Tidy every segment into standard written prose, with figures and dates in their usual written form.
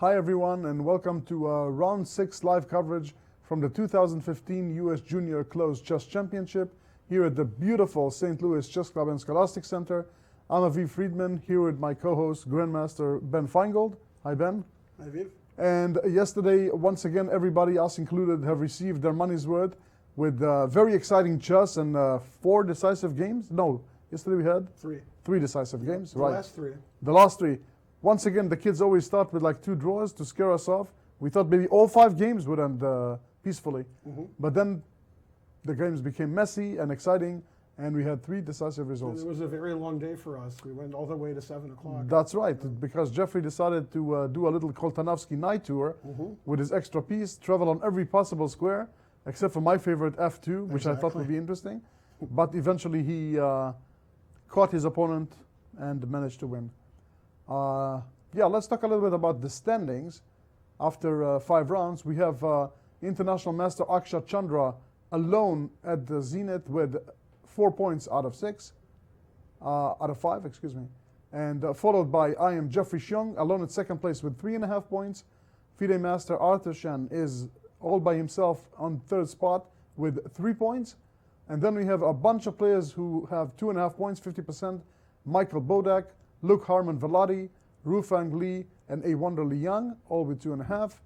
Hi everyone, and welcome to Round 6 live coverage from the 2015 U.S. Junior Closed Chess Championship here at the beautiful St. Louis Chess Club and Scholastic Center. I'm Aviv Friedman, here with my co-host, Grandmaster Ben Finegold. Hi Ben. Hi Aviv. And yesterday, once again, everybody, us included, have received their money's worth with very exciting chess and 4 decisive games. No, yesterday we had? 3 decisive games, The right. last 3. The last 3. Once again, the kids always start with like 2 draws to scare us off. We thought maybe all 5 games would end peacefully. But then the games became messy and exciting, and we had 3 decisive results. And it was a very long day for us. We went all the way to 7 o'clock. That's right, because Jeffrey decided to do a little Koltanovsky night tour with his extra piece, travel on every possible square, except for my favorite F2, which I thought would be interesting. But eventually he caught his opponent and managed to win. Yeah, let's talk a little bit about the standings. After 5 rounds, we have International Master Akshat Chandra alone at the zenith with 4 points out of 5, excuse me. And followed by I am Jeffrey Xiong, alone at 2nd place with 3.5 points. FIDE Master Arthur Shen is all by himself on 3rd spot with 3 points. And then we have a bunch of players who have 2.5 points, 50%. Michael Bodak, Luke Harmon Velati, Rufang Li, and A Wonder Li Yang, all with 2.5.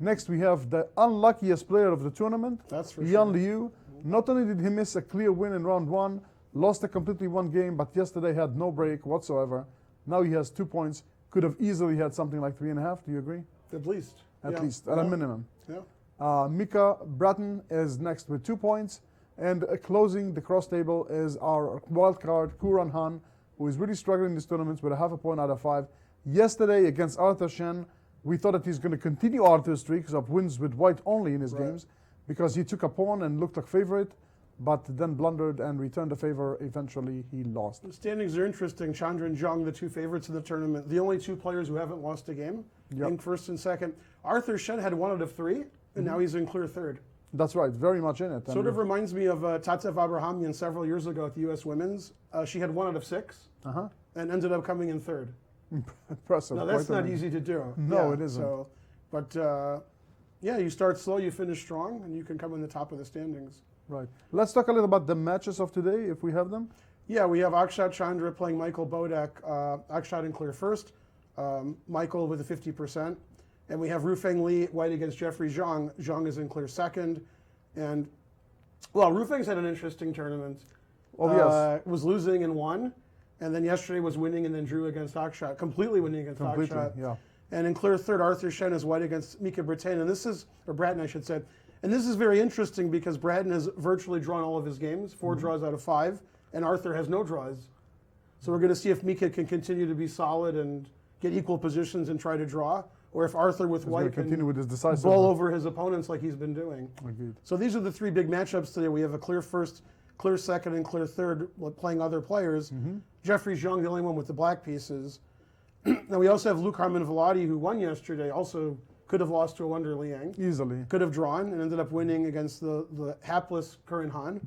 Next, we have the unluckiest player of the tournament, That's for Yan sure. Liu. Not only did he miss a clear win in round 1, lost a completely won game, but yesterday had no break whatsoever. Now he has 2 points. Could have easily had something like 3.5. Do you agree? At least. At least, at a minimum. Yeah. Mika Bratton is next with 2 points. And closing the cross table is our wild card, Kuran Han, who is really struggling in these tournaments with a 0.5 point out of 5. Yesterday against Arthur Shen, we thought that he's going to continue Arthur's streak of wins with white only in his games, because he took a pawn and looked like favorite, but then blundered and returned the favor. Eventually, he lost. The standings are interesting. Chandra and Zhang, the 2 favorites in the tournament, the only 2 players who haven't lost a game, in 1st and 2nd. Arthur Shen had 1 out of 3, and now he's in clear 3rd. That's right, very much in it. Sort of reminds me of Tatev Abrahamian several years ago at the U.S. Women's. She had 1 out of 6 and ended up coming in 3rd. Impressive. Now, that's not easy to do. No, it isn't. So, but yeah, you start slow, you finish strong, and you can come in the top of the standings. Right. Let's talk a little about the matches of today, if we have them. Yeah, we have Akshat Chandra playing Michael Bodak. Akshat in clear 1st, Michael with a 50%. And we have Rufeng Li, white against Jeffrey Zhang. Zhang is in clear 2nd. And, well, Rufeng's had an interesting tournament. Oh, yes. Was losing and won. And then yesterday was winning and then drew against Akshat, completely winning against Akshat. Yeah. And in clear 3rd, Arthur Shen is white against Mika Bratton. And this is, or Bratton, I should say. And this is very interesting because Bratton has virtually drawn all of his games, 4 draws out of 5, and Arthur has no draws. So we're going to see if Mika can continue to be solid and get equal positions and try to draw, or if Arthur with white can continue with his decisive bowl over his opponents like he's been doing. Agreed. So these are the 3 big matchups today. We have a clear 1st, clear 2nd, and clear 3rd playing other players. Jeffrey Zhang, the only one with the black pieces. Now we also have Luke Harmon Velati, who won yesterday, also could have lost to a Wonder Liang. Easily. Could have drawn and ended up winning against the hapless Curran Han.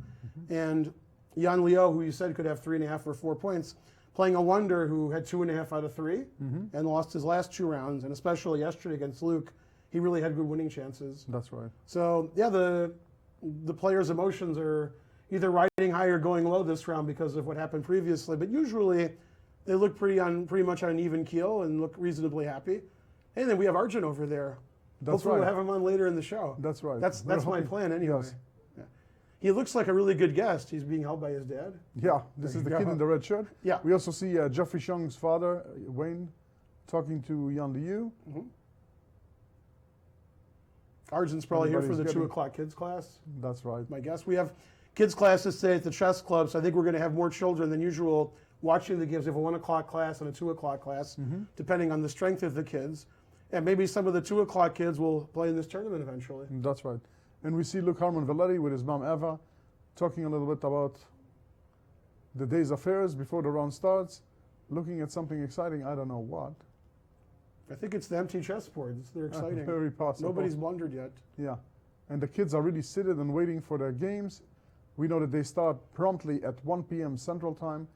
And Yan Liu, who you said could have 3.5 or 4 points, playing a Wonder who had 2.5 out of 3 and lost his last 2 rounds. And especially yesterday against Luke, he really had good winning chances. That's right. So yeah, the players' emotions are either riding high or going low this round because of what happened previously. But usually they look pretty much on an even keel and look reasonably happy. And then we have Arjun over there. Hopefully we'll have him on later in the show. That's right. That's my plan anyway. Yes. Yeah. He looks like a really good guest. He's being held by his dad. Yeah, this is the kid in the red shirt. Yeah. We also see Jeffrey Xiong's father, Wayne, talking to Yan Liu. Arjun's probably here for the Everybody's 2 getting- o'clock kids class, That's right. my guess. We have kids classes today at the chess club, so I think we're going to have more children than usual watching the games. We have a 1 o'clock class and a 2 o'clock class, depending on the strength of the kids. And maybe some of the 2 o'clock kids will play in this tournament eventually. That's right. And we see Luke Harmon Velati with his mom Eva talking a little bit about the day's affairs before the round starts, looking at something exciting. I don't know what. I think it's the empty chessboards. They're exciting. Very possible. Nobody's blundered yet. Yeah. And the kids are really seated and waiting for their games. We know that they start promptly at 1 p.m. Central Time.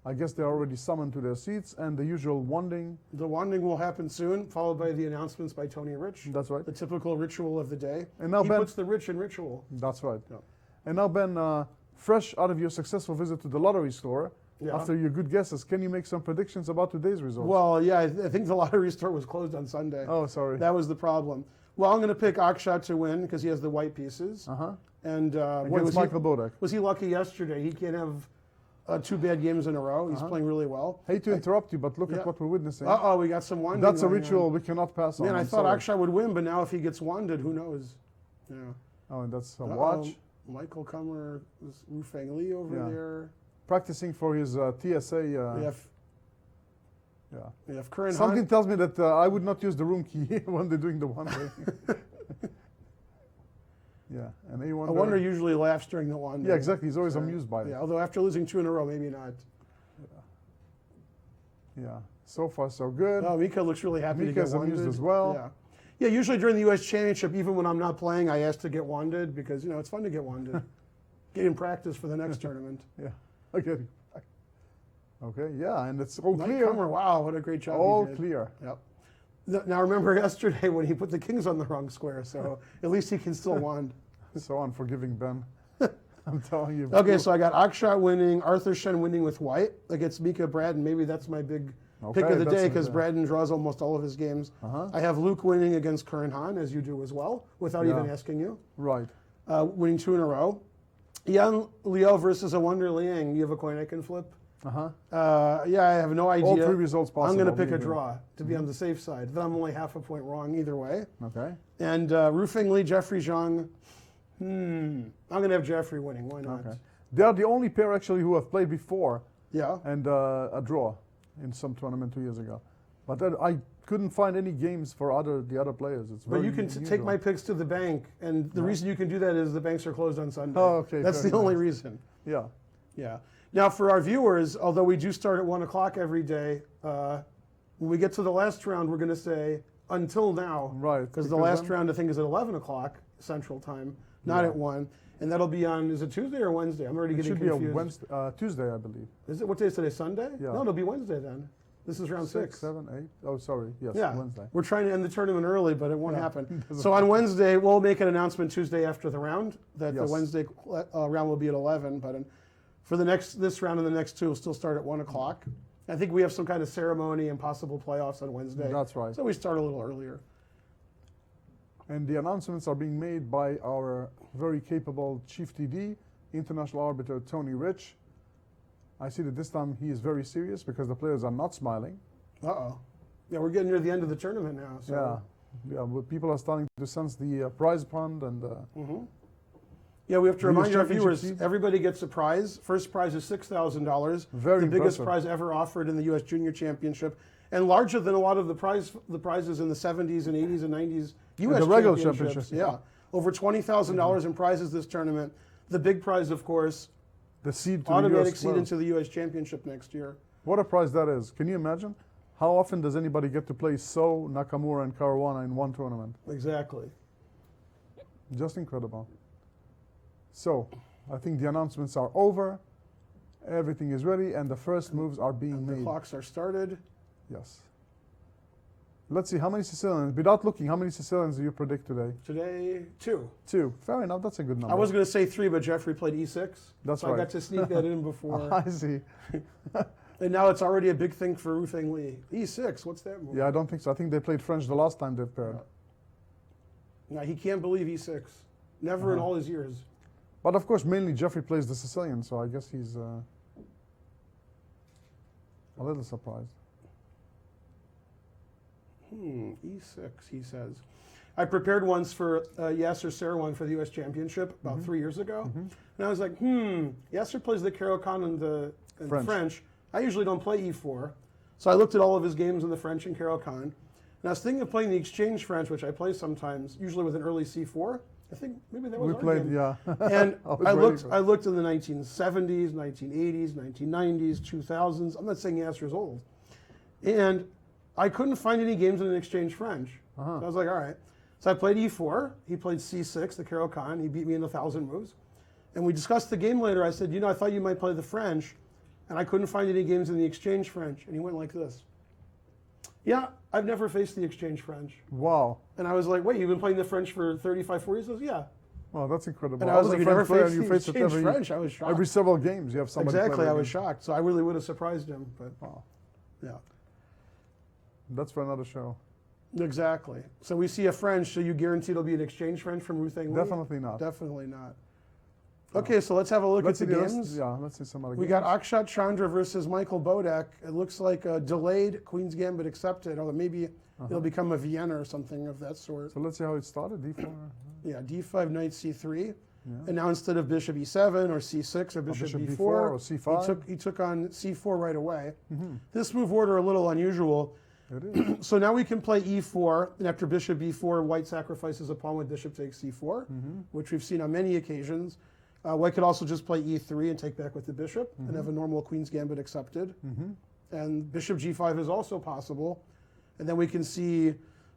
I guess they're already summoned to their seats, and the usual wanding. The wanding will happen soon, followed by the announcements by Tony Rich. That's right. The typical ritual of the day. And now he Ben puts the rich in ritual. That's right. Yeah. And now Ben, fresh out of your successful visit to the lottery store, Yeah. after your good guesses, can you make some predictions about today's results? Well, yeah, I think the lottery store was closed on Sunday. Oh, sorry. That was the problem. Well, I'm going to pick Akshat to win because he has the white pieces. Uh-huh. And Against Michael Bodak. Was he lucky yesterday? He can't have 2 bad games in a row. He's playing really well. Hate to interrupt you, but look Yeah. at what we're witnessing. Uh-oh, we got some wanding. That's a going ritual on. we cannot pass on. Man, I I'm thought sorry. Akshat would win, but now if he gets wanded, who knows? Yeah. Oh, and that's a Uh-oh. watch. Michael Kummer, this Wu Feng Li over Yeah. there. Practicing for his TSA. We have Curran Something Han. tells me that I would not use the room key when they're doing the wandering. Yeah, and A wonder usually laughs during the wandering. Yeah, exactly. He's always amused by it. Yeah, although after losing 2 in a row, maybe not. Yeah, so far so good. Oh, Mika looks really happy Mika's to get amused wanded. as well. Yeah. Yeah, usually during the U.S. Championship, even when I'm not playing, I ask to get wanded because, it's fun to get wanded. Get in practice for the next tournament. Yeah, okay. Okay, yeah, and it's all Mike clear. Kummer, wow, what a great job All he did. clear. Yep. Now remember yesterday when he put the kings on the wrong square, so at least he can still wand. So unforgiving, Ben. I'm telling you. Okay, so I got Akshat winning, Arthur Shen winning with white against Mika Braden. Maybe that's my big pick Okay, of the that's day a- because Braden draws almost all of his games. Uh-huh. I have Luke winning against Curran Han, as you do as well, without Yeah. even asking you. Right. Winning 2 in a row. Yan Liao versus a Wonder Liang. You have a coin I can flip? Uh-huh. Yeah, I have no idea. All 3 results possible. I'm going to pick a maybe. draw to be on the safe side. Then I'm only half a point wrong either way. Okay. And Rufeng Li, Jeffrey Zhang. I'm going to have Jeffrey winning. Why not? Okay. They are the only pair actually who have played before Yeah. and a draw in some tournament 2 years ago. But then I couldn't find any games for the other players. It's But very you can take unusual. my picks to the bank, and the reason you can do that is the banks are closed on Sunday. Oh, okay, That's very the only nice. reason. Yeah. Yeah. Now, for our viewers, although we do start at 1 o'clock every day, when we get to the last round, we're going to say until now. Right, Because the because last then- round, I think, is at 11 o'clock Central Time, not Yeah. at 1. And that'll be on, is it Tuesday or Wednesday? I'm already It getting should be confused. a Wednesday, Tuesday, I believe. Is it, what day is today, Sunday? Yeah. No, it'll be Wednesday then. This is round 6. 7, 8. Oh, sorry. Yes, Yeah, Wednesday. we're trying to end the tournament early, but it won't Yeah. happen. So on Wednesday, we'll make an announcement Tuesday after the round that the Yes. Wednesday round will be at 11. But for this round and the next 2, will still start at 1 o'clock. I think we have some kind of ceremony and possible playoffs on Wednesday. That's right. So we start a little earlier. And the announcements are being made by our very capable Chief TD, International Arbiter Tony Rich. I see that this time he is very serious because the players are not smiling. Uh-oh. Yeah, we're getting near the end of the tournament now. So. Yeah, but people are starting to sense the prize fund and Yeah, we have to The remind US our Championship viewers, seed. everybody gets a prize. First prize is $6,000. Very the biggest impressive. prize ever offered in the U.S. Junior Championship, and larger than a lot of the prizes in the 70s and 80s and 90s U.S. the regular championships. championship, Yeah, over $20,000 in prizes this tournament. The big prize, of course, the seed to automatic the US. seed into the U.S. Championship next year. What a prize that is. Can you imagine? How often does anybody get to play So, Nakamura, and Caruana in one tournament? Exactly. Just incredible. So, I think the announcements are over. Everything is ready, and the first moves are being The made. clocks are started. Yes. Let's see, how many Sicilians, without looking, how many Sicilians do you predict today? Today, 2. 2. Fair enough, that's a good number. I was going to say 3, but Jeffrey played E6. That's so right. I got to sneak that in before. I see. And now it's already a big thing for Rufeng Li. E6, what's that move? Yeah, I don't think so. I think they played French the last time they paired. Now, he can't believe E6. Never in all his years. But of course, mainly Jeffrey plays the Sicilian, so I guess he's a little surprised. E6, he says. I prepared once for Yasser Serouan for the U.S. Championship about 3 years ago. And I was like, Yasser plays the Caro-Kann and the French. I usually don't play E4. So I looked at all of his games in the French and Caro-Kann. And I was thinking of playing the exchange French, which I play sometimes, usually with an early C4. I think maybe that was We our played, game. yeah. And was I waiting looked. for it. I looked in the 1970s, 1980s, 1990s, 2000s. I'm not saying Yasser's old, and I couldn't find any games in an exchange French. So I was like, all right. So I played E4. He played C6, the Caro-Kann. He beat me in 1,000 moves. And we discussed the game later. I said, I thought you might play the French. And I couldn't find any games in the exchange French. And he went like this. Yeah, I've never faced the exchange French. Wow. And I was like, wait, you've been playing the French for 35, 40 years? He says, yeah. Wow, that's incredible. And I was a like, you French never player faced and the face it exchange French? I was shocked. Every several games you have somebody Exactly, play I that was game. shocked. So I really would have surprised him. But Wow. yeah, That's for another show. exactly. So we see a French, so you guarantee it'll be an exchange French from Ruth Lee? Definitely not. Definitely not. Okay, so let's have a look at the games. Let's see some other We games. got Akshat Chandra versus Michael Bodak. It looks like a delayed Queen's Gambit accepted, although maybe it'll become a Vienna or something of that sort. So let's see how it started. D4. Yeah, D5, Knight C3. Yeah. And now instead of Bishop E7 or C6 or Bishop B4, or C5. he took on C4 right away. Mm-hmm. This move order a little unusual. It is. So now we can play E4, and after Bishop B4, White sacrifices a pawn with Bishop takes C4, which we've seen on many occasions. White could also just play E3 and take back with the bishop and have a normal Queen's Gambit accepted. And Bishop G5 is also possible. And then we can see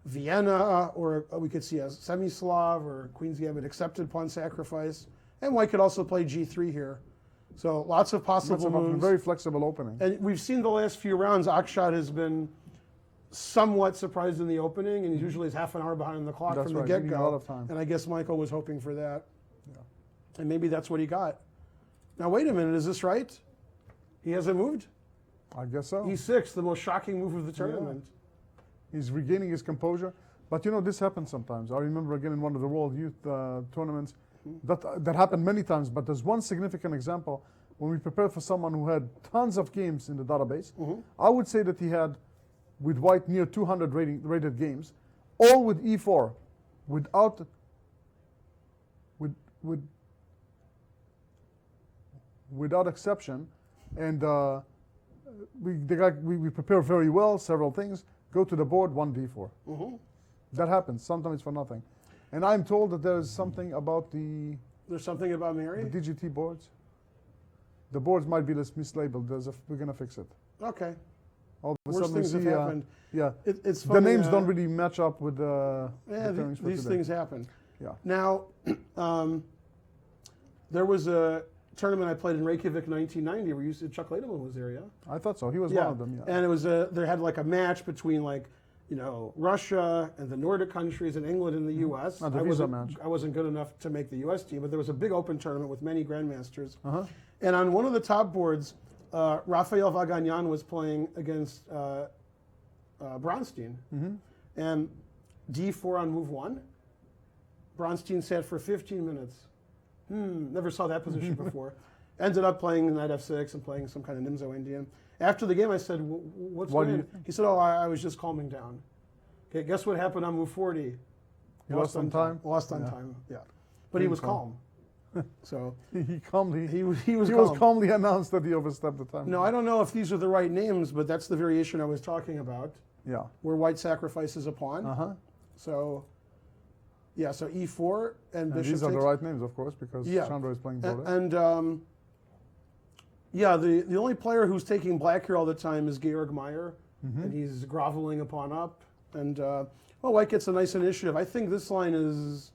Vienna, or we could see a semi-Slav or Queen's Gambit accepted pawn sacrifice. And White could also play G3 here. So lots of possible moves. Very flexible opening. And we've seen the last few rounds, Akshat has been somewhat surprised in the opening, and he usually is half an hour behind the clock from the Needing a lot get-go. of time. And I guess Michael was hoping for that. Yeah. And maybe that's what he got. Now, wait a minute, is this right? He hasn't moved? I guess so. E6, the most shocking move of the tournament. He's regaining his composure. But you know, this happens sometimes. I remember again in one of the World Youth tournaments, that happened many times, but there's one significant example. When we prepared for someone who had tons of games in the database, I would say that he had, with White, near 200 rated games, all with E4, without exception. And we prepare very well, several things, go to the board, 1 D4. That happens, sometimes for nothing. And I'm told that there's something about There's something about the Mary? DGT boards. The boards might be mislabeled. We're going to fix it. Okay. All of a Worst sudden we things have see, happened. yeah, It's the funny, names don't really match up with the pairings for these today. things happen. Yeah. Now, there was a tournament I played in Reykjavik 1990 where Chuck Lademan was there, yeah? I thought so. He was one of them, yeah. And it was they had like a match between Russia and the Nordic countries and England and the U.S. The visa match. I wasn't good enough to make the U.S. team, but there was a big open tournament with many grandmasters. Uh-huh. And on one of the top boards, Rafael Vaganyan was playing against Bronstein. And D4 on move 1. Bronstein sat for 15 minutes. Never saw that position before. Ended up playing knight f6 and playing some kind of Nimzo Indian. After the game, I said, what's Why going do on? He said, I was just calming down. Okay, guess what happened on move 40? He lost on time? Lost on time, yeah. But he was calm. So He calmly, he was he calm. was calmly announced that he overstepped the time. No, I don't know if these are the right names, but that's the variation I was talking about, Yeah. where White sacrifices a pawn. Uh-huh. So, yeah, so E4 and And Bishop these are the takes- right names, of course, because Yeah. Chandra is playing A- Bode. And yeah, the only player who's taking black here all the time is Georg Meyer, and he's groveling a pawn up. And White gets a nice initiative. I think this line is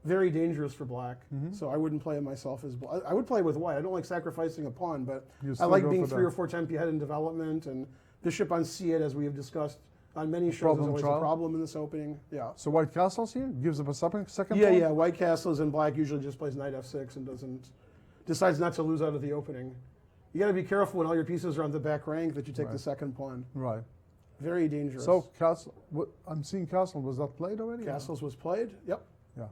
very dangerous for black, so I wouldn't play it myself as black. I would play with White. I don't like sacrificing a pawn, but You I still like go being for 3 that. or 4 tempi ahead in development, and Bishop on C8, as we have discussed on many shows, is problem always a child. problem in this opening. Yeah. So White castles here, gives up a second Yeah, pawn? yeah. White castles and black usually just plays knight f6 and decides not to lose out of the opening. You got to be careful when all your pieces are on the back rank that you take the second pawn. Right. Very dangerous. So castle, I'm seeing castle. Was that played already? Castles was played. Yep. Yeah.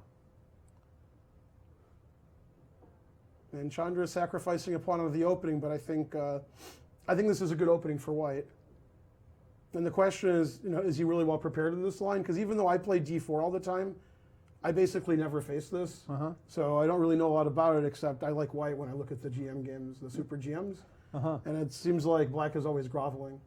And Chandra is sacrificing a pawn of the opening, but I think this is a good opening for White. And the question is, is he really well prepared in this line? Because even though I play D4 all the time, I basically never face this. So I don't really know a lot about it, except I like White when I look at the GM games, the super GMs. And it seems like black is always groveling.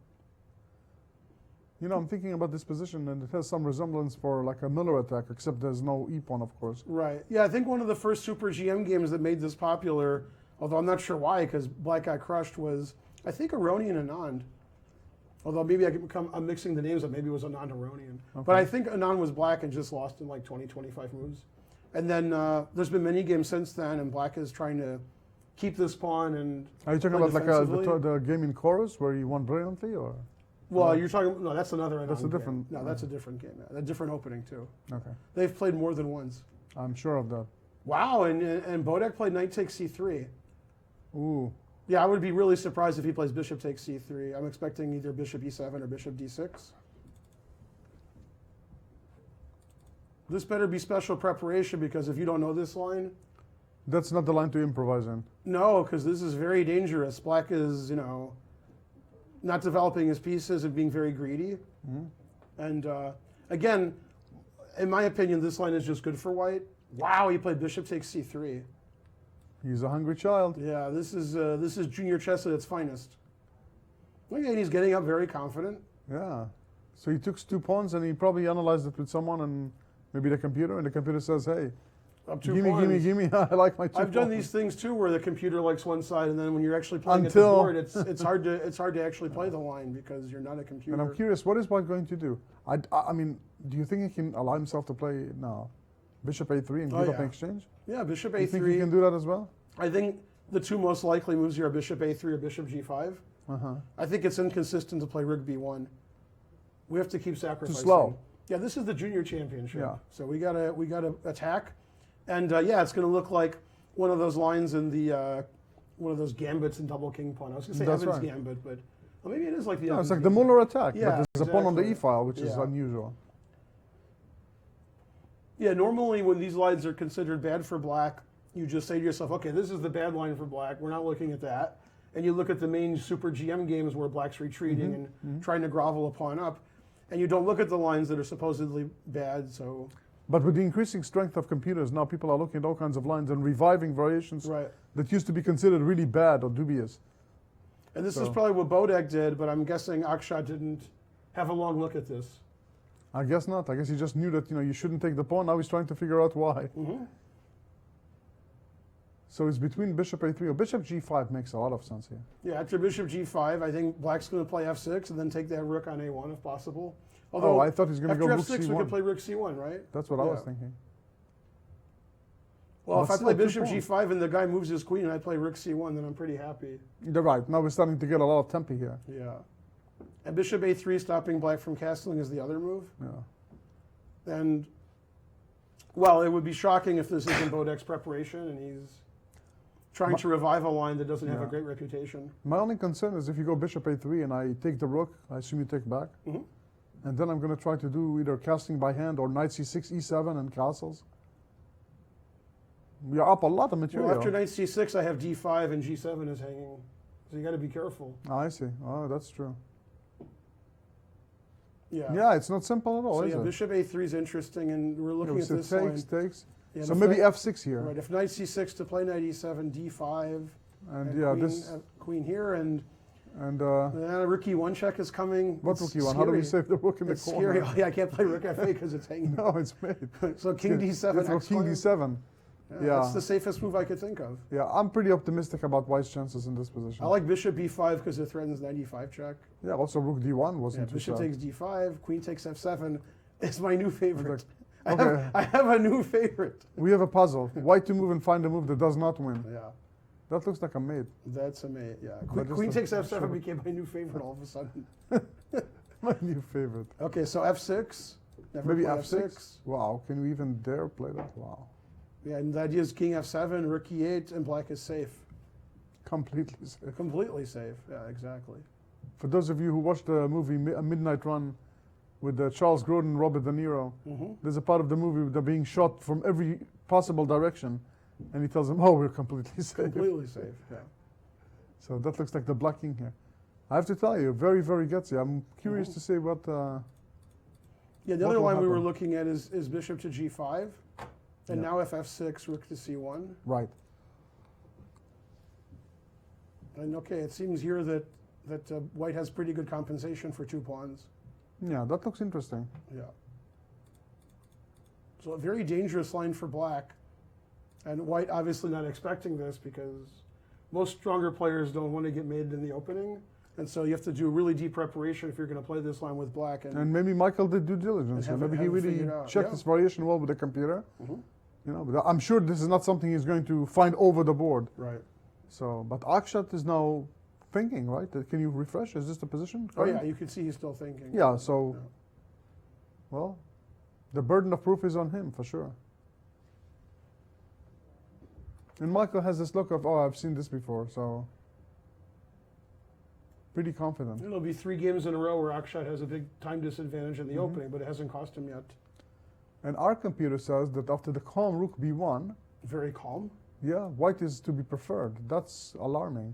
I'm thinking about this position, and it has some resemblance for like a Miller attack, except there's no E pawn, of course. Right. Yeah, I think one of the first super GM games that made this popular, although I'm not sure why, because black got crushed, was, I think, Aronian Anand. Although maybe I'm mixing the names up. Maybe it was Anand Aronian. Okay. But I think Anand was black and just lost in like 20, 25 moves. And then there's been many games since then, and black is trying to keep this pawn and Are you talking play about like defensively. the game in chorus where he won brilliantly, or? Well, you're talking. No, that's another. That's a game. different- No, that's a different game. A different opening too. Okay, They've played more than once. I'm sure of that. Wow, and Bodek played knight takes c3. Ooh, Yeah, I would be really surprised if he plays bishop takes c3. I'm expecting either bishop e7 or bishop d6. This better be special preparation because if you don't know this line, that's not the line to improvise in. no, because this is very dangerous. Black is, not developing his pieces and being very greedy. And again, in my opinion, this line is just good for white. Wow, he played bishop takes c3. He's a hungry child. Yeah, this is junior chess at its finest. Look, and he's getting up very confident. Yeah. So he took 2 pawns and he probably analyzed it with someone and maybe the computer, and the computer says, hey, Up 2 gimme, pawns. gimme, gimme, I like my 2 I've done pawns. these things too, where the computer likes one side, and then when you're actually playing at the Until- board, it's hard to actually play the line because you're not a computer. And I'm curious, what is White going to do? I mean, do you think he can allow himself to play now bishop a3 and Oh, give up yeah. in exchange? Yeah, bishop You think he can a3. do that as well? I think the 2 most likely moves here are bishop a3 or bishop g5. Uh-huh. I think it's inconsistent to play rook b1. We have to keep sacrificing. slow. Yeah, this is the junior championship. Yeah. So we gotta attack, and yeah, it's gonna look like one of those lines in the one of those gambits in double king pawn. I was gonna say That's Evans right. gambit, but well, maybe it is like the. No, Evans it's like the gambit. Muller attack, Yeah, but there's a pawn on the exactly. e-file, which is Yeah. unusual. Yeah, normally when these lines are considered bad for black, you just say to yourself, okay, this is the bad line for black. We're not looking at that. And you look at the main super GM games where black's retreating and trying to grovel a pawn up, and you don't look at the lines that are supposedly bad. So But with the increasing strength of computers, now people are looking at all kinds of lines and reviving variations right. that used to be considered really bad or dubious. And this is So- probably what Bodek did, but I'm guessing Akshat didn't have a long look at this. I guess not. I guess he just knew that you shouldn't take the pawn. Now he's trying to figure out why. So it's between bishop a3 or bishop g5 makes a lot of sense here. Yeah, after bishop g5, I think black's going to play f6 and then take that rook on a1 if possible. Oh, I thought he was going to after go rook f6, we c1. could play rook c1, right? That's what I was Yeah. thinking. Well, if But I play still, 2 bishop pawns. g5 and the guy moves his queen and I play rook c1, then I'm pretty happy. You're right. Now we're starting to get a lot of tempo here. Yeah. And bishop a3 stopping black from castling is the other move. Yeah. And, well, it would be shocking if this isn't Bodek's preparation and he's trying to revive a line that doesn't have a Yeah. great reputation. My only concern is if you go bishop a3 and I take the rook, I assume you take back. Mhm. And then I'm going to try to do either castling by hand or knight c6, e7 and castles. We are up a lot of material. Well, after knight c6, I have d5 and g7 is hanging. So you got to be careful. I see. Oh, that's true. Yeah. Yeah, it's not simple at all, So is yeah, it? bishop a3 is interesting, and we're Yeah, looking we at said this line. takes. Yeah, So if maybe knight- f6 here. Right, if knight c6 to play knight e7, d5, And and yeah, queen, this queen here, and and rook e1 check is coming. what It's rook e1? How do we scary. save the rook in the It's corner? scary. Oh, yeah, I can't play rook f8 because it's hanging. No, it's made. So king d7, It's king exclamation. d7. That's Yeah. the safest move I could think of. Yeah, I'm pretty optimistic about White's chances in this position. I like bishop b5 because it threatens knight e5 check. Yeah, also rook d1 Yeah, wasn't too bishop sharp. takes d5, queen takes f7 is my new favorite. Okay. I have a new favorite. We have a puzzle. White to move and find a move that does not win. Yeah, That looks like a mate. that's a mate. Yeah, But just queen a- takes a f7 short- became my new favorite all of a sudden. My new favorite. Okay, so f6. Never Maybe play f6? Wow, can we even dare play that? Wow. Yeah, and the idea is king f7, rook e8, and black is safe. Completely safe. Completely safe. Yeah, exactly. For those of you who watched the movie A Midnight Run with Charles Grodin and Robert De Niro, there's a part of the movie where they're being shot from every possible direction, and he tells them, oh, we're completely safe. Completely safe. Yeah. So that looks like the black king here. I have to tell you, very, very gutsy. I'm curious to see what... Yeah, the What other will line we were happen? looking at is bishop to g5, and Yeah. now if f6, rook to c1. right. And okay, it seems here that white has pretty good compensation for 2 pawns. Yeah, that looks interesting. Yeah. So a very dangerous line for black, and white obviously not expecting this because most stronger players don't want to get mated in the opening, and so you have to do really deep preparation if you're going to play this line with black. And maybe Michael did due diligence. And here. have it- Maybe he have it really figured out, checked yeah. his variation well with the computer. Mhm. You know, but I'm sure this is not something he's going to find over the board. Right. So, but Akshat is now thinking, right? Can you refresh? Is this the position? Oh yeah, you can see he's still thinking. Yeah, so, Yeah. well, the burden of proof is on him for sure. And Michael has this look of, oh, I've seen this before, so pretty confident. It'll be 3 games in a row where Akshat has a big time disadvantage in the opening, but it hasn't cost him yet. And our computer says that after the calm rook b1, Very calm. yeah, white is to be preferred. That's alarming.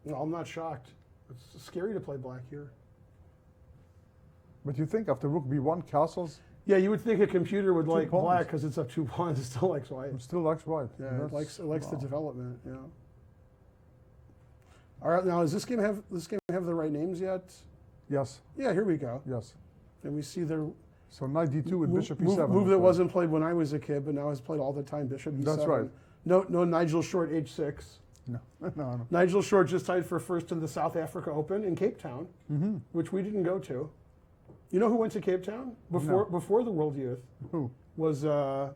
No, I'm not shocked. It's scary to play black here. But you think after rook b1 castles, Yeah, you would think a computer would like pawns. black because it's up 2 pawns. It still likes white. it still likes white. Yeah, That's- it likes the wow. development. Yeah. All right, now does this game have the right names yet? Yes, Yeah, here we go. yes. And we see their So knight d2 with bishop e7. move that okay. wasn't played when I was a kid, but now is played all the time. Bishop e7. That's right. No Nigel Short h6. No, no. Nigel Short just tied for first in the South Africa Open in Cape Town, which we didn't go to. You know who went to Cape Town before the World Youth? Who? Was Vinay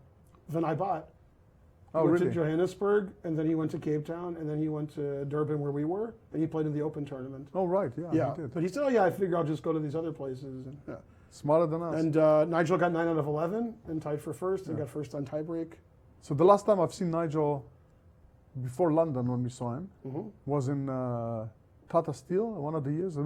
Bhatt. He Oh, went really? to Johannesburg, and then he went to Cape Town, and then he went to Durban where we were, and he played in the Open tournament. Oh, right, yeah, Yeah, he did. but he said, "Oh yeah, I figure I'll just go to these other places." And, yeah. Smarter than us. And Nigel got 9 out of 11 and tied for first, and got first on tiebreak. So the last time I've seen Nigel before London when we saw him Mhm. was in Tata Steel one of the years.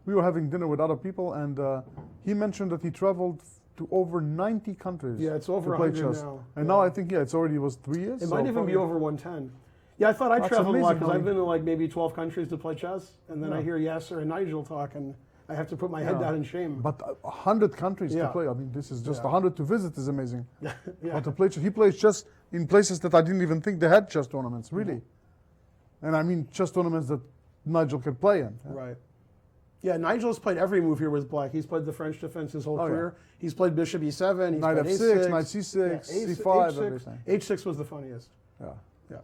We were having dinner with other people, and he mentioned that he traveled to over 90 countries. Yeah, it's over to play 100 chess. now. And Yeah. now I think it already was 3 years. It so might even be probably- over 110. Yeah, I thought I That's traveled a lot amazing because how I've you- been to like maybe 12 countries to play chess, and then I Yeah. hear Yasser and Nigel talk, and I have to put my head Yeah. down in shame. But 100 countries Yeah. to play. I mean, this is just Yeah. 100 to visit is amazing. yeah. But to play chess, he plays chess in places that I didn't even think they had chess tournaments, really. And I mean chess tournaments that Nigel could play in. Right. Yeah, Nigel's played every move here with black. He's played the French defense his whole Oh, yeah. career. He's played bishop e7. He's Knight played f6, a6. knight c6, Yeah, c5, H6. everything. H6 was the funniest. Yeah. Yeah.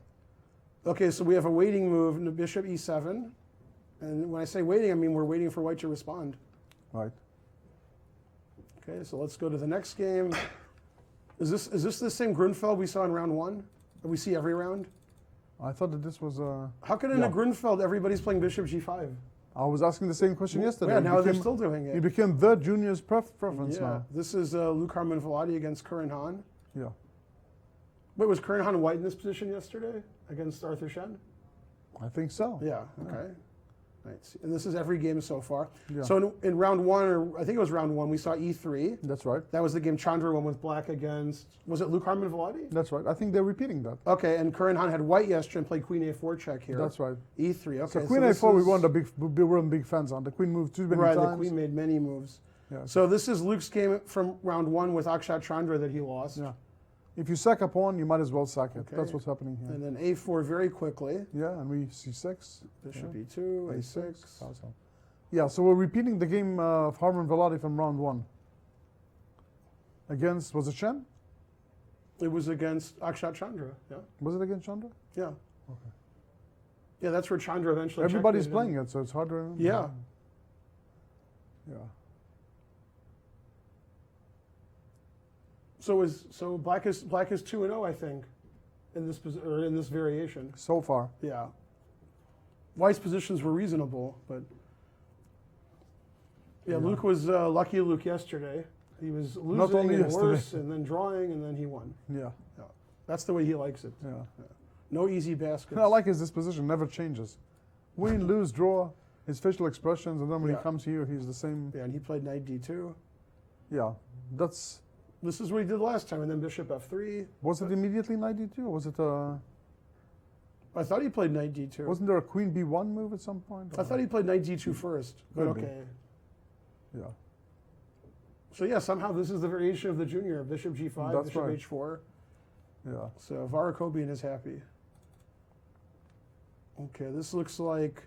Okay, so we have a waiting move, bishop e7. And when I say waiting, I mean we're waiting for white to respond. Right. Okay, so let's go to the next game. Is this the same Grunfeld we saw in round 1? That we see every round? I thought that this was. How come in a Grunfeld everybody's playing bishop g5? I was asking the same question yesterday. Yeah, It now they're became- still doing It it. became the junior's preference Yeah, now. this is Luke Harmon Vladi against Curran Han. Yeah. Wait, was Curran Han white in this position yesterday against Arthur Shen? I think so. Yeah, okay. Right. And this is every game so far. Yeah. So in round 1, or I think it was round 1, we saw e3. That's right. That was the game Chandra won with black against, was it Luke Harmon Vladi? That's right. I think they're repeating that. Okay, and Curran Han had white yesterday and played queen a4 check here. That's right. E3, okay. So Queen this A4, we is- weren't big fans on. The Queen moved too many Right, times. the queen made many moves. Yeah. So this is Luke's game from round 1 with Akshat Chandra that he lost. Yeah. If you sack a pawn, you might as well sack it. Okay. That's what's happening here. And then a4 very quickly. Yeah, and we c6. Bishop Yeah. e2, a6. Also. Yeah, so we're repeating the game of Harmon Velati from round 1. Against, was it Shen? It was against Akshat Chandra, yeah. Was it against Chandra? Yeah. Okay. Yeah, that's where Chandra eventually Everybody's checkmated playing him. it, so it's hard to remember. Yeah. Yeah. So black is 2-0, I think, in this variation. So far. Yeah. White's positions were reasonable, but yeah, Luke was lucky. Luke yesterday, he was losing only and yesterday. worse, and then drawing, and then he won. Yeah. Yeah. That's the way he likes it. Yeah. No easy baskets. And I like his disposition, never changes. Win, lose, draw, his facial expressions, and then when Yeah. he comes here, he's the same. Yeah, and he played knight d2. Yeah. That's. This is what he did last time, and then bishop f3. Was it immediately knight d2, or was it I thought he played knight d2. wasn't there a queen b1 move at some point? I thought he played knight d2 first, but Could be. okay. Yeah. So yeah, somehow this is the variation of the junior, bishop g5, That's bishop right. h4. Yeah. So Varakobian is happy. Okay, this looks like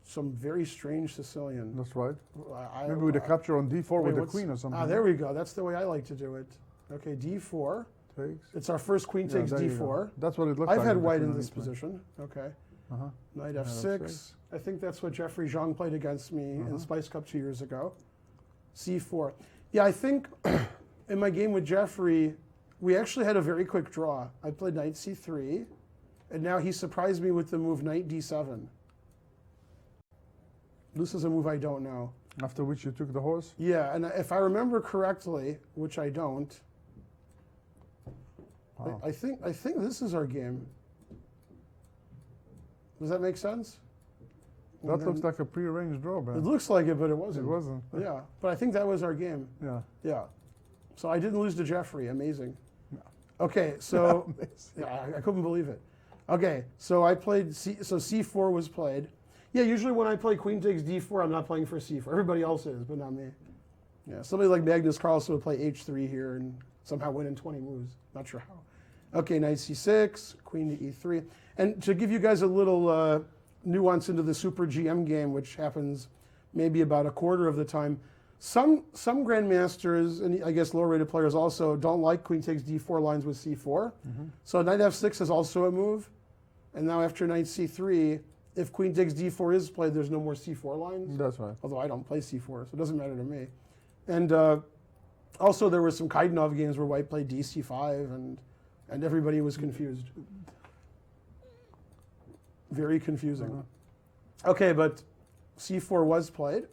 some very strange Sicilian. That's right. I- Maybe with a capture on d4 wait, with the what's- queen or something. Ah, there we go. That's the way I like to do it. Okay, d4. Takes. It's our first queen Yeah, takes there you go. d4. That's what it looked I've like. had with the white queen in on this e3. position. Okay. Uh-huh. Knight Knight f6. f6. I think that's what Jeffrey Zhang played against me in the Spice Cup 2 years ago. c4. Yeah, I think in my game with Jeffrey, we actually had a very quick draw. I played knight c3, and now he surprised me with the move knight d7. This is a move I don't know. After which you took the horse? Yeah, and if I remember correctly, which I don't, Wow. I think this is our game. Does that make sense? That looks like a prearranged draw, It man. looks like it, but it wasn't. It wasn't. Yeah, but I think that was our game. Yeah. Yeah. So I didn't lose to Jeffrey. Amazing. Okay, so yeah, I couldn't believe it. Okay, so I played so c4 was played. Yeah, usually when I play queen takes d4, I'm not playing for c4. Everybody else is, but not me. Yeah, somebody like Magnus Carlsen would play h3 here and somehow win in 20 moves. Not sure how. Okay, knight c6, queen to e3. And to give you guys a little nuance into the Super GM game, which happens maybe about a quarter of the time, some grandmasters, and I guess lower-rated players also, don't like queen takes d4 lines with c4. So knight f6 is also a move. And now after knight c3, if queen takes d4 is played, there's no more c4 lines. That's right. Although I don't play c4, so it doesn't matter to me. And also there were some Kaidanov games where white played dc5, and everybody was confused. Very confusing. Okay, but c4 was played.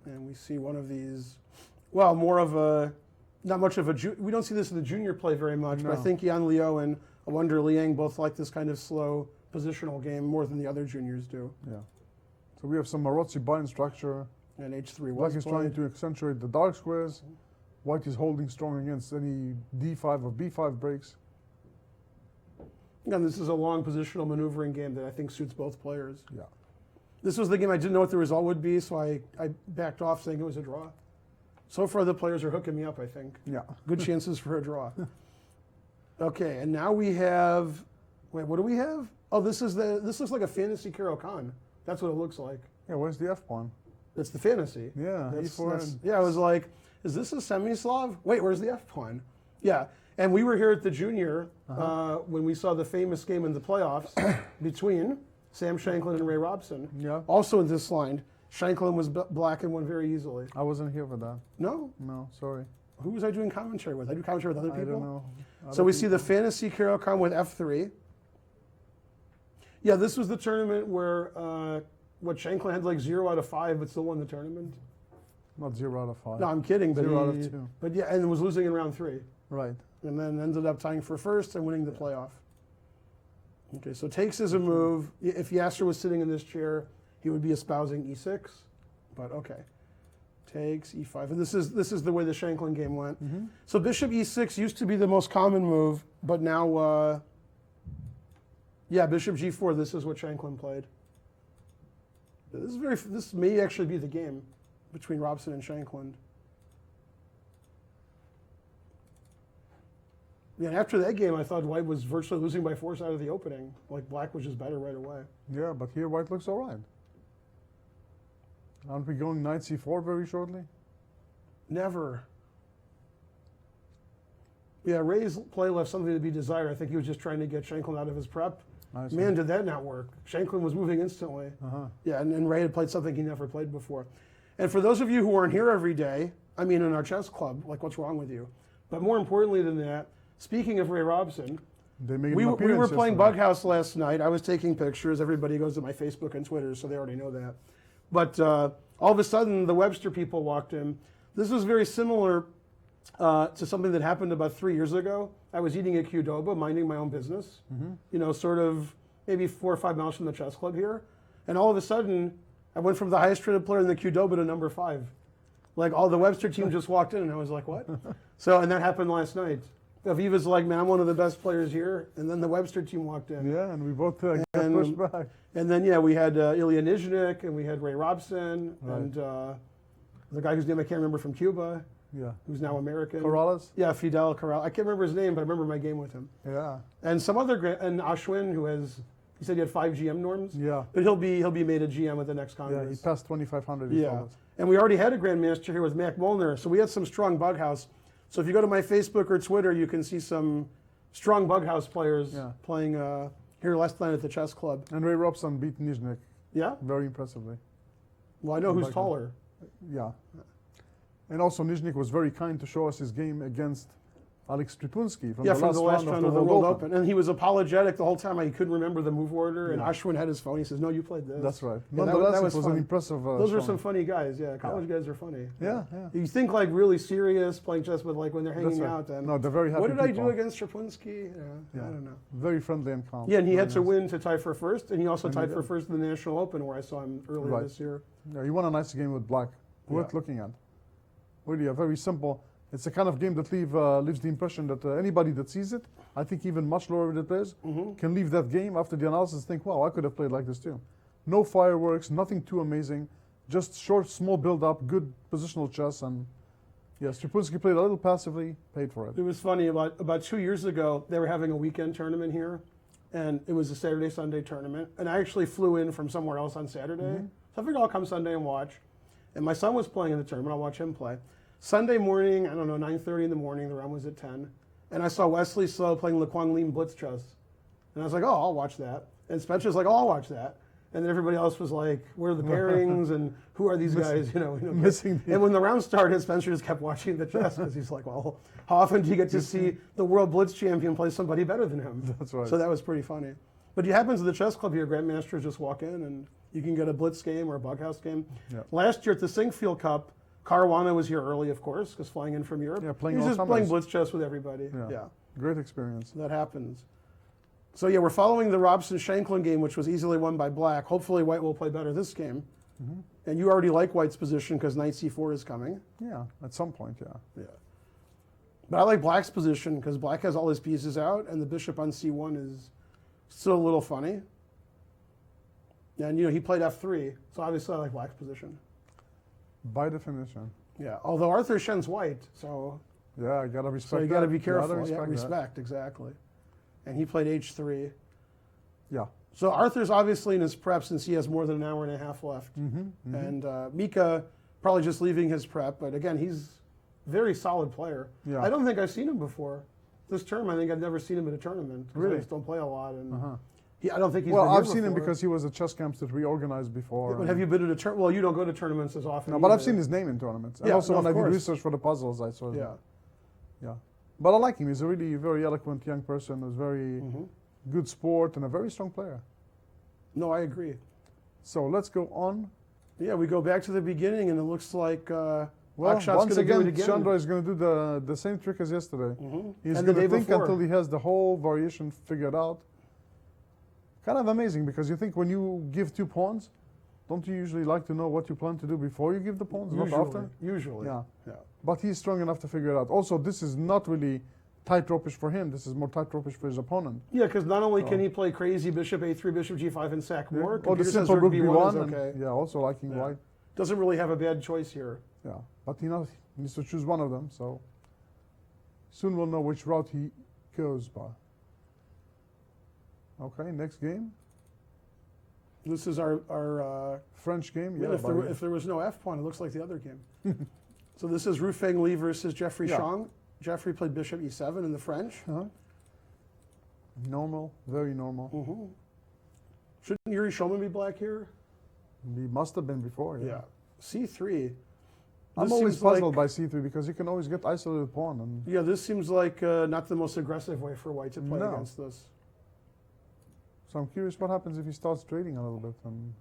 And we see one of these, well, more of a, not much of a, we don't see this in the junior play very much, but I think Yan Liu and Wonder Liang both like this kind of slow positional game more than the other juniors do. Yeah. So we have some Marozzi bind structure. And h3 Black was is played. trying to accentuate the dark squares. White is holding strong against any d5 or b5 breaks. Again, this is a long positional maneuvering game that I think suits both players. Yeah. This was the game I didn't know what the result would be, so I backed off saying it was a draw. So far, the players are hooking me up, I think. Yeah. Good chances for a draw. Okay, and now we have, wait, what do we have? Oh, this looks like a fantasy Karo Khan. That's what it looks like. Yeah, where's the f pawn? It's the fantasy. Yeah, e4. Yeah, I was like, is this a semi-Slav? Wait, where's the f pawn? Yeah, and we were here at the junior when we saw the famous game in the playoffs between Sam Shanklin and Ray Robson. Yeah. Also in this line, Shanklin was black and won very easily. I wasn't here for that. No? No, sorry. Who was I doing commentary with? I do commentary with other people? I don't know. So we see the fantasy Karo Khan with f3. Yeah, this was the tournament where Shanklin had like 0 out of 5, but still won the tournament. Not 0 out of 5. No, I'm kidding. But 0 out of 2. But yeah, and was losing in round 3. Right. And then ended up tying for first and winning the playoff. Okay, so takes is a move. If Yasser was sitting in this chair, he would be espousing e6. But okay. Takes e5. And this is the way the Shanklin game went. So bishop e6 used to be the most common move, but now, yeah, bishop g4, this is what Shanklin played. This may actually be the game between Robson and Shanklin. Yeah, and after that game, I thought white was virtually losing by force out of the opening. Like black was just better right away. Yeah, but here white looks all right. Aren't we going knight c4 very shortly? Never. Yeah, Ray's play left something to be desired. I think he was just trying to get Shanklin out of his prep. Man, did that not work. Shanklin was moving instantly. Yeah, and Ray had played something he never played before. And for those of you who aren't here every day, I mean in our chess club, like what's wrong with you? But more importantly than that, speaking of Ray Robson, we were playing Bughouse last night. I was taking pictures. Everybody goes to my Facebook and Twitter, so they already know that. But all of a sudden, the Webster people walked in. This was very similar to something that happened about 3 years ago. I was eating at Qdoba, minding my own business, you know, sort of maybe 4 or 5 miles from the chess club here. And all of a sudden, I went from the highest rated player in the Qdoba to number 5. Like all the Webster team just walked in, and I was like, what? So, and that happened last night. Aviva's like, man, I'm one of the best players here. And then the Webster team walked in. Yeah, and we both got pushed back. And then, yeah, we had Ilya Nizhnik, and we had Ray Robson, and the guy whose name I can't remember from Cuba, who's now American. Corrales? Yeah, Fidel Corrales. I can't remember his name, but I remember my game with him. Yeah. And some other, and Ashwin, who has, he said he had 5 GM norms. Yeah. But he'll be made a GM at the next Congress. Yeah, he passed 2,500. Yeah. And we already had a Grandmaster here with Mac Molnar, so we had some strong Bughouse. So if you go to my Facebook or Twitter, you can see some strong Bughouse players playing here last night at the chess club. And Ray Robson beat Nizhnik. Yeah? Very impressively. Well, I know who's taller. Yeah. And also Nizhnik was very kind to show us his game against Alex Tripunsky from Yeah, the from last the last round of the World Open. And he was apologetic the whole time. He couldn't remember the move order, and Yeah. Ashwin had his phone. He says, "No, you played this." That's right. Yeah, Nonetheless, that it was an fun. impressive Those are showing. some funny guys. Yeah, college guys are funny. Yeah. You think like really serious playing chess, but like when they're hanging That's right. out, and No, they're very happy what did I people. do against Tripunsky? I Yeah. don't know. Very friendly and calm. Yeah, and he Very had to nice. win to tie for first, and he also And he tied for did. first in the National Open, where I saw him earlier Right. this year. Yeah, he won a nice game with Black. Worth Yeah. looking at. Really, a very simple. It's the kind of game that leaves the impression that anybody that sees it, I think even much lower rated players, can leave that game after the analysis and think, wow, I could have played like this too. No fireworks, nothing too amazing, just short, small build-up, good positional chess, and yes, Tripunsky played a little passively, paid for it. It was funny, about 2 years ago, they were having a weekend tournament here, and it was a Saturday-Sunday tournament, and I actually flew in from somewhere else on Saturday, so I figured I'll come Sunday and watch. And my son was playing in the tournament, I'll watch him play. Sunday morning, I don't know, 9:30 in the morning, the round was at 10, and I saw Wesley Slow playing Lequang Lim blitz chess. And I was like, oh, I'll watch that. And Spencer's like, oh, I'll watch that. And then everybody else was like, where are the pairings, and who are these guys? Missing And when the round started, Spencer just kept watching the chess because he's like, well, how often do you get to see the world blitz champion play somebody better than him? That's right. So that was pretty funny. But you happen to the chess club here, grandmasters just walk in and you can get a blitz game or a bughouse game. Yeah. Last year at the Sinkfield Cup, Caruana was here early, of course, because flying in from Europe. Yeah, playing he was all just summers. playing blitz chess with everybody. Yeah. Yeah, Great experience. that happens. So yeah, we're following the Robson-Shanklin game, which was easily won by Black. Hopefully White will play better this game. And you already like White's position because Knight C4 is coming. Yeah, at some point, yeah. Yeah. But I like Black's position because Black has all his pieces out, and the bishop on C1 is still a little funny. And he played F3, so obviously I like Black's position. By definition. Yeah, although Arthur Shen's white, so Yeah, I gotta respect so you that. got to be careful. Gotta Yeah, respect that. respect, exactly. And he played H3. Yeah. So Arthur's obviously in his prep since he has more than an hour and a half left. And Mika probably just leaving his prep, but again, he's a very solid player. Yeah. I don't think I've seen him before. This term, I think I've never seen him at a tournament. 'Cause Really? I just don't play a lot. And I don't think he's Well, been here I've seen him before. because he was at chess camps that we organized before. But have you been at a tournament? Well, you don't go to tournaments as often. No, but I've either. seen his name in tournaments. And Yeah, also no, when of I did course. research for the puzzles, I saw his Yeah. name. Yeah. But I like him. He's a really very eloquent young person who's very good sport and a very strong player. No, I agree. So let's go on. Yeah, we go back to the beginning, and it looks like Well, Akshat's once going to do again, it again. Chandra is going to do the same trick as yesterday. He's And the going to day think before. until he has the whole variation figured out. Kind of amazing because you think when you give 2 pawns, don't you usually like to know what you plan to do before you give the pawns? Not after? Usually. Yeah. Yeah. But he's strong enough to figure it out. Also, this is not really tightrope-ish for him. This is more tightrope-ish for his opponent. Yeah, because not only can he play crazy bishop A3, bishop G5, and sack more, Or the computer says simple rook B1 is B1. okay. And, yeah, also liking Yeah. white. Doesn't really have a bad choice here. Yeah, but he needs to choose one of them. So soon we'll know which route he goes by. Okay, next game. This is our French game. yeah, Yeah, if there was no F pawn, it looks like the other game. So this is Rufeng Li versus Jeffrey Yeah. Chang. Jeffrey played bishop E7 in the French. normal, very normal. Shouldn't Yuri Shulman be black here? He must have been before. Yeah. C3. I'm This always seems like- puzzled by C3 because you can always get isolated pawn. And Yeah, this seems like not the most aggressive way for white to play No. against this. so I'm curious what happens if he starts trading a little bit. And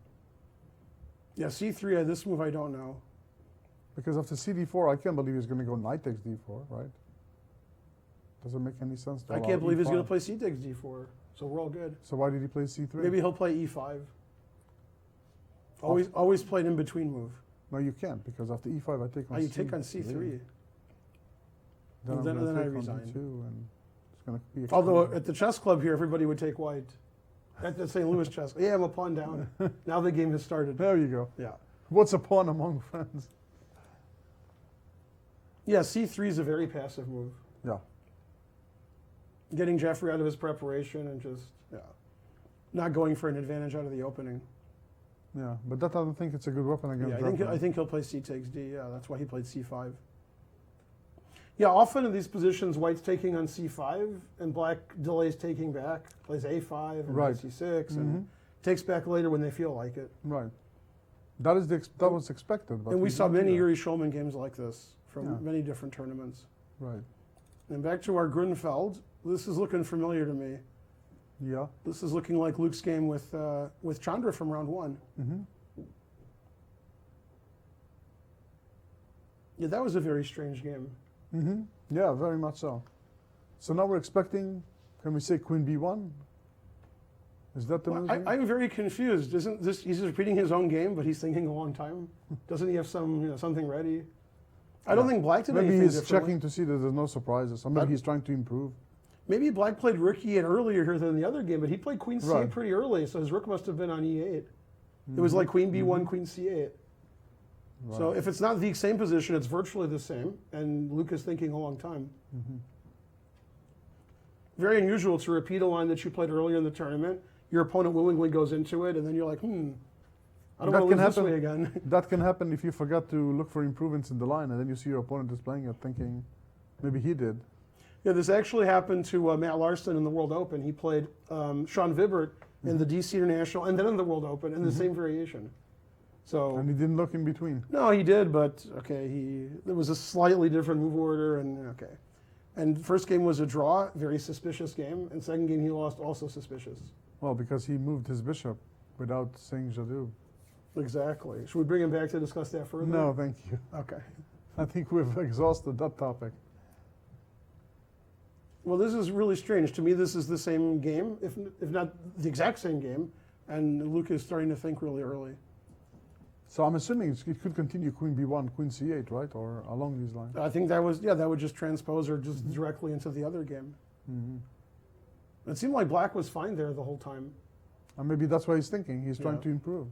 Yeah, C3, this move I don't know. because after CD4, I can't believe he's going to go knight takes D4, right? Doesn't make any sense. To I allow can't believe he's going to E5. play C takes D4, so we're all good. So why did he play C3? Maybe he'll play E5. Always played in between move. No, you can't because after E5 I take on Oh, you C3. take on C3. Then, And then- I'm and then gonna I take on resign. D2 and it's going to be Although extremely- at the chess club here, everybody would take white. At the St. Louis chess club. Yeah, I'm a pawn down. Now the game has started. There you go. Yeah. What's a pawn among friends? Yeah, C3 is a very passive move. Yeah. Getting Jeffrey out of his preparation and just not going for an advantage out of the opening. Yeah, but that I don't think it's a good weapon against Yeah, Jeffrey. I think he'll play C takes D. Yeah, that's why he played C5. Yeah, often in these positions, white's taking on C5 and black delays taking back, plays A5 and Right. C6 and takes back later when they feel like it. Right. That is that was expected. But And we he saw didn't do many that. Yuri Shulman games like this from many different tournaments. Right. And back to our Grunfeld. This is looking familiar to me. Yeah. This is looking like Luke's game with Chandra from round 1. Mm-hmm. Yeah, that was a very strange game. Mm-hmm. Yeah, very much so. So now we're expecting, can we say Queen B1? Is that the Well, move? I'm very confused. Isn't this, he's repeating his own game, but he's thinking a long time? Doesn't he have something ready? I don't think Black did Maybe anything he's differently. checking to see that there's no surprises. Or maybe he's trying to improve. Maybe Black played rook E8 earlier here than the other game, but he played Queen C8 Right. pretty early, so his rook must have been on E8. It was like Queen B1, Queen C8. Right. So if it's not the same position, it's virtually the same, and Luke is thinking a long time. Very unusual to repeat a line that you played earlier in the tournament. Your opponent willingly goes into it, and then you're like, I don't That want to can lose this happen. way again. That can happen if you forgot to look for improvements in the line, and then you see your opponent is playing it, thinking maybe he did. Yeah, this actually happened to Matt Larson in the World Open. He played Sean Vibert in the DC International and then in the World Open in the same variation. So And he didn't look in between. no, he did, but okay, there was a slightly different move order, and okay. And first game was a draw, very suspicious game, and second game he lost, also suspicious. Well, because he moved his bishop without saying Jadu. Exactly. Should we bring him back to discuss that further? No, thank you. Okay. I think we've exhausted that topic. Well, this is really strange. To me, this is the same game, if not the exact same game, and Luke is starting to think really early. So I'm assuming it could continue Queen B1, Queen C8, right? Or along these lines. I think that was, that would just transpose her just directly into the other game. It seemed like Black was fine there the whole time. And maybe that's what he's thinking. He's trying Yeah. to improve.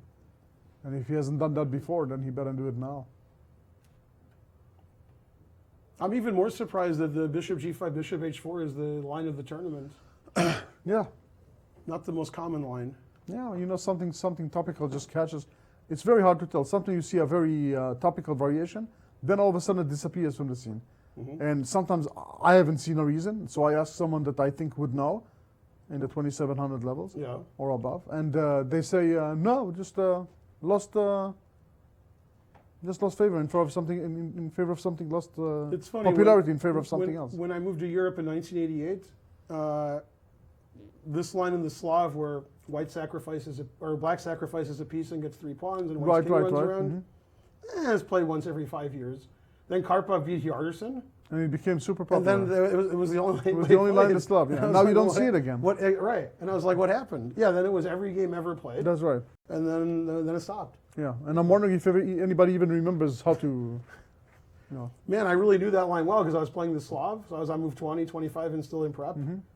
And if he hasn't done that before, then he better do it now. I'm even more surprised that the Bishop G5, Bishop H4 is the line of the tournament. Yeah. Not the most common line. Yeah, you know, something topical just catches. It's very hard to tell. Sometimes you see a very topical variation, then all of a sudden it disappears from the scene. And sometimes I haven't seen a reason, so I ask someone that I think would know in the 2700 levels Yeah. or above, and they say, no, just lost favor in favor of something, in favor of something, lost It's funny. popularity in favor of something else. When I moved to Europe in 1988, this line in the Slav where white sacrifices or black sacrifices a piece and gets 3 pawns and white's king runs around, it's played once every 5 years. Then Karpov beat Hjartarson. And it became super And popular. then it was the only line. It was the only line in Slav, yeah. And I was Now you like, don't well, see it again. Right. And I was like, what happened? Yeah, then it was every game ever played. That's right. And then it stopped. Yeah, and I'm wondering if anybody even remembers how to, you know. Man, I really knew that line well because I was playing the Slav. So I was on move 20, 25, and still in prep.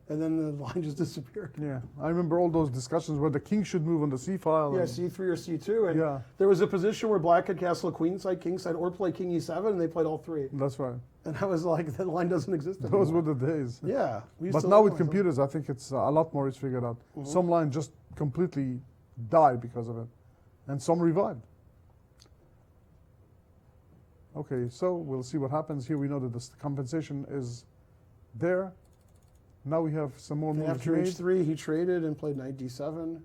And then the line just disappeared. Yeah, I remember all those discussions where the king should move on the c file. Yeah, and- C3 or C2. And Yeah. there was a position where black could castle queenside, kingside, or play king E7, and they played all 3. That's right. And I was like, that line doesn't exist anymore. Those were the days. Yeah. we used But to now love with lines. computers, I think it's a lot more is figured out. Some lines just completely die because of it, and some revived. Okay, so we'll see what happens here. We know that the compensation is there. Now we have some more And moves after made. H3, he traded and played knight D7,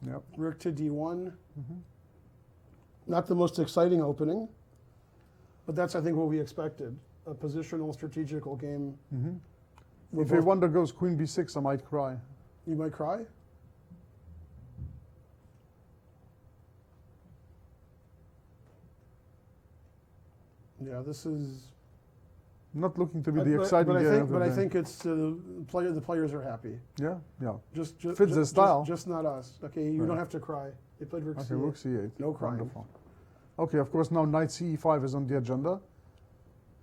Yep. rook to D1. Not the most exciting opening, but that's, I think, what we expected. A positional, strategical game. We're If both- a wonder goes Queen B6, I might cry. You might cry? Yeah, this is... Not looking to be But- the but- exciting but I game think, of the but I day. think it's the players are happy. Yeah, yeah. Just Fits their style. Just not us. Okay, you Right. don't have to cry. They played rook Okay, C8. rook C8. No crying. Wonderful. Okay, of course, now knight CE5 is on the agenda.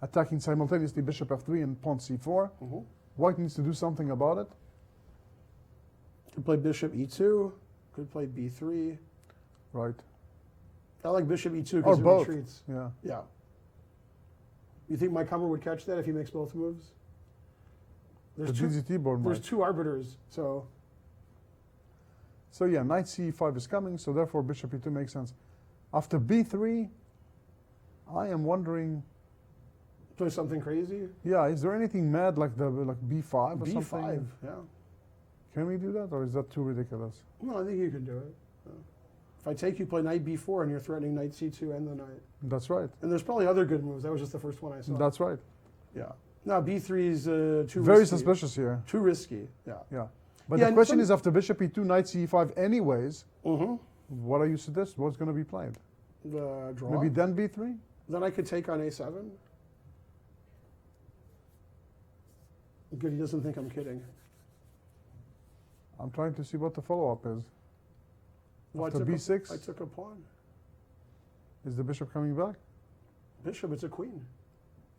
Attacking simultaneously bishop F3 and pawn C4. White needs to do something about it. Could play bishop E2. Could play B3. Right. I like bishop E2 Or because it both. retreats. Yeah. Yeah. You think my comer would catch that if he makes both moves? The There's two, DZT board there's might. 2 arbiters, so So yeah, knight CE5 is coming, so therefore bishop E2 makes sense. After B3, I am wondering, play something crazy. yeah, is there anything mad like B5 or B5, something? yeah. Can we do that, or is that too ridiculous? No, I think you can do it. If I take you, play knight b4, and you're threatening knight c2 and the knight. That's right. And there's probably other good moves. That was just the first one I saw. That's right. Yeah. Now b3 is too Very risky. suspicious here. Too risky. Yeah. Yeah. But Yeah, the and question some- is, after bishop e2, knight c5 anyways, Mm-hmm. what are you suggesting? What's going to be played? The draw. Maybe then b3? Then I could take on a7. Good, he doesn't think I'm kidding. I'm trying to see what the follow-up is. Well, After b6? I took a pawn. Is the bishop coming back? Bishop, it's a queen.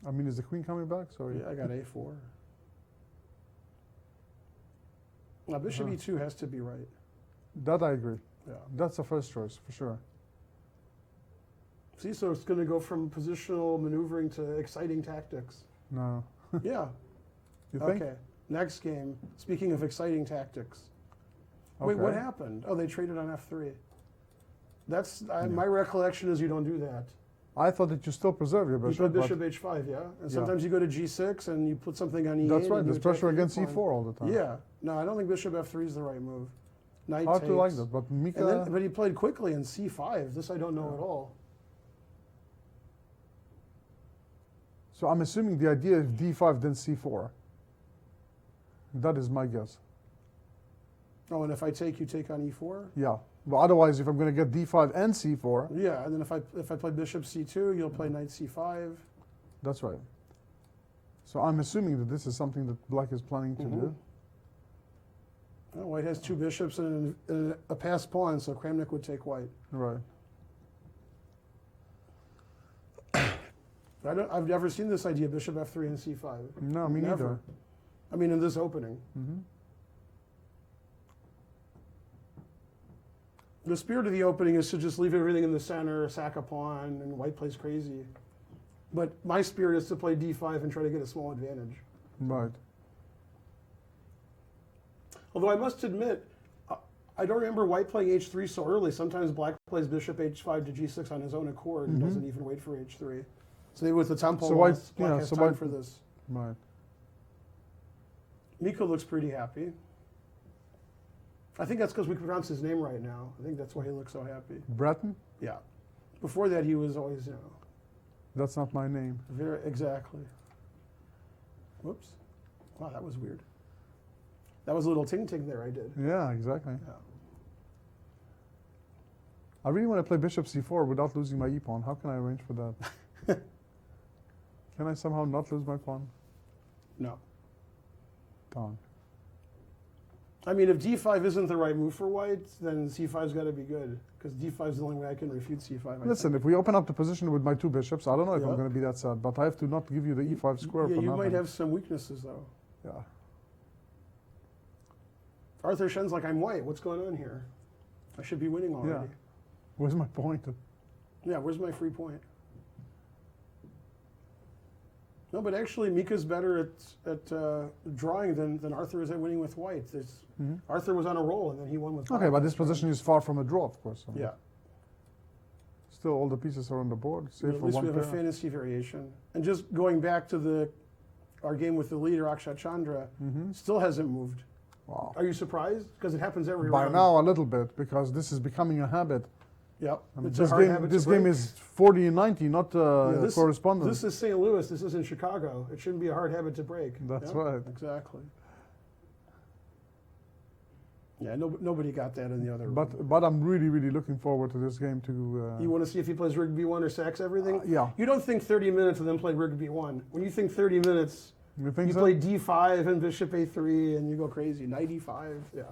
I mean, is the queen coming back? Sorry. Yeah, I got a4. Now bishop e2 has to be right. That I agree. Yeah. That's the first choice, for sure. See, so it's going to go from positional maneuvering to exciting tactics. No. Yeah. You think? Okay. Next game. Speaking of exciting tactics. Wait, Okay. what happened? Oh, they traded on f3. That's my recollection is you don't do that. I thought that you still preserve your You bishop. put bishop h5, yeah, and sometimes you go to g6 and you put something on e8. That's right. and you There's attack pressure the against pawn. e4 all the time. Yeah. No, I don't think bishop f3 is the right move. Knight Hard takes. to like that, but Mika. And then, but he played quickly in c5. This I don't know at all. So I'm assuming the idea is d5 then c4. That is my guess. Oh, and if I take, you take on e4. Yeah. But otherwise, if I'm going to get d5 and c4, Yeah, and then if I play bishop c2, you'll play knight c5. that's right. So I'm assuming that this is something that Black is planning to do. Oh, white has two bishops and a passed pawn, so Kramnik would take white. Right. I've never seen this idea, bishop f3 and c5. No, me Never. neither. I mean, in this opening. The spirit of the opening is to just leave everything in the center, sack a pawn, and white plays crazy. But my spirit is to play d5 and try to get a small advantage. Right. Although I must admit, I don't remember white playing h3 so early. Sometimes black plays bishop h5 to g6 on his own accord and doesn't even wait for h3. So maybe with the tempo, So black white- has so time white- for this. Right. Miko looks pretty happy. I think that's because we can pronounce his name right now. I think that's why he looks so happy. Breton? Yeah. Before that, he was always, That's not my name. very exactly. Whoops. Wow, that was weird. That was a little ting-ting there I did. Yeah, exactly. Yeah. I really want to play bishop c4 without losing my e-pawn. How can I arrange for that? Can I somehow not lose my pawn? No. Darn. I mean, if d5 isn't the right move for white, then c5's got to be good, because d5 is the only way I can refute c5. Listen, if we open up the position with my two bishops, I don't know if I'm Yeah. going to be that sad, but I have to not give you the e5 square Yeah, for you nothing. might have some weaknesses, though. Yeah. Arthur Shen's like, I'm white. What's going on here? I should be winning already. Where's my point? Yeah, where's my free point? No, but actually, Mika's better at drawing than Arthur is at winning with white. Arthur was on a roll, and then he won with Okay, black. but this position is far from a draw, of course. I mean, Yeah, Still, all the pieces are on the board, but save at for least one we have a pair. fantasy variation. And just going back to our game with the leader, Akshat Chandra, still hasn't moved. Wow. Are you surprised? Because it happens every By round. now, a little bit, because this is becoming a habit. Yep. I mean, It's a hard habit to this game break. is 40 and 90, not Yeah, this correspondence. is St. Louis. This isn't Chicago. It shouldn't be a hard habit to break. That's Yep, right. Exactly. Yeah, nobody got that in the other room. But I'm really, really looking forward to this game to... You want to see if he plays Rigby 1 or sacks everything? yeah. You don't think 30 minutes and then play Rigby 1. When you think 30 minutes, You think you so? play D5 and Bishop A3 and you go crazy. Knight E5, yeah.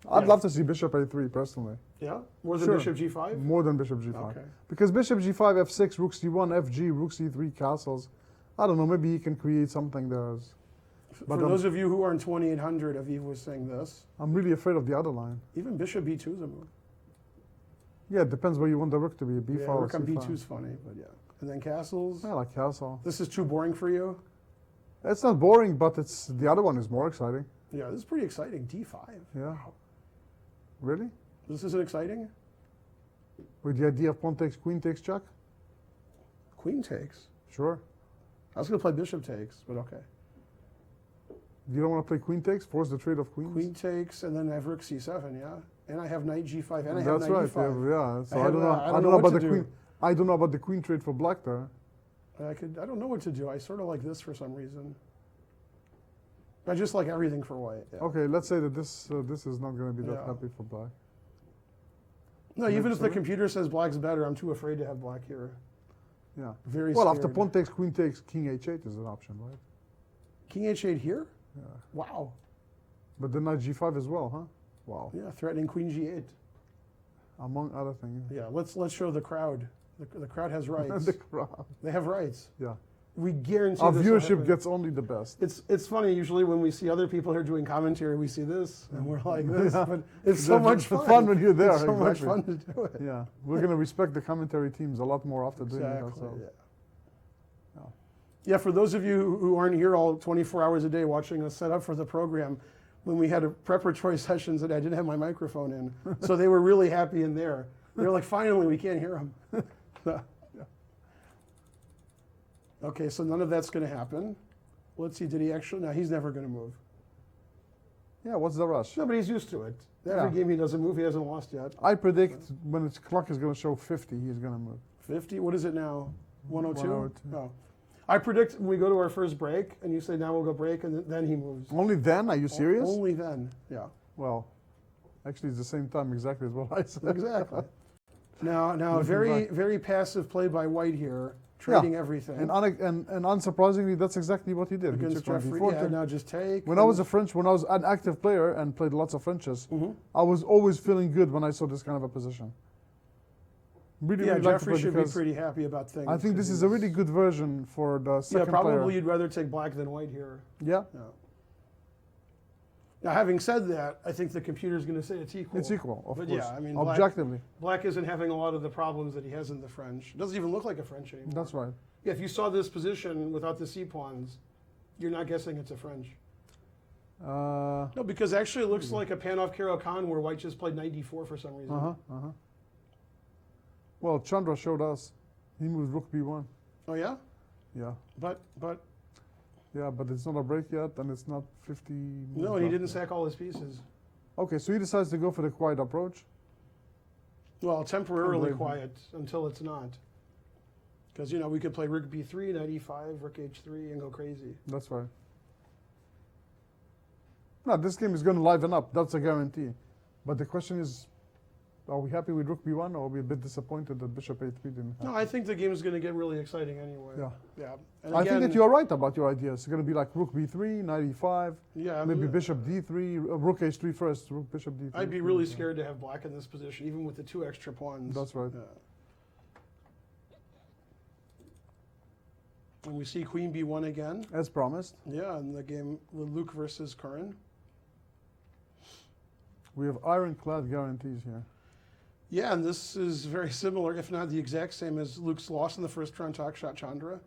I'd Yeah. love to see bishop a3, personally. Yeah? More than Sure. Bishop G5? More than bishop g5. Okay. Because bishop g5, f6, rook c1, fg, rook c3, castles. I don't know, maybe he can create something there. But For those of you who are in 2800, Aviv was saying this. I'm really afraid of the other line. Even Bishop B2 is a move. Yeah, it depends where you want the rook to be, b5 Yeah, or rook on c5. B2 is funny, but yeah. And then castles. I like castle. This is too boring for you? It's not boring, but the other one is more exciting. Yeah, this is pretty exciting. D5. Yeah. Really? This isn't exciting? With the idea of pawn takes, queen takes, check? Queen takes. Sure. I was going to play Bishop takes, but okay. You don't want to play queen takes, force the trade of queens? Queen takes, and then I have rook c7, yeah. And I have knight g5, and I have That's knight right. e5. Yeah. So I I don't know. I I don't know what about to the do. queen. I don't know about the queen trade for black there. I don't know what to do. I sort of like this for some reason. I just like everything for white. Yeah. Okay, let's say that this is not going to be that Yeah. happy for black. No, even if the Sorry? computer says black's better, I'm too afraid to have black here. Yeah. Very Well, scared. after pawn takes, queen takes, king h8 is an option, right? King h8 here? Yeah. Wow. But then knight g5 as well, huh? Wow. Yeah, threatening queen g8. Among other things. Yeah, let's show the crowd. The crowd has rights. The crowd. They have rights. Yeah. We guarantee Our this will viewership happen. gets only the best. It's funny, usually when we see other people here doing commentary, we see this, and we're like this, Yeah. but it's so much It's fun. fun when you're there, It's so much exactly. fun to do it. Yeah. We're going to respect the commentary teams a lot more after doing it Exactly, ourselves. yeah. Yeah. Yeah, for those of you who aren't here all 24 hours a day watching us set up for the program, when we had a preparatory sessions and I didn't have my microphone in, so they were really happy in there. They were like, finally, we can't hear them. Okay, so none of that's going to happen. Let's see, did he actually? No, he's never going to move. Yeah, what's the rush? No, but he's used to it. Every Yeah. game he doesn't move, he hasn't lost yet. I predict when its clock is going to show 50, he's going to move. 50, what is it now? 102? 102. Oh. I predict when we go to our first break, and you say, now we'll go break, and then he moves. Only then? Are you serious? Only then, yeah. Well, actually, it's the same time exactly as what I said. Exactly. Now, a Looking very, back. very passive play by White here, trading everything And unsurprisingly, that's exactly what he did. He against took on Jeffrey. d4, Yeah, took- now just take. When I was an active player and played lots of Frenches, I was always feeling good when I saw this kind of a position. Really, yeah, really like to Jeffrey play should be because pretty happy about things. I think this 'cause is a really good version for the Yeah, second probably player. you'd rather take Black than White here. Yeah, Yeah. Now, having said that, I think the computer's going to say it's equal. it's equal, of But course. yeah, I mean, objectively, Black isn't having a lot of the problems that he has in the French. It doesn't even look like a French anymore. that's right. Yeah, if you saw this position without the C pawns, you're not guessing it's a French. No, because actually it looks like a Panov Karo Khan where White just played knight d4 for some reason. Well, Chandra showed us. He moved rook b1. Oh yeah, Yeah, but yeah, but it's not a break yet, and it's not 50. no, and he didn't sack all his pieces. Okay, so he decides to go for the quiet approach. Well, temporarily blame him. quiet until it's not. Because we could play rook b3, knight e5, rook h3, and go crazy. That's right. No, this game is going to liven up. That's a guarantee. But the question is, are we happy with rook b1, or are we a bit disappointed that bishop a3 didn't happen? No, I think the game is going to get really exciting anyway. Yeah. Yeah. And I think again, that you're right about your ideas. It's going to be like rook b3, knight e5, Yeah, maybe bishop d3, rook h3 first, rook bishop d3. I'd be really scared to have Black in this position, even with the 2 extra pawns. That's right. Yeah. And we see queen b1 again. As promised. Yeah, in the game with Luke versus Curran. We have ironclad guarantees here. Yeah, and this is very similar, if not the exact same as Luke's loss in the first round to Akshat Chandra.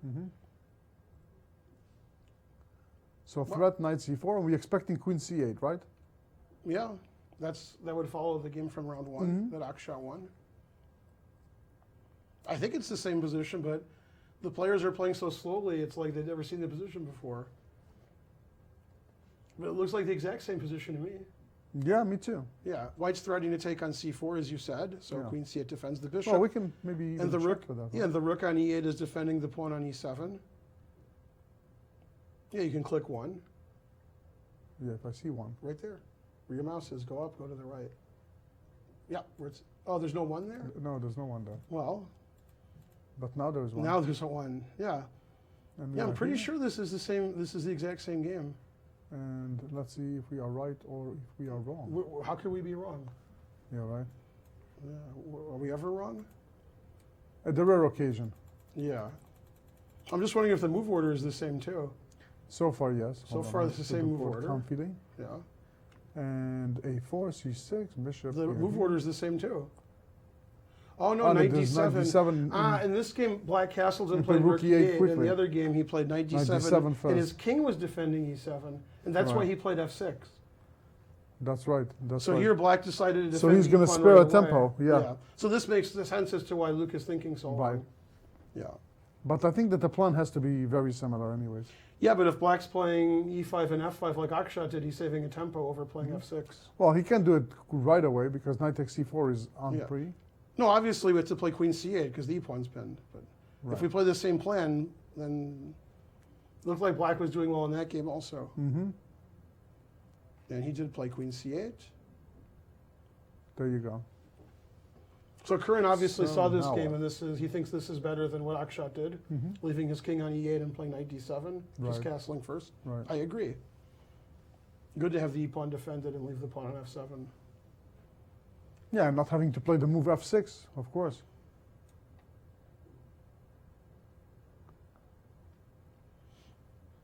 So threat knight c4, and we're expecting queen c8, right? Yeah, that would follow the game from round 1 that Akshat won. I think it's the same position, but the players are playing so slowly, it's like they've never seen the position before. But it looks like the exact same position to me. Yeah, me too. Yeah, White's threatening to take on c4, as you said, so Yeah. queen c8 defends the bishop. Well, we can maybe even and the check rook, for that. yeah, and the rook on e8 is defending the pawn on e7. Yeah, you can click 1 Yeah, if I see one. right there. Where your mouse is, go up, go to the right. Yeah, where it's, oh, there's no 1 there? No, there's no one there. Well, But now there is one. now there's a 1, yeah. And Yeah, I'm we are pretty here. sure this is the exact same game. And let's see if we are right or if we are wrong. How could we be wrong? Yeah, right. Yeah, are we ever wrong? At the rare occasion. Yeah. I'm just wondering if the move order is the same too. So far, yes. So Hold on, far, let's it's the put same move board order. comfily. Yeah. And a4, c6, bishop. The here. move order is the same too. Oh no, Oh, knight there's knight d7. d7 In this game, Black Castleton He played played rook rook e8 e8. In quickly. the other game, he played knight d7. Knight d7 and first. his king was defending e7. And that's why Right. he played f6. That's right. That's So right. here, Black decided to defend So he's the gonna pawn spare right a away. tempo, yeah. So this makes sense as to why Luke is thinking so Right. long. Yeah. But I think that the plan has to be very similar anyways. Yeah, but if Black's playing e5 and f5 like Akshat did, he's saving a tempo over playing f6. Well, he can't do it right away because knight takes c4 is on Yeah. pre. No, obviously we have to play queen c8 because the e-pawn's pinned. But Right. if we play the same plan, then it looked like Black was doing well in that game also. Mm-hmm. And he did play queen c8. There you go. So Curran obviously So saw this now game, what? and he thinks this is better than what Akshat did, leaving his king on e8 and playing knight d7, just Right. castling first. Right. I agree. Good to have the e-pawn defended and leave the pawn on f7. Yeah, and not having to play the move f6, of course.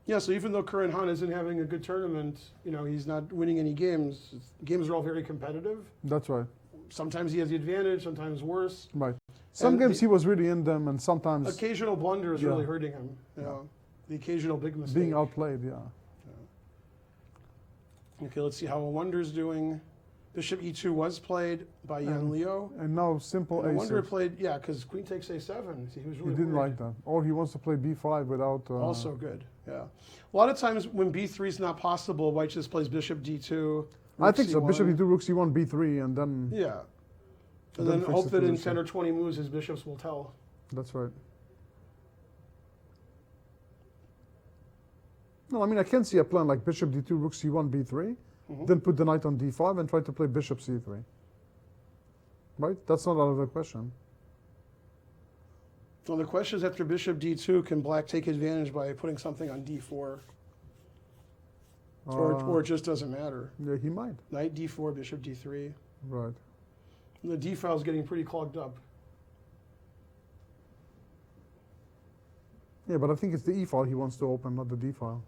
Yeah, so even though Curran Han isn't having a good tournament, he's not winning any games. Games are all very competitive. That's right. Sometimes he has the advantage, sometimes worse. Right. Some And games the- he was really in them, and sometimes Occasional blunder is Yeah. really hurting him. The occasional big mistake. being outplayed. Yeah. Okay, let's see how a Wonder's doing. Bishop e2 was played by Jan Leo. And now simple And Wonder a6. played, yeah, because queen takes a7. See, he was He really didn't worried. like that, or he wants to play b5 without. Also good, yeah. A lot of times when b3 is not possible, White just plays bishop d2. I rook think so. c1. Bishop e2, rook c1, b3, and then Yeah. And Then then fix hope the that in position. 10 or 20 moves his bishops will tell. that's right. No, I mean I can see a plan like bishop d2, rook c1, b3, then put the knight on d5 and try to play bishop c3. Right? That's not out of the question. So the question is after bishop d2, can Black take advantage by putting something on d4? Or it just doesn't matter. Yeah, he might. Knight d4, bishop d3. Right. The d file is getting pretty clogged up. Yeah, but I think it's the e file he wants to open, not the d file.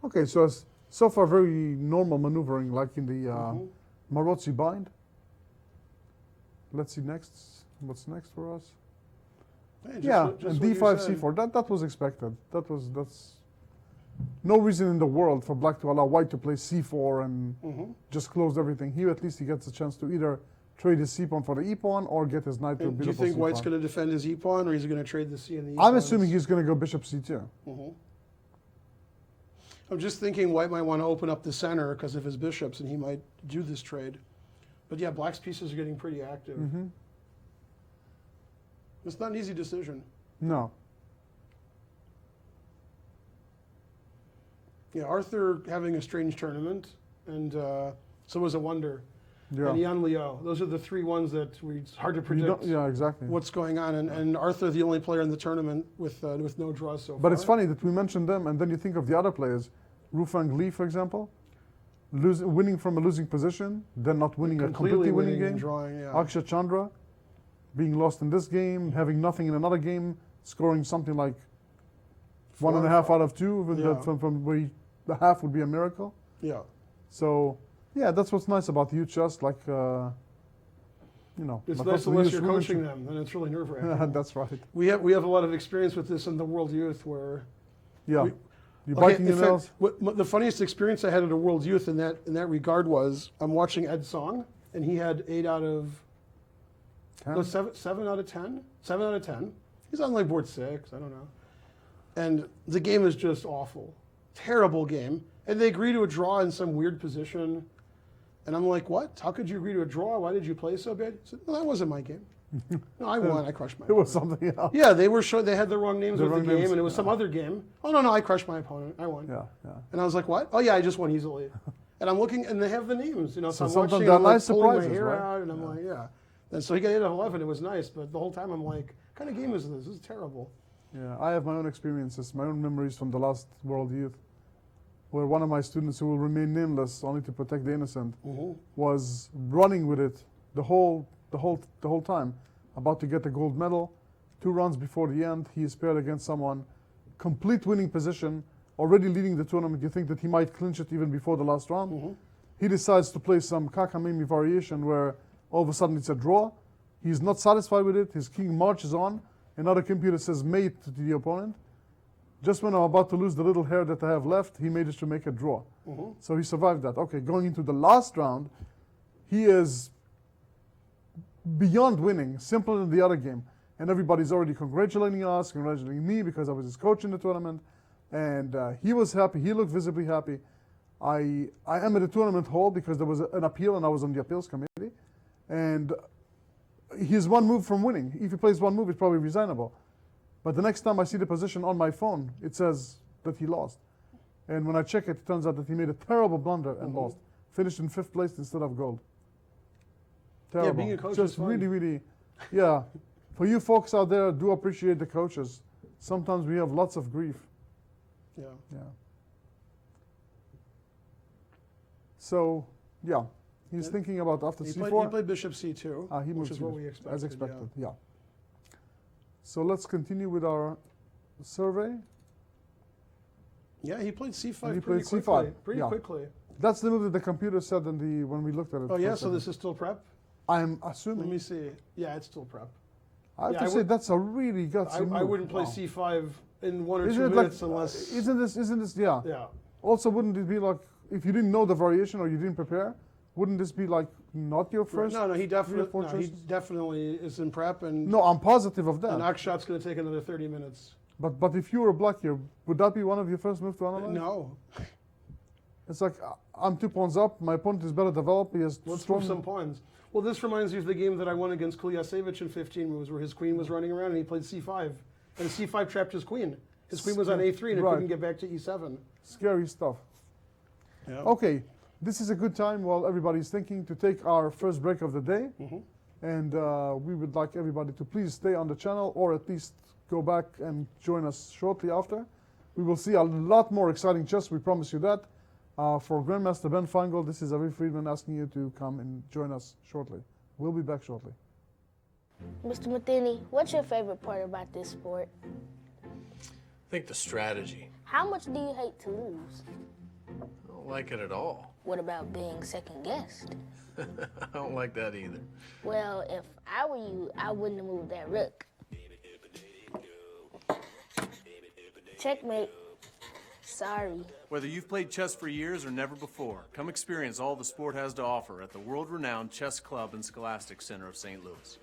Okay, so far very normal maneuvering, like in the Marozzi bind. Let's see next. What's next for us? Hey, just Yeah, just and what you d5, said. c4. That was expected. That's no reason in the world for Black to allow White to play c4 and just close everything. Here, at least he gets a chance to either trade his c pawn for the e pawn or get his knight to a And do you beautiful think White's c5. going to defend his e pawn, or is he going to trade the c and the e? I'm assuming he's going to go bishop c2. I'm just thinking White might want to open up the center because of his bishops, and he might do this trade. But yeah, Black's pieces are getting pretty active. It's not an easy decision. No. Yeah, Arthur having a strange tournament, and so was a Wonder. Yeah. And Jan Leo. Those are the three ones that it's hard to You predict don't- yeah, exactly. what's going on. And Arthur, the only player in the tournament with no draws so far. But it's funny that we mentioned them, and then you think of the other players. Rufang Li, for example, winning from a losing position, then not winning a completely winning and game. drawing, yeah. Akshat Chandra, being lost in this game, having nothing in another game, scoring something like 1.5 out of 2, with Yeah. from where the half would be a miracle. Yeah. So, yeah, that's what's nice about youth chess. Like, It's like nice also unless youth you're women coaching should- them, then it's really nerve-wracking. That's right. We have a lot of experience with this in the World Youth where Yeah. We- You Okay, biting your in fact, nails? the funniest experience I had at a World Youth in that regard was I'm watching Ed Song, and he had 8 out of 10? no, 7 out of 10. 7 out of 10. He's on like board 6. I don't know. And the game is just awful, terrible game. And they agree to a draw in some weird position, and I'm like, what? How could you agree to a draw? Why did you play so bad? He said, no, that wasn't my game. No, I won. I crushed my It was opponent. something else. Yeah, they had the wrong names The of the wrong game, names, and it was some other game. Oh, no, I crushed my opponent. I won. Yeah, yeah. And I was like, what? Oh, yeah, I just won easily. And I'm looking, and they have the names, So So I'm sometimes watching, they're and I'm nice like pulling my surprises, hair right? out, and I'm like, yeah. And so he got 8 out of 11. It was nice, but the whole time I'm like, what kind of game is this? This is terrible. Yeah, I have my own experiences, my own memories from the last World Youth, where one of my students, who will remain nameless only to protect the innocent, was running with it the whole time, about to get the gold medal. 2 rounds before the end, he is paired against someone, complete winning position, already leading the tournament. You think that he might clinch it even before the last round. He decides to play some kakamimi variation where all of a sudden it's a draw. He's not satisfied with it. His king marches on. Another computer says mate to the opponent. Just when I'm about to lose the little hair that I have left, he managed to make a draw. So he survived that. Okay, going into the last round, he is beyond winning, simpler than the other game. And everybody's already congratulating us, congratulating me because I was his coach in the tournament. And he was happy. He looked visibly happy. I am at the tournament hall because there was an appeal and I was on the appeals committee. And he's one move from winning. If he plays one move, it's probably resignable. But the next time I see the position on my phone, it says that he lost. And when I check it, it turns out that he made a terrible blunder and lost. Finished in 5th place instead of gold. Terrible. Yeah, being a coach Just is fun. really, really, yeah. For you folks out there, do appreciate the coaches. Sometimes we have lots of grief. Yeah. Yeah. So, yeah. He's thinking about after He C4. played bishop c2, He which moved is to what this, we expected. as expected, yeah. So let's continue with our survey. Yeah, he played c5 He pretty played quickly. C5, Pretty yeah. quickly. That's the move that the computer said when we looked at it. Oh, yeah, first, so I this think. is still prep? I'm Let assuming. me see. Yeah, it's still prep. I have Yeah, to I say would- that's a really gutsy move. I wouldn't play Wow. c5 in 1 or Isn't 2 it minutes like, unless... Isn't this, yeah. Yeah. Also, wouldn't it be like, if you didn't know the variation or you didn't prepare, wouldn't this be like not your first? No, he four definitely choices? is in prep, and No, I'm positive of that. an Akshot's going to take another 30 minutes. But if you were black here, would that be one of your first moves to analyze? No. It's like, I'm 2 pawns up, my opponent is better developed, he has Let's strong... move some pawns. Well, this reminds me of the game that I won against Kulyasevich in 15 moves, where his queen was running around and he played c5. And c5 trapped his queen. His queen was on a3 and it Right. couldn't get back to e7. Scary stuff. Yeah. Okay, this is a good time while everybody's thinking to take our first break of the day. And we would like everybody to please stay on the channel or at least go back and join us shortly after. We will see a lot more exciting chess, we promise you that. For Grandmaster Ben Finegold, this is Aviv Friedman asking you to come and join us shortly. We'll be back shortly. Mr. Matheny, what's your favorite part about this sport? I think the strategy. How much do you hate to lose? I don't like it at all. What about being second guessed? I don't like that either. Well, if I were you, I wouldn't have moved that rook. Checkmate. Sorry. Whether you've played chess for years or never before, come experience all the sport has to offer at the world-renowned Chess Club and Scholastic Center of St. Louis.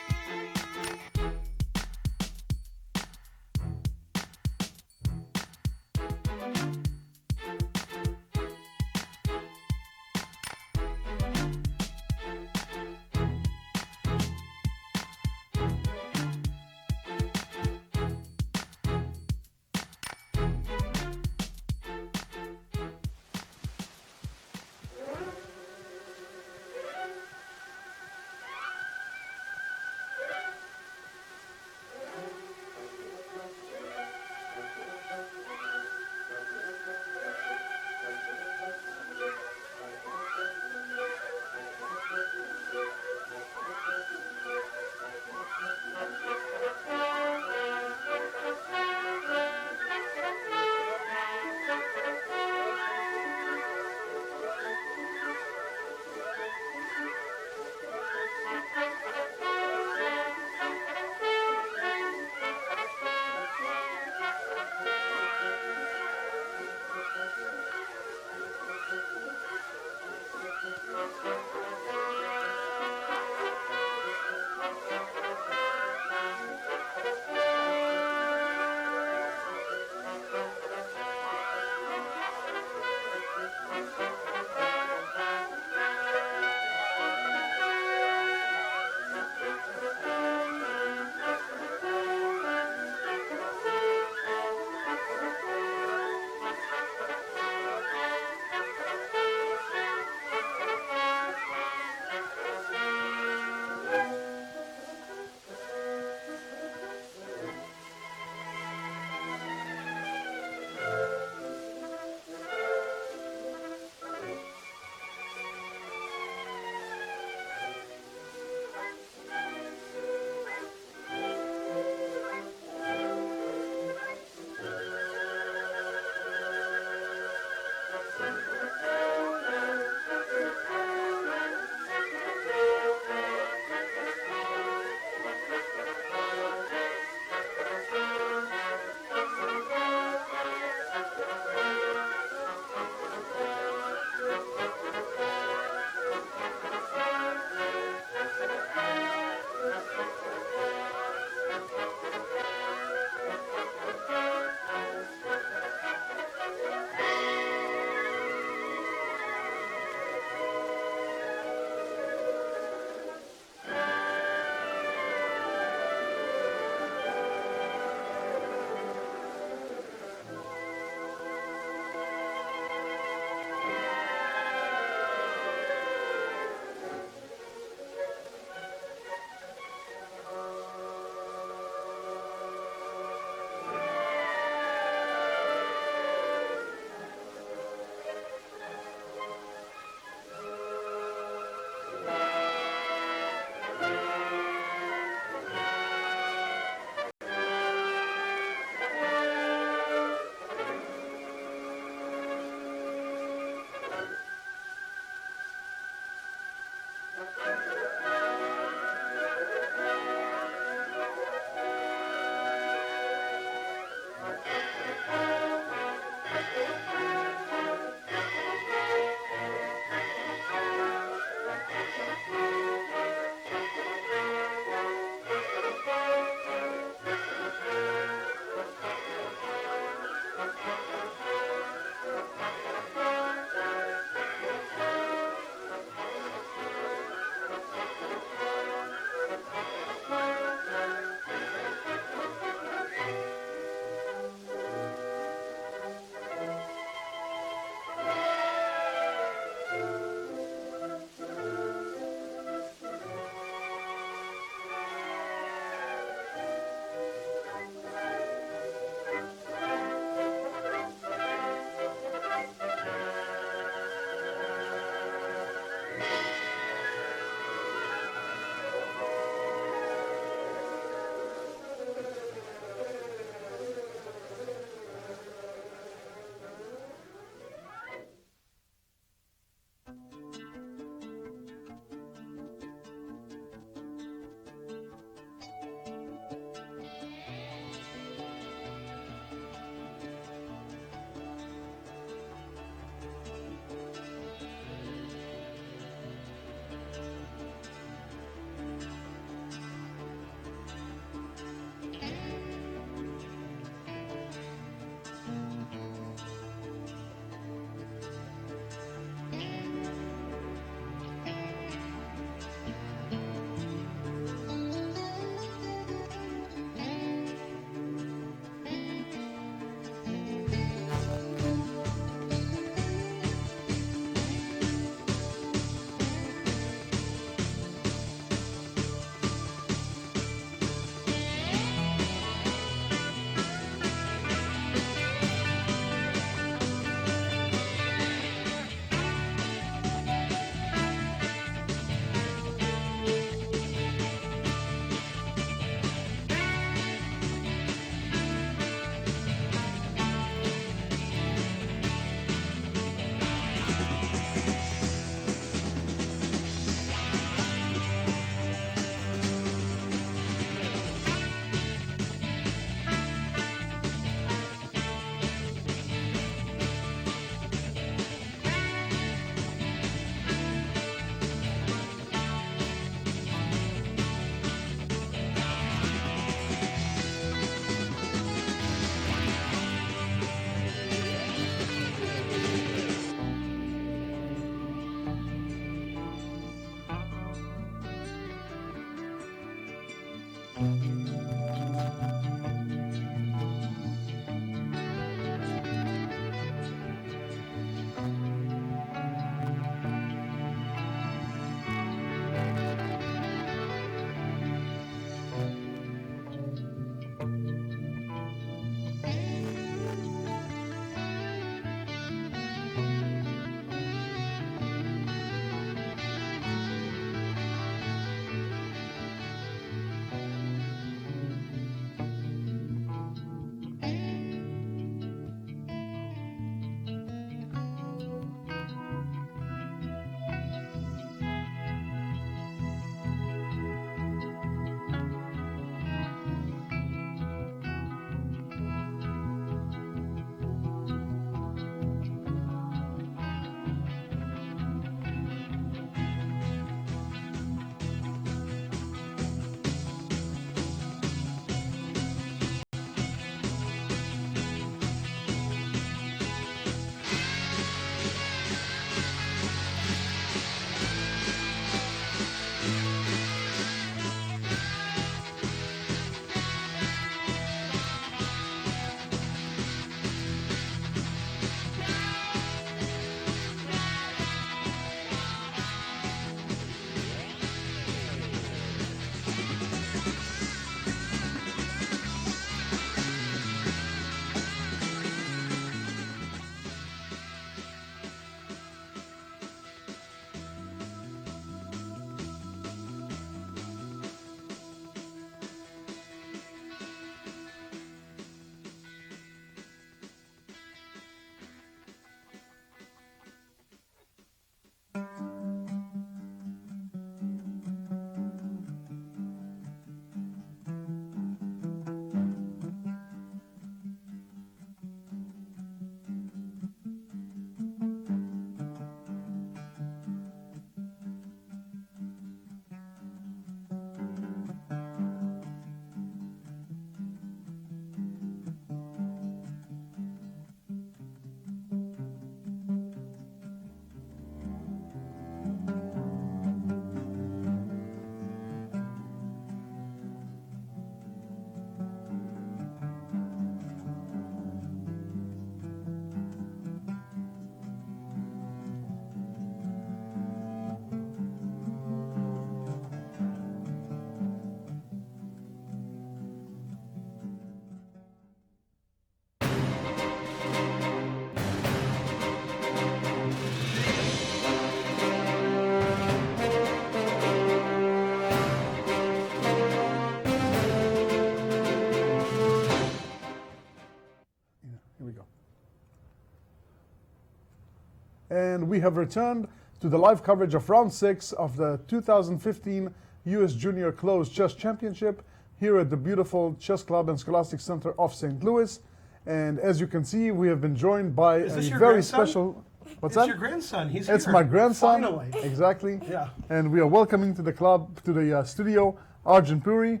And we have returned to the live coverage of round 6 of the 2015 U.S. Junior Closed Chess Championship here at the beautiful Chess Club and Scholastic Center of St. Louis. And as you can see, we have been joined by a this your very grandson? special. What's It's that? your grandson. He's It's here. my grandson. Finally. Exactly. Yeah. And we are welcoming to the club, to the studio, Arjun Puri,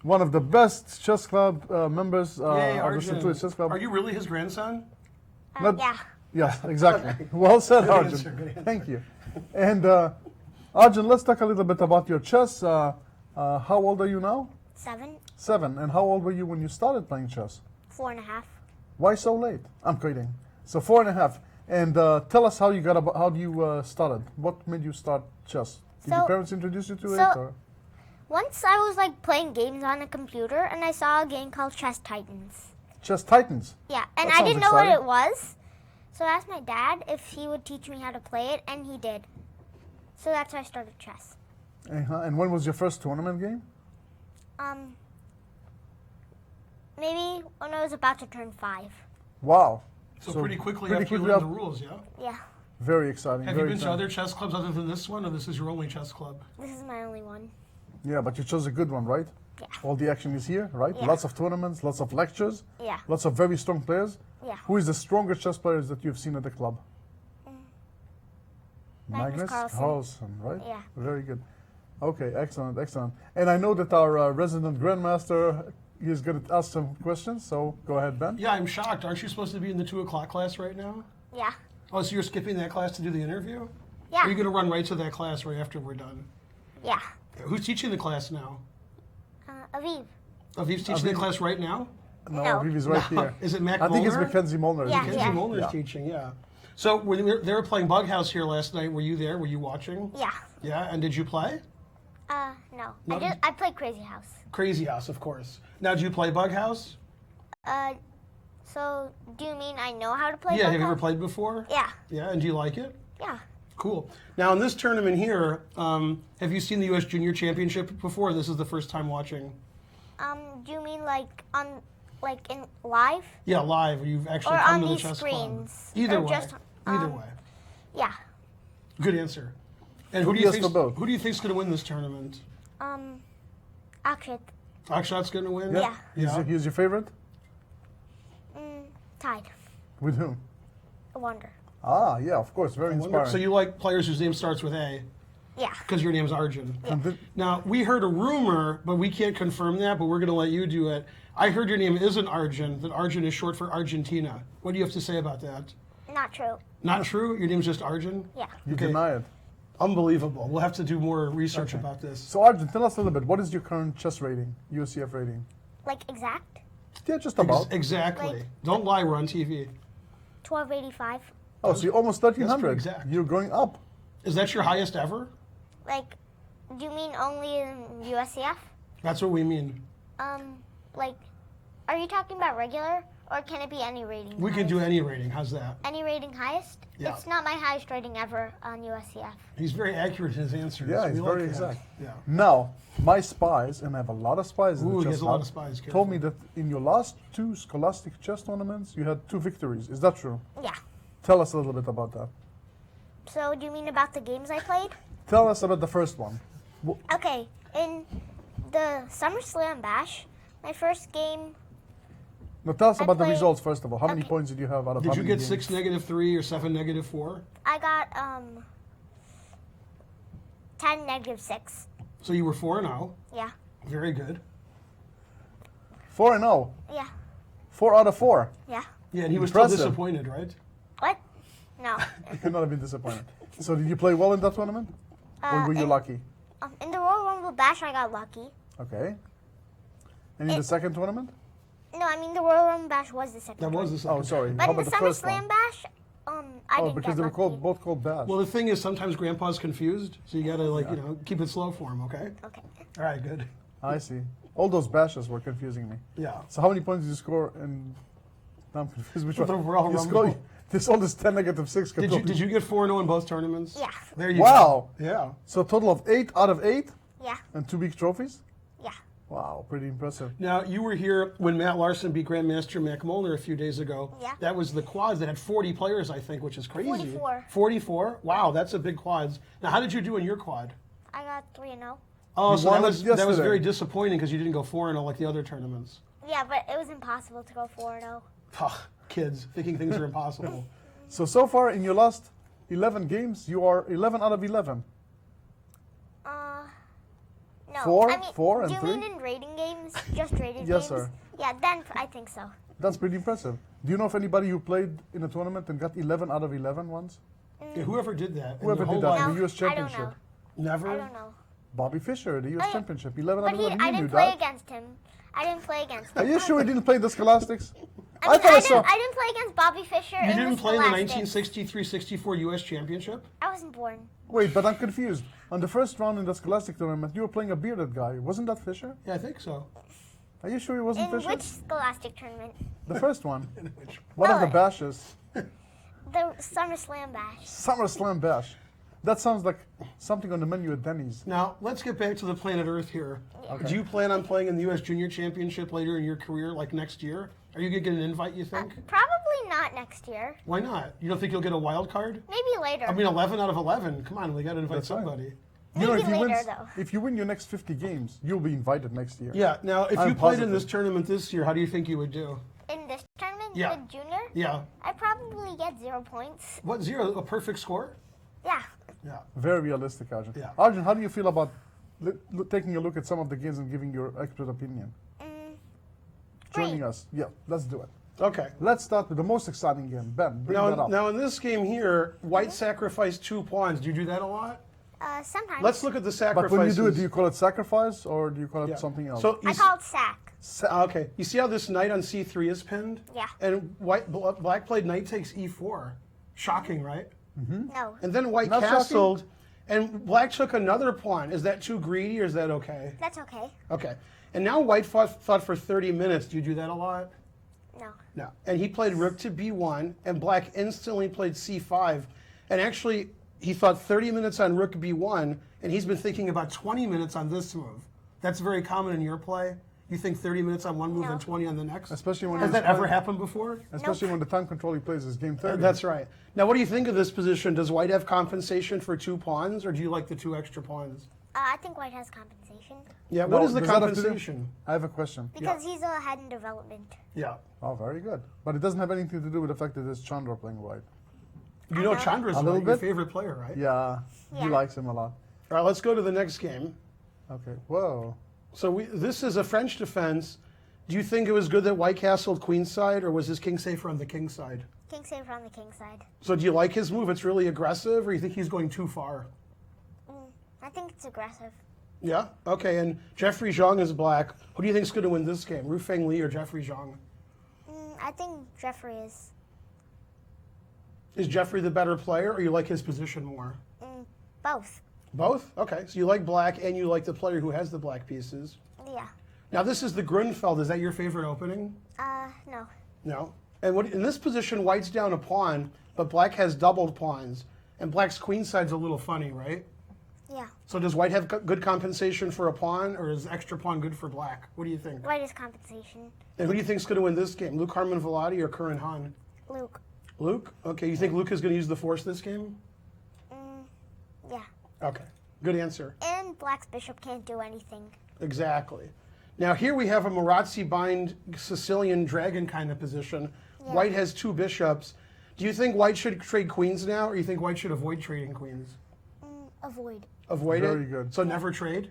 one of the best chess club members Yay, of the Arjun. St. Louis Chess Club. Are you really his grandson? Not- Yeah. Yes, exactly. Well said, Good Arjun. answer, good answer. Thank you. And Arjun, let's talk a little bit about your chess. How old are you now? 7, 7. And how old were you when you started playing chess? 4.5. Why so late? I'm kidding. So 4.5. And tell us how you started. What made you start chess? Did your So- parents introduce you to so- it? Or? Once I was like playing games on a computer and I saw a game called Chess Titans. Chess Titans. Yeah, and That I sounds didn't know what exciting. it was. So I asked my dad if he would teach me how to play it, and he did. So that's how I started chess. And when was your first tournament game? Maybe when I was about to turn 5. Wow. So pretty quickly pretty after you quickly learned the af- rules, yeah? Yeah, Very exciting. Have you very been to exciting. other chess clubs other than this one, or this is your only chess club? this is my only one. Yeah, but you chose a good one, right? Yeah. All the action is here, right? Yeah. Lots of tournaments, lots of lectures, Yeah, lots of very strong players. yeah. Who is the strongest chess players that you've seen at the club? Magnus Carlsen, right? Yeah. Very good. Okay, excellent, excellent. And I know that our resident grandmaster is going to ask some questions, so go ahead, Ben. Yeah, I'm shocked. Aren't you supposed to be in the 2 o'clock class right now? Yeah, Oh, so you're skipping that class to do the interview? yeah, Or are you going to run right to that class right after we're done? yeah. Who's teaching the class now? Aviv. Aviv's teaching the class right now? No, No. Aviv is right here. Is it Mac I think it's Molnar? Mackenzie Molnar. Yeah, Kenzie yeah. Molnar is Yeah. teaching, yeah. So when they were playing Bug House here last night, were you there? Were you watching? Yeah. Yeah, and did you play? No. No? I played Crazy House. Crazy House, of course. Now, did you play Bug House? So do you mean I know how to play? Yeah, Bug have you ever House? played before? Yeah. Yeah, and do you like it? Yeah. Cool. Now, in this tournament here, have you seen the U.S. Junior Championship before? This is the first time watching. Do you mean in live? Yeah, live. You've actually Or come on to the these chess screens? club. Either Or way. just, Either way. Yeah. Good answer. And who do you Yes think? for both. Who do you think's going to win this tournament? Akshat. Akshat's going to win. Yeah. Yeah. He's your favorite? Tied. With whom? I wonder. Ah, yeah, of course. Very I wonder- inspiring. So you like players whose name starts with A Yeah. because your name's Arjun. And th- Now, we heard a rumor, but we can't confirm that, but we're going to let you do it. I heard your name isn't Arjun, that Arjun is short for Argentina. What do you have to say about that? Not true. Not true? Your name's just Arjun? Yeah. you Okay. deny it. Unbelievable. We'll have to do more research Okay. about this. So, Arjun, tell us a little bit. What is your current chess rating, USCF rating? Like exact? Yeah, just about. Exactly. Like- Don't lie, we're on TV. 1285. Oh, so you're almost 1300. exact. You're going up. Is that your highest ever? Like, do you mean only in USCF? That's what we mean. Like, are you talking about regular, or can it be any rating? We can do any rating. How's that? Any rating highest? Yeah. It's not my highest rating ever on USCF. He's very accurate in his answers. Yeah, he's We like very that. exact. Yeah. Now, my spies, and I have a lot of spies in Ooh, the he chess has a lot club, of spies, careful. told me that in your last 2 Scholastic chess tournaments, you had 2 victories. Is that true? Yeah. Tell us a little bit about that. So, do you mean about the games I played? Tell us about the first one. Okay, in the SummerSlam Bash, my first game, Now tell us I about the played- results first of all. How many Okay. points did you have out of Did how you many get games? 6 -3 or 7 -4? I got 10 -6. So you were 4-0. Yeah. Very good. 4-0. Yeah. 4 out of 4. Yeah. Yeah, and he was Impressive. still disappointed, right? What? No. You could not have been disappointed. So did you play well in that tournament? Or were you lucky? In the Royal Rumble Bash, I got lucky. Okay. And in the second tournament? No, I mean the Royal Rumble Bash was the second. That was one. the second. Oh, sorry. But How in the about the first SummerSlam one? Bash, I Oh, didn't because get they were lucky. both called Bash. Well, the thing is, sometimes Grandpa's confused, so you gotta keep it slow for him. Okay. Okay. All right. Good. I see. All those bashes were confusing me. Yeah. So how many points did you score in... I'm confused. Which one? The Royal You Rumble. score- This all this 10 -6. Did you get 4-0 in both tournaments? Yeah. There you Wow. go. Yeah. So a total of 8 out of 8 Yeah. and 2 big trophies? Yeah. Wow, pretty impressive. Now, you were here when Matt Larson beat Grandmaster Mac Molnar a few days ago. Yeah. That was the quads that had 40 players, I think, which is crazy. 44. 44? Wow, that's a big quads. Now, how did you do in your quad? I got 3-0. Oh, You so won that it was yesterday. very disappointing because you didn't go 4-0 like the other tournaments. Yeah, but it was impossible to go 4-0. Kids, thinking things are impossible. So far in your last 11 games, you are 11 out of 11. No. Four? I mean, 4 and do you 3? mean in rating games? Just rated Yes, games? sir. Yeah, then I think so. That's pretty impressive. Do you know of anybody who played in a tournament and got 11 out of 11 once? Yeah, whoever did that. in Whoever their whole did that life. in No, the US I don't Championship? know. Never? I don't know. Bobby Fischer, the US Oh, Championship. 11 out But of 11. I You knew didn't play that. against him. I didn't play against Are him. you sure you didn't play the Scholastics? I mean, thought I saw. didn't play against Bobby Fischer. You in didn't the play in the Scholastic. 1963-64 U.S. Championship? I wasn't born. Wait, but I'm confused. On the first round in the Scholastic tournament, you were playing a bearded guy. Wasn't that Fischer? Yeah, I think so. Are you sure he wasn't In Fischer? which Scholastic tournament? The first one. One of the Oh. bashes. The SummerSlam Bash. SummerSlam bash. That sounds like something on the menu at Denny's. Now, let's get back to the planet Earth here. Do you plan on playing in the U.S. Junior Championship later in your career, like next year? Are you going to get an invite, you think? Probably not next year. Why not? You don't think you'll get a wild card? Maybe later. I mean, 11 out of 11. Come on, we got to invite That's right. somebody. You know, Maybe if you, later, win, though. if you win your next 50 games, you'll be invited next year. Yeah, now, if I'm you played in positive. this tournament this year, how do you think you would do? In this tournament, Yeah. the junior, Yeah. I probably get 0 points. What, 0? A perfect score? Yeah. Yeah. Very realistic, Arjun. Yeah. Arjun, how do you feel about taking a look at some of the games and giving your expert opinion? Joining Great. us. Yeah, let's do it. Okay. Let's start with the most exciting game. Ben, bring that up. Now, in this game here, white sacrificed 2 pawns. Do you do that a lot? Sometimes. Let's look at the But sacrifices. when you do it, do you call it sacrifice or do you call it Yeah. something else? So I call it sack. okay, you see how this knight on c3 is pinned? Yeah. And black played knight takes e4. Shocking, right? No. And then white Not castled, and black took another pawn. Is that too greedy or is that okay? That's okay. Okay. And now white thought for 30 minutes. Do you do that a lot? No. No. And he played rook to b1, and black instantly played c5. And actually, he thought 30 minutes on rook b1, and he's been thinking about 20 minutes on this move. That's very common in your play. You think 30 minutes on one move No. and 20 on the next? Especially when Has he's that ever playing- happened before? Especially when the time control he plays is game 30. That's right. Now, what do you think of this position? Does white have compensation for 2 pawns, or do you like the 2 extra pawns? I think white has compensation Yeah, No, what is the does that have to do- compensation? I have a question. because he's ahead in development. Yeah. Oh, very good. But it doesn't have anything to do with the fact that it's Chandra playing white. You know Chandra's A little your bit? favorite player, right? Yeah, he Yeah. likes him a lot. All right, let's go to the next game. Okay, whoa. So this is a French defense. Do you think it was good that white castled queenside, or was his king safer on the king side? King saver on the king side. So do you like his move? It's really aggressive, or you think he's going too far? I think it's aggressive. Yeah? Okay, and Jeffrey Zhang is black. Who do you think is going to win this game, Rufeng Li or Jeffrey Zhang? I think Jeffrey is. Is Jeffrey the better player, or you like his position more? Both. Both? Okay, so you like black, and you like the player who has the black pieces. Yeah. Now this is the Grunfeld. Is that your favorite opening? No. No. And in this position, white's down a pawn, but black has doubled pawns. And black's queenside's a little funny, right? Yeah. So does white have good compensation for a pawn, or is extra pawn good for black? What do you think? White is compensation. And who do you think's going to win this game, Luke Harmon Velati or Curran Han? Luke. Luke? Okay, you think Luke is going to use the force this game? Yeah. Okay, good answer. And black's bishop can't do anything. Exactly. Now here we have a Marazzi bind Sicilian dragon kind of position. Yeah. White has 2 bishops. Do you think white should trade queens now, or you think white should avoid trading queens? Avoid. Avoid it? Very good. So never trade?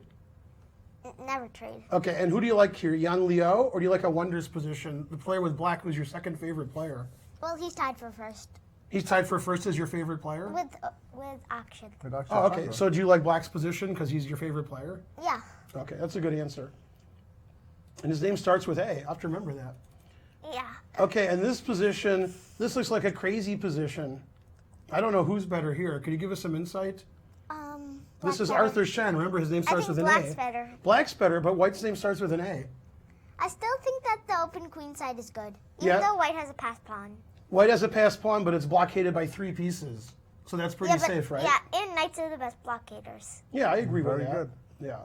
Never trade. Okay, and who do you like here, Yan Liu, or do you like a wonders position? The player with black who's your second favorite player. Well, he's tied for first He's tied for first as your favorite player? with auction. With actual Oh, okay. Chandra. So do you like black's position because he's your favorite player? Yeah. Okay, that's a good answer. And his name starts with A. I'll have to remember that. Yeah. Okay, and this position, this looks like a crazy position. I don't know who's better here. Could you give us some insight? This Black's is better. Arthur Shen. Remember, his name starts think with an black's A. better. Black's better, but white's name starts with an A. I still think that the open queen side is good, even Yeah. though white has a passed pawn. White has a passed pawn, but it's blockaded by 3 pieces. So that's pretty yeah, but, safe, right? Yeah, and knights are the best blockaders. Yeah, I agree with Very that. good. Yeah.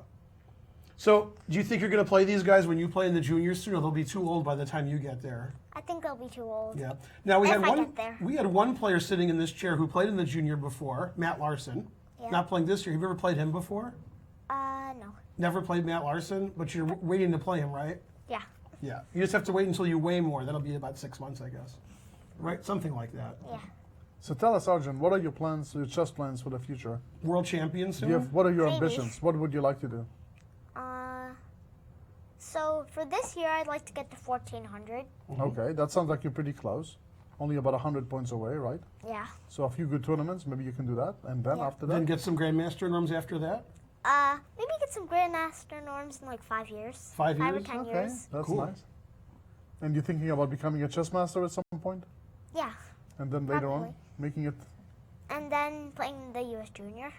So, do you think you're going to play these guys when you play in the juniors soon, or they'll be too old by the time you get there? I think they'll be too old. Yeah. Now we If had I one. get there. We had one player sitting in this chair who played in the junior before, Matt Larson. Yeah. Not playing this year. Have you ever played him before? No. Never played Matt Larson, but you're waiting to play him, right? Yeah. Yeah. You just have to wait until you weigh more. That'll be about 6 months, I guess. Right? Something like that. Yeah. So tell us, Arjun, what are your plans, your chess plans for the future? World champion soon. What are your Maybe. ambitions? What would you like to do? So for this year, I'd like to get to 1400. Okay, that sounds like you're pretty close. Only about 100 points away, right? Yeah. So a few good tournaments, maybe you can do that. And then Yeah. after that? Then get some grandmaster norms after that. Maybe get some grandmaster norms in like 5 years. 5 5 or years? 10 Okay, years. that's Cool. nice. And you're thinking about becoming a chess master at some point? Yeah. And then later on, Probably. making it, And then playing the U.S. Junior.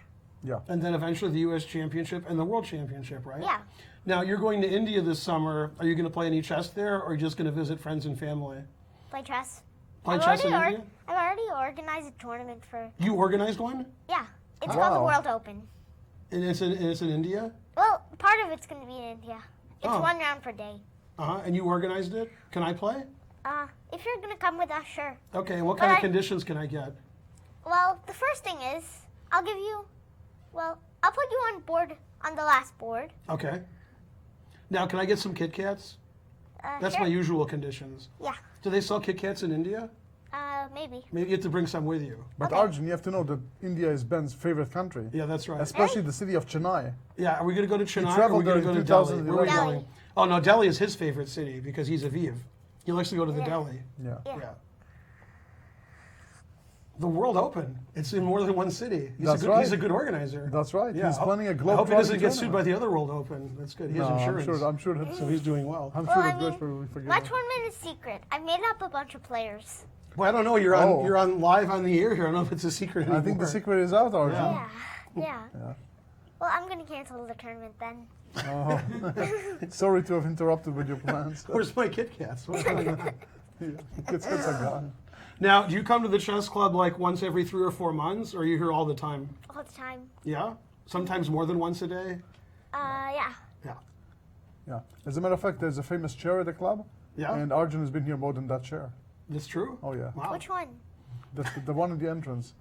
yeah. And then eventually the U.S. Championship and the World Championship, right? Yeah. Now, you're going to India this summer. Are you going to play any chess there, or are you just going to visit friends and family? Play chess. Play chess in already India? I've already organized a tournament for. You organized one? Yeah. It's called the Wow. World Open. And it's in India? Well, part of it's going to be in India. It's Oh. 1 round per day. Uh-huh. And you organized it? Can I play? If you're going to come with us, sure. Okay, and what kind of But I- conditions can I get? Well, the first thing is, I'll put you on board on the last board. Okay. Now, can I get some Kit Kats? That's sure. my usual conditions. Yeah. Do they sell Kit Kats in India? Maybe. Maybe you have to bring some with you. But Okay. Arjun, you have to know that India is Ben's favorite country. Yeah, that's right. Especially the city of Chennai. Yeah, are we going to go to Chennai or are traveled we going to there go in to Delhi? 2011. Where are we Delhi. going? Oh, no, Delhi is his favorite city because he's Aviv. He likes to go to the Yeah. Delhi. Yeah. Yeah. Yeah. The World Open. It's in more than one city. That's right. He's a good organizer. That's right. Yeah, He's planning a I global. hope he doesn't get sued by the other World Open. That's good. He has insurance. I'm sure that. So he's doing well. I'm Well, sure I that Grace mean, will forgive my him. tournament is secret. I made up a bunch of players. Well, I don't know. You're on live on the air here. I don't know if it's a secret anymore. I think the secret is out, Arjun. Yeah. Yeah. Well, I'm going to cancel the tournament then. Oh. Sorry to have interrupted with your plans. Where's my Kit Kats? What's going on? It's are gone. Now, do you come to the chess club like once every 3 or 4 months, or are you here all the time? All the time. Yeah? Sometimes more than once a day? Yeah. Yeah. Yeah. As a matter of fact, there's a famous chair at the club. Yeah? And Arjun has been here more than that chair. That's true? Oh yeah. Wow. Which one? The one in the entrance.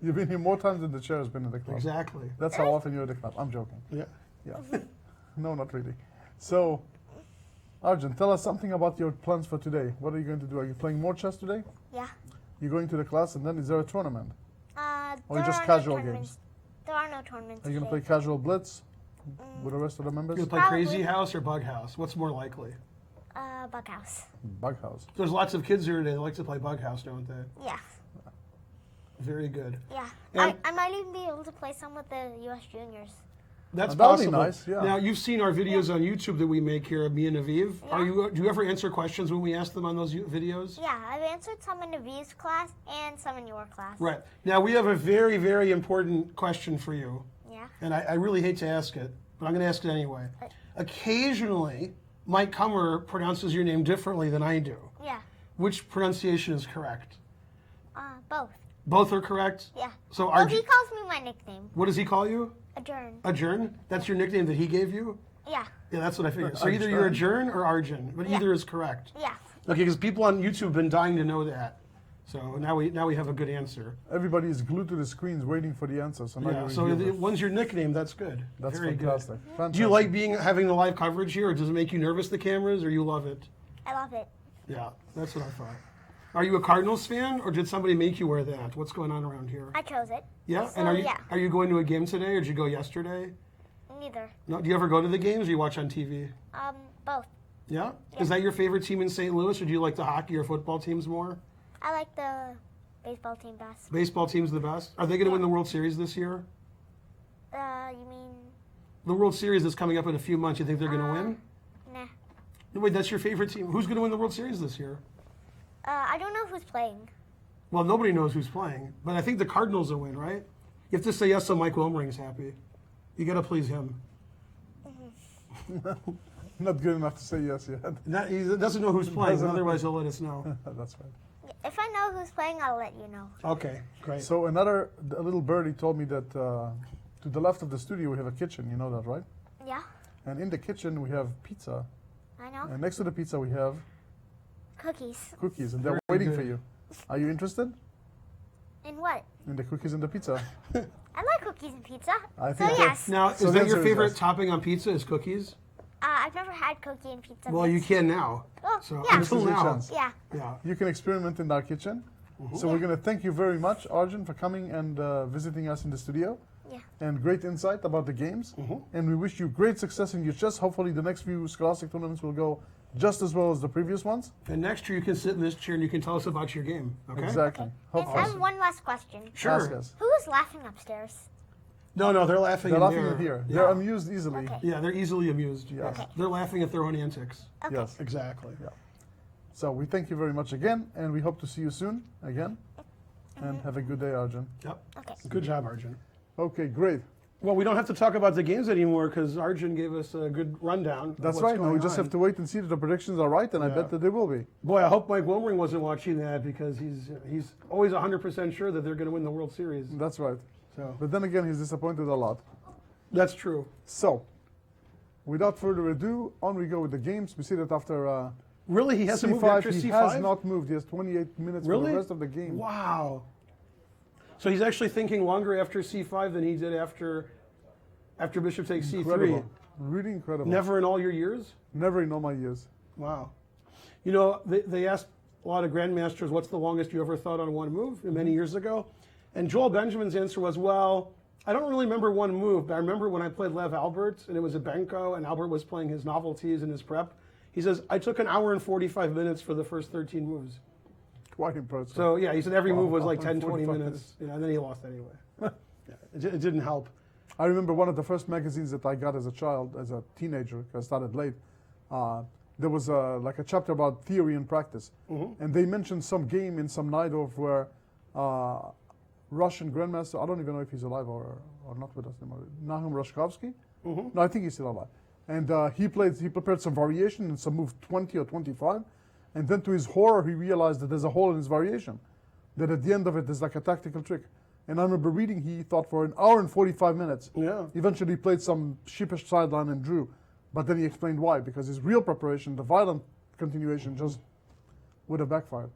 You've been here more times than the chair has been in the club. Exactly. That's how often you're at the club. I'm joking. Yeah. Yeah. No, not really. So, Arjun, tell us something about your plans for today. What are you going to do? Are you playing more chess today? Yeah. You're going to the class, and then is there a tournament? Or There just are casual no tournaments. games? There are no tournaments. Are you going to play today. casual blitz with the rest of the members? You play Probably. Crazy House or Bug House? What's more likely? Bug House. Bug house. There's lots of kids here today that like to play Bug House, don't they? Yeah. Very good. Yeah. And- I might even be able to play some with the U.S. juniors. That's That would be possible. nice, yeah. Now, you've seen our videos on YouTube that we make here, me and Aviv. Do you ever answer questions when we ask them on those videos? Yeah, I've answered some in Aviv's class and some in your class. Right. Now, we have a very, very important question for you. Yeah. And I really hate to ask it, but I'm going to ask it anyway. Occasionally, Mike Kummer pronounces your name differently than I do. Yeah. Which pronunciation is correct? Both. Both are correct? Yeah. So Well, Arjun, he calls me my nickname, what does he call you? Adjourn. Adjourn? That's your nickname that he gave you? Yeah. Yeah, that's what I figured. So either you're Adjourn or Arjun, but Yeah. either is correct. Yeah. Okay, because people on YouTube have been dying to know that. So now we have a good answer. Everybody is glued to the screens waiting for the answer. So now Yeah. you So reveal the it. one's your nickname. That's good. That's Very fantastic. good. Fantastic. Do you like having the live coverage here, or does it make you nervous, the cameras, or you love it? I love it. Yeah, that's what I thought. Are you a Cardinals fan, or did somebody make you wear that? What's going on around here? I chose it. Yeah, So, and yeah. are you going to a game today, or did you go yesterday? Neither. No, do you ever go to the games, or you watch on TV? Both. Yeah? Is that your favorite team in St. Louis, or do you like the hockey or football teams more? I like the baseball team best. Baseball team's the best. Are they going to win the World Series this year? You mean, The World Series is coming up in a few months. You think they're going to win? nah. No, wait, that's your favorite team. Who's going to win the World Series this year? I don't know who's playing. Well, nobody knows who's playing, but I think the Cardinals will win, right? You have to say yes so Mike Wilmering's happy. You got to please him. Not good enough to say yes yet. He doesn't know who's playing, Doesn't know. otherwise he'll let us know. That's right. If I know who's playing, I'll let you know. Okay, great. So a little birdie told me that to the left of the studio we have a kitchen. You know that, right? Yeah, And in the kitchen we have pizza, I know. and next to the pizza we have Cookies. cookies, and they're Very waiting good. for you. Are you interested In what? in the cookies and the pizza? I like cookies and pizza. I So think yes. Now, So is the that your answer is favorite yes. topping on pizza is cookies? I've never had cookie and pizza. Well, you mix. can now. Oh, So yeah. This until is your now. chance. Yeah. Yeah. You can experiment in our kitchen. So we're going to thank you very much, Arjun, for coming and visiting us in the studio. Yeah. And great insight about the games. And we wish you great success in your chess. Hopefully the next few Scholastic tournaments will go just as well as the previous ones. And next year you can sit in this chair and you can tell us about your game. Okay? Exactly. And Hopefully. I have one last question. Sure. Ask us. Who was laughing upstairs? No, they're laughing. They're in laughing there. at here. Yeah. They're amused easily. Okay. Yeah, they're easily amused. Yes. Okay. They're laughing at their own antics. Okay. Yes. Exactly. Yeah. So we thank you very much again, and we hope to see you soon again. And have a good day, Arjun. Yep. Okay. Good job, Arjun. Okay, great. Well, we don't have to talk about the games anymore because Arjun gave us a good rundown. That's right. Now we just have to wait and see that the predictions are right, and I Yeah. bet that they will be. Boy, I hope Mike Wilmering wasn't watching that because he's always 100% sure that they're going to win the World Series. That's right. So But then again, he's disappointed a lot. that's true. So, without further ado, on we go with the games. We see that after Really, he hasn't moved C5, after he C5. has not moved. He has 28 minutes for Really? the rest of the game. Wow. So he's actually thinking longer after C5 than he did after Bishop takes Incredible. C3. Really incredible. Never in all your years? Never in all my years. Wow. You know, they asked a lot of grandmasters, what's the longest you ever thought on one move many years ago? And Joel Benjamin's answer was, well, I don't really remember one move, but I remember when I played Lev Albert, and it was a Benko, and Albert was playing his novelties and his prep. He says, I took an hour and 45 minutes for the first 13 moves. quite impressive. So yeah, he said every move was like 10, 20 45 minutes, and then he lost anyway. Yeah, it didn't help. I remember one of the first magazines that I got as a child, as a teenager, 'cause I started late. There was like a chapter about theory and practice, and they mentioned some game in some night of where Russian grandmaster, I don't even know if he's alive or not with us anymore, Nahum Rashkovsky. No, I think he's still alive. And he prepared some variation in some move 20 or 25, and then to his horror he realized that there's a hole in his variation, that at the end of it there's like a tactical trick. And I remember reading he thought for an hour and 45 minutes. Yeah. Eventually he played some sheepish sideline and drew, but then he explained why, because his real preparation, the violent continuation, just would have backfired.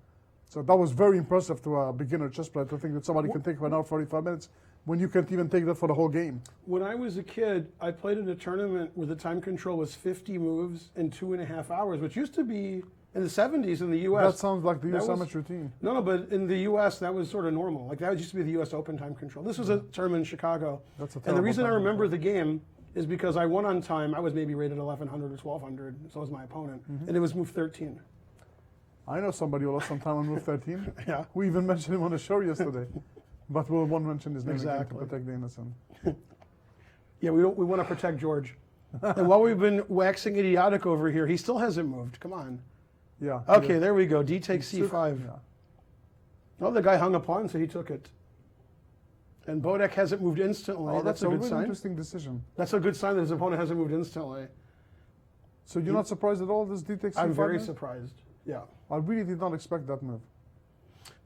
So that was very impressive to a beginner chess player to think that somebody can take for an hour 45 minutes when you can't even take that for the whole game. When I was a kid, I played in a tournament where the time control was 50 moves in 2.5 hours, which used to be in the 70s in the U.S. That sounds like the That US was- amateur team. No, but in the U.S. that was sort of normal. Like that used to be the U.S. Open time control. This was a tournament in Chicago. That's a And the terrible reason I time remember control. the game is because I won on time. I was maybe rated 1100 or 1200, so was my opponent. And it was move 13. I know somebody who lost some time on move 13. Yeah. We even mentioned him on the show yesterday. But we won't mention his name again to Exactly. protect the innocent. Yeah, we want to protect George. And while we've been waxing idiotic over here, he still hasn't moved. Come on. Yeah. Okay, there we go. D takes C5. Yeah. Oh, the guy hung a pawn, so he took it. And Bodek hasn't moved instantly. Oh, that's a really good sign. interesting decision. That's a good sign that his opponent hasn't moved instantly. So you're not surprised at all this D takes I'm C5 very move? surprised. Yeah. I really did not expect that move.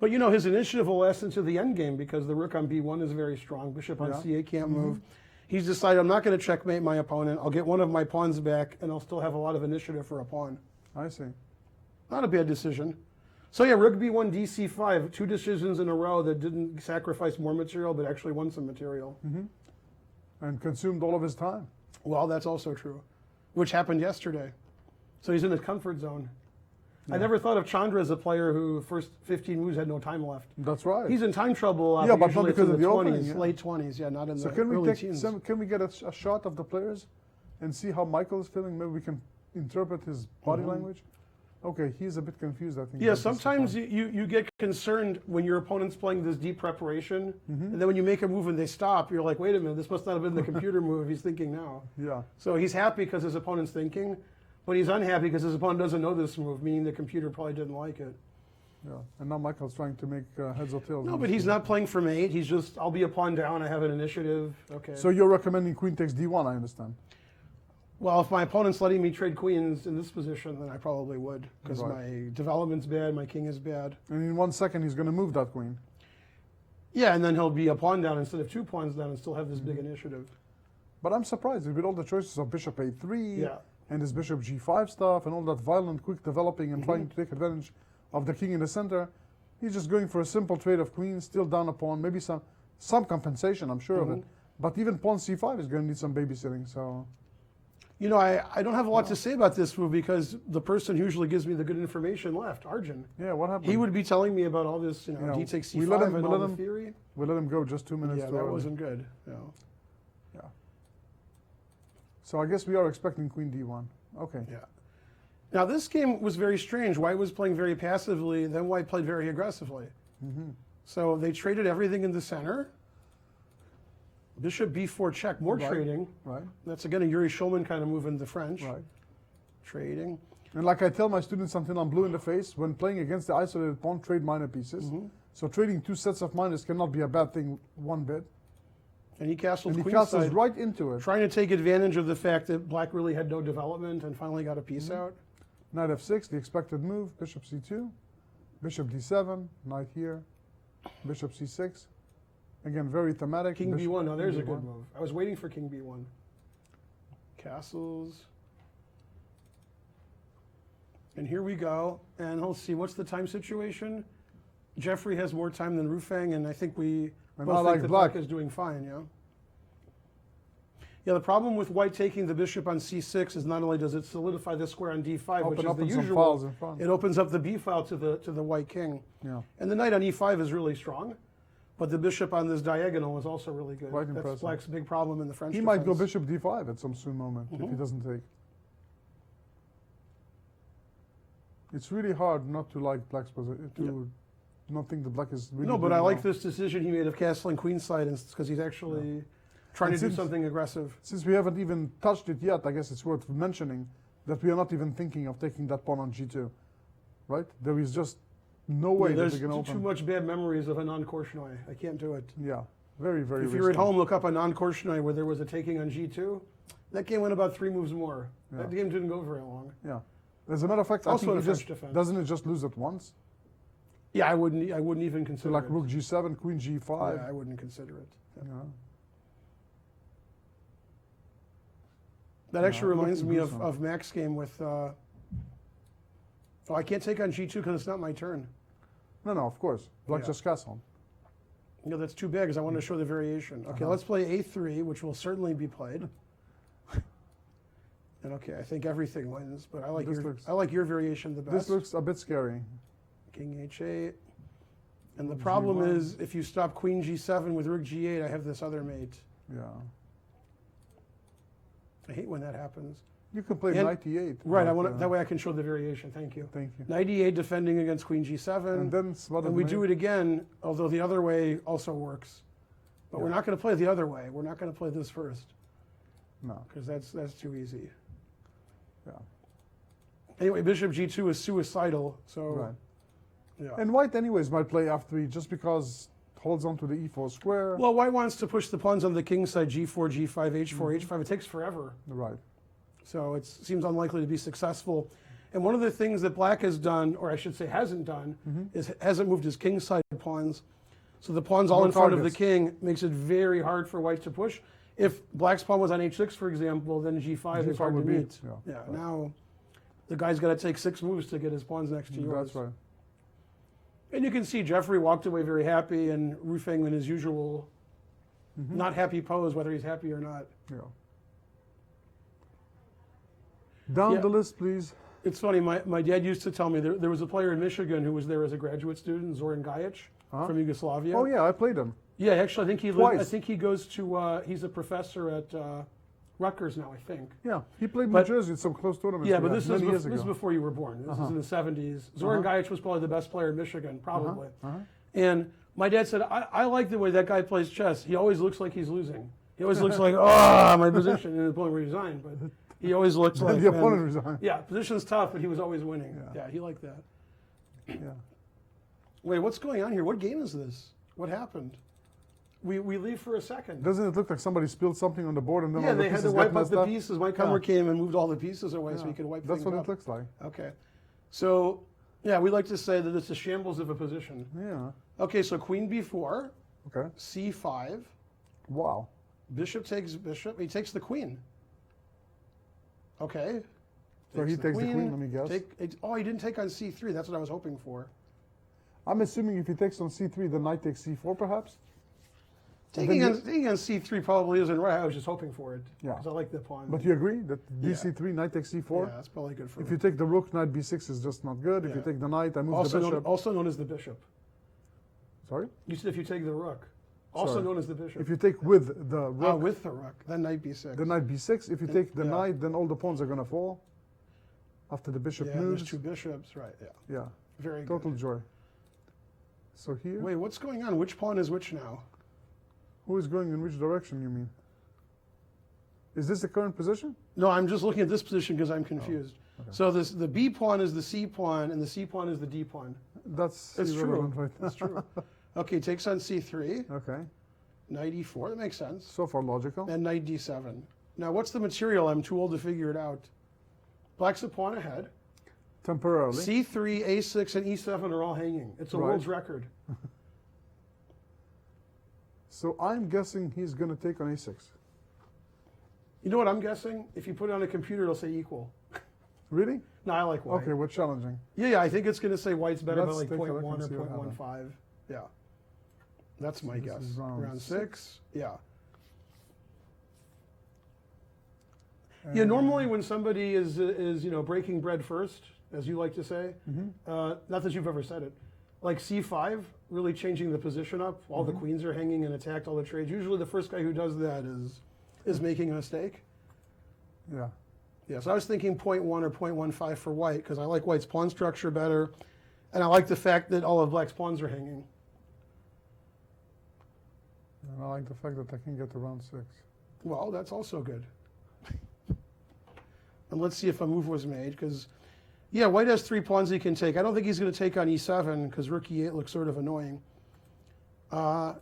But you know, his initiative will last into the end game because the rook on B1 is very strong. Bishop on Yeah. C8 can't move. He's decided, I'm not going to checkmate my opponent. I'll get one of my pawns back, and I'll still have a lot of initiative for a pawn. I see. Not a bad decision. So yeah, rook B1, DC5, 2 decisions in a row that didn't sacrifice more material, but actually won some material. And consumed all of his time. Well, that's also true, which happened yesterday. So he's in his comfort zone. I never thought of Chandra as a player who first 15 moves had no time left. That's right. He's in time trouble. Yeah, but not usually it's because in of the the 20s, opening, yeah. late 20s, yeah, not in So the can we early take teens. can we get a shot of the players and see how Michael is feeling? Maybe we can interpret his body language. Okay, he's a bit confused, I think. Yeah, about this sometimes sometimes. you get concerned when your opponent's playing this deep preparation, and then when you make a move and they stop, you're like, wait a minute, this must not have been the computer move he's thinking now. Yeah. So he's happy because his opponent's thinking, but he's unhappy because his opponent doesn't know this move, meaning the computer probably didn't like it. Yeah. And now Michael's trying to make heads or tails. No, of but this he's game. not playing for mate. He's just, I'll be a pawn down, I have an initiative. Okay. So you're recommending queen takes d1, I understand. Well, if my opponent's letting me trade queens in this position, then I probably would, because Right. my development's bad, my king is bad. And in 1 second, he's going to move that queen. Yeah, and then he'll be a pawn down instead of 2 pawns down and still have this big initiative. But I'm surprised with all the choices of bishop a3 Yeah. and his bishop g5 stuff and all that violent, quick developing and trying to take advantage of the king in the center. He's just going for a simple trade of queens, still down a pawn, maybe some compensation, I'm sure of it. But even pawn c5 is going to need some babysitting. So You know, I don't have a lot to say about this move because the person who usually gives me the good information left, Arjun. yeah, what happened? He would be telling me about all this, Yeah, d takes we c5 let him- and we all let the him- theory. We let him go just 2 minutes Yeah, too that early. wasn't good. No. Yeah. So I guess we are expecting queen d1. Okay. Yeah. Now this game was very strange. White was playing very passively, and then White played very aggressively. So they traded everything in the center. Bishop b4 check, more Right. trading. Right. That's again a Yuri Shulman kind of move in the French. Right. Trading. And like I tell my students until I'm blue in the face, when playing against the isolated pawn, trade minor pieces. So trading 2 sets of minors cannot be a bad thing one bit. And he castled And he castles queenside, right into it. trying to take advantage of the fact that Black really had no development and finally got a piece out. Knight f6, the expected move, bishop c2, bishop d7, knight here, bishop c6. Again, very thematic. King Bishop- b1. Now there's a king good b1. move. I was waiting for king b1. Castles. And here we go. And let's see, what's the time situation? Jeffrey has more time than Rufang, and I think we And both I think like that Black. Black is doing fine, yeah? Yeah, the problem with White taking the bishop on c6 is not only does it solidify the square on d5, which Open is up the in some usual, files in front. it opens up the b file to the White king. Yeah. And the knight on e5 is really strong, but the bishop on this diagonal is also really good. Quite That's impressive. Black's big problem in the French He might go defense. bishop d5 at some soon moment if he doesn't take. It's really hard not to like Black's position, don't think the black is really. No, but doing I like well. this decision he made of castling queenside because he's actually trying And to do since- something aggressive. Since we haven't even touched it yet, I guess it's worth mentioning that we are not even thinking of taking that pawn on g2, right? There is just no way that There's they're going to too open. much bad memories of a non-Korchnoi. I can't do it. Yeah, very, very. If you're at risky. home, look up a non-Korchnoi where there was a taking on g2. That game went about 3 moves more. Yeah. That game didn't go very long. Yeah. As a matter of fact, I Also think in he French just defense. doesn't it just lose at once? Yeah, I wouldn't even So consider like it. rook g7, queen g5. Yeah, I wouldn't consider it. Yeah. That actually Yeah, reminds looking me gruesome. of Mac's game with. Oh, I can't take on g2 because it's not my turn. No, of course. Black Yeah. just castle. You know, that's too bad because I want to show the variation. Okay, let's play a3, which will certainly be played. And okay, I think everything wins, but I like your variation the best. This looks a bit scary. King h8. And the Rook problem G1. is, if you stop queen g7 with rook g8, I have this other mate. Yeah. I hate when that happens. You can play And- knight e8. Right, I but, want that way I can show the variation. Thank you. Thank you. Knight e8 defending against queen g7. And then spotted And we mate. do it again, although the other way also works. But we're not going to play the other way. We're not going to play this first No. because that's too easy. Yeah. Anyway, bishop g2 is suicidal. So Right. yeah. And white, anyways, might play f3 just because it holds on to the e4 square. Well, white wants to push the pawns on the king side, g4, g5, h4, h5. It takes forever. Right. So it seems unlikely to be successful. And one of the things that black has done, or I should say hasn't done, is hasn't moved his king side pawns. So the pawns all No in front of the targets. king makes it very hard for white to push. If black's pawn was on h6, for example, then g5 is G5 hard to would be- meet. yeah, Yeah, right. now the guy's got to take 6 moves to get his pawns next to yours. That's right. And you can see Jeffrey walked away very happy and Rufeng in his usual not happy pose, whether he's happy or not. Yeah. Down Yeah. the list, please. It's funny, my dad used to tell me there was a player in Michigan who was there as a graduate student, Zoran Gajic from Yugoslavia. Oh yeah, I played him. Yeah, actually, I think he Twice. I think he goes to. He's a professor at Rutgers now, I think. Yeah, he played But- New Jersey in some close tournaments. Yeah, we but had this many is years this is ago. before you were born. This is in the '70s. Zoran Gajic was probably the best player in Michigan, probably. And my dad said, I like the way that guy plays chess. He always looks like he's losing. He always looks like, oh, my position, in the point where he resigned. But he always looks like. the opponent and- resigned. Yeah, position's tough, but he was always winning. Yeah, he liked that. Yeah. Wait, what's going on here? What game is this? What happened? We leave for a second. Doesn't it look like somebody spilled something on the board and then Yeah, all the they had pieces to got wipe up messed the up? pieces. My camera Yeah. came and moved all the pieces away so Yeah. he could wipe That's things what up. it looks like. Okay. So, yeah, we like to say that it's a shambles of a position. Yeah. Okay, so queen b4, Okay. c5, Wow. bishop takes bishop. He takes the queen. Okay. So he takes the queen, let me guess. Oh, he didn't take on c3. That's what I was hoping for. I'm assuming if he takes on c3, the knight takes c4, perhaps. Taking then on c3 probably isn't right. I was just hoping for it. Yeah. Because I like the pawn. But you agree that dc3, knight takes c4. yeah, that's probably good for If me. you take the rook, knight b6 is just not good. If you Yeah. take the knight, I move Also the known, bishop. also known as the bishop. Sorry. You said if you take the rook. Also Sorry. known as the bishop. If you take with the rook, With the rook, then knight b6. the knight b6. If you take the yeah. knight, then all the pawns are gonna fall. After the bishop yeah, moves. there's 2 bishops, right? Yeah, Yeah. very Total good. joy. So here, Wait, what's going on? Which pawn is which now? who is going in which direction? You mean? Is this the current position? No, I'm just looking at this position because I'm confused. So the B pawn is the C pawn, and the C pawn is the D pawn. That's That's true. irrelevant right now. That's true. Okay, takes on C3, Okay. knight E4. That makes sense. So far logical. And knight D7. Now, what's the material? I'm too old to figure it out. Black's a pawn ahead. Temporarily. C3, A6, and E7 are all hanging. It's a Right. world's record. So I'm guessing he's gonna take on a6. You know what I'm guessing? If you put it on a computer, it'll say equal. Really? No, I like white. Okay, we're challenging. Yeah, I think it's going to say white's better by Let's like take a look 0.1 and or see what 0.15. Yeah. That's my This guess. is round 6. Yeah. Yeah, normally when somebody is breaking bread first, as you like to say, not that you've ever said it, like C5, really changing the position up, all the queens are hanging and attacked all the trades. Usually the first guy who does that is making a mistake. Yeah. Yeah, so I was thinking 0.1 or 0.15 for white because I like white's pawn structure better. And I like the fact that all of black's pawns are hanging. And I like the fact that I can get to round 6. Well, that's also good. And let's see if a move was made, because, yeah, white has 3 pawns he can take. I don't think he's going to take on e7, because rook e8 looks sort of annoying. Yeah,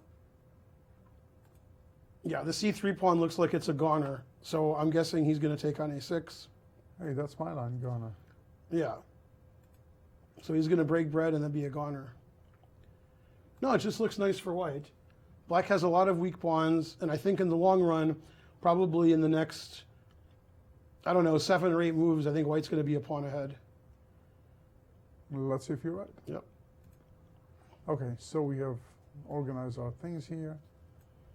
the c3 pawn looks like it's a goner, so I'm guessing he's going to take on a6. Hey, that's my line, goner. Yeah. So he's going to break bread and then be a goner. No, it just looks nice for white. Black has a lot of weak pawns, and I think in the long run, probably in the next, I don't know, 7 or 8 moves, I think white's going to be a pawn ahead. Well, let's see if you're right. Yep. Okay, so we have organized our things here.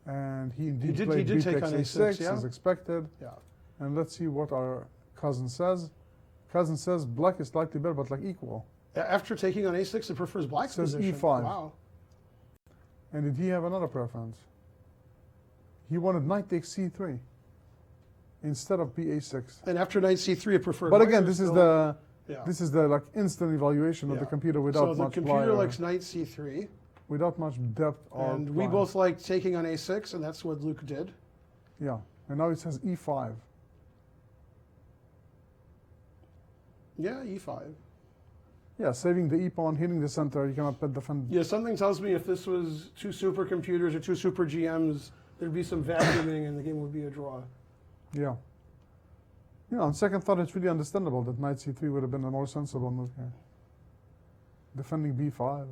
And he indeed played he did b take takes on a6 a6, yeah. as expected. Yeah. And let's see what our cousin says. Cousin says black is slightly better, but like equal. After taking on a6, it prefers black's Says position. e5. Wow. And did he have another preference? He wanted knight takes c3 instead of ba6. And after knight c3, it preferred But white again, or this is still- the Yeah. this is the like instant evaluation of the Yeah. computer without So the much computer wire, likes knight c3, without much depth or and we plan. both like taking on a6, and that's what Luke did. Yeah. And now it says e5. Yeah, e5. Yeah, saving the e pawn, hitting the center. You cannot defend. Yeah, something tells me if this was 2 supercomputers or 2 super GMs, there'd be some vacuuming and the game would be a draw. Yeah. You know, on second thought, it's really understandable that knight c3 would have been a more sensible move here. Defending b5.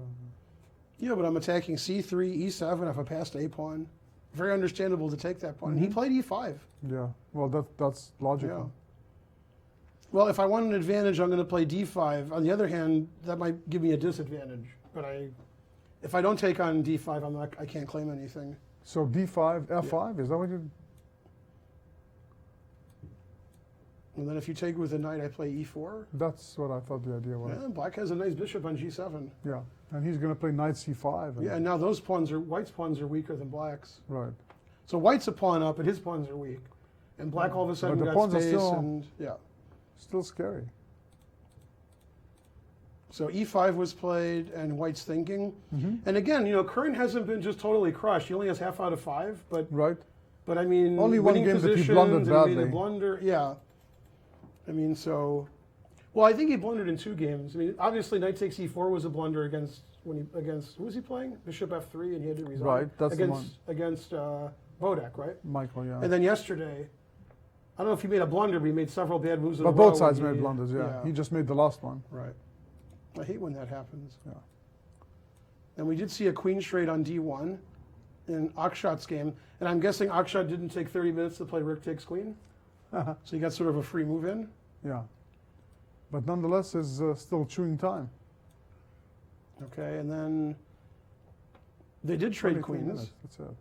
Yeah, but I'm attacking c3, e7 if I passed a pawn. Very understandable to take that pawn. And he played e5. Yeah. Well, that's logical. Yeah. Well, if I want an advantage, I'm going to play d5. On the other hand, that might give me a disadvantage. But if I don't take on d5, I can't claim anything. So d5, f5. Is that what you? And then if you take with a knight, I play e4. That's what I thought the idea was. Yeah, black has a nice bishop on g7. Yeah. And he's going to play knight c5. And Yeah, and now those pawns white's pawns are weaker than black's. Right. So white's a pawn up, and his pawns are weak. And black all of a sudden the got pawns are space, still- and yeah. Still scary. So e5 was played, and white's thinking. And again, you know, Curran hasn't been just totally crushed. He only has half out of 5, Right. but I mean, Only one winning game that he positions, blundered and he made a badly. blunder. Yeah. I mean, so, well, I think he blundered in 2 games. I mean, obviously, knight takes e4 was a blunder against who was he playing? Bishop f3, and he had to resign. Right, that's the one. Against Bodak, right? Michael, yeah. And then yesterday, I don't know if he made a blunder, but he made several bad moves in But a row both sides when made he- blunders, yeah. He just made the last one. Right. I hate when that happens. Yeah. And we did see a queen straight on d1 in Akshot's game. And I'm guessing Akshot didn't take 30 minutes to play rook takes queen. So he got sort of a free move in. Yeah. But nonetheless, is still chewing time. Okay, and then they did trade 23 queens. minutes, that's it.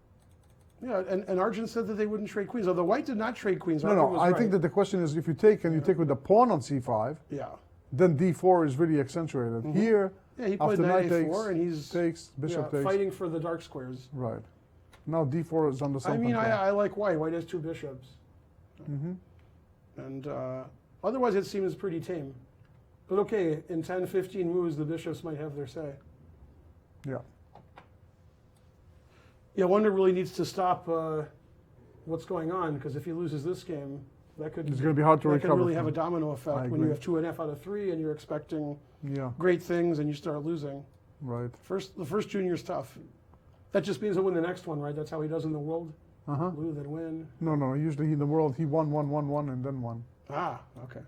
Yeah, and Arjun said that they wouldn't trade queens, although white did not trade queens. No, Arjun no, was I right. think that the question is if you take and you take with the pawn on c5, Yeah. then d4 is really accentuated. Here, Yeah, he played after knight knight a4, takes, and he's takes, bishop takes. fighting for the dark squares. Right. Now d4 is under some I mean, control. I like white. White has 2 bishops. And otherwise, it seems pretty tame. But okay, in 10, 15 moves, the bishops might have their say. Yeah. Yeah, Wonder really needs to stop what's going on, because if he loses this game, that could It's going to be hard to that could recover really have a from. domino I effect when agree. you have 2.5 out of 3 and you're expecting Yeah, great things and you start losing. right. The first junior's tough. That just means he'll win the next one, right? That's how he does in the world. Uh-huh. Lose then win. No, usually in the world he won, and then won. Ah, okay.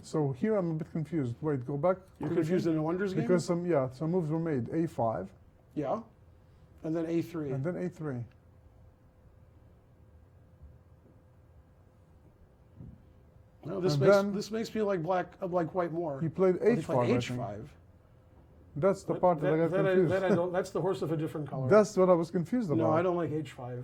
So here I'm a bit confused. Wait, go back. You're to the confused game? in a Wonders game? Because some moves were made. A5 Yeah. And then A3. and then A3. No, this and makes then- this makes me like white more. He played Oh, he H5. played I H5. think. That's the part that I got confused. That I don't. That's the horse of a different color. That's what I was confused about. No, I don't like H5.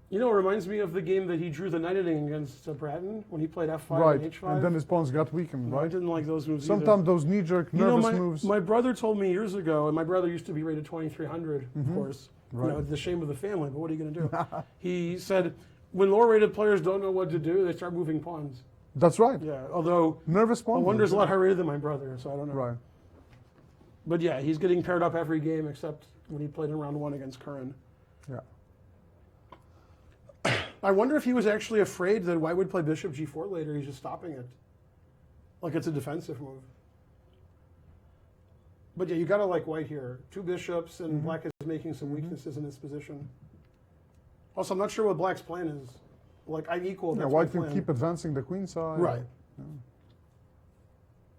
You know, it reminds me of the game that he drew the knight ending against Bratton when he played F5 Right, and H5. and then his pawns got weakened, No, I right? didn't like those moves Sometimes those knee-jerk, either. nervous You know, moves. my brother told me years ago, and my brother used to be rated 2300, of course. Right. You know, the shame of the family, but what are you going to do? He said, when lower-rated players don't know what to do, they start moving pawns. That's right. Yeah, although Nervous I pawns. Wonder's a lot higher rated than my brother, so I don't know. Right. But yeah, he's getting paired up every game except when he played in round 1 against Curran. Yeah. I wonder if he was actually afraid that White would play bishop g4 later. He's just stopping it. Like it's a defensive move. But yeah, you gotta like White here. 2 bishops, and Black is making some weaknesses in his position. Also, I'm not sure what Black's plan is. Like, I'm equal. Yeah, That's White my can plan. keep advancing the queen side. Right.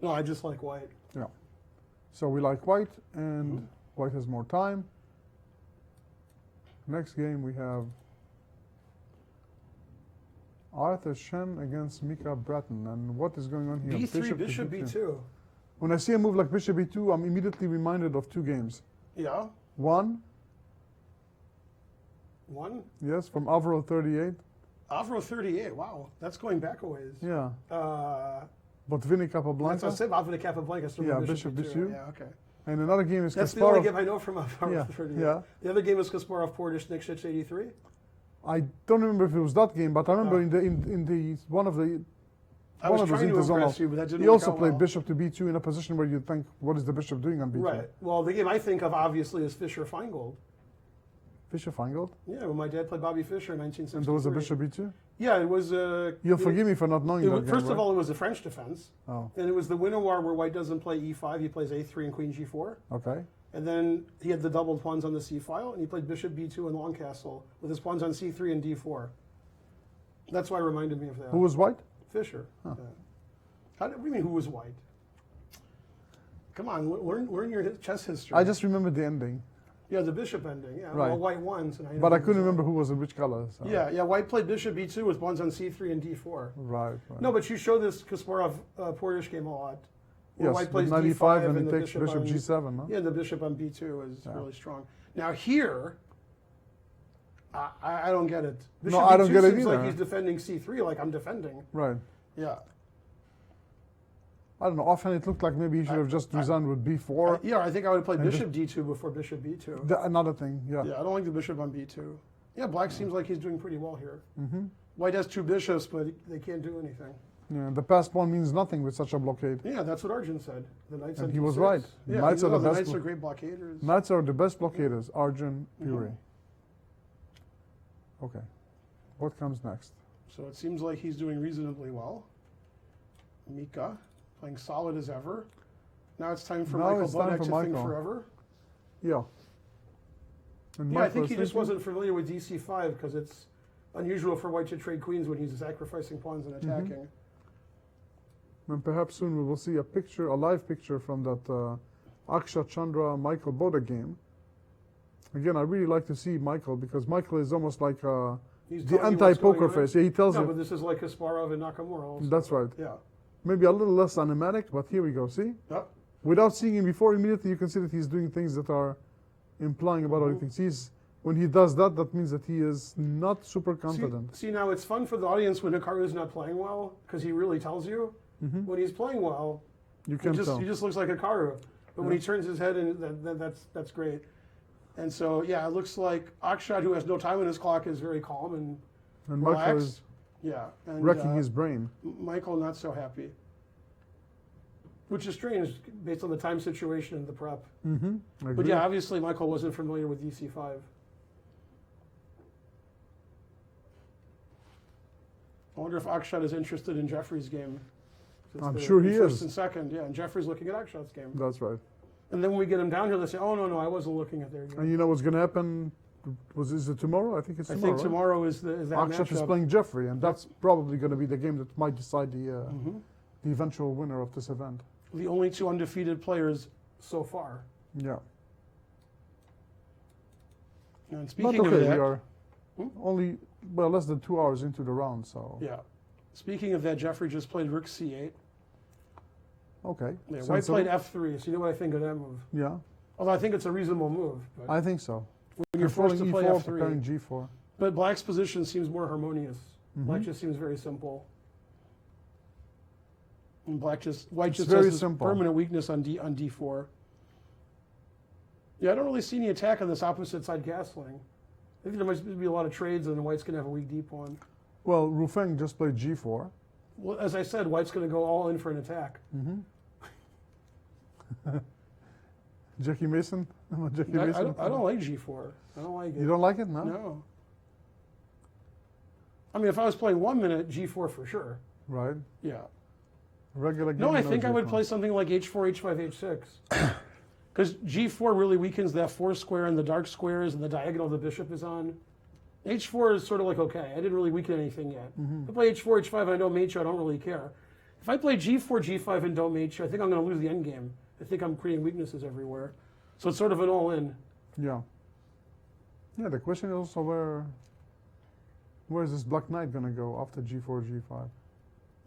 No, I just like White. Yeah. So we like White, and White has more time. Next game we have Arthur Shen against Mika Bratton. And what is going on here? B3, bishop to b2. When I see a move like bishop b2, I'm immediately reminded of 2 games. Yeah. One, 1. yes, from Avro 38. Avro 38. Wow, that's going back a ways. Yeah. That's Botvini Capablanca. what I said. Avro Capablanca. Still Yeah, bishop bishop b2. b2. Yeah, okay. And another game is That's the only Kasparov. game I know from Avro Yeah, 38. yeah. The other game is Kasparov Portish Nikšić 83. I don't remember if it was that game, but I remember in the one of the I one was of those trying to interzonal, impress you, but that didn't he work also out played well. bishop to b2 in a position where you think, what is the bishop doing on b2? Right. Well, the game I think of obviously is Fischer Finegold. Fischer Finegold? Yeah, when my dad played Bobby Fischer in 1963. And there was a bishop b2? Yeah, it was. You'll forgive me for not knowing that game, First of right? all, it was a French defense, Oh, and it was the winner war where White doesn't play e5, he plays a3 and queen g4, okay. and then he had the doubled pawns on the c file, and he played bishop b2 and long castle with his pawns on c3 and d4. That's why it reminded me of that. Who was White? Fischer? Yeah. What do you mean? Who was White? Come on, learn your chess history. I just remember the ending, Yeah, the bishop ending. Yeah, Right. well, White won. So now you know but I who couldn't was remember who was in which color. So. Yeah, White played bishop b2 with pawns on c3 and d4. Right. No, but you show this Kasparov Portish game a lot. Where Yes, White plays with 95 d5 and he the takes bishop on, g7, no? Yeah, the bishop on b2 is Yeah. really strong. Now here, I don't get it. No, Bishop I don't b2 get it seems like either. he's defending c3 like I'm defending. Right. Yeah. I don't know, often it looked like maybe he should have just resigned with b4. Yeah, I think I would have played And bishop d2 before bishop b2. Another thing, yeah. Yeah, I don't like the bishop on b2. Yeah, Black seems like he's doing pretty well here. Mm-hmm. White has 2 bishops, but they can't do anything. Yeah, the pass pawn means nothing with such a blockade. Yeah, that's what Arjun said. The knights And on he was d6. right. Yeah, Knights are the best knights blo- are great blockaders. Knights are the best blockaders, Arjun, Mm-hmm. Puri. Okay, what comes next? So it seems like he's doing reasonably well. Mika playing solid as ever. Now it's time for Now Michael it's time Bodek for to think Michael. forever. Yeah. And Yeah, I Michael think is he just thinking- wasn't familiar with dc5 because it's unusual for White to trade queens when he's sacrificing pawns and attacking. And perhaps soon we will see a picture, a live picture from that Akshat Chandra Michael Bodek game. Again, I really like to see Michael because Michael is almost like He's the telling you what's going anti-poker on. face. Yeah, he tells No, you. but this is like Kasparov and Nakamura also. That's right. Yeah. Maybe a little less animatic, but here we go. See? Yep. Without seeing him before, immediately you can see that he's doing things that are implying about other things. When he does that, that means that he is not super confident. See, now it's fun for the audience when Hikaru's not playing well because he really tells you. When he's playing well, You can tell. he just looks like Hikaru. But when he turns his head, and that's great. And so, yeah, it looks like Akshat, who has no time on his clock, is very calm and And Michael relaxed. is Yeah. And, wrecking his brain. Michael not so happy. Which is strange based on the time situation and the prep. But yeah, obviously Michael wasn't familiar with dc5. I wonder if Akshat is interested in Jeffrey's game. It's I'm the sure he first is. and second, yeah, and Jeffrey's looking at Akshat's game. That's right. And then when we get him down here, they say, "Oh no, I wasn't looking at their game." And you know what's going to happen? Is it tomorrow? I think it's I tomorrow. think tomorrow is that Akshat is matchup. playing Jeffrey, and that's probably going to be the game that might decide the eventual winner of this event. The only 2 undefeated players so far. Yeah. And But speaking okay, of we that, are only less than 2 hours into the round, so yeah. Speaking of that, Jeffrey just played Rook c8. okay. Yeah, White Sensible. played f3, so you know what I think of that move. Yeah, Although I think it's a reasonable move. But I think so. when you're forced to Controlling play E4, f3. preparing G4. But Black's position seems more harmonious. Black just seems very simple. And White just very has this simple. permanent weakness on d4. Yeah, I don't really see any attack on this opposite side castling. I think there might be a lot of trades, and White's going to have a weak d pawn. Well, Rufeng just played G4. Well, as I said, White's going to go all in for an attack. Jackie Mason? Jackie I Mason? don't like G4. I don't like it. You don't like it? No? No. I mean, if I was playing 1 minute, G4 for sure. Right. Yeah. Regular game. No, I think I would G4. play something like H4, H5, H6. Because G4 really weakens that 4 square and the dark squares and the diagonal the bishop is on. H4 is sort of like, okay, I didn't really weaken anything yet. If I play H4, H5, and I don't mate you, I don't really care. If I play G4, G5, and don't mate you, I think I'm going to lose the endgame. I think I'm creating weaknesses everywhere. So it's sort of an all-in. Yeah. Yeah, the question is also where is this black knight going to go after G4, G5?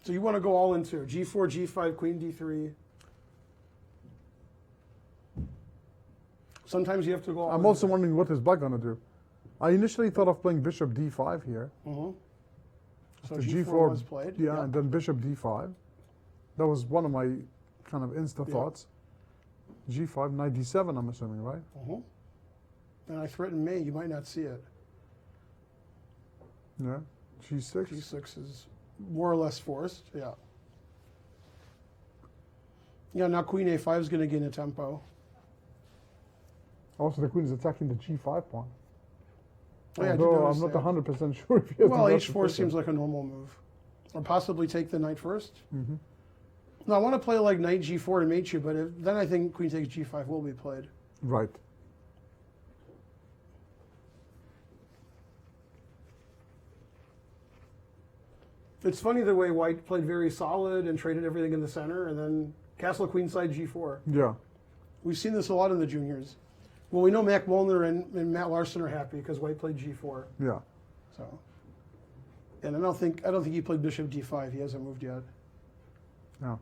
So you want to go all in too. G4, G5, Queen D3. Sometimes you have to go all in. I'm also wondering what is black going to do. I initially thought of playing bishop D5 here. So The G4 was played. Yeah, and then bishop D5. That was one of my kind of insta thoughts. G5, knight D7, I'm assuming, right? And I threaten May, you might not see it. Yeah. G6. G6 is more or less forced, yeah. Yeah, now Queen A5 is going to gain a tempo. Also, the queen is attacking the G5 pawn. Oh, yeah, I did Although notice I'm not that. 100% sure if you have Well, the H4 seems like a normal move. Or possibly take the knight first. No, I want to play like knight G4 to mate you, but then I think queen takes G5 will be played. Right. It's funny the way White played very solid and traded everything in the center, and then castle queenside G4. Yeah. We've seen this a lot in the juniors. Well, we know Mac Molnar and Matt Larson are happy because White played G4. Yeah. So, and I don't think he played Bishop D5. He hasn't moved yet. Yeah.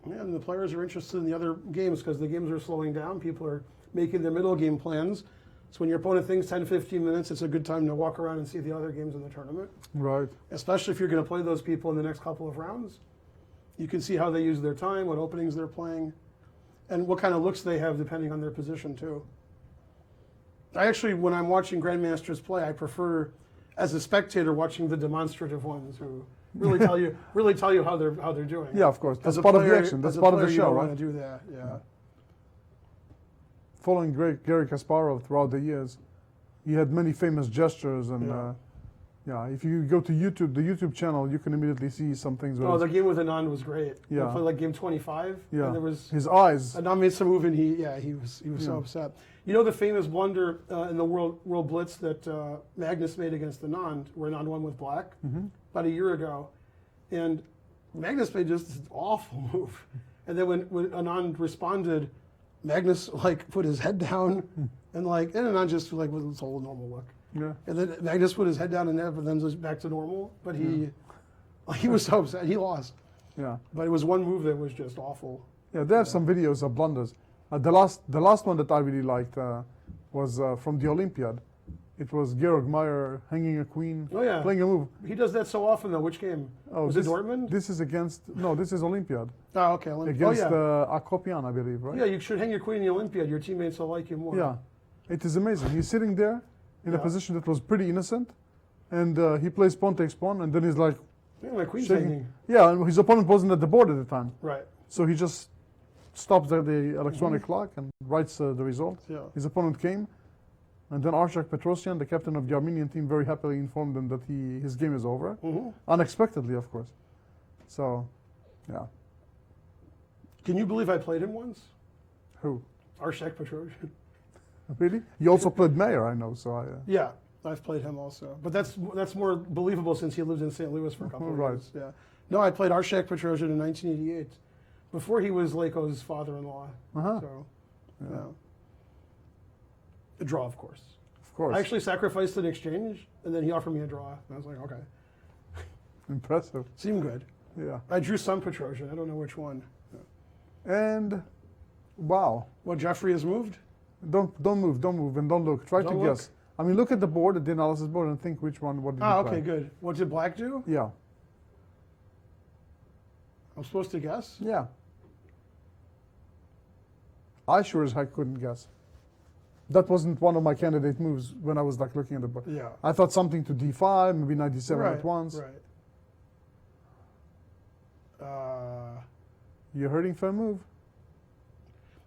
Yeah, and the players are interested in the other games because the games are slowing down. People are making their middle game plans. So when your opponent thinks 10, 15 minutes, it's a good time to walk around and see the other games in the tournament. Right. Especially if you're going to play those people in the next couple of rounds. You can see how they use their time, what openings they're playing, and what kind of looks they have depending on their position too. I actually, when I'm watching grandmasters play, I prefer, as a spectator, watching the demonstrative ones who really tell you how they're doing. Yeah, of course. That's As a part of player- the action. That's as a part of player, the you show, don't right? want to do that. Yeah. Following Gary Kasparov throughout the years, he had many famous gestures, and if you go to YouTube, the YouTube channel, you can immediately see some things. Oh, the game with Anand was great. Yeah. We played like game 25. Yeah. And there was his eyes. Anand made some move, and he was so upset. You know the famous blunder in the World Blitz that Magnus made against Anand, where Anand won with black about a year ago, and Magnus made just this awful move, and then when Anand responded, Magnus like put his head down, and Anand just like with his whole normal look. Yeah. And then Magnus put his head down and then was back to normal. But he was so upset. He lost. Yeah. But it was one move that was just awful. Yeah, they have some videos of blunders. The last one that I really liked was from the Olympiad. It was Georg Meyer hanging a queen, Oh, yeah. playing a move. He does that so often, though. Which game? Was it Dortmund? This is this is Olympiad. Oh, okay. Against yeah. Akopian, I believe, right? Yeah, you should hang your queen in the Olympiad. Your teammates will like you more. Yeah. It is amazing. He's sitting there in a Yeah. position that was pretty innocent, and he plays pawn takes pawn, and then he's like Yeah, my queen's shaking. hanging. Yeah, and his opponent wasn't at the board at the time, Right. so he just stops the electronic clock and writes the result. Yeah. His opponent came, and then Arshak Petrosyan, the captain of the Armenian team, very happily informed him that his game is over, unexpectedly, of course. So, yeah. Can you believe I played him once? Who? Arshak Petrosyan. Really? You also played Mayer, I know. So Yeah, I've played him also. But that's more believable since he lived in St. Louis for a couple of Right. years. Yeah. No, I played Arshak Petrosyan in 1988, before he was Lako's father-in-law. Uh-huh. So, yeah. A draw, of course. Of course. I actually sacrificed an exchange, and then he offered me a draw. And I was like, okay. Impressive. Seemed good. Yeah. I drew some Petrosyan. I don't know which one. And wow. What, Jeffrey has moved? Don't move, and don't look. Try Don't to look? guess. I mean, look at the board, at the analysis board, and think which one. What did Ah, you play? okay, good. What did black do? Yeah. I'm supposed to guess? Yeah. I sure as heck couldn't guess. That wasn't one of my candidate moves when I was like looking at the board. Yeah. I thought something to D5, maybe 97 Right, at once. right. You're hurting for a move.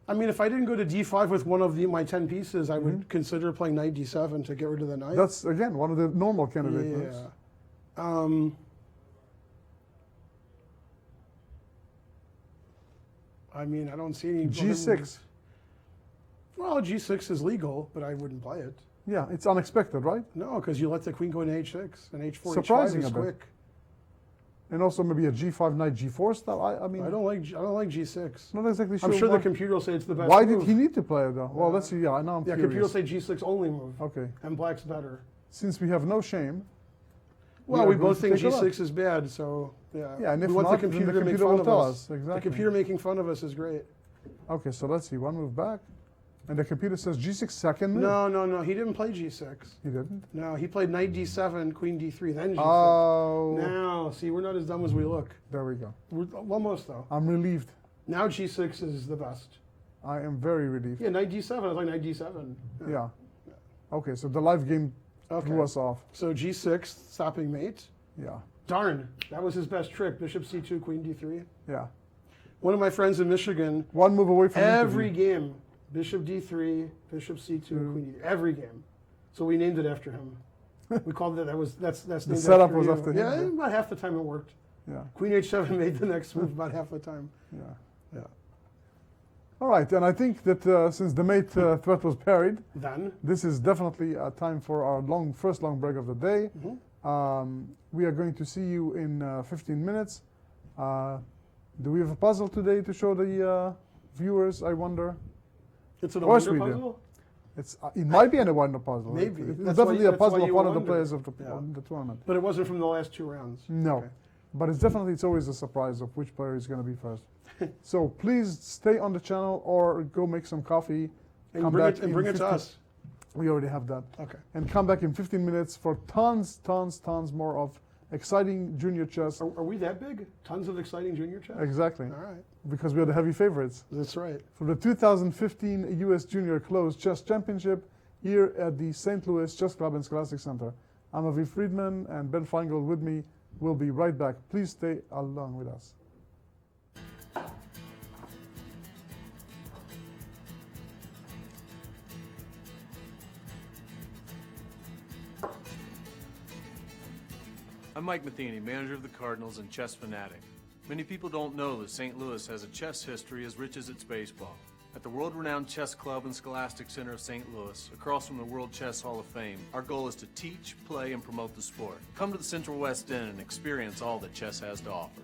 I mean, if I didn't go to d5 with one of my 10 pieces, I would consider playing knight d7 to get rid of the knight. That's, again, one of the normal candidate moves. Yeah. I mean, I don't see any... G6. Well, G6 is legal, but I wouldn't play it. Yeah, it's unexpected, right? No, because you let the queen go into h6, and h4, Surprising h5 is a bit. quick. And also maybe a G5 knight G4 style. I mean, I don't like G6. not exactly sure. I'm sure why, the computer will say it's the best why move. did he need to play it though? Well, let's see. Yeah, now I'm Yeah, curious. computer will say G6 only move. Okay. And black's better. Since we have no shame. Well, are we going both to think take a look. G6 is bad, so yeah. Yeah, and if we want not, the then computer the to make computer fun will of tell us. us, exactly. The computer making fun of us is great. Okay, so let's see. One move back. And the computer says G6 second move. No. He didn't play G6. He didn't. No, he played knight D7, queen D3, then G6. Oh. Now, see, we're not as dumb as we look. There we go. We're almost, though. I'm relieved. Now G6 is the best. I am very relieved. Yeah, knight D7. I was like knight D7. Yeah. Okay, so the live game threw us off. So G6, stopping mate. Yeah. Darn, that was his best trick. Bishop C2, queen D3. Yeah. One of my friends in Michigan, One move away from every interview. game, Bishop D3, Bishop C2, Queen D3, every game. So we named it after him. We called it, that's The named setup after was you. after him, Yeah, yeah. about half the time it worked. Yeah. Queen H7 made the next move about half the time. Yeah. Yeah. All right, and I think that since the mate threat was parried, Then, this is definitely a time for our first long break of the day. We are going to see you in 15 minutes. Do we have a puzzle today to show the viewers, I wonder? it's an course wonder we do. puzzle? It might be a wonder puzzle. Maybe. It's That's definitely why- a that's why puzzle of you one of the wonder. players of Yeah. the tournament. But it wasn't from the last 2 rounds. No, Okay. but it's always a surprise of which player is going to be first. So please stay on the channel or go make some coffee. And come bring back it, and in bring it to 15 us. We already have that. Okay. And come back in 15 minutes for tons more of exciting junior chess. Are we that big? Tons of exciting junior chess? Exactly, All right. because we are the heavy favorites. That's right. For the 2015 U.S. Junior Closed Chess Championship here at the St. Louis Chess Club and Scholastic Center. I'm Aviv Friedman, and Ben Finegold with me. We'll be right back. Please stay along with us. I'm Mike Matheny, manager of the Cardinals and Chess Fanatic. Many people don't know that St. Louis has a chess history as rich as its baseball. At the world-renowned Chess Club and Scholastic Center of St. Louis, across from the World Chess Hall of Fame, our goal is to teach, play, and promote the sport. Come to the Central West End and experience all that chess has to offer.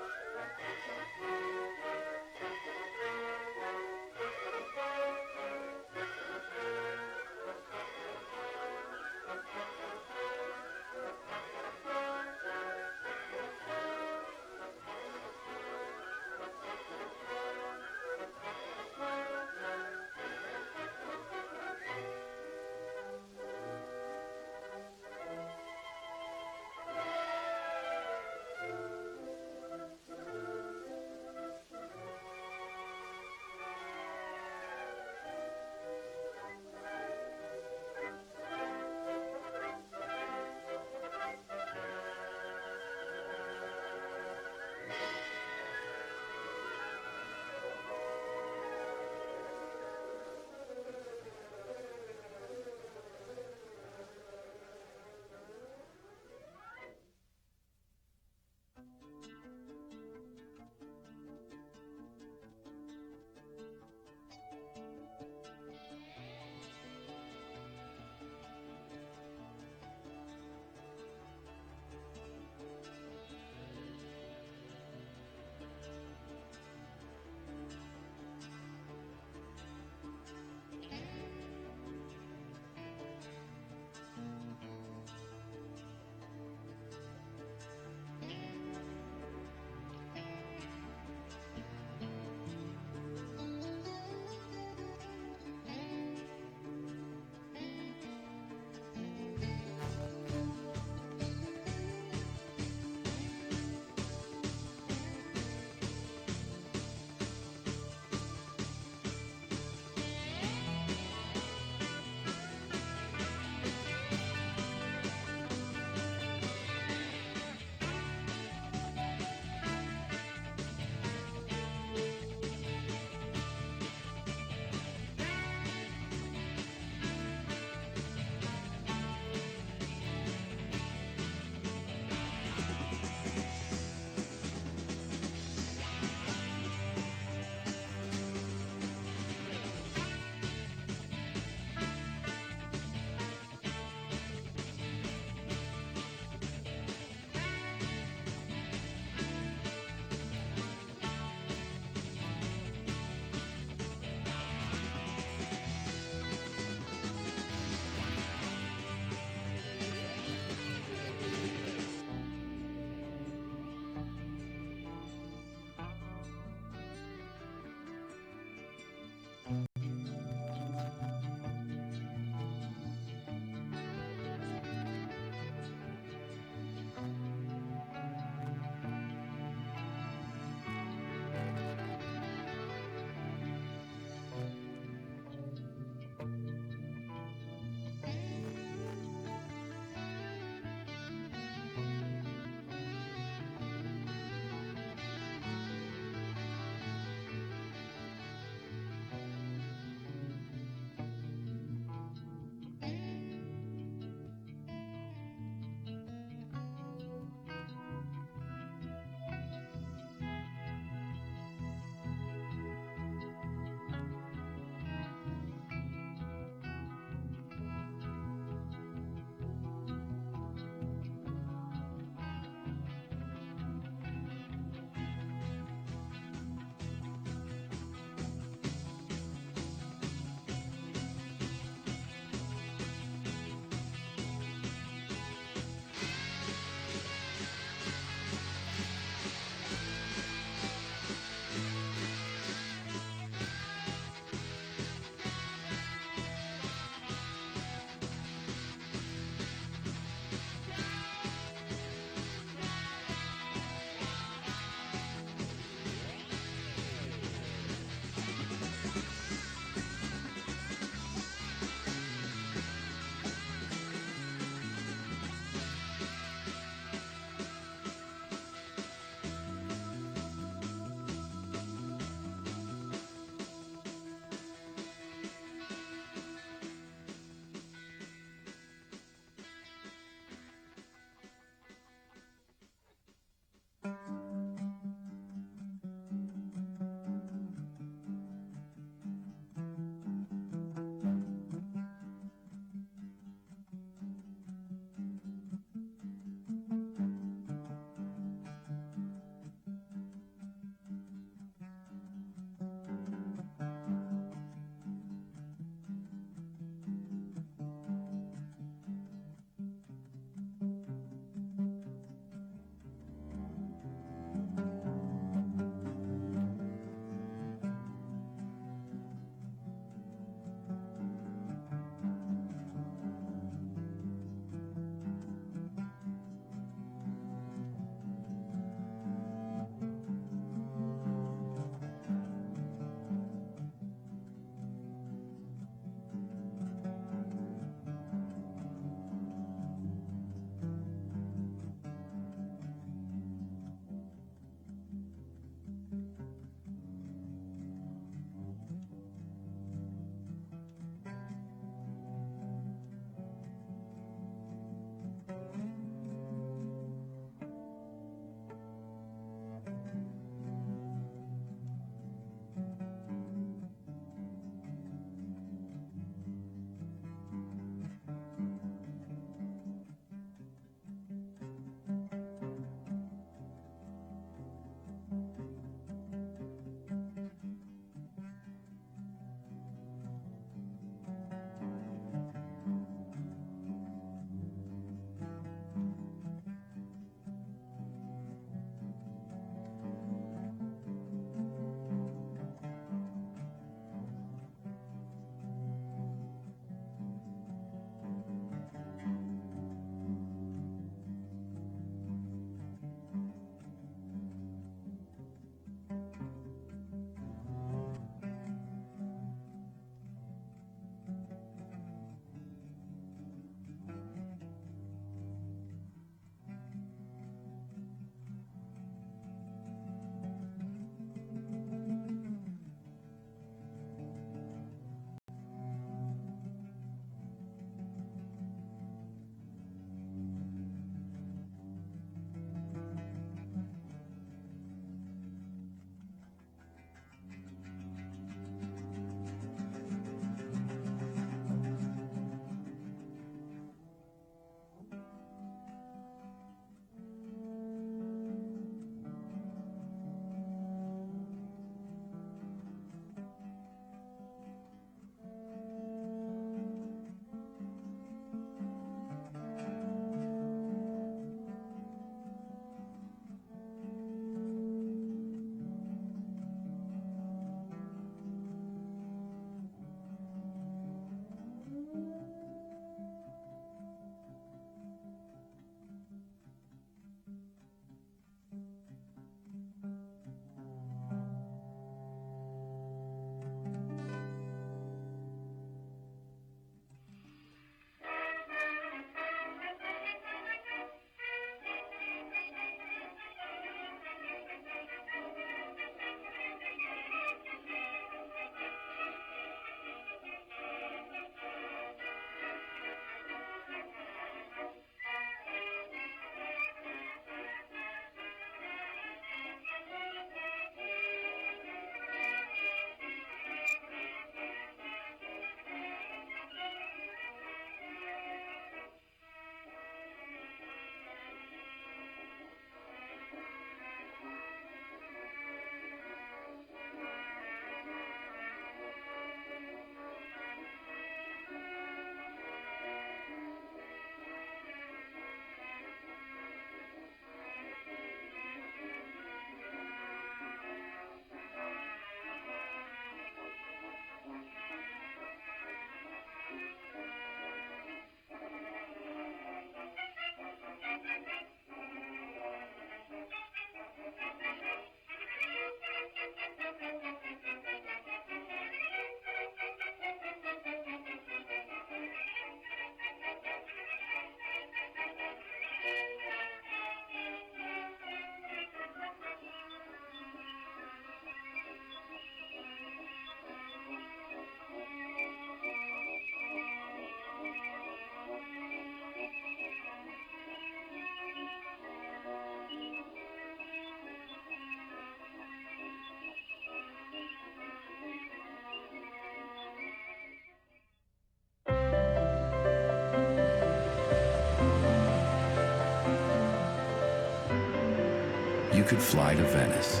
could fly to Venice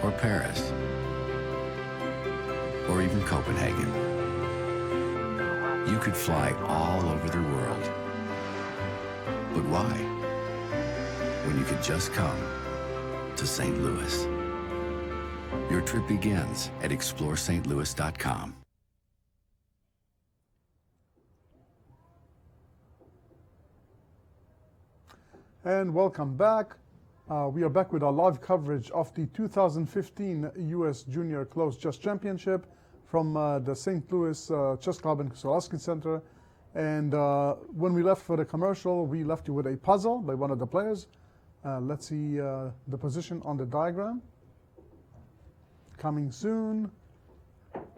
or Paris or even Copenhagen. You could fly all over the world. But why? When you could just come to St. Louis. Your trip begins at ExploreSt.Louis.com. And welcome back. We are back with our live coverage of the 2015 U.S. Junior Closed Chess Championship from the St. Louis Chess Club and Scholastic Center. And when we left for the commercial, we left you with a puzzle by one of the players. Let's see the position on the diagram. Coming soon.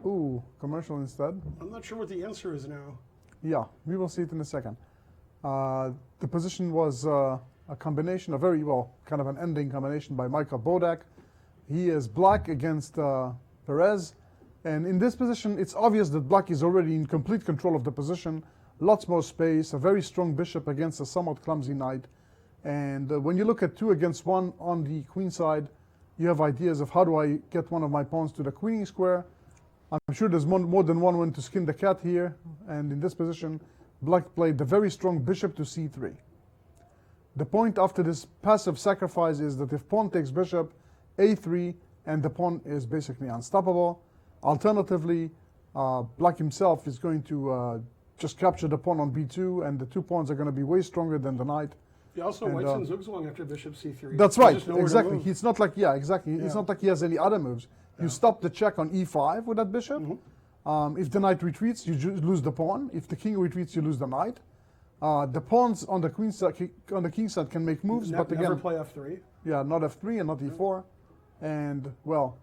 Ooh, commercial instead. I'm not sure what the answer is now. Yeah, we will see it in a second. The position was a combination, a very, well, kind of an ending combination by Michael Bodak. He is black against Perez. And in this position, it's obvious that black is already in complete control of the position. Lots more space, a very strong bishop against a somewhat clumsy knight. And when you look at 2 against 1 on the queen side, you have ideas of how do I get one of my pawns to the queening square. I'm sure there's more than one way to skin the cat here. And in this position, black played the very strong bishop to c3. The point after this passive sacrifice is that if pawn takes bishop, a3, and the pawn is basically unstoppable. Alternatively, black himself is going to just capture the pawn on b2, and the 2 pawns are going to be way stronger than the knight. He also And, whites and zugzwang after bishop c3. That's There's right, just nowhere to exactly. move. It's not like, yeah, exactly. It's Yeah. not like he has any other moves. You stop the check on e5 with that bishop. If the knight retreats, you lose the pawn. If the king retreats, you lose the knight. The pawns on the queen side, on the king side can make moves, but again, never play f3. yeah, not f3 and not e4. And, well,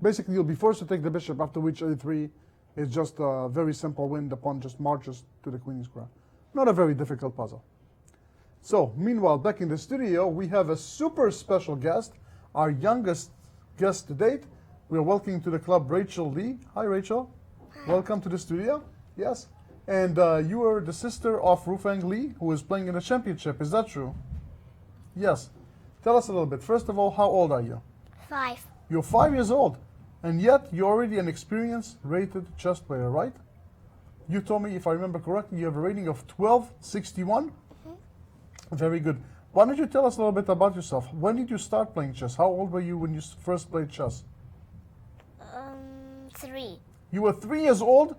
basically you'll be forced to take the bishop, after which a3 is just a very simple win. The pawn just marches to the queen's square. Not a very difficult puzzle. So, meanwhile, back in the studio, we have a super special guest, our youngest guest to date. We are welcoming to the club Rachel Lee. Hi, Rachel. Welcome to the studio. Yes. And you are the sister of Rufeng Lee, who is playing in the championship. Is that true? Yes. Tell us a little bit. First of all, how old are you? 5. You're 5 years old, and yet you're already an experienced rated chess player, right? You told me, if I remember correctly, you have a rating of 1261? Very good. Why don't you tell us a little bit about yourself? When did you start playing chess? How old were you when you first played chess? 3. You were 3 years old?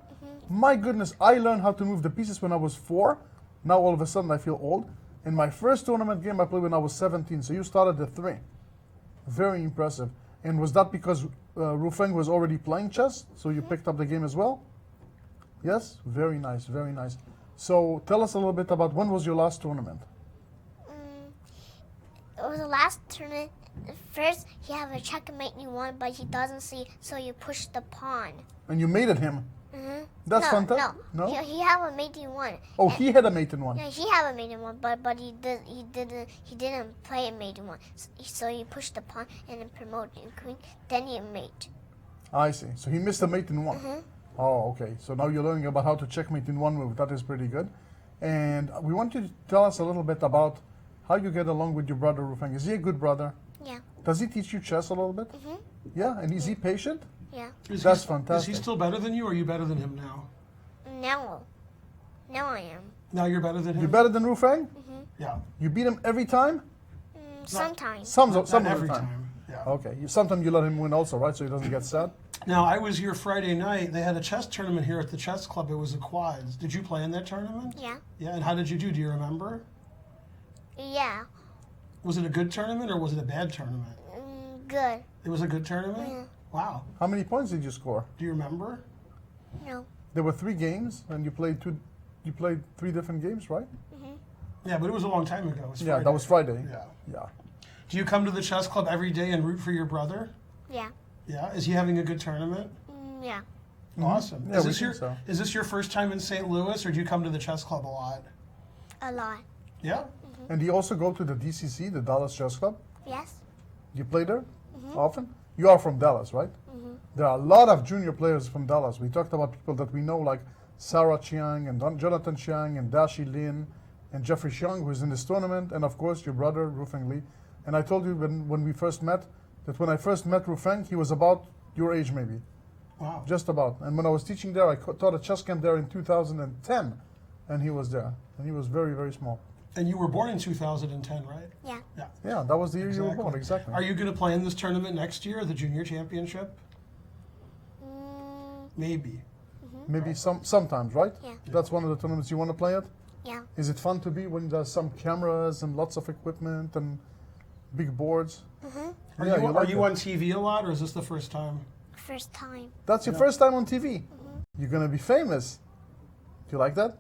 My goodness, I learned how to move the pieces when I was 4. Now all of a sudden I feel old. In my first tournament game I played when I was 17, so you started at 3. Very impressive. And was that because Rufeng was already playing chess, so you picked up the game as well? Yes? Very nice, very nice. So tell us a little bit about when was your last tournament? It was the last tournament. First, he have a checkmate you want, but he doesn't see, so you push the pawn. And you mated him? That's no, fantastic. No, he have a mate in 1. Oh, he had a mate in 1. Yeah, he have a mate in 1, but he didn't play a mate in 1. So you push the pawn and then promote your queen, then you mate. I see. So he missed a mate in 1. Oh, okay. So now you're learning about how to checkmate in 1 move. That is pretty good. And we want you to tell us a little bit about how you get along with your brother Rufeng. Is he a good brother? Yeah. Does he teach you chess a little bit? Yeah, and is he patient? Yeah. That's fantastic. Is he still better than you, or are you better than him now? Now I am. Now you're better than him? You're better than Rufeng? Yeah. You beat him every time? Sometimes. Some Not of the every time. time. Yeah. Okay. Sometimes you let him win also, right? So he doesn't get sad? Now, I was here Friday night. They had a chess tournament here at the chess club. It was a quads. Did you play in that tournament? Yeah. Yeah, and how did you do? Do you remember? Yeah. Was it a good tournament or was it a bad tournament? Good. It was a good tournament? Yeah. Wow. How many points did you score? Do you remember? No. There were 3 games, and you played 3 different games, right? Yeah, but it was a long time ago. It was Yeah, Friday. that was Friday. Yeah. Yeah. Do you come to the chess club every day and root for your brother? Yeah. Yeah. Is he having a good tournament? Yeah. Awesome. Yeah, is we this think so. Is this your first time in St. Louis, or do you come to the chess club a lot? A lot. Yeah. And do you also go to the DCC, the Dallas Chess Club? Yes. You play there often? You are from Dallas, right? There are a lot of junior players from Dallas. We talked about people that we know, like Sarah Chiang and Jonathan Chiang and Dashi Lin and Jeffrey Xiong, who's in this tournament, and of course your brother, Rufeng Li. And I told you when we first met, that when I first met Rufeng, he was about your age maybe. Wow. Just about. And when I was teaching there, I taught a chess camp there in 2010, and he was there. And he was very, very small. And you were born in 2010, right? Yeah. Yeah. Yeah, that was the year you were born, exactly. Are you going to play in this tournament next year, the junior championship? Maybe. Maybe sometimes, right? Yeah. That's one of the tournaments you want to play at? Yeah. Is it fun to be when there's some cameras and lots of equipment and big boards? Are Yeah, you, you are like you it. on TV a lot, or is this the first time? First time. That's your first time on TV? You're going to be famous. Do you like that?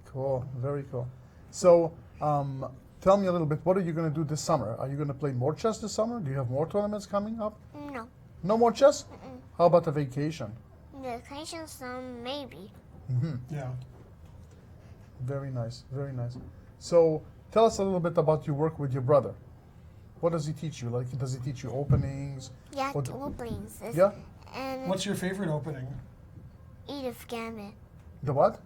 Cool, very cool. So, tell me a little bit, what are you going to do this summer? Are you going to play more chess this summer? Do you have more tournaments coming up? No. No more chess? How about a vacation? Vacation, some maybe. Yeah. Very nice, very nice. So, tell us a little bit about your work with your brother. What does he teach you? Like, does he teach you openings? Yeah, What- openings. Yeah? And What's your favorite opening? Edith Gambit. The what?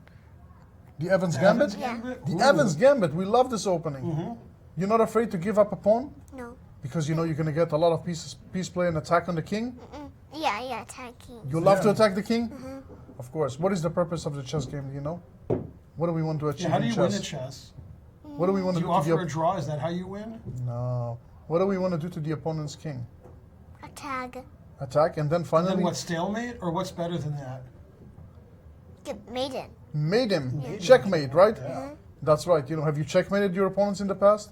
The Evans Gambit? Yeah. The Evans Gambit. We love this opening. You're not afraid to give up a pawn? No. Because you know you're going to get a lot of piece play and attack on the king? Yeah, attacking. You love to attack the king? Of course. What is the purpose of the chess game, do you know? What do we want to achieve Yeah, how do in you chess? win at chess? What do we want Do to you do to the offer a draw? Is that how you win? No. What do we want to do to the opponent's king? Attack. Attack, and then finally Then what, stalemate? Or what's better than that? Get maiden. mate him. Checkmate, right? That's right. You know, have you checkmated your opponents in the past?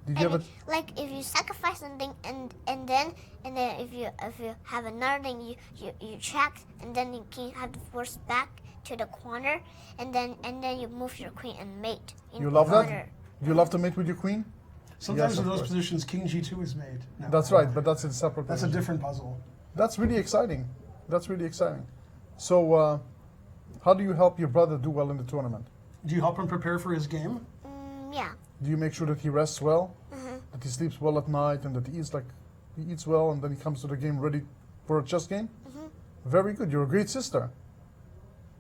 Did you And ever? like if you sacrifice something and then if you have another thing you check and then you can have to force back to the corner and then you move your queen and mate. In You love order. that? You love to mate with your queen? Sometimes Yes, in of those course. positions, King G2 is made. No. That's right, but that's in separate. That's a position. different puzzle. That's really exciting. That's really exciting. So, how do you help your brother do well in the tournament? Do you help him prepare for his game? Yeah. Do you make sure that he rests well, that he sleeps well at night, and that he eats well, and then he comes to the game ready for a chess game? Very good. You're a great sister.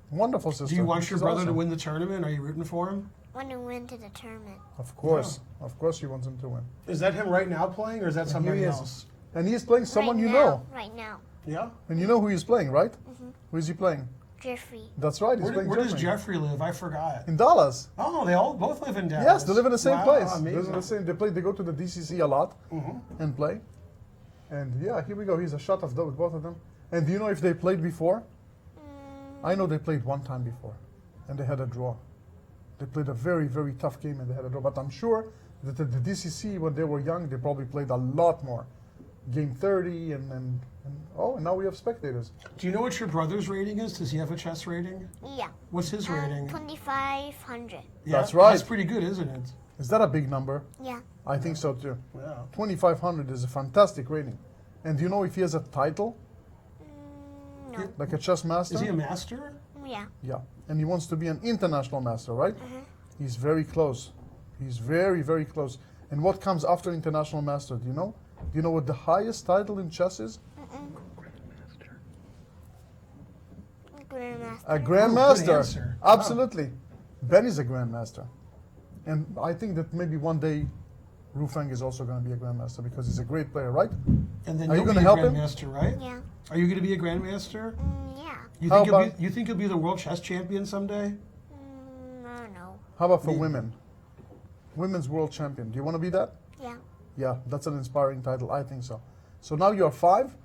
Wonderful sister. Do you want your She's brother to awesome. win the tournament? Are you rooting for him? Want to win to the tournament. Of course. Of course, you want him to win. Is that him right now playing, or is that somebody he is. else? And he is playing someone right you now, know. Right now. Yeah. And you know who he's playing, right? Who is he playing? Jeffrey. That's right. He's Where, playing where does Jeffrey. Jeffrey live? I forgot. In Dallas. Oh, they all both live in Dallas. Yes, they live in the same Wow, place. They live in Amazing. the same. They play. They go to the DCC a lot and play. And yeah, here we go. He's a shot of both of them. And do you know if they played before? I know they played one time before, and they had a draw. They played a very, very tough game, and they had a draw. But I'm sure that at the DCC, when they were young, they probably played a lot more. Game 30, and now we have spectators. Do you know what your brother's rating is? Does he have a chess rating? Yeah. What's his rating? 2,500. Yeah, That's right. That's pretty good, isn't it? Is that a big number? Yeah. I think so too. Yeah. 2,500 is a fantastic rating. And do you know if he has a title, No. like a chess master? Is he a master? Yeah. Yeah, and he wants to be an international master, right? He's very close. He's very, very close. And what comes after international master, do you know? Do you know what the highest title in chess is? Grandmaster. A good grandmaster. answer. Absolutely. Ben is a grandmaster. And I think that maybe one day Rufeng is also going to be a grandmaster because he's a great player, right? And then Are you you'll gonna be a help him? grandmaster, right? Yeah. Are you going to be a grandmaster? Yeah. You How think you'll about- be? You think you'll be the world chess champion someday? I don't know. How about for women? Women's world champion. Do you want to be that? Yeah. Yeah, that's an inspiring title. I think so. So now you're 5.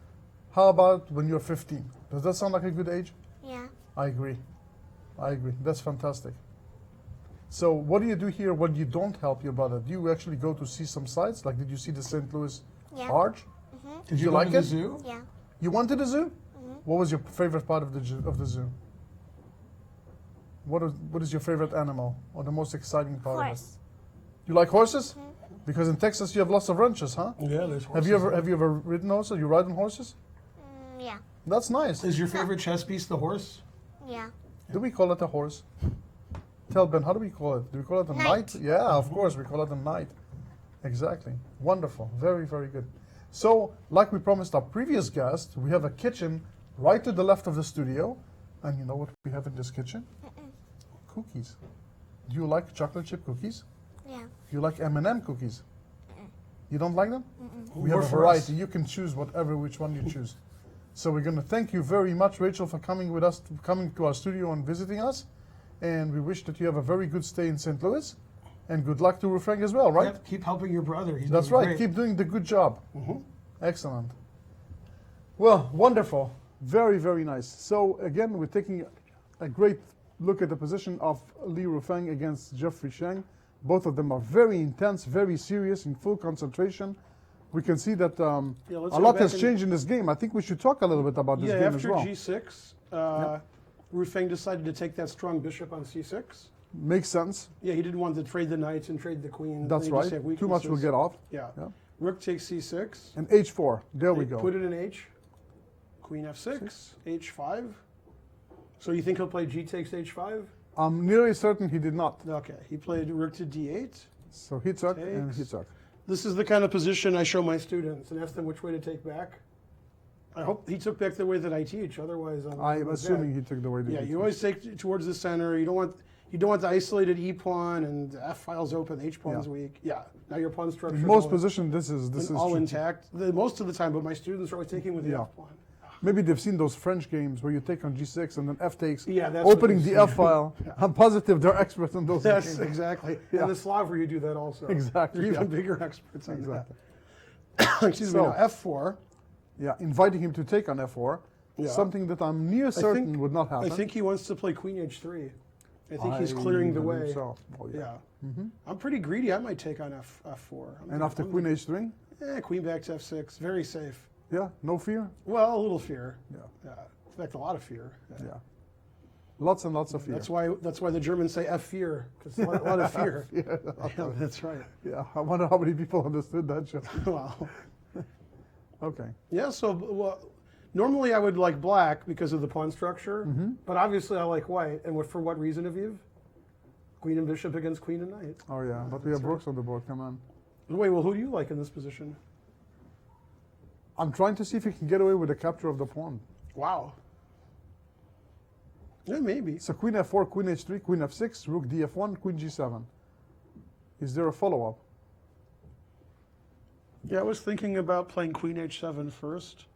How about when you're 15? Does that sound like a good age? Yeah. I agree. I agree. That's fantastic. So what do you do here when you don't help your brother? Do you actually go to see some sites? Like, did you see the St. Louis Yeah. Arch? Did you go like to the it? zoo? Yeah. You went to the zoo? What was your favorite part of the zoo? What is your favorite animal or the most exciting part of it? Horse. You like horses? Because in Texas you have lots of ranches, huh? Yeah, there's Have you ever ridden horses? You ride on horses? Yeah. That's nice. Is your favorite chess piece the horse? Yeah. Do we call it a horse? Tell Ben, how do we call it? Do we call it a knight? Knight. Yeah, of course, we call it a knight. Exactly. Wonderful. Very, very good. So, like we promised our previous guest, we have a kitchen right to the left of the studio. And you know what we have in this kitchen? Cookies. Do you like chocolate chip cookies? Yeah. Do you like M&M cookies? You don't like them? We More have a for us. variety. You can choose which one you choose. So we're going to thank you very much, Rachel, for coming with us, coming to our studio and visiting us. And we wish that you have a very good stay in St. Louis. And good luck to Frank as well, right? Yep, keep helping your brother. He's That's doing right. great. Keep doing the good job. Excellent. Well, wonderful. Very, very nice. So again, we're taking a great look at the position of Li Rufeng against Jeffrey Cheng. Both of them are very intense, very serious, in full concentration. We can see that a let's go lot back has and- changed in this game. I think we should talk a little bit about this Yeah, game as after well. G6, Rufeng decided to take that strong bishop on C6. Makes sense. Yeah, he didn't want to trade the knights and trade the queen. That's They right. just have Too much will weaknesses. get off. Yeah. Yeah. Rook takes C6. And H4. There we go. Put it in H. Queen F6. H5. So you think he'll play G takes H5? I'm nearly certain he did not. Okay. He played Rook to D8. So he took and he Takes. took. This is the kind of position I show my students and ask them which way to take back. I hope he took back the way that I teach. Otherwise, I'm assuming he took the way that Yeah, he you took. always take towards the center. You don't want the isolated E pawn and the F file's open, H pawn's Yeah. weak. Yeah, now your pawn structure. In most positions, this is all true. intact. Most of the time, but my students are always taking with the Yeah. F pawn. Maybe they've seen those French games where you take on G6 and then F takes, Yeah, that's what opening they've the seen. F file. I'm positive they're experts in those Yes, games. exactly. Yeah. And the Slav where you do that also. Exactly, They're yeah. even bigger experts on Exactly. that. Excuse me. So- Now F4. Yeah, inviting him to take on F4, Yeah. something that I'm near certain think- would not happen. I think he wants to play Queen H3. I think he's clearing the believe way. So. Oh, yeah. Yeah. I'm pretty greedy. I might take on F4. And after Queen H3, Queen back to F6. Very safe. yeah, no fear. Well, a little fear. Yeah, Yeah. In fact, a lot of fear. yeah. Lots and lots of fear. That's why the Germans say F fear, because a lot of fear. Yeah, Yeah, that's right. yeah. I wonder how many people understood that joke. Wow. Okay. Yeah, so well, normally I would like black because of the pawn structure, but obviously I like white. And for what reason, Aviv? Queen and bishop against queen and knight. Oh yeah, but we have rooks on the board. Come on. Wait, well, who do you like in this position? I'm trying to see if he can get away with the capture of the pawn. Wow. Yeah, maybe. So Queen F4, Queen H3, Queen F6, Rook DF1, Queen G7. Is there a follow-up? Yeah, I was thinking about playing Queen H7 first,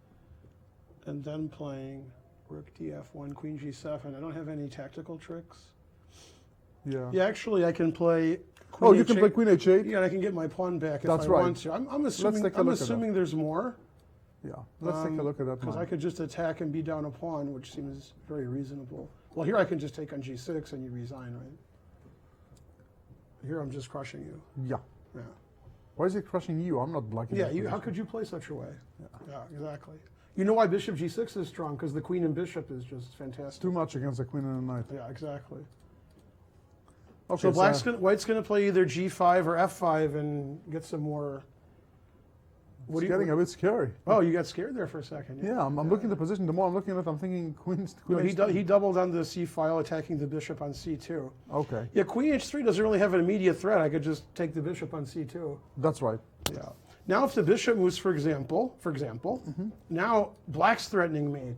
and then playing Rook DF1, Queen G7. I don't have any tactical tricks. Yeah. Yeah, actually, I can play. Queen Oh, you can H8. play Queen H8? Yeah, and I can get my pawn back if That's I right. want to. I'm assuming. take a I'm look at that. assuming there's more. Yeah. Let's take a look at that Because I one. could just attack and beat down a pawn, which seems very reasonable. Well, here I can just take on G6 and you resign, right? Here I'm just crushing you. Yeah. Yeah. Why is it crushing you? I'm not blocking Yeah. that How position. could you play such a way? Yeah. Exactly. You know why Bishop G6 is strong? Because the Queen and Bishop is just fantastic. Too much against a queen and a knight. Yeah. Exactly. Okay, So White's going to play either G5 or F5 and get some more. it's getting a bit scary. Oh, you got scared there for a second. Yeah, I'm looking at the position. The more I'm looking at it, I'm thinking queen No, H3. he doubled on the C file, attacking the bishop on C2. Okay, Yeah, Queen H3 doesn't really have an immediate threat. I could just take the bishop on C2. that's right. Yeah. Now, if the bishop moves, for example, now Black's threatening mate,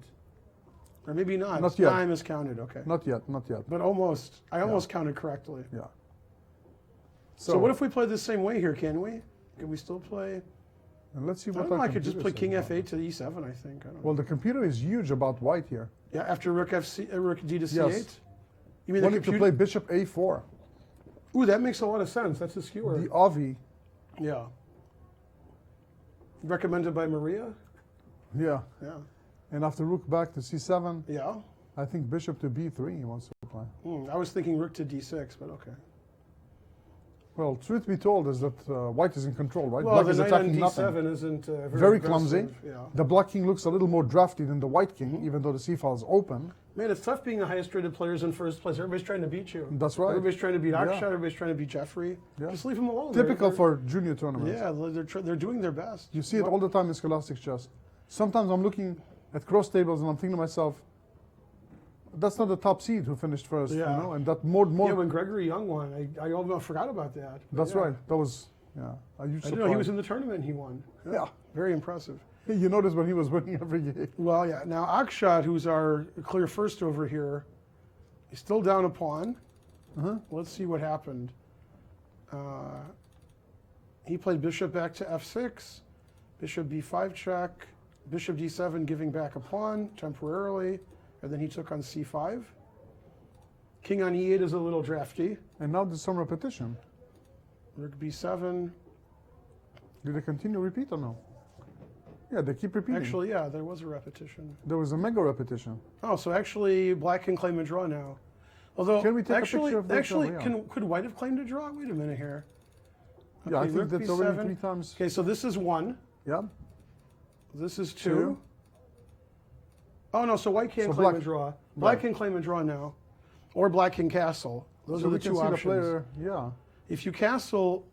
or maybe not. Not yet. Time is counted. Okay. Not yet, not yet. But almost. I almost counted correctly. Yeah. So what if we play the same way here? Can we? Can we still play? And let's see I what don't know. our I could just play computer King says F8 about it. to E7. I think. I don't know. Well, the computer is huge about white here. Yeah. After Rook Rook D to C8. Yes. You mean the Wanting to computer? play Bishop A4. Ooh, that makes a lot of sense. That's a skewer. The Aviv. Yeah. Recommended by Maria? Yeah. Yeah. And after Rook back to C7, Yeah. I think Bishop to B3 he wants to play. I was thinking Rook to D6, but okay. Well, truth be told is that white is in control, right? Well, Black the is knight on attacking D7 nothing. isn't Very clumsy. aggressive. Yeah. The black king looks a little more drafty than the white king, even though the C file is open. Man, it's tough being the highest rated players in first place. Everybody's trying to beat you. That's right. Everybody's trying to beat Akshat. Yeah. Everybody's trying to beat Jeffrey. Yeah. Just leave them alone. Typical They're- for junior tournaments. Yeah, they're doing their best. You see it all the time in Scholastic chess. Sometimes I'm looking at cross tables and I'm thinking to myself, that's not the top seed who finished first, Yeah. you know, and that more. Yeah, when Gregory Young won, I almost forgot about that. But That's yeah. right. That was a huge I didn't know he was surprise. in the tournament and he won. Yeah. Very impressive. You notice when he was winning every game. Well, yeah. Now Akshat, who's our clear first over here, is still down a pawn. Let's see what happened. He played bishop back to f6, bishop b5 check, bishop d7 giving back a pawn temporarily, and then he took on c5. King on e8 is a little drafty. And now there's some repetition. Rook b7. Did they continue repeat or no? Yeah, they keep repeating. Actually, yeah, there was a repetition. There was a mega repetition. Oh, so actually black can claim a draw now. Although, Can we take a actually, picture of this? actually, Oh, yeah. could white have claimed a draw? Wait a minute here. Yeah, I Okay, think rook that's already b7. 3 times. Okay, so this is 1. Yeah. This is 2. Two. Oh, no, so white can't So claim black- a draw. Black Right. can claim a draw now. Or black can castle. Those So are the we can two see options. the player. Yeah. If you castle,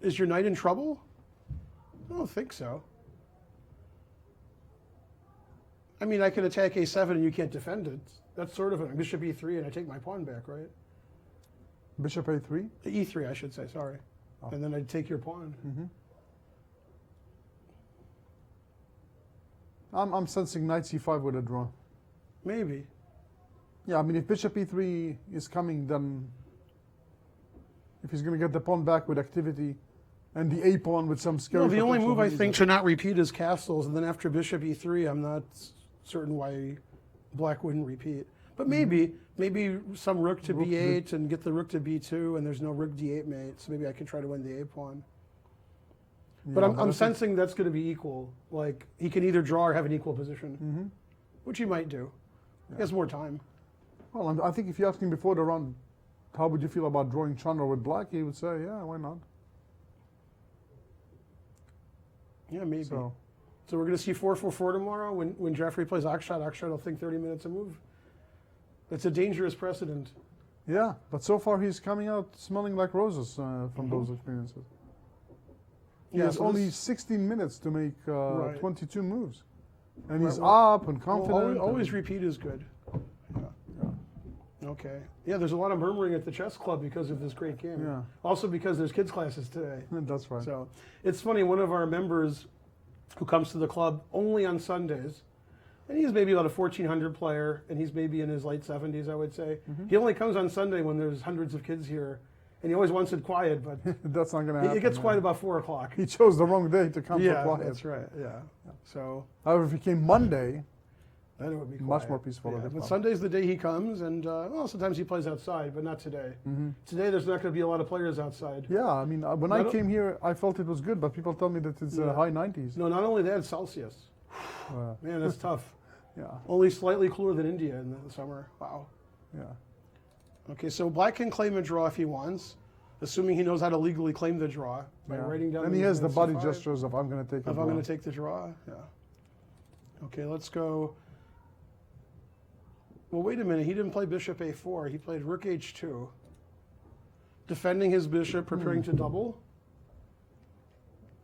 is your knight in trouble? I don't think so. I mean, I can attack a7 and you can't defend it. That's sort of a bishop e3 and I take my pawn back, right? Bishop a3. E3, I should say, sorry. Oh. And then I'd take your pawn. I'm sensing knight c5 with a draw. Maybe. Yeah, I mean, if bishop e3 is coming, then if he's going to get the pawn back with activity and the a pawn with some scary No, the only potential, move I he's think a- to not repeat is castles, and then after bishop e3, I'm not certain why black wouldn't repeat. But maybe some rook to Rook to b8 and get the rook to b2, and there's no rook d8 mate, so maybe I could try to win the a pawn. But Yeah, I'm I think- sensing that's going to be equal. Like, he can either draw or have an equal position, which he might do. He has more time. Well, I think if you asked him before the round, how would you feel about drawing Chandra with black, he would say, yeah, why not? Yeah, maybe. So, So we're going to see 4-4-4 tomorrow when Jeffrey plays Akshot. Akshot will think 30 minutes a move. That's a dangerous precedent. yeah, but so far he's coming out smelling like roses from those experiences. He Yeah, has so only this- 16 minutes to make Right. 22 moves. And he's Well, up and confident. Always and- repeat is good. Yeah. Okay. Yeah, there's a lot of murmuring at the chess club because of this great game. Yeah. Also because there's kids classes today. That's right. So it's funny, one of our members who comes to the club only on Sundays, and he's maybe about a 1400 player, and he's maybe in his late 70s, I would say. He only comes on Sunday when there's hundreds of kids here, and he always wants it quiet, but That's not going to happen. it gets quiet man. about 4 o'clock. He chose the wrong day to come Yeah, for quiet. that's right. Yeah. So However, if he came Monday, then it would be quiet. much more peaceful. Yeah, at the but club. Sunday's the day he comes, and well, sometimes he plays outside, but not today. Today, there's not going to be a lot of players outside. Yeah, I mean, when I Not- came here, I felt it was good, but people tell me that it's Yeah. high 90s. No, not only that, it's Celsius. Man, that's tough. Yeah, Only slightly cooler than India in the summer. Wow. yeah. Okay, so black can claim a draw if he wants, assuming he knows how to legally claim the draw by Yeah. writing down. And he the has the movement body C5, gestures of I'm going to take If I'm it. going to take the draw, yeah. Okay, let's go. Well, wait a minute. He didn't play bishop a4. He played rook h2, defending his bishop, preparing to double.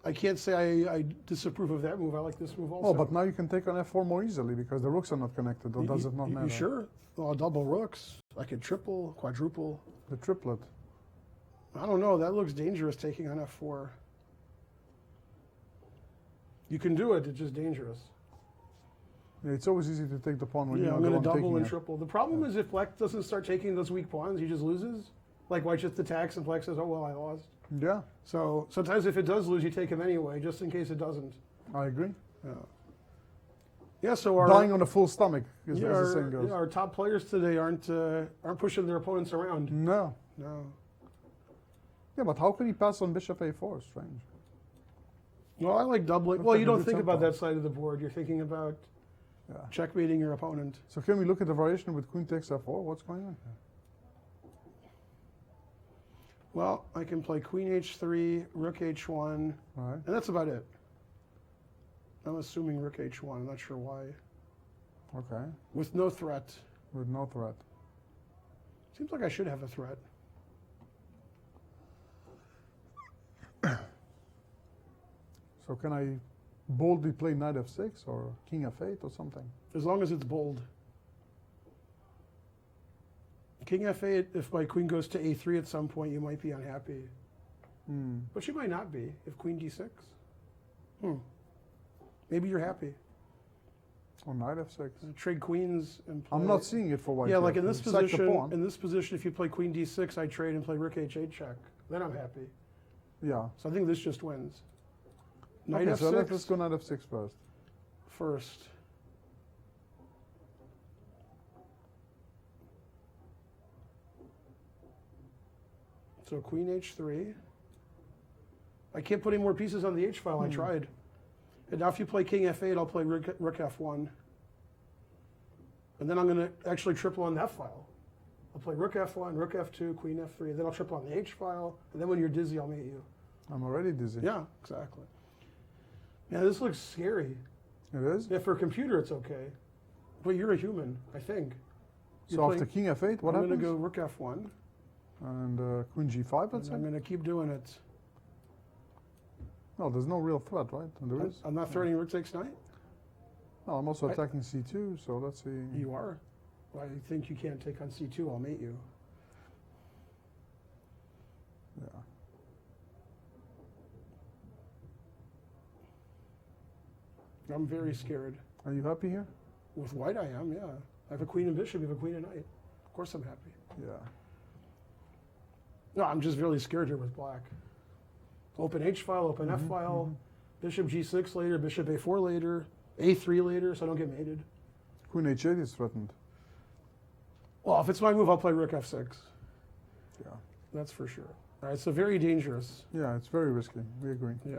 I can't say I disapprove of that move. I like this move also. Oh, but now you can take on f4 more easily because the rooks are not connected, or does it not matter? You sure? Well, double rooks. I could triple, quadruple. The triplet. I don't know. That looks dangerous taking on f4. You can do it. It's just dangerous. Yeah, it's always easy to take the pawn when Yeah, you're I'm the going one to double taking and it. triple. The problem is if black doesn't start taking those weak pawns, he just loses. Like white just attacks and black says, oh, well, I lost. Yeah, So sometimes if it does lose, you take him anyway, just in case it doesn't. I agree. Yeah, so our, Dying on a full stomach, as yeah, the saying goes. our top players today aren't pushing their opponents around. No. No. Yeah, but how can he pass on bishop a4? Strange. Well, I like doubling. Looks Well, like you a don't good think about tempo. that side of the board. You're thinking about Yeah. checkmating your opponent. So can we look at the variation with queen takes f4? What's going on here? Well, I can play queen h3, rook h1, All right. and that's about it. I'm assuming rook h1. I'm not sure why. Okay. With no threat. With no threat. Seems like I should have a threat. So can I boldly play knight f6 or king f8 or something? As long as it's bold. King f8, if my queen goes to a3 at some point, you might be unhappy. Hmm. But you might not be if queen d6. Maybe you're happy. Oh, knight f6. Trade queens and play. I'm not seeing it for white. Yeah, yet. like in this Sack the position. pawn. In this position, if you play queen d6, I trade and play rook h8 check. Then I'm happy. Yeah. So I think this just wins. Knight Okay, f6 so let's go knight f6 first. first. So queen h3. I can't put any more pieces on the h file. I tried. And now if you play king f8, I'll play rook f1. And then I'm going to actually triple on the f file. I'll play rook f1, rook f2, queen f3. Then I'll triple on the h file. And then when you're dizzy, I'll mate you. I'm already dizzy. Yeah, exactly. Yeah, this looks scary. It is? Yeah, for a computer, it's okay. But you're a human, I think. So after king f8, what I'm happens? going to go rook f1. And queen g5, let's say? I'm going to keep doing it. No, there's no real threat, right? And there is. I'm not threatening rook takes knight. No, I'm also attacking c2, so let's see. You are. Well, I think you can't take on c2. I'll mate you. Yeah. I'm very scared. Are you happy here? With white, I am, yeah. I have a queen and bishop. You have a queen and knight. Of course I'm happy. Yeah. No, I'm just really scared here with black. Open H file, open F file, bishop G6 later, bishop A4 later, A3 later, so I don't get mated. Queen h8 is threatened. Well, if it's my move, I'll play rook F6. Yeah. That's for sure. All right, so very dangerous. Yeah, it's very risky. We agree. Yeah.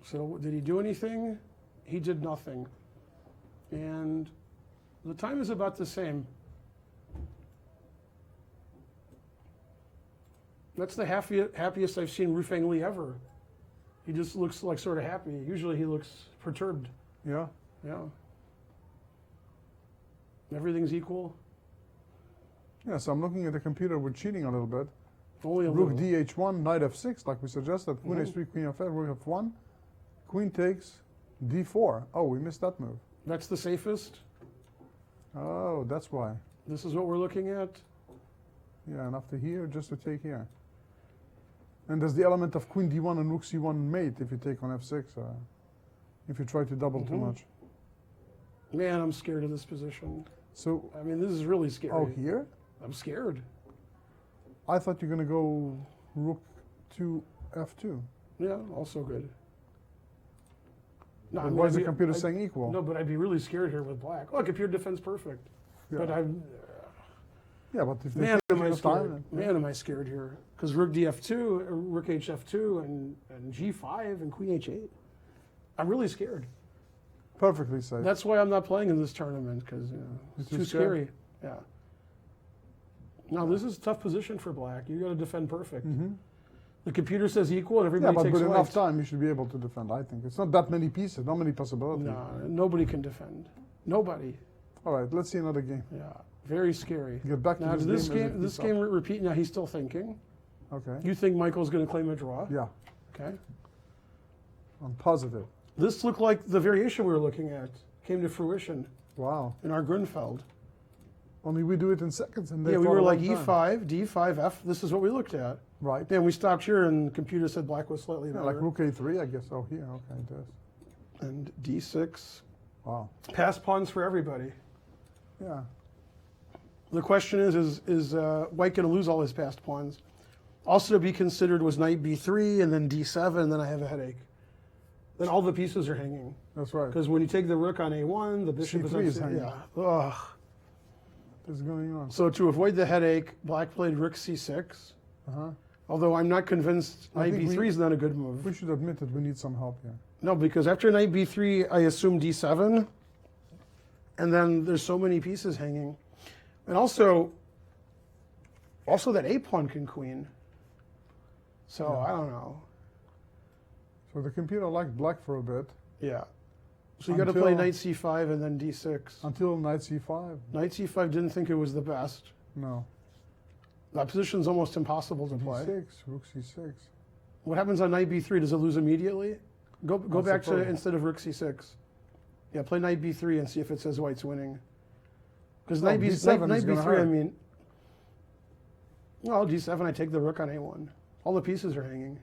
So did he do anything? He did nothing. And the time is about the same. That's the happiest I've seen Rufang Li ever. He just looks like sort of happy. Usually he looks perturbed. Yeah. Yeah. Everything's equal. Yeah, so I'm looking at the computer. We're cheating a little bit. Only a Rook little. dh1, knight f6, like we suggested. Queen h3, queen f8, rook f1. Queen takes d4. Oh, we missed that move. That's the safest. Oh, that's why. This is what we're looking at. Yeah, and after here, just to take here. And there's the element of queen d1 and rook c1 mate if you take on f6. If you try to double too much. Man, I'm scared of this position. So, I mean, this is really scary. oh, here? I'm scared. I thought you're going to go rook to f2. Yeah, also good. No, But I mean, why is the I'd be- computer I'd- saying equal? No, but I'd be really scared here with black. Oh, computer defense perfect. Yeah. But I'm, Yeah, but if they man, take am I enough scared. time, Man, am I scared here. Because rook df2, rook hf2, and g5, and queen h8. I'm really scared. perfectly safe. That's why I'm not playing in this tournament, because it's You're too too scared? scary. Yeah. Now, this is a tough position for black. You got to defend perfect. The computer says equal, and yeah, everybody but takes with enough white. time, you should be able to defend, I think. It's not that many pieces, not many possibilities. No, nobody can defend. Nobody. All right, let's see another game. Yeah, very scary. Get back to Now, this this game. as game, it this keeps game repeat. Now he's still thinking. up. Okay. You think Michael's going to claim a draw? Yeah, Okay. I'm positive. This looked like the variation we were looking at came to fruition Wow. in our Grunfeld. Only we do it in seconds, and they Yeah, we thought were a like long time. E5, D5, F. This is what we looked at. Right. Then we stopped here, and the computer said black was slightly Yeah, better. like rook a3, I guess. Oh, here. Okay, it does. And D6. Wow. Pass pawns for everybody. Yeah. The question is White going to lose all his passed pawns? Also to be considered was knight B3 and then D7, and then I have a headache. Then all the pieces are hanging. That's right. Because when you take the rook on A1, the bishop C3 is on is hanging. Yeah. Ugh. What's going on? So to avoid the headache, black played rook C6. Uh-huh. Although I'm not convinced I knight think B3 is not a good move. We should admit that we need some help here. No, because after knight B3, I assume D7. And then there's so many pieces hanging. And also that A pawn can queen. So I don't know. So the computer liked black for a bit, Yeah. So you got to play Until- knight C5 and then D6. until knight c5. Knight C5 didn't think it was the best. No. That position's almost impossible to play. d6, rook c6. What happens on knight B3? Does it lose immediately? Go I back to suppose. instead of rook C6. Yeah, play knight B3 and see if it says white's winning. Because Oh, knight D7 knight is gonna B3, hurt. I mean, well, D7, I take the rook on A1. All the pieces are hanging.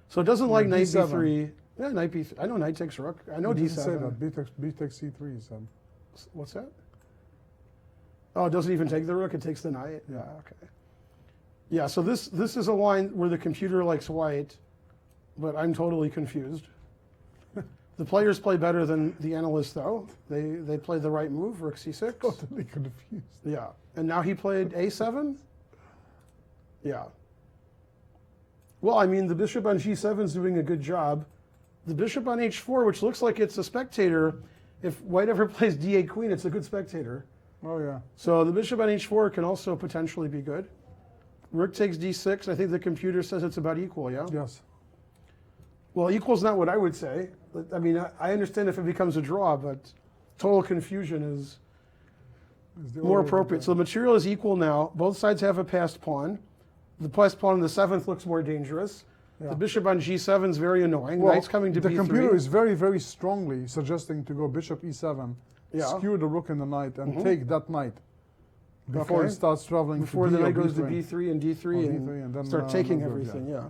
So it doesn't like knight D7. B3. Yeah, knight b3. I know knight takes rook. I know He d7. didn't say that. B takes c3, he said. What's that? Oh, it doesn't even take the rook. It takes the knight. Yeah. Okay. Yeah. So this is a line where the computer likes white, but I'm totally confused. The players play better than the analysts, though. They played the right move, rook c6. Totally confused. Yeah. And now he played a7. Yeah. Well, I mean, the bishop on g7 is doing a good job. The bishop on h4, which looks like it's a spectator, if white ever plays d8 queen, it's a good spectator. Oh, yeah. So the bishop on h4 can also potentially be good. Rook takes d6. I think the computer says it's about equal, yeah? Yes. Well, equal's not what I would say. I mean, I understand if it becomes a draw, but total confusion is more appropriate. So the material is equal now. Both sides have a passed pawn. The passed pawn on the 7th looks more dangerous. Yeah. The bishop on g7 is very annoying. Well, Knight's coming to the b3. computer is very, very strongly suggesting to go bishop e7, Yeah. skewer the rook and the knight, and take that knight before Okay. it starts traveling Before to the d or knight goes to b3. b3 and d3 and then, start taking no good, everything, yeah.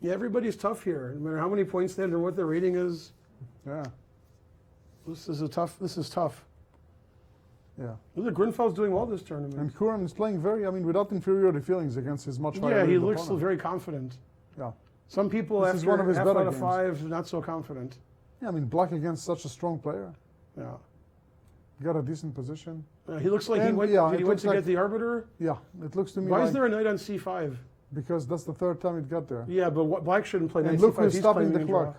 Yeah, everybody's tough here. No matter how many points they have or what their rating is, Yeah, this is tough. yeah. Look, Grunfeld's doing well this tournament. And Curran is playing without inferiority feelings against his much higher Yeah, he rated looks opponent. very confident. Yeah. Some people This after is one of his half better out of games. 5 not so confident. Yeah, I mean, black against such a strong player. Yeah. Got a decent position. He looks like he And, went. yeah, Did he it went looks to like- get the arbiter? Yeah, it looks to me Why like is there a knight on c5? because that's the third time it got there. Yeah, but black shouldn't play And knight look c5. who's He's stopping claiming the a draw. clock.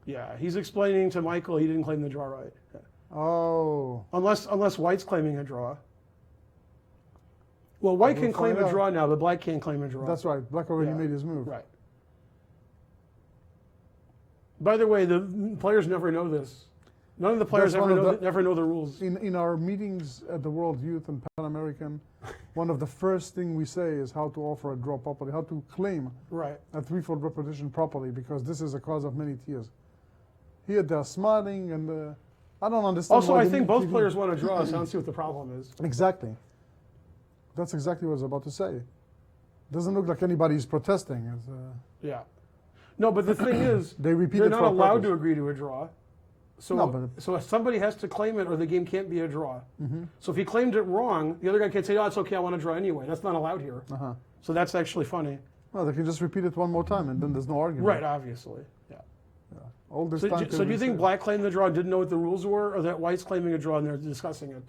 Yeah, he's explaining to Michael he didn't claim the draw right. Yeah. Oh, Unless white's claiming a draw. Well, white We'll can claim find a out. draw now, but black can't claim a draw. that's right. Black already Yeah. made his move. Right. By the way, the players never know this. None of the players That's one of the- never know the rules. In our meetings at the World Youth and Pan American, one of the first thing we say is how to offer a draw properly, how to claim Right. a threefold repetition properly, because this is a cause of many tears. Here they're smiling, and I don't understand. Also, why I the think both TV players want to draw, so I don't see what the problem is. Exactly. That's exactly what I was about to say. Doesn't look like anybody's protesting. It's, Yeah. No, but the thing is, They repeat they're it not for a allowed purpose. to agree to a draw. So, No, but- so if somebody has to claim it, or the game can't be a draw. Mm-hmm. So if he claimed it wrong, the other guy can say, "Oh, it's okay, I want to draw anyway." That's not allowed here. uh-huh. So that's actually funny. Well, they can just repeat it one more time, and then there's no argument. Right, obviously. Yeah. All this So, time. so do you think black claimed the draw, didn't know what the rules were, or that white's claiming a draw and they're discussing it?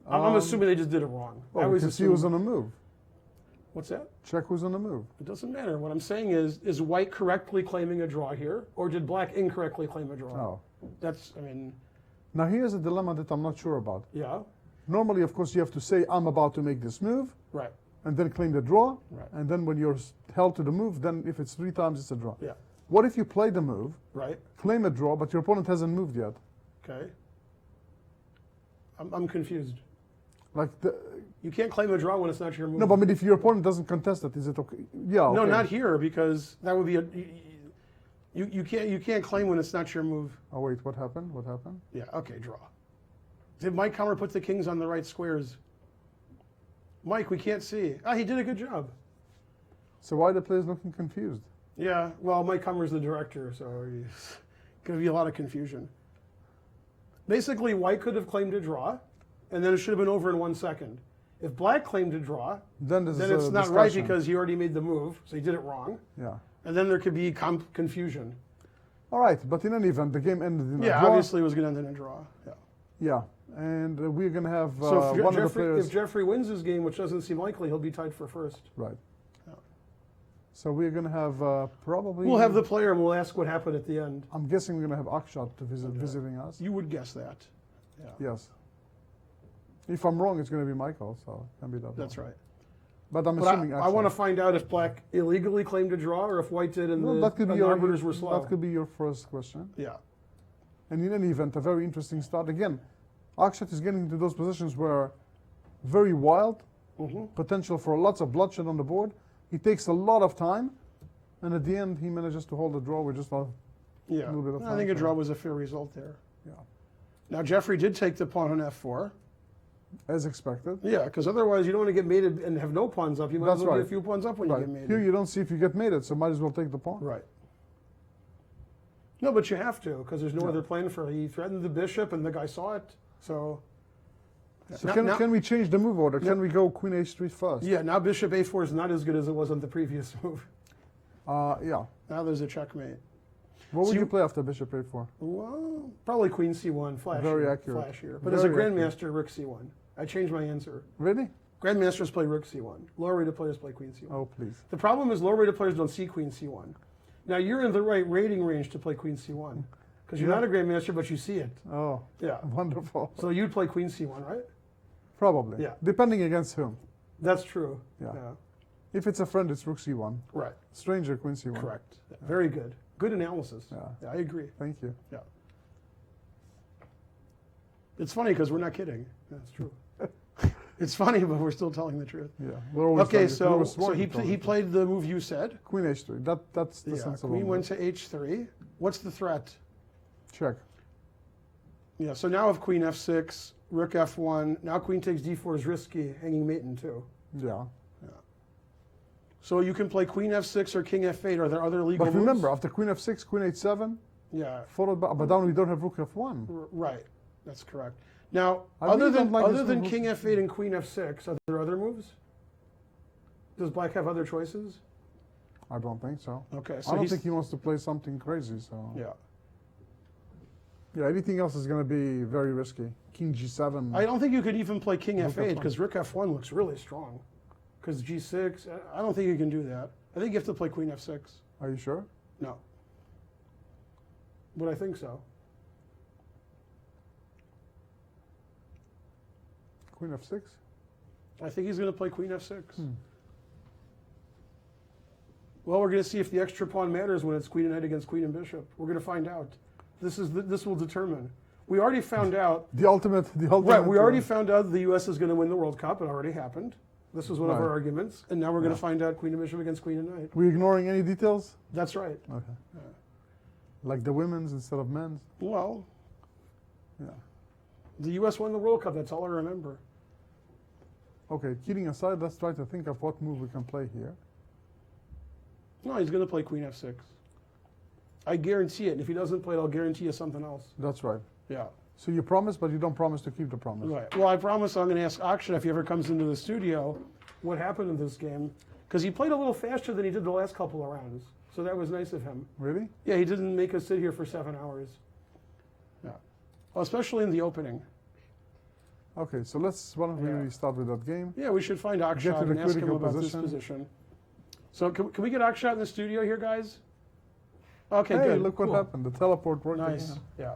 I'm assuming they just did it wrong. I Oh, always because he assume. was on the move. What's that? Check who's on the move. It doesn't matter. What I'm saying is white correctly claiming a draw here, or did black incorrectly claim a draw? Oh. That's, I mean, Now here's a dilemma that I'm not sure about. yeah, Normally, of course, you have to say, I'm about to make this move, right, and then claim the draw. Right. And then when you're held to the move, then if it's 3 times, it's a draw. yeah, What if you play the move, right, claim a draw, but your opponent hasn't moved yet? okay. I'm confused. Like, You can't claim a draw when it's not your move. no, but I mean, if your opponent doesn't contest it, is it okay? Yeah, okay. No, not here, because that would be a, you can't claim when it's not your move. Oh, wait, what happened? What happened? Yeah, okay, draw. Did Mike Comer put the kings on the right squares? Mike, we can't see. Ah, he did a good job. So why the players looking confused? Yeah, well, Mike Comer's the director, so he's going to be a lot of confusion. Basically, white could have claimed a draw, and then it should have been over in 1 second. If black claimed a draw, Then then there's it's a not right discussion. because he already made the move, so he did it wrong. Yeah. And then there could be confusion. All right, but in any event, the game ended in a Yeah, draw. obviously it was going to end in a draw. Yeah. Yeah, and we're going to have So if, one of the Jeffrey, players... if Jeffrey wins his game, which doesn't seem likely, he'll be tied for first. Right. Yeah. So we're going to have probably... We'll have the player and we'll ask what happened at the end. I'm guessing we're going to have Akshat to visiting us. You would guess that. Yeah. Yes. If I'm wrong, it's going to be Michael, so it can be that. That's one. right. But I'm But assuming I want to Akshat. find out if black illegally claimed a draw or if white did and No, the, that could be and the your, arbiters were slow. That could be your first question. Yeah. And in any event, a very interesting start. Again, Akshat is getting into those positions where very wild, potential for lots of bloodshed on the board. He takes a lot of time, and at the end, he manages to hold the draw with just a Yeah. little bit of I think a time. draw was a fair result there. Yeah. Now Jeffrey did take the pawn on f4. As expected. Yeah, because otherwise you don't want to get mated and have no pawns up. You might That's as well right. get a few pawns up when Right. you get mated. Here you don't see if you get mated, so might as well take the pawn. Right. No, but you have to, because there's no Yeah. other plan for it. He threatened the bishop, and the guy saw it. So. So Now- can we change the move order? Can we go Queen H3 first? Yeah, now bishop a4 is not as good as it was on the previous move. Yeah. Now there's a checkmate. What would So you you- play after Bishop A4? Well, probably queen c1, flash Very here, accurate. flash here. But as a Very grandmaster, rook c1. I changed my answer. Really? Grandmasters play rook c1. Lower rated players play queen c1. Oh, please. The problem is lower rated players don't see queen c1. Now you're in the right rating range to play queen c1 because you're Yeah. not a grandmaster, but you see it. Oh, Yeah. wonderful. So you'd play queen c1, right? Probably. Yeah. Depending against whom. That's true. Yeah. If it's a friend, it's Rook C1. Right. Stranger, Queen C1. Correct. Very good. Good analysis. Yeah. I agree. Thank you. Yeah. It's funny because we're not kidding. That's true. It's funny, but we're still telling the truth. Yeah. We're always Okay, trying to- we're so always so sworn he to tell he the played the move you said. truth. Queen H3. That's the Yeah. sensible Queen move. went to h3. What's the threat? Check. Yeah. So now if queen f6, rook f1. Now queen takes d4 is risky, hanging mate in 2. Yeah. So you can play queen f6 or king f8. Are there other legal But moves? remember, after Queen F6, Queen H7, Yeah. followed by, but down we don't have Rook F1. Right. That's correct. Now, I other really than don't like other this than move. king f8 and queen f6, are there other moves? Does black have other choices? I don't think so. Okay. So I don't he's, think he wants to play something crazy, so. Yeah. Yeah, anything else is going to be very risky. King G7. I don't think you could even play king Rook f8 F1. because rook f1 looks really strong. Because g6, I don't think you can do that. I think you have to play queen f6. Are you sure? No. But I think so. Queen F6? I think he's going to play queen f6. Hmm. Well, we're going to see if the extra pawn matters when it's queen and knight against queen and bishop. We're going to find out. This will determine. We already found out. The ultimate. Right, we already found out the U.S. is going to win the World Cup. It already happened. This was one of Right. our arguments. And now we're going to find out queen and bishop against queen and knight. We ignoring any details? That's right. Okay. Like the women's instead of men's? Well, Yeah. the U.S. won the World Cup. That's all I remember. Okay, kidding aside, let's try to think of what move we can play here. No, he's going to play queen f6. I guarantee it. And if he doesn't play it, I'll guarantee you something else. That's right. Yeah. So you promise, but you don't promise to keep the promise. Right. Well, I promise I'm going to ask Akshay if he ever comes into the studio what happened in this game. Because he played a little faster than he did the last couple of rounds. So that was nice of him. Really? Yeah, he didn't make us sit here for 7 hours. Yeah. Well, especially in the opening. Okay, so why don't we Yeah. really start with that game? Yeah, we should find Akshay Get to the and ask him critical about position. this position. So can we get Akshay in the studio here, guys? Okay, Hey, good. look Cool. what happened. The teleport worked Nice. again. Yeah.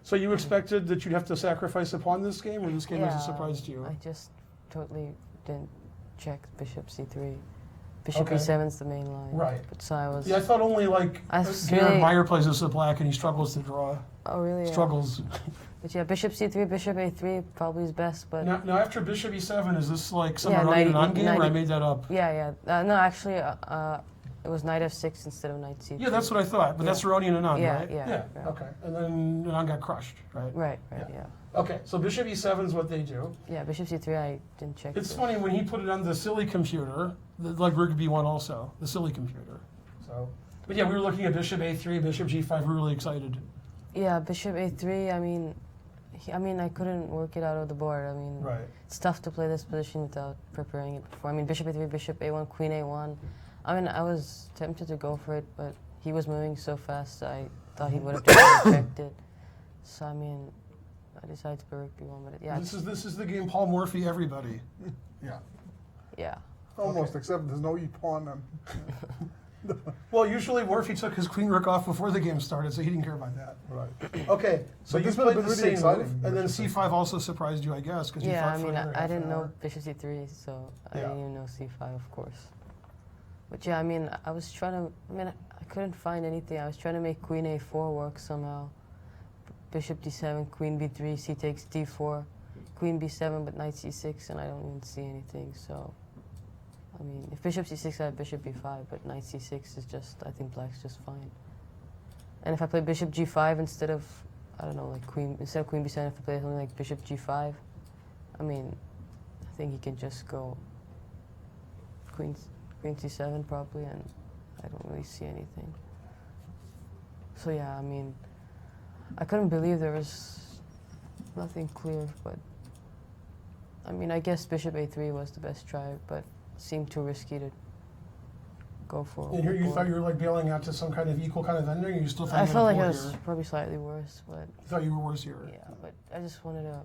So you expected that you'd have to sacrifice a pawn this game, or this game was a surprise to you? I just totally didn't check bishop c3. Bishop Okay. e7's the main line. Right. But so I was. Yeah, I thought only like I was Garrett really- Meyer plays this with black and he struggles to draw. Oh really? Yeah. Struggles. But yeah, bishop c3, bishop a3 probably is best. But Now after bishop e7, is this like some Yeah, Iranian knight- on game, or I knight- made that up? yeah. No, actually, it was knight f6 instead of knight c3. Yeah, that's what I thought, but that's Iranian Anand, Yeah, right? yeah. Okay. And then Anand got crushed, right? Right. Yeah. Yeah. Okay, so bishop e7 is what they do. Yeah, bishop c3. I didn't check. It's the- funny when he put it on the silly computer, like rook b1 also, the silly computer. So, but yeah, we were looking at bishop a3, bishop g5. We were really excited. Yeah, bishop a3. I mean, I couldn't work it out of the board. I mean, Right. it's tough to play this position without preparing it before. I mean, bishop a3, bishop a1, queen a1. I mean, I was tempted to go for it, but he was moving so fast, I thought he would have just rejected. So I mean, I decided to play rook b1, but yeah, This is the game Paul Morphy, everybody. Yeah. yeah. Almost, except there's no e-pawn. And Well, usually Morphy took his queen rook off before the game started, so he didn't care about that. right. Okay, so But you this would have played been the really same move, exciting. and then c5 also surprised you, I guess, because you Yeah, fought I for mean, another I half an didn't know hour. bishop c3, so I Yeah. didn't even know c5, of course. But yeah, I mean, I was trying to, I couldn't find anything. I was trying to make queen a4 work somehow. Bishop d7, queen b3, c takes d4, queen b7, but knight c6, and I don't even see anything, so. I mean, if bishop c6, I have bishop b5, but knight c6 is just, I think black's just fine. And if I play bishop g5 instead of, I don't know, like instead of queen b7, if I play something like bishop g5, I mean, I think he can just go queen c7 probably, and I don't really see anything. So yeah, I mean, I couldn't believe there was nothing clear, but I mean, I guess bishop a3 was the best try, but seemed too risky to go for. And here you thought you were like bailing out to some kind of equal kind of ending, or you still thought I you felt had like a it four was here? probably slightly worse, but You thought you were worse here. yeah, but I just wanted to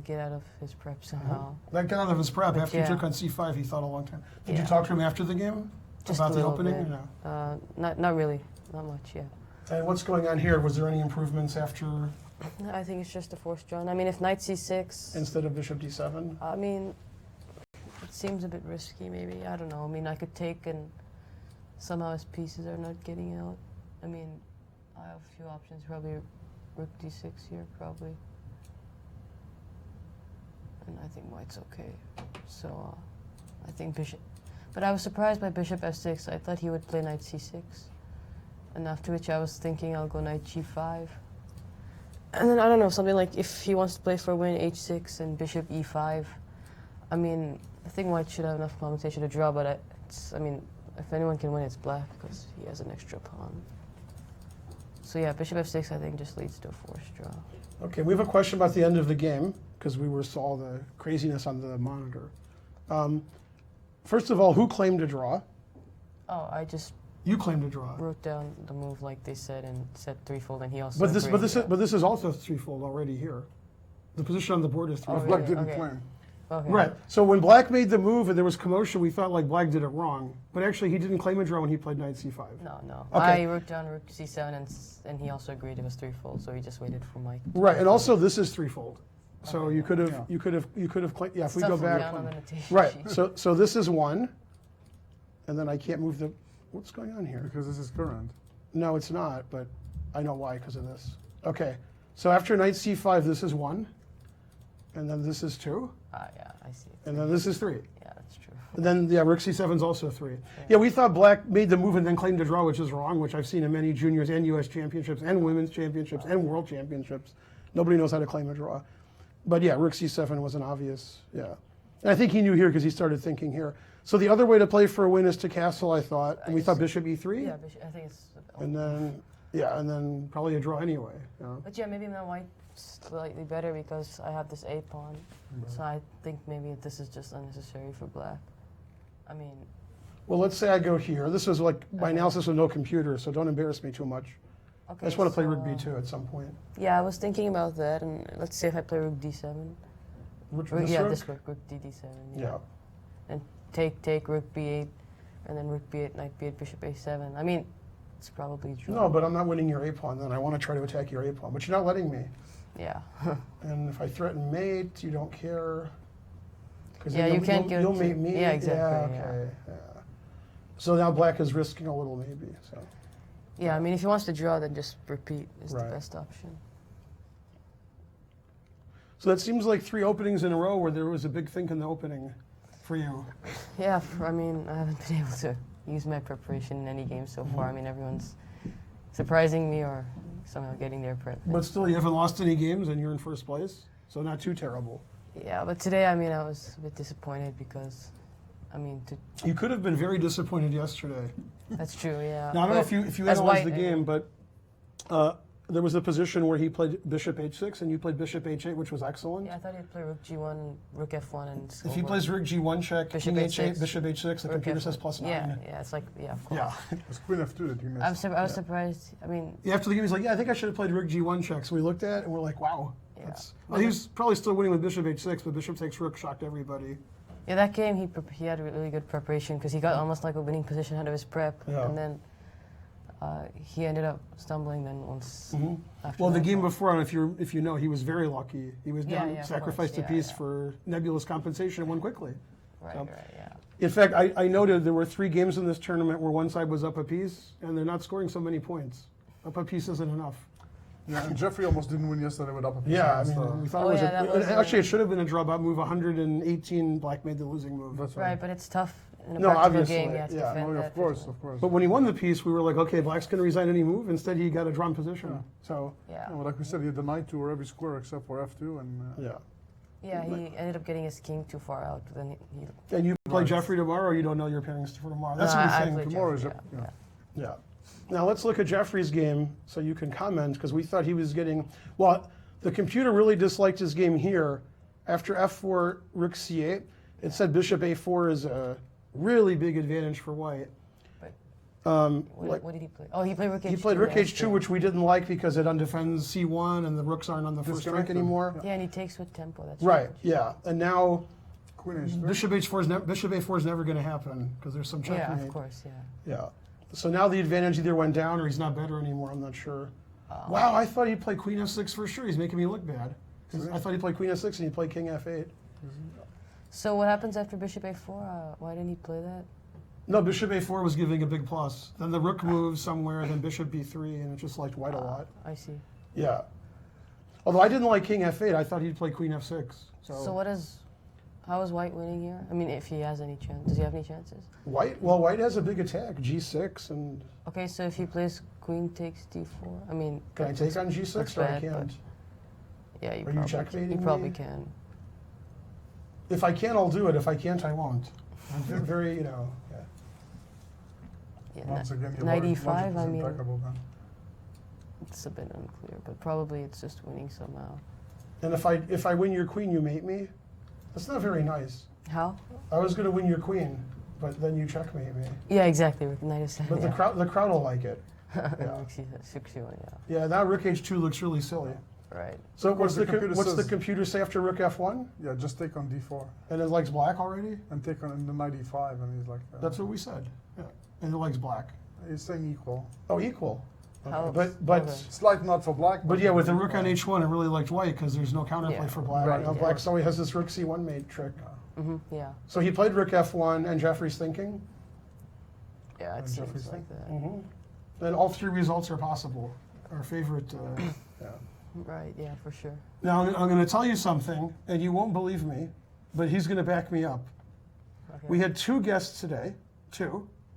get out of his prep somehow. That got out of his prep after Yeah. he took on c5. He thought a long time. Did you Yeah. talk to him after the game Just about a the little opening? bit. Or no? Not really, not much. Yeah. And what's going on here? Was there any improvements after I think it's just a forced draw. I mean, if knight c6, instead of bishop d7? I mean, it seems a bit risky. Maybe I don't know. I mean, I could take and somehow his pieces are not getting out. I mean, I have a few options. Probably rook d6 here, probably. And I think white's okay. So I think bishop. But I was surprised by bishop f6. I thought he would play knight c6. And after which I was thinking I'll go knight g5. And then I don't know, something like if he wants to play for a win, h6 and bishop e5. I mean, I think white should have enough compensation to draw, but I mean, if anyone can win, it's black because he has an extra pawn. So yeah, bishop f6 I think just leads to a forced draw. Okay, we have a question about the end of the game because we saw all the craziness on the monitor. First of all, who claimed to draw? Oh, I just You claimed to draw. wrote down the move like they said and said threefold, and he also. But this, agreed, yeah. but this is also threefold already here. The position on the board is But threefold. Black really? didn't Okay. claim. Okay. Right. So when Black made the move and there was commotion, we thought like Black did it wrong. But actually, he didn't claim a draw when he played knight c5. No. Okay. I wrote down rook c7 and he also agreed it was threefold, so he just waited for Mike. to Right. And confirm. also, this is threefold. So Okay, you could have, yeah. you could have claimed. Yeah. If we Stuff go will be back. on the notation Right. sheet. So this is one, and then I can't move the. What's going on here? Because this is current. No, it's not. But I know why because of this. Okay. So after knight c5, this is one, and then this is two, Yeah, I see. and then this is three. Yeah, that's true. And then, yeah, rook c7 is also three. Yeah, we thought Black made the move and then claimed to draw, which is wrong, which I've seen in many juniors and U.S. championships and women's championships and world championships. Nobody knows how to claim a draw. But yeah, rook c7 was an obvious, yeah. And I think he knew here because he started thinking here. So the other way to play for a win is to castle, I thought. And we thought bishop e3. Yeah, I think it's. And then, yeah, and then probably a draw anyway. Yeah. But yeah, maybe my white slightly better because I have this a pawn. So I think maybe this is just unnecessary for black. I mean, Well, let's say I go here. This is like my Okay. analysis with no computer, so don't embarrass me too much. okay. I just want to play rook so, b2 at some point. Yeah, I was thinking about that, and let's say if I play rook d7. Which Rook, this yeah, rook? this rook d7. Yeah. And take rook b8, and then rook b8, knight b8, bishop a7. I mean, it's probably draw. No, but I'm not winning your a pawn. Then I want to try to attack your a pawn, but you're not letting me. Yeah. And if I threaten mate, you don't care. 'Cause Yeah, then you can't you'll go to- mate me. yeah, exactly, Yeah, okay. Yeah. So now black is risking a little, maybe. So Yeah, I mean, if he wants to draw, then just repeat is Right. the best option. so that seems like 3 openings in a row where there was a big think in the opening for you. Yeah, I mean, I haven't been able to use my preparation in any game so far. I mean, everyone's surprising me or somehow getting their prep. But still, you haven't lost any games and you're in first place. So not too terrible. Yeah, but today, I mean, I was a bit disappointed because, I mean, You could have been very disappointed yesterday. that's true, yeah. Now, I don't know But if you as analyzed white, the game, but there was a position where he played bishop h6 and you played bishop h8, which was excellent. Yeah, I thought he'd play rook g1, rook f1, and so If he forth. plays rook g1 check, Bishop king h8, h6, bishop h6, the rook computer f1. says +9. Yeah, it's like, yeah, of course. Yeah. It was queen f2 that you missed. I was surprised. I mean, After the game, he's like, yeah, I think I should have played rook g1 check. So we looked at it and we're like, wow. Yeah. That's, well, he was probably still winning with bishop h6, but bishop takes rook shocked everybody. yeah, that game he had a really good preparation because he got almost like a winning position out of his prep, Yeah. and then he ended up stumbling then once after Well, the that. game before, I don't know if you know, he was very lucky. He was Yeah, down, yeah, of sacrificed course. a piece Yeah. for nebulous compensation and won quickly. Right, so- right, yeah. In fact, I noted there were 3 games in this tournament where one side was up a piece, and they're not scoring so many points. Up a piece isn't enough. Yeah, and Jeffrey almost didn't win yesterday with up a piece Yeah, I against, mean, we thought Oh, it was, yeah, that was, actually it should have been a draw about move 118. Black made the losing move. That's Right, but it's tough in a No, practical obviously, game. You have to yeah. defend Oh, that. of course, of course. But when he won the piece, we were like, okay, Black's going to resign any move. Instead, he got a drawn position. Yeah. So Yeah. Yeah, well, like we said, he had the knight to every square except for f2, and yeah. Yeah, he ended up getting his king too far out. But then he And you play Jeffrey tomorrow, or you don't know your pairings for tomorrow? That's No, what I you're saying. played Tomorrow is Jeffrey, Yeah. Now let's look at Jeffrey's game so you can comment, because we thought he was getting, well, the computer really disliked his game here. After f4, rook c8, it said bishop a4 is a really big advantage for white. What did he play? Oh, he played rook h2. He played rook yeah, h2, which we didn't like because it undefends c1 and the rooks aren't on the first rank Disconnected. anymore. Yeah, and he takes with tempo. That's Right, strange. yeah. And now Queen h3. bishop a4 is never going to happen because there's some Yeah, checkmate. of course, yeah. Yeah. So now the advantage either went down or he's not better anymore. I'm not sure. Wow, I thought he'd play queen f6 for sure. He's making me look bad. 'Cause I thought he'd play queen f6 and he'd play king f8. So what happens after bishop a4? Why didn't he play that? No, bishop a4 was giving a big plus. Then the rook moves somewhere, then bishop b3, and it just liked white a lot. I see. Yeah. Although I didn't like king f8, I thought he'd play queen f6. So how is white winning here? I mean, if he has any chance, does he have any chances? White has a big attack, g6, and Okay, so if he plays queen takes d4, I mean, can I take on g6 that's or I bad, can't? yeah, you Are you probably checkmating you probably me? can. If I can, I'll do it. If I can't, I won't. I'm very, yeah. Yeah, Once again, your knight logic e5. is I mean, impeccable then. it's a bit unclear, but probably it's just winning somehow. And if I win your queen, you mate me? That's not very nice. How? I was going to win your queen, but then you checkmate me. Yeah, exactly. With knight f7. But yeah. the crowd will like it. Yeah. Rook c1, yeah. Yeah, now rook h2 looks really silly. Right. So what's the the computer what's the says- computer say after rook f1? Yeah, just take on d4 And it likes black already? and take on the knight e5, and he's like, That's what we said. Yeah. And it likes black. he's saying equal. Oh, equal. How- But okay. Slight nut for black. yeah, with the rook on h1, it really liked white because there's no counterplay Yeah. for black. Right, Now yeah. black always has this rook c1 mate trick. Yeah. So he played rook f1, and Jeffrey's thinking. Yeah, it And seems Jeffrey's like that. And all three results are possible. Our favorite. Yeah. Right, yeah, for sure. Now I'm going to tell you something, and you won't believe me, but he's going to back me up. Okay. We had two guests today,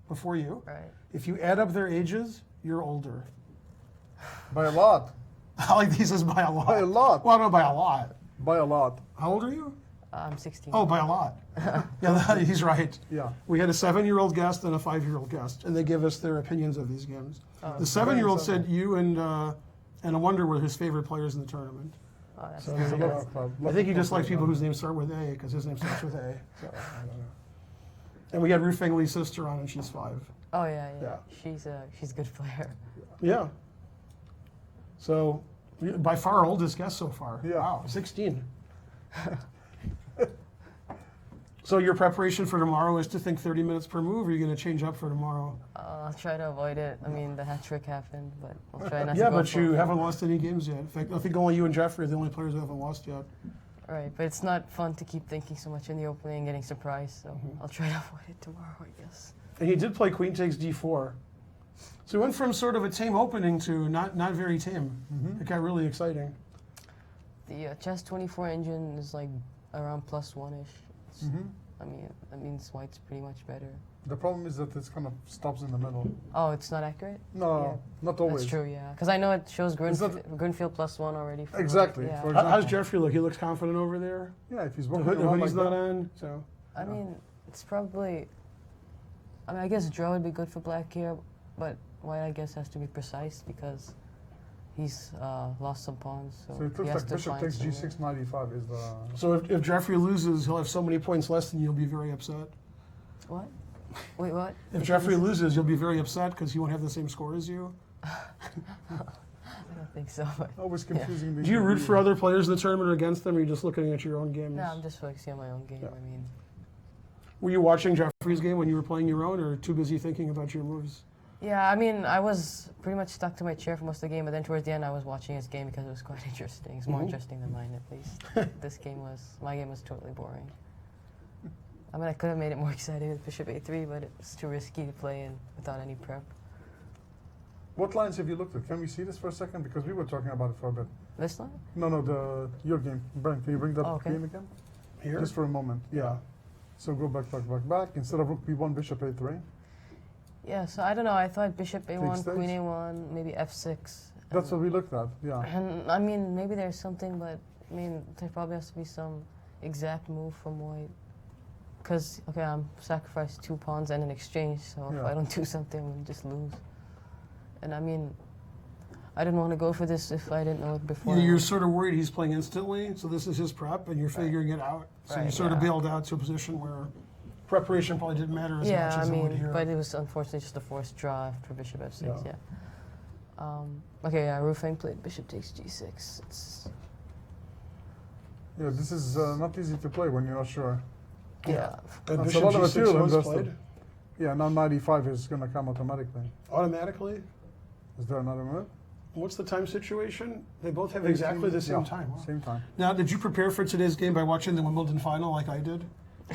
before you. Right. If you add up their ages, you're older. By a lot. I like these as by a lot. By a lot. Well, no, by a lot. By a lot. How old are you? I'm 16. Oh, by a lot. Yeah, he's right. Yeah. We had a 7-year-old guest and a 5-year-old guest, and they give us their opinions of these games. The 7-year-old said simple. you and a Wonder were his favorite players in the tournament. Oh, that's So nice. There's a lot of, I think he just likes people whose names start with A, because his name starts with A. So, I don't know. And we had Ruth Feng Lee's sister on, and she's 5. Oh yeah, yeah. Yeah. She's a good player. Yeah. So, by far our oldest guest so far. Yeah. Wow, 16. So your preparation for tomorrow is to think 30 minutes per move, or are you going to change up for tomorrow? I'll try to avoid it. I mean, the hat trick happened, but I'll try not Yeah, to go but for you it. haven't lost any games yet. In fact, I think only you and Jeffrey are the only players who haven't lost yet. Right, but it's not fun to keep thinking so much in the opening and getting surprised, so I'll try to avoid it tomorrow, I guess. And he did play queen takes d4. So he went from sort of a tame opening to not very tame. It got really exciting. The Chess 24 engine is like around +1-ish. I mean, that means white's pretty much better. The problem is that it kind of stops in the middle. Oh, it's not accurate? No, not always. That's true, yeah. Because I know it shows It's not- Grunfield +1 already. For Exactly. Yeah. For How's example. Jeffrey look? He looks confident over there. Yeah, if he's The working around like hoodie's not that. on, so. I mean, it's probably. I mean, I guess draw would be good for black here, but white, I guess, has to be precise because he's lost some pawns. So, So it he looks has like to bishop find takes somewhere. g6, knight e5 is the... So if Jeffrey loses, he'll have so many points less than you'll be very upset. What? Wait, what? If Jeffrey loses, you'll be very upset because he won't have the same score as you. I don't think so. But Always confusing. these Do you root two for other players in the tournament or against them, or are you just looking at your own games? no, I'm just focusing on my own game. I mean, Were you watching Jeffrey's game when you were playing your own, or too busy thinking about your moves? yeah, I mean, I was pretty much stuck to my chair for most of the game, but then towards the end, I was watching his game because it was quite interesting. It's more interesting than mine, at least. My game was totally boring. I mean, I could have made it more exciting with bishop a3, but it's too risky to play in without any prep. What lines have you looked at? Can we see this for a second? Because we were talking about it for a bit. This line? No, your game. Brian, can you bring that Oh, okay. game again? Here? Just for a moment. Yeah. So go back. Instead of rook b1, bishop a3. Yeah, so I don't know. I thought bishop a1, stakes? queen a1, maybe f6. That's what we looked at. Yeah. And I mean, maybe there's something, but I mean, there probably has to be some exact move from white. Because, okay, I'm sacrificed 2 pawns and an exchange, so if Yeah. I don't do something, I'm just lose. And I mean, I didn't want to go for this if I didn't know it before. You're sort of worried he's playing instantly, so this is his prep, and you're figuring it out. So you Right, sort of yeah. bailed out to a position where preparation probably didn't matter as Yeah, much I as it would mean, here. but it was unfortunately just a forced draw after bishop f6, Yeah. yeah. Okay, yeah, Rufang played bishop takes g6. It's, Yeah, this is not easy to play when you're not sure. yeah. And That's a bishop lot of g6 material was invested. played Yeah, now 95 is going to come automatically. automatically. Is there another move? What's the time situation? They both have exactly the same Yeah, time. Wow. Same time. Now, did you prepare for today's game by watching the Wimbledon final like I did?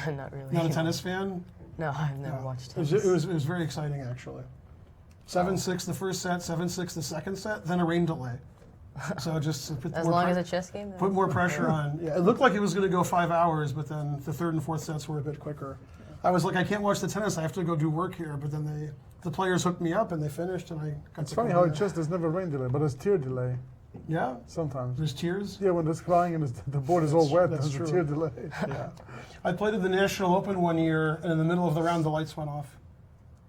Not really. Not a tennis fan? No, I've never Yeah. watched It was, tennis. it was very exciting, actually. 7-6 the first set, 7-6 the second set, then a rain delay. So just to put As more long pre- as a chess game? then- put more pressure on. Yeah, it looked like it was going to go 5 hours, but then the third and fourth sets were a bit quicker. I was like, I can't watch the tennis. I have to go do work here. But then the players hooked me up and they finished, and I got It's to funny come how in in chess there's never rain delay, but there's tear delay Yeah, sometimes. there's tears. Yeah, when there's crying and the board is all wet, that's there's a true. tear delay. Yeah. I played at the National Open one year, and in the middle of the round, the lights went off.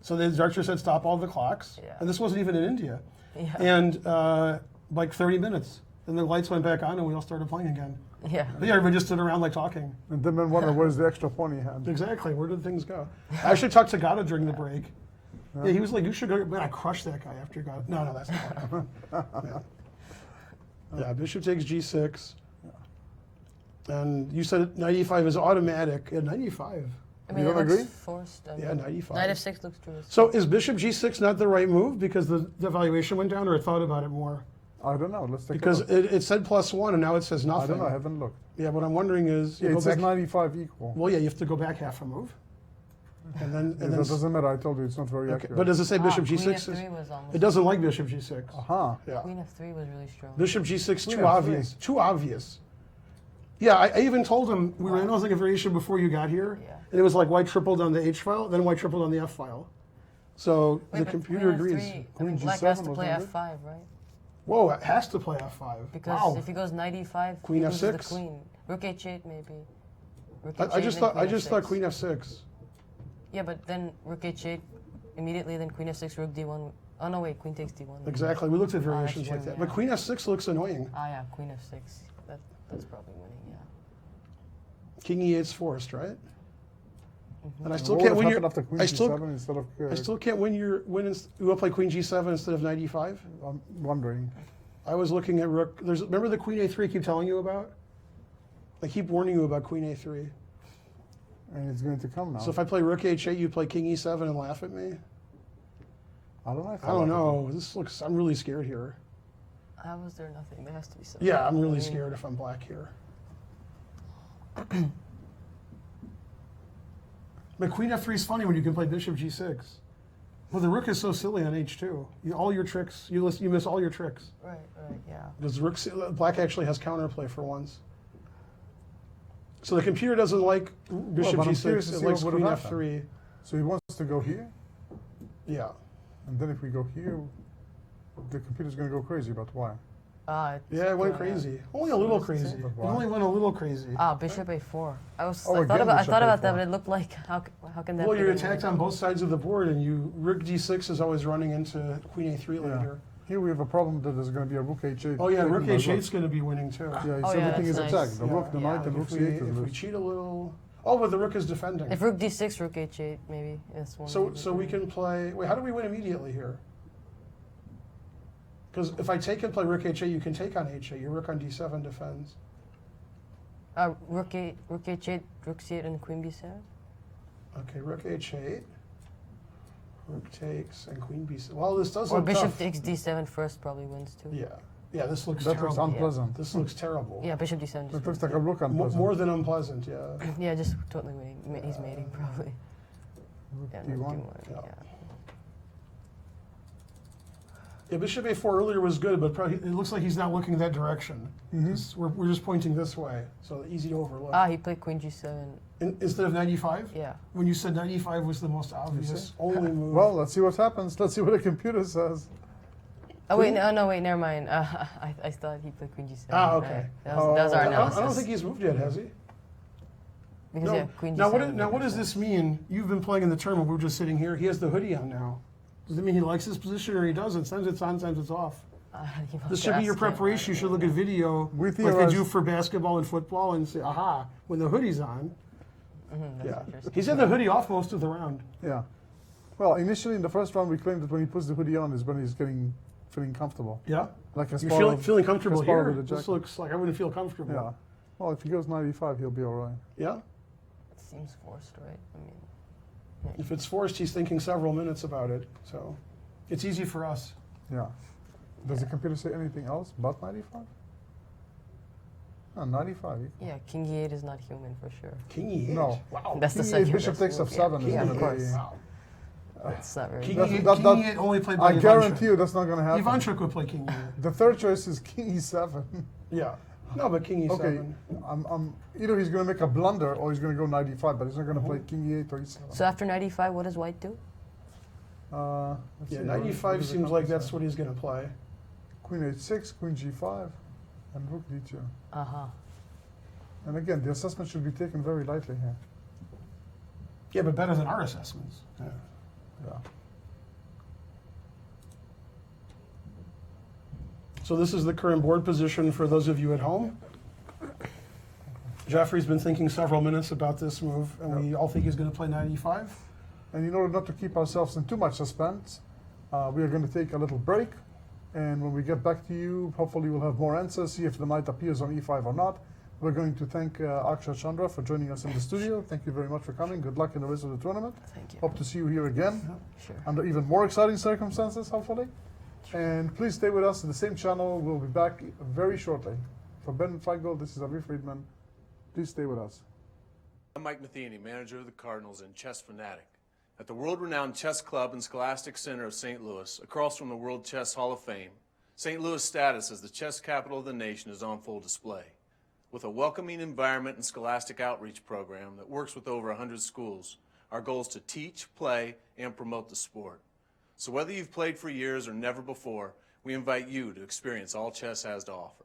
So the archer said, stop all the clocks. Yeah. And this wasn't even in India. Yeah. And like 30 minutes. Then the lights went back on, and we all started playing again. Yeah. But yeah, everybody just stood around like talking. And then men wonder where's the extra pawn he had. Exactly. Where did things go? I actually talked to Gata during the break. Yeah, he was like, you should go. Man, I crushed that guy after Gata. No, that's not what happened. Yeah, bishop takes g6. And you said 95 is automatic. Yeah, 95. I mean, You it don't looks agree? forced. I Yeah, mean, 95. Knight f6 looks true. So is bishop g6 not the right move because the valuation went down, or I thought about it more? I don't know. Let's take Because a look. it said +1 and now it says I nothing. don't know. I haven't looked. Yeah, what I'm wondering is, you Yeah, go it says back- 95 equal. well, yeah, you have to go back half a move, and then Yeah, that doesn't matter. I told you it's not very okay. accurate. But does it say bishop Queen g6? f3 was almost. It doesn't like bishop g6. Aha. Yeah, Queen f3 was really strong. bishop g6 Queen too F3. obvious. Too obvious. Yeah, I even told him we were analyzing a variation before you got here, Yeah. and it was like white tripled on the H file, then white tripled on the F file. So Wait, the but computer Queen agrees. F3, I mean, Queen black G7 has to was play not good? f5, right? Whoa, it has to play F5. Because wow. if he goes knight e5, Queen he loses F6? the queen. Rook h8 maybe. Rook I h8, just then thought queen thought f6. queen f6. Yeah, but then rook h8 immediately, then queen f6, rook d1. Oh no, wait, queen takes d1. maybe. Exactly. We looked at that's variations like true, that. But yeah. queen f6 looks annoying. Ah, yeah, queen f6. That's probably winning, yeah. King e8's forced, right? And I still What can't would win happen your. after Queen I still, G7 instead of. I still can't win your. You will play queen g7 instead of knight e5. I'm wondering. I was looking at rook. Remember the queen a3 I keep telling you about? I keep warning you about queen a3. And it's going to come now. So if I play rook h8, you play king e7 and laugh at me. I don't know. If I don't know. This looks. I'm really scared here. How was there nothing? There has to be something. Yeah, I'm I really mean, scared if I'm black here. But queen f3 is funny when you can play bishop g6. Well, the rook is so silly on h2. All your tricks, you miss all your tricks. Right, yeah. Because black actually has counterplay for once. So the computer doesn't like bishop but I'm curious to g6. It see likes what queen would f3. So he wants to go here, Yeah. and then if we go here, the computer's going to go crazy. But why? Yeah, it went crazy. Only a little crazy. It Why? only went a little crazy. Bishop a4. I Oh, thought again, about bishop that, A4. but it looked like how can that? Well, be you're the attacked winner? on both sides of the board, and rook d6 is always running into queen a3 Yeah. later. Here we have a problem that there's going to be a rook h8. Oh yeah, taken rook by h8 is going to be winning too. Yeah, Oh, yeah, everything is that's nice. attacked. The rook, the Yeah. knight, and rook If c8 we, is if we loose. cheat a little. Oh, but the rook is defending. If rook d6, rook h8, maybe that's one. So we can play. Wait, how do we win immediately here? Because if I take and play rook h8, you can take on h8. Your rook on d7 defends. Rook h8, rook c8, and queen b7. Okay, rook h8. Rook takes and queen b7. Well, this does Or look bishop tough. takes d7 first probably wins too. Yeah, yeah. This looks That looks terrible. unpleasant. This looks terrible. Yeah, bishop d7. It Just looks like a rook unpleasant. More than unpleasant. Yeah. yeah, just totally winning. He's mating probably. Rook Yeah, d1. rook d1. Yeah. Yeah. Yeah, bishop a4 earlier was good, but probably, it looks like he's not looking that direction. We're just pointing this way, so easy to overlook. He played queen g7. Instead of 95? Yeah. When you said 95 was the most obvious only move. Well, let's see what happens. Let's see what the computer says. Oh wait, no, wait, never mind. I thought he played queen g7. Okay. That was our I analysis. don't think he's moved yet, has he? Because No. yeah, Queen Now G7. what does this mean? You've been playing in the tournament. We're just sitting here. He has the hoodie on now. Does it mean he likes his position or he doesn't? Sometimes it's on, sometimes it's off. This should be your preparation. You should look at video We like they theorized- do for basketball and football and say, aha, when the hoodie's on. That's Yeah. interesting. He's had the hoodie off most of the round. Yeah. Well, initially in the first round, we claimed that when he puts the hoodie on is when he's feeling comfortable. Yeah. Like as You're part of- feeling comfortable as part here? of the This jacket. looks like I wouldn't feel comfortable. Yeah. Well, if he goes 95, he'll be all right. Yeah? It seems forced, right? I mean, If it's forced, he's thinking several minutes about it. So it's easy for us. Yeah. Does the computer say anything else but 95? No, 95. yeah, King E8 is not human for sure. King E8. No. Wow. That's the King second. E8, bishop best takes move. f7 is Yeah, gonna of be- course. Wow. It's not very. King That's- E8, that- King that- E8 only played by I guarantee you that's not going to happen. Ivanchuk would play King E8. The third choice is King E7. Yeah. No, but King E7. Okay, either he's going to make a blunder or he's going to go 95, but he's not going to play King E8 or E7. So after 95, what does White do? Let's Yeah, see, 95 what is seems it? like that's what he's going to play. Queen H6, Queen G5, and Rook D2. Uh huh. And again, the assessment should be taken very lightly here. Yeah, but better than our assessments. Yeah. Yeah. So this is the current board position for those of you at home. Jeffrey's been thinking several minutes about this move, and we all think he's going to play 95. And in order not to keep ourselves in too much suspense, we are going to take a little break. And when we get back to you, hopefully we'll have more answers, see if the knight appears on E5 or not. We're going to thank Akshay Chandra for joining us in the studio. Thank you very much for coming. Good luck in the rest of the tournament. Thank you. Hope to see you here again Sure. under even more exciting circumstances, hopefully. And please stay with us on the same channel. We'll be back very shortly. For Ben Finegold, this is Aviv Friedman. Please stay with us. I'm Mike Matheny, manager of the Cardinals and chess fanatic. At the world-renowned chess club and Scholastic Center of St. Louis, across from the World Chess Hall of Fame, St. Louis' status as the chess capital of the nation is on full display. With a welcoming environment and scholastic outreach program that works with over 100 schools, our goal is to teach, play, and promote the sport. So whether you've played for years or never before, we invite you to experience all chess has to offer.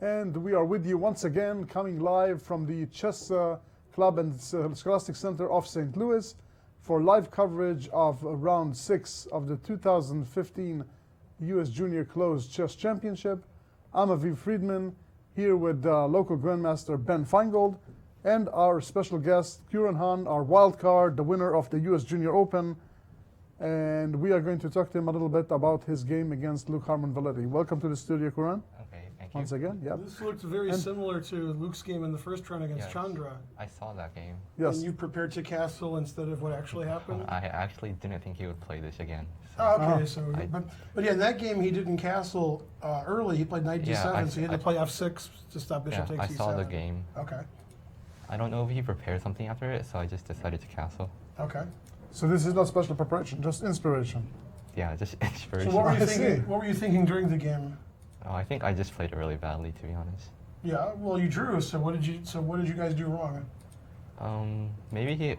And we are with you once again, coming live from the Chess Club and Scholastic Center of St. Louis for live coverage of round 6 of the 2015 U.S. Junior Closed Chess Championship. I'm Aviv Friedman, here with local Grandmaster Ben Finegold, and our special guest, Kuran Han, our wild card, the winner of the U.S. Junior Open. And we are going to talk to him a little bit about his game against Luke Harmon Valetti. Welcome to the studio, Kuran. Okay, thank you. Once again, yeah. This looked very similar to Luke's game in the first round against Yes. Chandra. I saw that game. Yes. And you prepared to castle instead of what actually happened? I actually didn't think he would play this again. So Oh, okay, so, I- but yeah, in that game he didn't castle early. He played knight Yeah, d7, so he had to play f6 to stop bishop yeah, takes I e7. saw the game. Okay, I don't know if he prepared something after it, so I just decided to castle. okay. So this is not special preparation, just inspiration. Yeah, just So inspiration. what were you I see. thinking? What were you thinking during the game? Oh, I think I just played it really badly, to be honest. Yeah, well, you drew. So what did you guys do wrong? Maybe he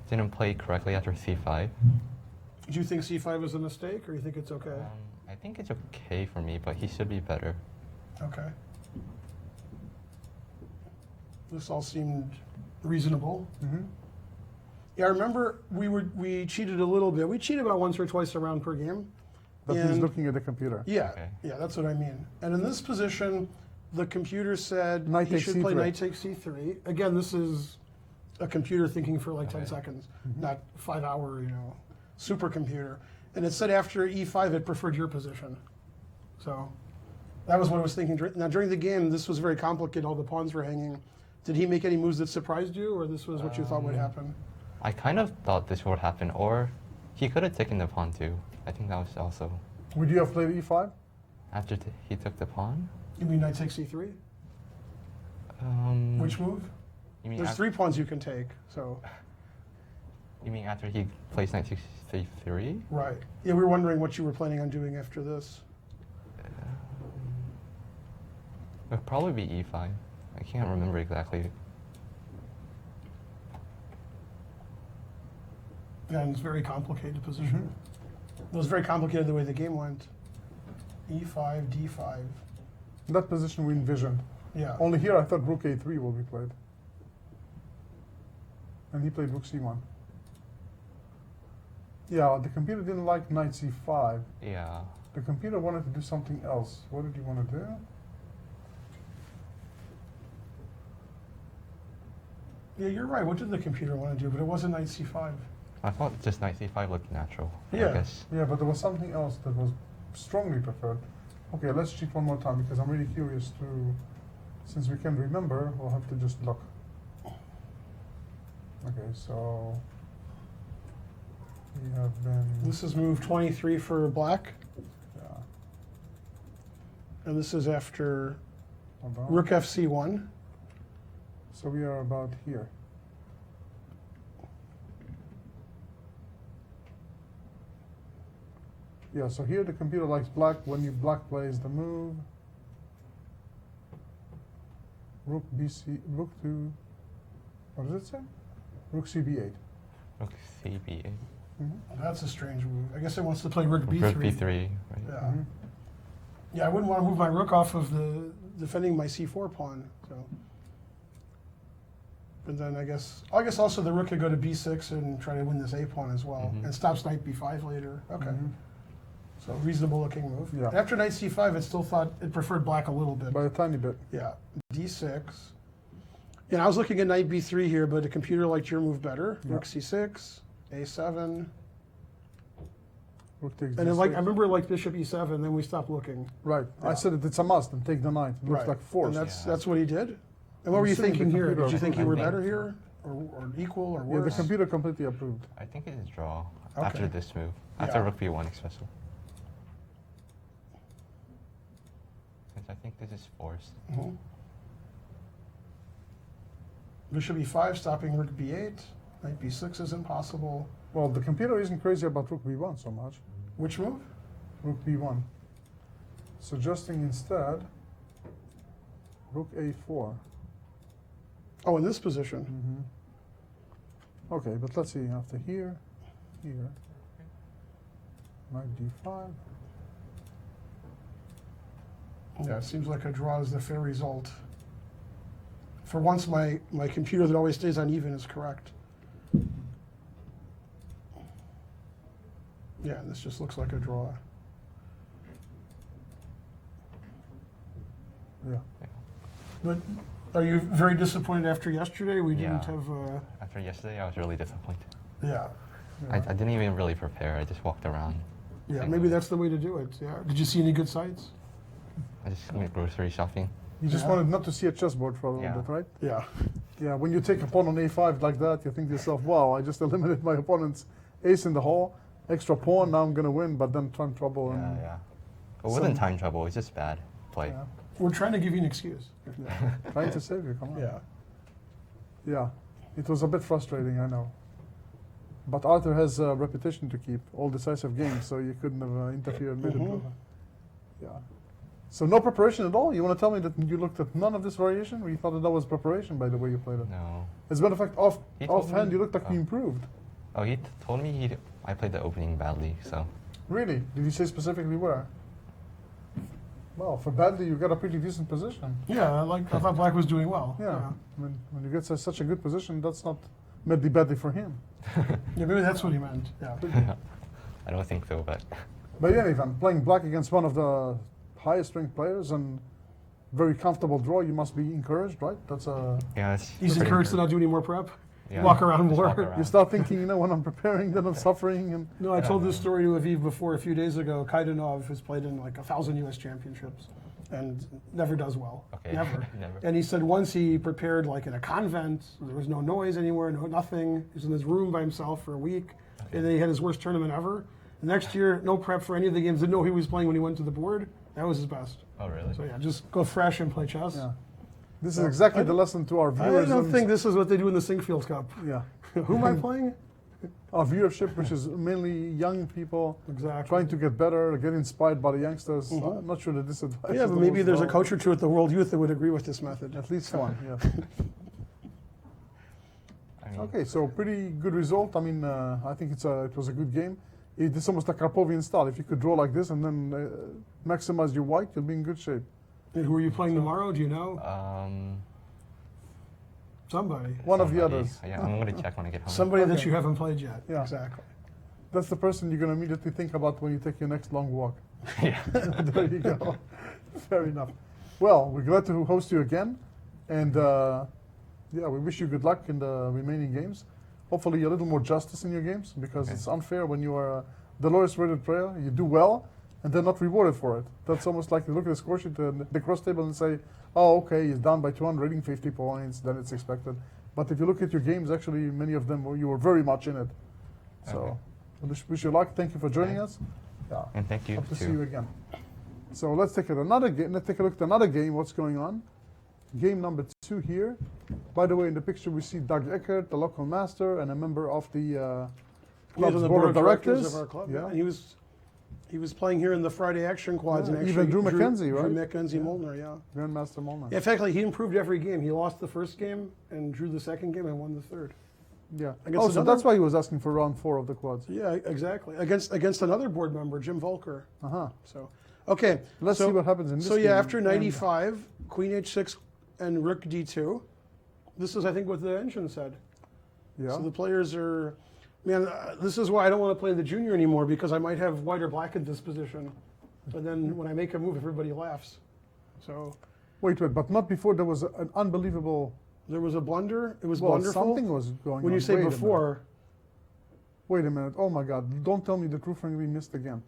didn't play correctly after c5. Do you think c5 was a mistake, or you think it's okay? I think it's okay for me, but he should be better. Okay. This all seemed reasonable. Mhm. Yeah, I remember we cheated a little bit. We cheated about once or twice around per game. But he's And- looking at the computer. Yeah, Okay. yeah, that's what I mean. And in this position, the computer said Knight he takes should play C3. knight takes c3. Again, this is a computer thinking for like 10 Okay. seconds, not 5-hour, supercomputer. And it said after e5 it preferred your position. So that was what I was thinking. Now during the game, this was very complicated. All the pawns were hanging. Did he make any moves that surprised you, or this was what you thought would happen? I kind of thought this would happen, or he could have taken the pawn too. I think that was also Would you have played e5? after he took the pawn. You mean knight takes c3? Which move? You mean There's af- 3 pawns you can take. So You mean after he plays knight takes c3? right. Yeah, we were wondering what you were planning on doing after this. It would probably be e5. I can't remember exactly. And it's a very complicated position. It was very complicated the way the game went. E5, D5. That position we envisioned. Yeah. Only here I thought rook a3 will be played. And he played rook c1. Yeah, the computer didn't like knight c5. Yeah. The computer wanted to do something else. What did you want to do? Yeah, you're right. What did the computer want to do? But it wasn't knight c5. I thought just knight c5 looked natural. Yeah. I guess. Yeah, but there was something else that was strongly preferred. Okay, let's check one more time because I'm really curious to, since we can remember, we'll have to just look. Okay, so we have been, This is move 23 for black, yeah, and this is after hold on. rook fc1. So we are about here. Yeah, so here the computer likes black when you black plays the move. Rook bc, rook to, what does it say? Rook cb8. Rook cb8. That's a strange move. I guess it wants to play rook b3. Rook b3, right? Yeah. Yeah, I wouldn't want to move my rook off of the defending my c4 pawn. So, but then I guess also the rook could go to b6 and try to win this a pawn as well, and stops knight b5 later. Okay. So reasonable looking move. Yeah. After knight c5, it still thought it preferred black a little bit. By a tiny bit. Yeah. d6. And I was looking at knight b3 here, but the computer liked your move better. Yeah. Rook c6, a7. Rook takes And then d6. I remember like bishop e7, then we stopped looking. Right. Yeah. I said it's a must and take the knight. It looks like force. And Yeah. that's what he did? And what were you assuming the thinking here? computer Did you think you were approved. better here? Or equal or Yeah, the worse? computer completely approved. I think it is draw Okay. after this move. After Yeah. rook b1 especially. Since I think this is forced. Mhm. Bishop e5, stopping rook b8. Knight b6 is impossible. Well, the computer isn't crazy about rook b1 so much. Which move? Rook b1. Suggesting instead rook a4. Oh, in this position. Okay, but let's see. After here, here, knight d5. Yeah, it seems like a draw is the fair result. For once, my computer that always stays uneven is correct. Yeah, this just looks like a draw. Yeah. But are you very disappointed after yesterday? We didn't Yeah. have, After yesterday, I was really disappointed. yeah. I didn't even really prepare. I just walked around. Yeah, maybe that's the way to do it. Yeah. Did you see any good sites? I just went grocery shopping. You just Yeah. wanted not to see a chessboard for a little Yeah. bit, right? Yeah. Yeah, when you take a pawn on a5 like that, you think to yourself, wow, I just eliminated my opponent's ace in the hole, extra pawn, now I'm going to win, but then time trouble. Yeah, And yeah. It wasn't time trouble. It was just bad play. Yeah. We're trying to give you an excuse. Trying to save you, come on. Yeah. Yeah, it was a bit frustrating, I know. But Arthur has a reputation to keep, all decisive games, so you couldn't have interfered and made it better. Yeah. So no preparation at all? You want to tell me that you looked at none of this variation? Or you thought that was preparation by the way you played it? No. As a matter of fact, He told offhand, me- you looked like you oh. improved. Oh, he told me I played the opening badly, so. Really? Did he say specifically where? Well, for badly, you got a pretty decent position. Yeah, I thought black was doing well. Yeah. When you get such a good position, that's not medley badly for him. Yeah, maybe that's what he meant. Yeah. I don't think so, but. But in any event, playing black against one of the highest ranked players and very comfortable draw, you must be encouraged, right? That's a. Yeah, it's He's pretty encouraged to good. not do any more prep. Yeah, walk around just more. walk around. You start thinking, when I'm preparing, then I'm suffering, and No, I told this story to Aviv before a few days ago. Kaidanov has played in like 1,000 U.S. championships and never does well. Okay. Never. Never. And he said once he prepared like in a convent, there was no noise anywhere, nothing. He was in his room by himself for a week, and then he had his worst tournament ever. The next year, no prep for any of the games. Didn't know he was playing when he went to the board. That was his best. Oh, really? So yeah, just go fresh and play chess. yeah. This is exactly the lesson to our I viewers. don't and- think this is what they do in the Sinkfield Cup. Yeah. Who am I playing? Our viewership, which is mainly young people Exactly. trying to get better, get inspired by the youngsters. I'm not sure that this advice. Yeah, is but the maybe most there's a valid. coach or two at the World Youth that would agree with this method. At least one, yes. I mean, Okay, so pretty good result. I mean, I think it was a good game. It's almost like Karpovian style. If you could draw like this and then maximize your white, you'll be in good shape. And who are you playing tomorrow? Do you know? Somebody. One of the somebody. others. Yeah, I'm gonna check when I get home. Somebody that Okay. you haven't played yet. Yeah. Exactly. That's the person you're going to immediately think about when you take your next long walk. Yeah. There you go. Fair enough. Well, we're glad to host you again. And yeah, we wish you good luck in the remaining games. Hopefully a little more justice in your games, because it's unfair when you are the lowest rated player, you do well, and they're not rewarded for it. That's almost like you look at the score sheet, the cross table, and say, oh, okay, he's down by 250 points, then it's expected. But if you look at your games, actually, many of them, you were very much in it. So, wish you luck. Thank you for joining us. Yeah. And thank you Hope to see too. you again. So let's take another game. Let's take a look at another game. What's going on? Game number 2 here. By the way, in the picture we see Doug Eckert, the local master, and a member of the club's the board of directors of our club. Yeah. And he was playing here in the Friday Action Quads. Yeah, And even actually, Drew McKenzie, right? Drew McKenzie Molnar, yeah. Grandmaster Molnar. In fact, he improved every game. He lost the first game and drew the second game and won the third. Yeah. Against Oh, so another- that's why he was asking for round 4 of the quads. Yeah, exactly. Against another board member, Jim Volker. Uh-huh. So, okay. Let's see what happens in this So game. yeah, after And- 95, Queen H6 and Rook D2. This is, I think, what the engine said. Yeah. So the players are, man, this is why I don't want to play the junior anymore, because I might have white or black in this position. But then when I make a move, everybody laughs. So Wait, but not before there was an unbelievable. there was a blunder. It was Well, wonderful. something was going on. When you say Wait a minute. before, Wait a minute. Oh my God. Don't tell me that Rufang we missed again.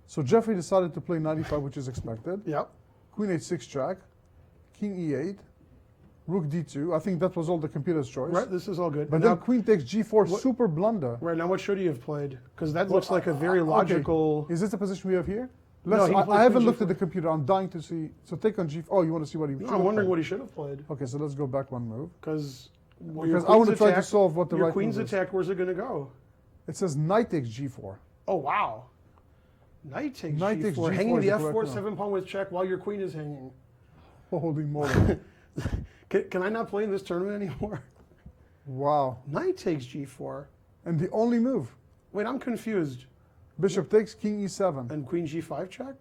So Jeffrey decided to play 95, which is expected. yep. Queen H6 check. King E8. Rook D2. I think that was all the computer's choice. Right, this is all good. But now, then Queen takes G4, What- super blunder. right now, what should he have played? Because that looks like a very Okay. logical. Is this the position we have here? No, Let's, he I played haven't Queen looked G4. at the computer. I'm dying to see. So take on G4. Oh, you want to see what he should I'm have wondering played. what he should have played. Okay, so let's go back one move. Because Because I want to try to solve what the your right queen's move is. attacked. Where's it going to go? It says knight takes G4. Oh wow! Knight takes Knight G4, takes G4 hanging is the the F4 correct 7 pawn with check while your queen is hanging. Holy moly. Can I not play in this tournament anymore? Wow. Knight takes G4. And the only move. Wait, I'm confused. Bishop takes King E7. And Queen G5 check?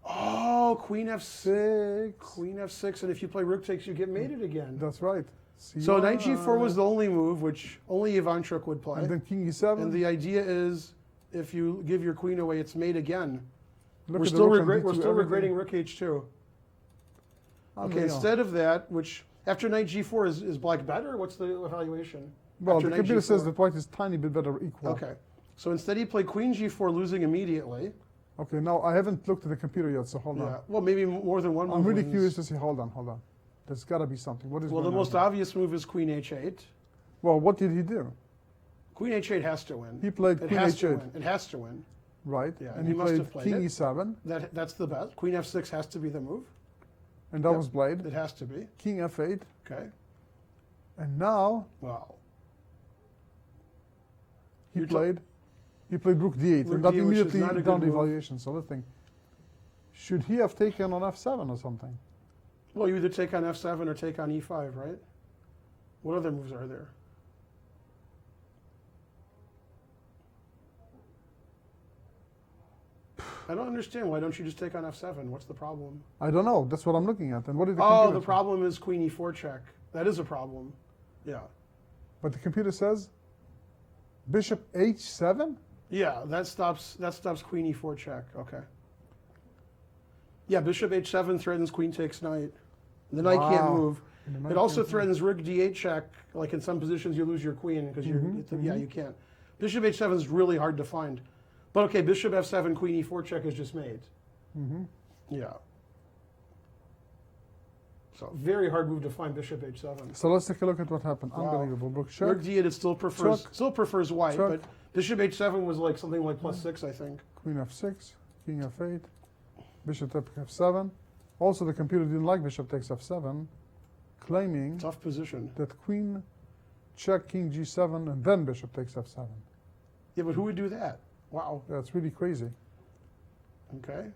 Oh, Queen F6. 6. Queen F6, and if you play Rook takes, you get mated again. That's right. So Knight G4 was the only move, which only Ivan Truk would play. And then King E7. And the idea is, if you give your queen away, it's mate again. Look We're at the still, rook on we're D2, still everything. regretting Rook H2. Okay, Unreal. instead of that, which after Knight G4 is black better? What's the evaluation? Well, After the Knight computer says G4. that white is tiny bit better equal. Okay, so instead he played Queen G4, losing immediately. Okay, now I haven't looked at the computer yet, so hold Yeah, on. well, maybe more than one. I'm move really wins. curious to see. Hold on. There's got to be something. What is Well, the going most on? obvious move is Queen H8. Well, what did he do? Queen H8 has to win. He played it Queen has to H8. win. It has to win. Right. Yeah, and he he must played have played King it. E7, That's the best. Queen F6 has to be the move. and that Yep. was played. It has to be. King F8, Okay. and now Wow. he You're played Rook D8, Rook and that D8, which is immediately not a down good the move. evaluation. So let's think. Should he have taken on F7 or something? Well, you either take on F7 or take on E5, right? What other moves are there? I don't understand. Why don't you just take on F7? What's the problem? I don't know. That's what I'm looking at. And what did the Oh, computer the problem is Queen E4 check. That is a problem. Yeah. But the computer says Bishop H7? Yeah, that stops Queen E4 check. Okay. Yeah, Bishop H7 threatens Queen takes knight. The knight can't Wow. move. And the knight It also can't move. threatens Rook D8 check. Like in some positions, you lose your queen because yeah, you can't. Bishop H7 is really hard to find. But okay, Bishop F7, Queen E4 check is just made. Yeah. So very hard move to find Bishop H7. So let's take a look at what happened. Wow. Unbelievable. Rook check. Rook D8 it still prefers white, Check. but Bishop H7 was like something like +6, I think. Queen F6, King F8, Bishop takes F7. Also, the computer didn't like Bishop takes F7, claiming Tough position. that Queen check King G7 and then Bishop takes F7. Yeah, but who would do that? Wow. That's really crazy. Okay.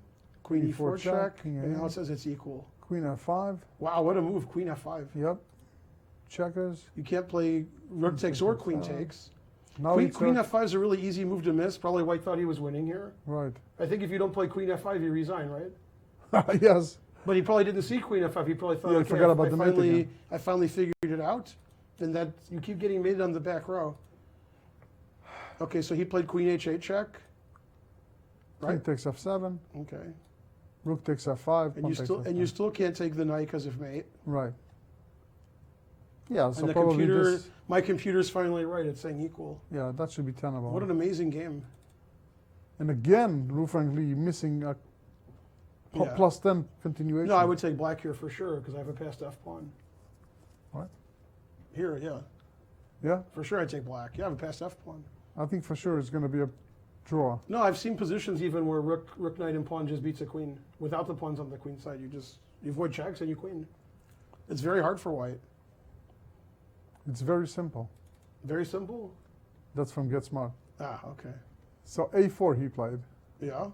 Queen E4 check, King and now A8. it says it's equal. Queen F5. Wow, what a move, Queen F5. Yep. Checkers. You can't play Rook takes or Queen F5. takes. Now Queen, it's Queen F5 is a really easy move to miss. Probably White thought he was winning here. right. I think if you don't play Queen F5, you resign, right? Yes. But he probably didn't see Queen F5. He probably thought, Yeah, he okay, forgot about the mate again. I finally figured it out. And that you keep getting mated on the back row. Okay, so he played queen h8 check. King Right. takes f7. Okay. Rook takes f5. And pawn you takes still f5. and you still can't take the knight because of mate. Right. Yeah, so And the probably computer, this. my computer's finally right. It's saying equal. Yeah, that should be tenable. What an amazing game. And again, Lou Frank Lee missing a Yeah. plus 10 continuation. No, I would take black here for sure because I have a passed f pawn. What? Here, yeah. Yeah, For sure I'd take black. Yeah, I have a passed f pawn. I think for sure it's going to be a draw. No, I've seen positions even where rook, knight, and pawn just beats a queen. Without the pawns on the queen side, you avoid checks and you queen. It's very hard for white. It's very simple. Very simple. That's from Get Smart. Ah, okay. So a4 he played. Yeah.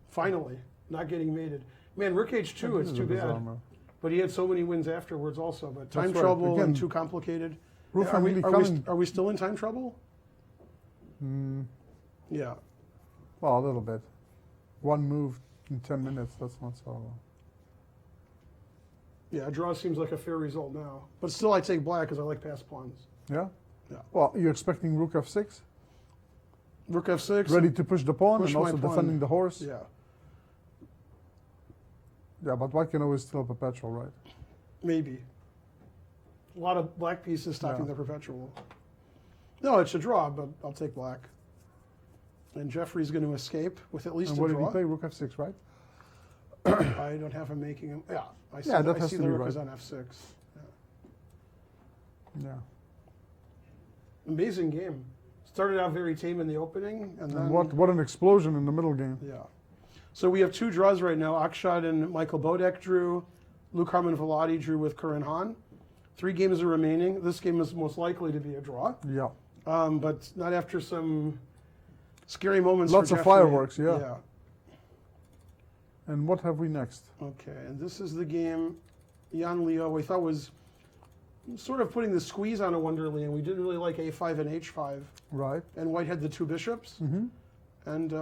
Finally, not getting mated. Man, rook h2, This it's is too a bizarre bad. move. But he had so many wins afterwards also. But time That's right. trouble Again, and too complicated. Lou Yeah, Frank Lee coming. are we still in time trouble? Mm, Yeah. well, a little bit. One move in 10 minutes, that's not so. Yeah, a draw seems like a fair result now. But still, I take black because I like passed pawns. Yeah? Yeah. Well, you're expecting rook f6? Rook f6. Ready to push the pawn Push and my also pawn. defending the horse? Yeah. Yeah, but white can always still perpetual, right? Maybe. A lot of black pieces stopping Yeah. the perpetual. No, it's a draw, but I'll take black. And Jeffrey's going to escape with at least And a what did draw. he play? Rook f6, right? I don't have him making him. Yeah, I see, Yeah, that I has see to the be rook right. is on f6. Yeah. Yeah. Amazing game. Started out very tame in the opening, and then And what an explosion in the middle game. yeah. So we have two draws right now. Akshat and Michael Bodek drew. Luke Harmon Velati drew with Karan Han. 3 games are remaining. This game is most likely to be a draw, Yeah. but not after some scary moments. Lots for of Jeffrey. fireworks, yeah. Yeah. And what have we next? Okay, and this is the game Jan Leo we thought was sort of putting the squeeze on a Wonderly, and we didn't really like a5 and h5. Right. And white had the 2 bishops. Mm-hmm. And,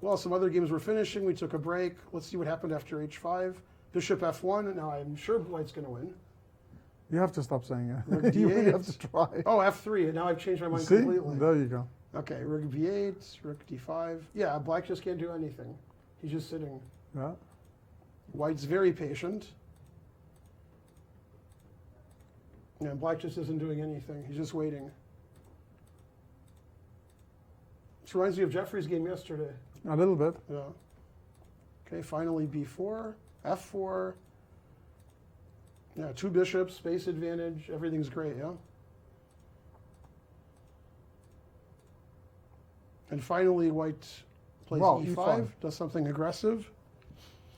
well, some other games were finishing. We took a break. Let's see what happened after h5. Bishop f1. Now I'm sure white's going to win. You have to stop saying Rook it. You really have d8. to try. Oh, f3. And now I've changed my mind See? completely. There you go. Okay, rook b8, rook d5. Yeah, black just can't do anything. He's just sitting. Yeah. White's very patient. Yeah, black just isn't doing anything. He's just waiting. This reminds me of Jeffrey's game yesterday. A little bit. Yeah. Okay, finally b4, f4. Yeah, 2 bishops, space advantage. Everything's great, yeah? And finally, white plays Wow, e5, e5. does something aggressive.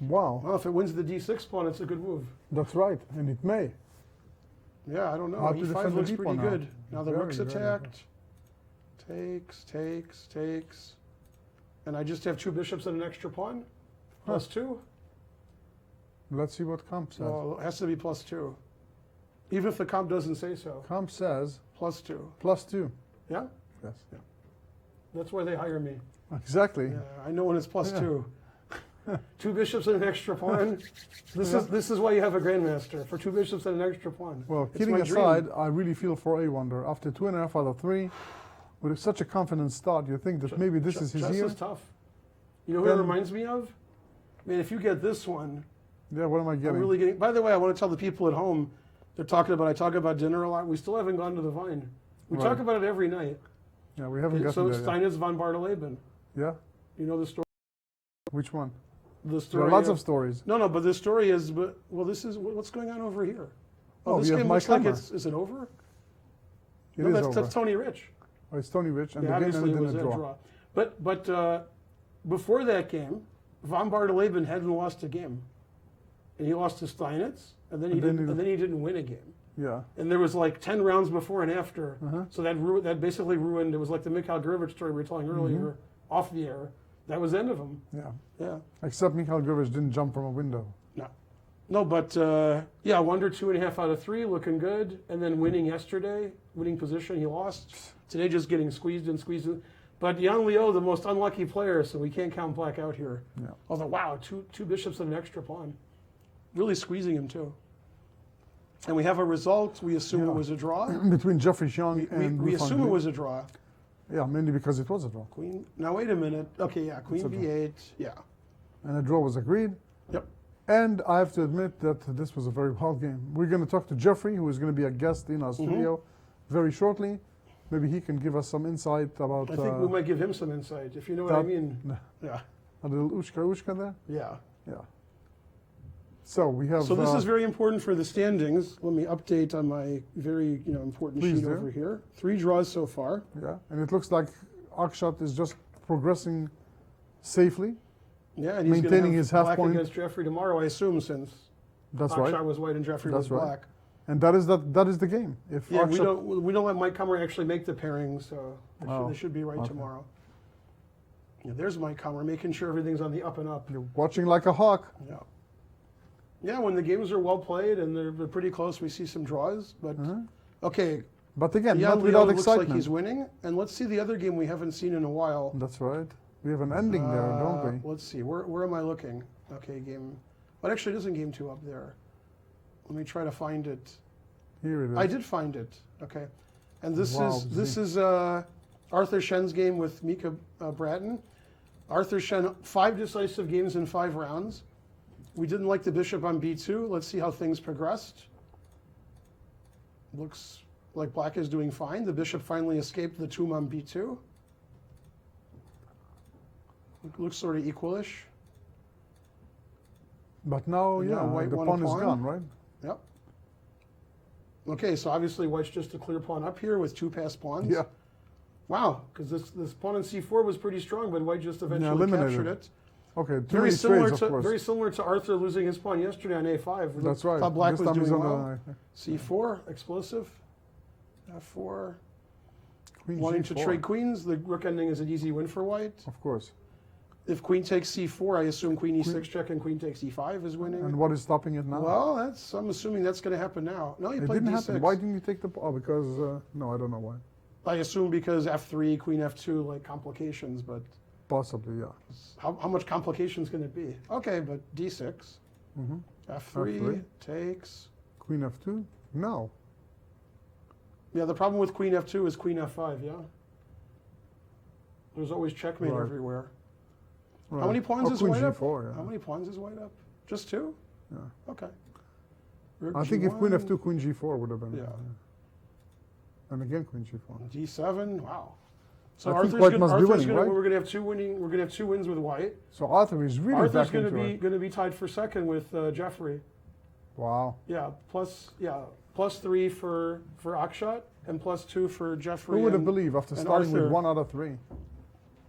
Wow. Well, if it wins the d6 pawn, it's a good move. That's right. And it may. Yeah, I don't know. How to e5 defend the looks d pretty pawn now. good. Now the Very, rook's very attacked. Takes. And I just have 2 bishops and an extra pawn. Plus 2. Let's see what comp says. Well, it has to be plus 2. Even if the comp doesn't say so. Comp says Plus 2. +2. Yeah? Yes. That's why they hire me. Exactly. Yeah, I know when it's plus Yeah. 2. 2 bishops and an extra pawn. This is why you have a grandmaster, for 2 bishops and an extra pawn. Well, It's kidding my dream. aside, I really feel for A-Wonder. After 2.5 out of 3, with such a confident start, you think that maybe this is his Chess year? is tough. You know who it Then- reminds me of? Man, if you get this one, Yeah, what am I I'm getting? really getting. By the way, I want to tell the people at home. I talk about dinner a lot. We still haven't gone to the Vine. We Right. talk about it every night. Yeah, we haven't So gotten there yet. Steinitz von Bartoleben. Yeah? You know the story. Which one? The There story. are lots of stories. No, but the story is. But well, this is what's going on over here. Oh, this we have game Mike looks like Hammer. it's. Is it over? It No, is that's, over. that's Tony Rich. Oh, it's Tony Rich, and Yeah, the game obviously it ended was in a a draw. draw. But before that game, von Bartoleben hadn't lost a game, and he lost to Steinitz, and then he didn't win a game. Yeah. And there was like 10 rounds before and after, Uh-huh. so that basically ruined. It was like the Mikhail Gurevich story we were telling earlier, off the air. That was the end of him. Yeah. Yeah. Except Mikhail Gurevich didn't jump from a window. No, but yeah, Wonder 2.5 out of 3, looking good, and then winning yesterday, winning position. He lost today, just getting squeezed in. But Jan Leo, the most unlucky player, so we can't count black out here. Yeah. Although, wow, two bishops and an extra pawn, really squeezing him too. And we have a result. We assume it was a draw. Between Jeffrey Xiong and We Wu assume Fangli. it was a draw. Yeah, mainly because it was a draw. Queen. Now wait a minute. Okay, yeah, Queen It's a draw. B8. Yeah. And a draw was agreed. Yep. And I have to admit that this was a very wild game. We're going to talk to Jeffrey, who is going to be a guest in our studio very shortly. Maybe he can give us some insight about I think we might give him some insight, if you know what I mean. Yeah. a little ushka there. Yeah. Yeah. So we have. So this is very important for the standings. Let me update on my very important Please sheet do. over here. 3 draws so far. Yeah, and it looks like Akshat is just progressing safely. Yeah, and he's Maintaining going to his have half black point. against Jeffrey tomorrow, I assume, since That's Akshat right. was white and Jeffrey was That's right. black. And that is the game. If Yeah, Akshat, we don't let Mike Comer actually make the pairing, so Oh, they should be right okay. tomorrow. Yeah, there's Mike Comer making sure everything's on the up and up. you're watching like a hawk. Yeah. Yeah, when the games are well played and they're pretty close, we see some draws. But okay, But again, yeah, not Leo without looks excitement. like he's winning. And let's see the other game we haven't seen in a while. That's right. We have an ending there, don't we? Let's see, where am I looking? Okay, game. But actually, it isn't game 2 up there. Let me try to find it. Here it is. I did find it. Okay, and this Wow, is Arthur Shen's game with Mika Bratton. Arthur Shen 5 decisive games in 5 rounds. We didn't like the bishop on b2. Let's see how things progressed. Looks like black is doing fine. The bishop finally escaped the tomb on b2. Looks sort of equalish. But now, And yeah, now white the won a pawn is pawn. gone, right? Yep. Okay, so obviously white's just a clear pawn up here with 2 passed pawns. Yeah. Wow, because this pawn on c4 was pretty strong, but white just eventually eliminated captured it. it. Okay, too Very many similar trades, of course. very similar to Arthur losing his pawn yesterday on a5. That's right. Thought black This was time he's doing on well. c4, explosive. f4. Queen Wanting to G4. trade queens, the rook ending is an easy win for white. Of course. If queen takes c4, I assume queen e6 check and queen takes e5 is winning. And what is stopping it now? Well, I'm assuming that's going to happen now. No, he it played didn't d6. happen. Why didn't you take the pawn? Oh, because, no, I don't know why. I assume because f3, queen f2, like complications, but Possibly, yeah. how much complications can it be? Okay, but d6. Mhm. f3 F3. takes. Queen f2? No. Yeah, the problem with queen f2 is queen f5, yeah? There's always checkmate Right. everywhere. Right. How many pawns Oh, is queen white up? G4, yeah. How many pawns is white up? Just 2? Yeah. Okay. Rook I think if queen G1, f2, queen g4 would have been. Yeah. And again, queen g4. G7, wow. So I think Arthur's white gonna, must be Arthur's winning, gonna, right? we're gonna have 2 winning. We're gonna have 2 wins with white. So Arthur is really Arthur's back gonna into be it. gonna be tied for second with Jeffrey. Wow. Yeah, +3 for Akshat and +2 for Jeffrey. Who would have and- believed after and starting with Arthur. 1 out of 3?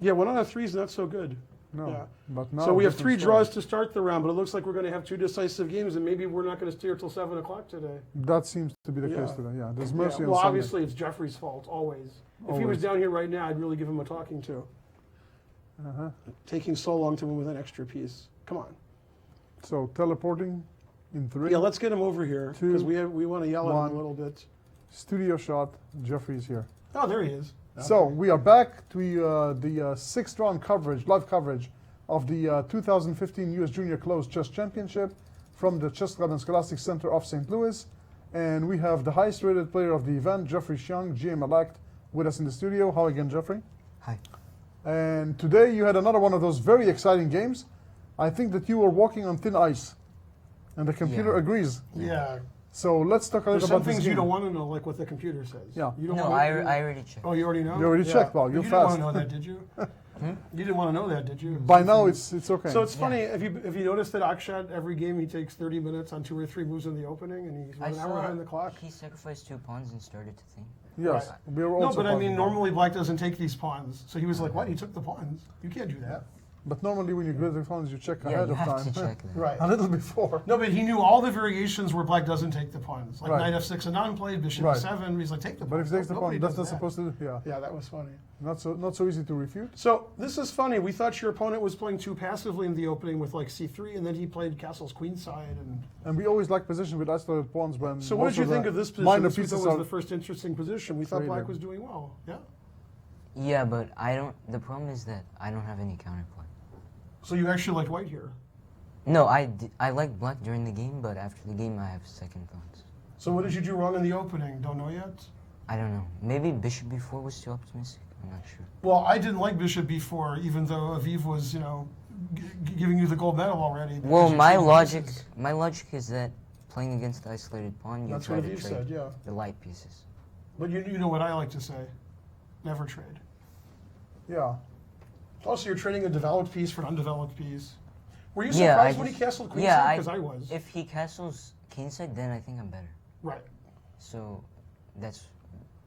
Yeah, 1 out of 3 is not so good. No. Yeah. But now So we have different 3 story. draws to start the round, but it looks like we're going to have 2 decisive games, and maybe we're not going to steer till 7 o'clock today. That seems to be the Yeah. case today. Yeah. There's Yeah, mercy on well, Sunday. obviously it's Jeffrey's fault always. If he was Always. down here right now, I'd really give him a talking to. Uh-huh. Taking so long to win with an extra piece. Come on. So teleporting in 3. Yeah, let's get him over here Two, because we want to yell at him one. a little bit. Studio shot. Jeffrey's here. Oh, there he is. So we are back to the 6th round coverage, live coverage of the 2015 U.S. Junior Closed Chess Championship from the Chess Club and Scholastic Center of St. Louis. And we have the highest rated player of the event, Jeffrey Xiang, GM-elect, with us in the studio. How again, Jeffrey? Hi. And today you had another one of those very exciting games. I think that you were walking on thin ice. And the computer Yeah. agrees. Yeah. So let's talk a There's little some about this things game. you don't want to know, like what the computer says. Yeah. You don't No, want I already checked. Oh, you already know? You already checked, Paul. But You're you didn't want fast. to know that, did you? You didn't want to know that, did you? By now it's okay. So it's funny, if you noticed that Akshat, every game he takes 30 minutes on 2 or 3 moves in the opening, and he's I an hour saw behind the clock. he sacrificed 2 pawns and started to think. Yes, Right. we were No, also but I mean, talking about it. normally black doesn't take these pawns. So he was like, what? He took the pawns? You can't do that. But normally when you grab the phones, you check Yeah, ahead you of have time. to check that. Right. A little before. No, but he knew all the variations where black doesn't take the pawns. Like Right. knight f6 and non-played, bishop Right. e7. He's like, take the pawns. But if he takes the Nobody pawn, that's does not that. supposed to. Yeah, Yeah, that was funny. not so easy to refute. So this is funny. We thought your opponent was playing too passively in the opening with like c3, and then he played castle's queenside. And And we always like position with isolated pawns when. so, what most did you of the think of this position? Minor This we pieces thought was are. the first interesting position. We thought black Traded. was doing well. Yeah. Yeah, but the problem is that I don't have any counterplay. So you actually liked white here. No, I liked black during the game, but after the game I have second thoughts. So what did you do wrong in the opening? Don't know yet. I don't know. Maybe bishop b4 was too optimistic. I'm not sure. Well, I didn't like bishop b4, even though Aviv was, giving you the gold medal already. because Well, you my traded logic, pieces. my logic is that playing against the isolated pawn, you That's try what to Aviv trade said, yeah. the light pieces. But you know what I like to say. Never trade. Yeah. Also, you're trading a developed piece for an undeveloped piece. Were you Yeah, surprised when he castled queenside? Because I was. If he castles kingside, then I think I'm better. Right. So, that's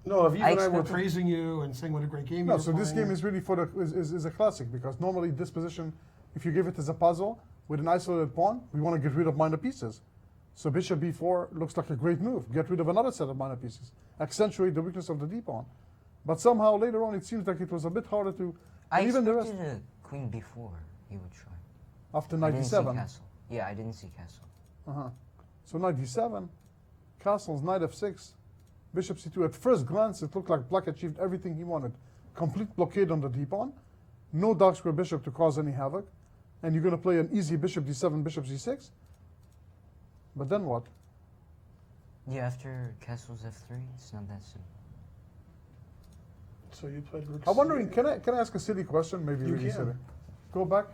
No, Aviv I and I were expected- praising you and saying what a great game No, you were so this playing. game is really for the is a classic because normally this position, if you give it as a puzzle with an isolated pawn, we want to get rid of minor pieces. So bishop b4 looks like a great move. Get rid of another set of minor pieces, accentuate the weakness of the d pawn. But somehow later on, it seems like it was a bit harder to. I and even the expected rest a queen b4 he would try. after I knight didn't see d7. castle. Yeah, I didn't see castle. So knight d7, castles, knight f6, bishop c2. At first glance, it looked like black achieved everything he wanted. Complete blockade on the d pawn, no dark square bishop to cause any havoc, and you're going to play an easy bishop d7, bishop c6. But then what? Yeah, after castles f3, it's not that simple. So you played rook I'm wondering, c8. can I ask a silly question? Maybe You really can. silly. Go back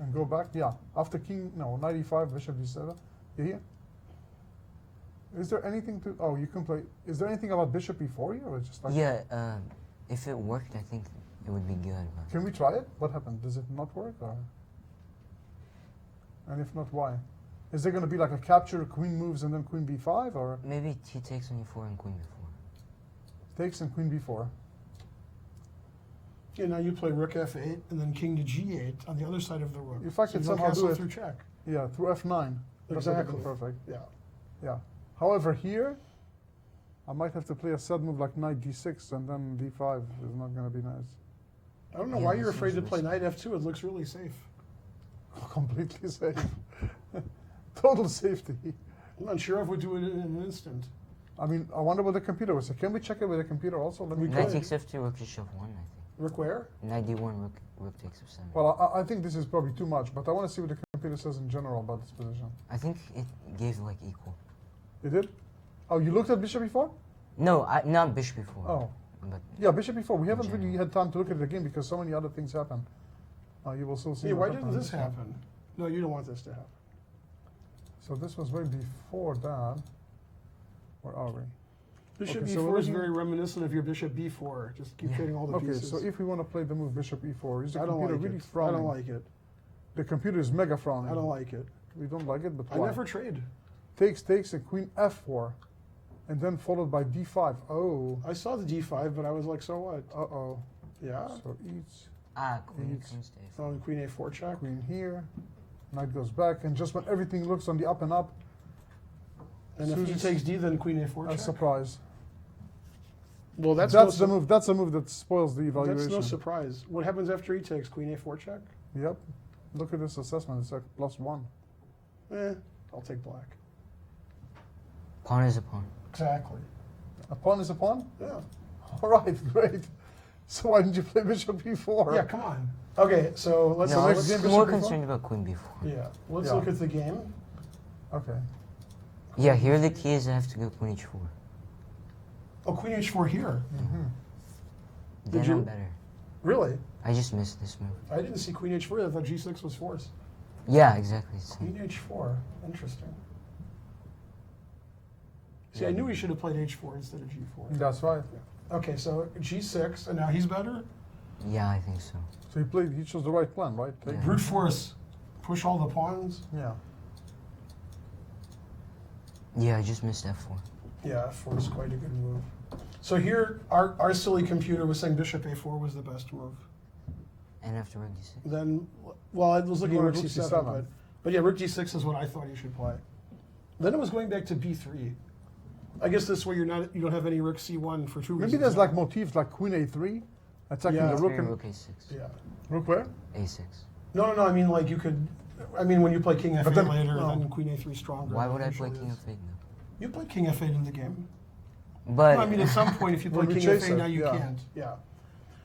and go back. Yeah. After king, no, knight e5, bishop d7. You here? Is there anything to? Oh, you can play. Is there anything about bishop e4 here, or just like? Yeah, if it worked, I think it would be good. But Can we try it? What happened? Does it not work, or? And if not, why? Is there going to be like a capture, queen moves, and then queen b5, or maybe he takes on e4 and queen b4. takes and queen b4? Yeah, now you play rook f8 and then king to g8 on the other side of the rook. If I So could you don't somehow do castle it- through check. Yeah, through f9. That would have been Exactly. perfect. Yeah. Yeah. However, here, I might have to play a sad move like knight d6, and then d5 is not going to be nice. I don't know Yeah, why this you're afraid to seems play risky. knight f2. It looks really safe. Completely safe. Total safety. I'm not sure if we do it in an instant. I mean, I wonder what the computer was. Can we check it with the computer also? Let me Knight try. takes f2, rook to shove 1, I think. Rook where? Knight d1, rook takes f7. Well, I think this is probably too much, but I want to see what the computer says in general about this position. I think it gave like equal. You did? Oh, you looked at bishop before? No, not bishop before. Oh. But Yeah, bishop before. We haven't really general. had time to look at it again because so many other things happen. You will still see. Hey, what why happened didn't on this one. happen? No, you don't want this to happen. So this was way before that. Where are we? Bishop Okay, so e4 we're is looking- very reminiscent of your bishop b4. Just keep Yeah. trading all the Okay, pieces. so if we want to play the move bishop e4, is the I don't computer like really it. I frowning? don't like it. The computer is mega frowning. I don't like it. We don't like it, but I why? never trade. Takes, and queen f4, and then followed by d5. Oh, I saw the d5, but I was like, so what? uh-oh. Yeah. So each queen Needs- comes to f4. Oh, queen a4 check. queen here, knight goes back, and just when everything looks on the up and up, And if he Susie's- takes d, then queen a4 a check. surprise. Well, that's That's no the move. That's a move that spoils the evaluation. That's no surprise. What happens after he takes queen a4 check? Yep. Look at this assessment. It's like +1. I'll take black. Pawn is a pawn. Exactly. A pawn is a pawn. Yeah. All right, great. So why didn't you play bishop e4? Yeah, come on. Okay, so let's No, I next was game, more bishop b4? concerned about queen b4. yeah. Let's Yeah. look at the game. Okay. Yeah, here the key is I have to go queen h4. Oh, queen h4 here. Then you- I'm better. Really? I just missed this move. I didn't see queen h4. I thought g6 was forced. Yeah, exactly. It's Queen h4. Interesting. See, I knew he should have played h4 instead of g4. That's right. Okay, so g6, and now he's better? Yeah, I think so. So he chose the right plan, right? Take- Yeah. Brute force. Push all the pawns. Yeah. Yeah, I just missed f4. Yeah, f4 is quite a good move. So here, our silly computer was saying bishop a4 was the best move. And after rook d6. Then, well, I was looking You at wanted rook rook c7, c7. but yeah, rook g6 is what I thought you should play. Then it was going back to b3. I guess this way you don't have any rook c1 for two reasons. Maybe there's now. like motifs like queen a3, attacking Yeah. the rook After and rook a6. Yeah. rook where? a6. No, I mean like you could. I mean when you play king f8 then- later, no. then queen a3 stronger. Why than would it I play usually king is. f8 now? You play king f8 in the game. But No, I mean at some point if you play When we king chase f8 it, now you yeah. can't. Yeah.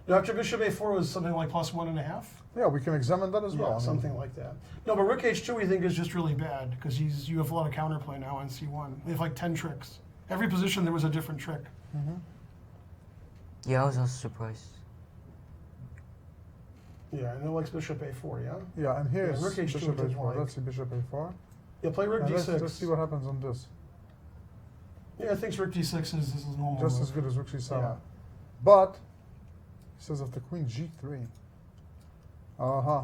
Now after bishop a4 was something like +1.5. Yeah, we can examine that as well. Yeah, I mean, something like that. No, but rook h2 we think is just really bad because you have a lot of counterplay now on c1. They have like 10 tricks. Every position there was a different trick. yeah, I was also surprised. Yeah, and it likes bishop a4, yeah? Yeah, and here's rook h2 bishop it doesn't a4. like. Let's see bishop a4. Yeah, play rook And d6. let's see what happens on this. Yeah, I think rook d6 is normal. Just move. as good as rook c7. Yeah. But, he says if the queen g3. Uh-huh.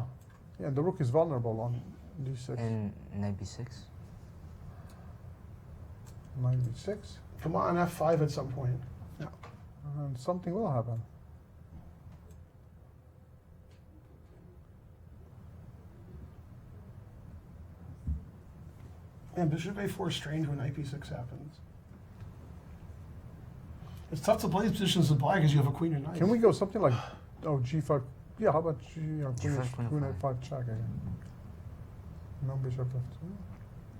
Yeah, and the rook is vulnerable on d6. And knight b6. Knight b6. Come on, f5 at some point. Yeah. And something will happen. And bishop a4 is strange when knight b6 happens. It's tough to play these positions with black because you have a queen and knight. Can we go something like, oh, g5? Yeah, how about queen G5, queen a5 check again? No bishop f2.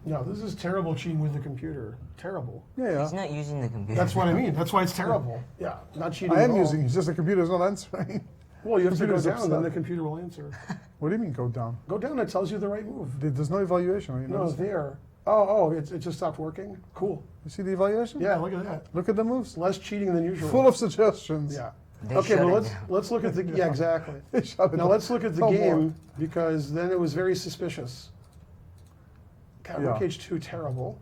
No, this is terrible cheating with the computer. Terrible. Yeah, He's not using the computer. That's what I mean. That's why it's terrible. Yeah, not cheating I at am all. using. It's just the computer's not answering. Well, you have to go Computer's down, then upset. the computer will answer. What do you mean go down? Go down, it tells you the right move. There's no evaluation. Are you No, noticing? there. Oh, it just stopped working? Cool. You see the evaluation? Yeah, look at that. Look at the moves. Less cheating than usual. Full of suggestions. Yeah. They Okay, shut well, it down. let's look at the, yeah, exactly. Shut it Now down. let's look at the No more. game, because then it was very suspicious. God, rook Yeah. h2, terrible.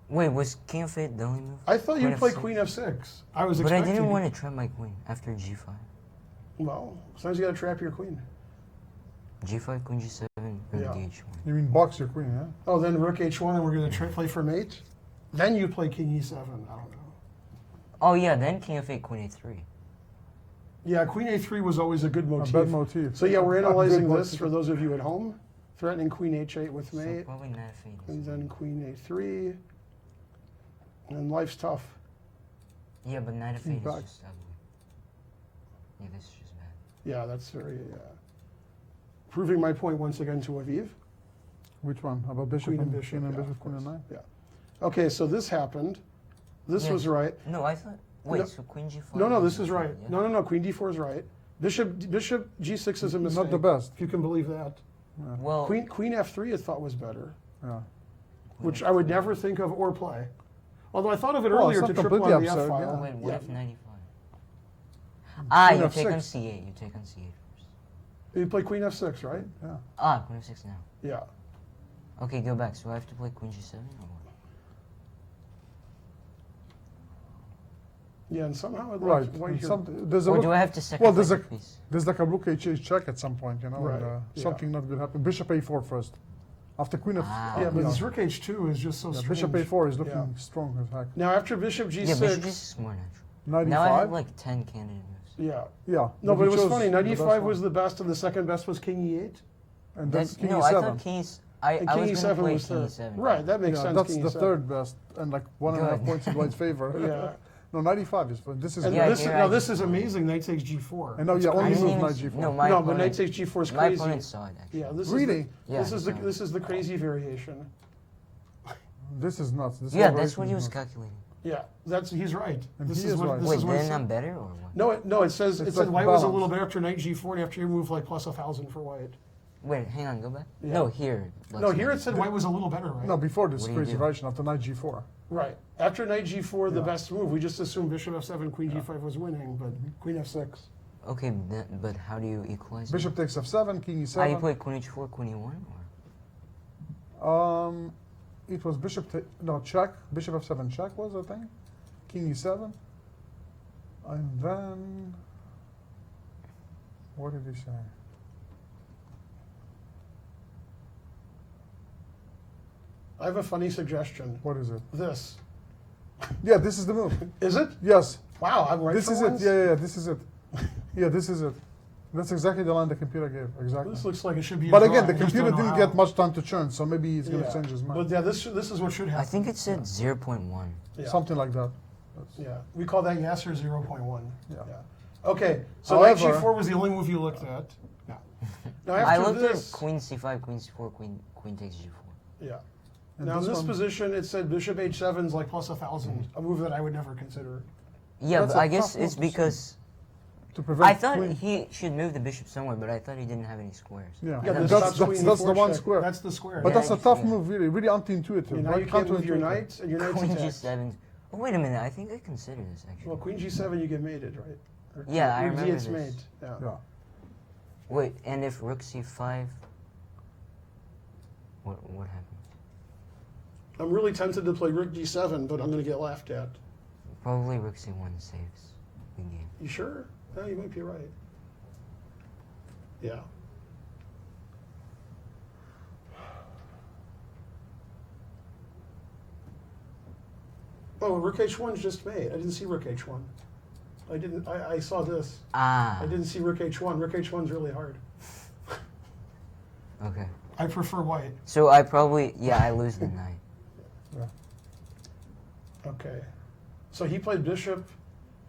Wait, was king f8 the only move? I thought you'd play F6? queen f6. I was But I expecting. didn't want to trap my queen after g5. Well, sometimes you gotta trap your queen. g5, queen g7, rook Yeah. d8. You mean box your queen, yeah? Oh, then rook h1, and we're gonna play for mate? Then you play king e7, I don't know. Oh yeah, then king f8, queen a3. Yeah, queen a3 was always a good A motif. bad motif. So yeah, we're A good analyzing this motif. for those of you at home. Threatening queen h8 with So mate, probably knight f8. and then queen a3. And life's tough. Yeah, but knight f8 Back. is just ugly. Yeah, this is just bad. Yeah, that's very, proving my point once again to Aviv. Which one? About bishop Queen and and bishop, queen and yeah, bishop, of queen and course. knight? Yeah. Okay, so this happened. This Yeah. was right. No, I thought. Wait, No. so queen g5. No, was this is right. yeah? No, queen d4 is right. Bishop g6 is a mistake. Not the best. If you can believe that. Well, Queen f3 I thought was better, Yeah. which I would never think of or play. Although I thought of it Well, earlier it's to not triple on completely the f absurd, file. yeah. wait, what Yeah. if 95? Ah, Queen you f6. take on c8. You take on c8 first. You play queen f6, right? Yeah. Ah, queen f6 now. Yeah. Okay, go back. So I have to play queen g7 or what? Yeah, and somehow I'd Right. like white And here. there's a Or rook, do I have to well, sacrifice there's a a piece? there's like a rook h8 check at some point, you know, Right, and yeah. something not good happen. Bishop a4 first. After queen of Ah. Yeah, you but know, this rook h2 is just so yeah, strange. bishop a4 is looking Yeah. strong as heck. Now after bishop g6, Yeah, bishop g6 is more natural. 95. Now I have like 10 candidate moves. yeah. Yeah. No, but he it was chose funny. the Knight best e5 one. was the best, and the second best was king e8. And then king no, e7. I thought king's. I And I king was gonna e7 play was king third. e7. Right, that makes Yeah, sense. that's king the e7. third best, and like 1.5 Good. points in white's favor. Yeah. No, 95 is fine. This is And Yeah, this, here now I this just- is amazing. Knight takes g4. And now, It's yeah, I only crazy. move didn't knight even- g4. No, my No, but opponent, knight takes g4 is my crazy. opponent saw it actually. Yeah, this Really? is the, Yeah, this is he the saw it. this is the crazy variation. This is nuts. This Yeah, operation that's what he is was nuts. calculating. Yeah, he's right. And This he is is what right. this Wait, is what it then said. I'm better or what? No, it says It's it said like white was a balance. little better after knight g4 and after your move like plus 1,000 for white. Wait, hang on, go back. Yeah. No, here. No, here it said white was a little better, right? No, before this What do you crazy do? variation after knight g4. Right. After knight g4, the Yeah. best move. We just assumed bishop f7, queen g5 was winning, but queen f6. Okay, but how do you equalize? it? Bishop takes f7, king How you e7. play queen h4, queen e1, or? It was bishop, no, check. Bishop f7 check was, I think. King e7. And then, what did he say? I have a funny suggestion. What is it? This. Yeah, this is the move. Is it? Yes, Wow, I'm right this for is once? it. Yeah, this is it. Yeah, this is it. That's exactly the line the computer gave. Exactly. This looks like it should be a But draw. again, the I just computer don't know didn't how. get much time to churn, so maybe he's going to Yeah. change his But mind. yeah, this is what should happen. I think it said 0.1. Yeah. Something like that. Yeah, we call that Yasser 0.1. Yeah. Okay, so knight However- g4 was the only move you looked at. Yeah. Now I after looked this, at queen c5, queen c4, queen takes g4. yeah. And Now in this one- position, it said bishop h7 is like plus 1,000, a move that I would never consider. Yeah, That's but a I guess tough it's move to because to prevent I thought queen. he should move the bishop somewhere, but I thought he didn't have any squares. Yeah, Yeah, I but thought that's, stops that's, queen that's the e4 one check. square. That's the square. But Yeah, that's a tough yeah. move, really, really anti-intuitive. Now right? you can't move your Counterintuitive. knight, and your knight's Queen attacked. g7. Oh, wait a minute, I think I considered this actually. Well, queen g7, you get mated, right? Or Yeah, I your remember d8's this. mate. Yeah. Yeah. Wait, and if rook c5, what happens? I'm really tempted to play rook d7, but I'm going to get laughed at. Probably rook c1 saves the game. You sure? No, you might be right. Yeah. Oh, rook h1's just made. I didn't see rook h1. I saw this. Ah. I didn't see rook h1. Rook h1's really hard. Okay. I prefer white. So I probably, I lose the knight. Okay. So he played bishop.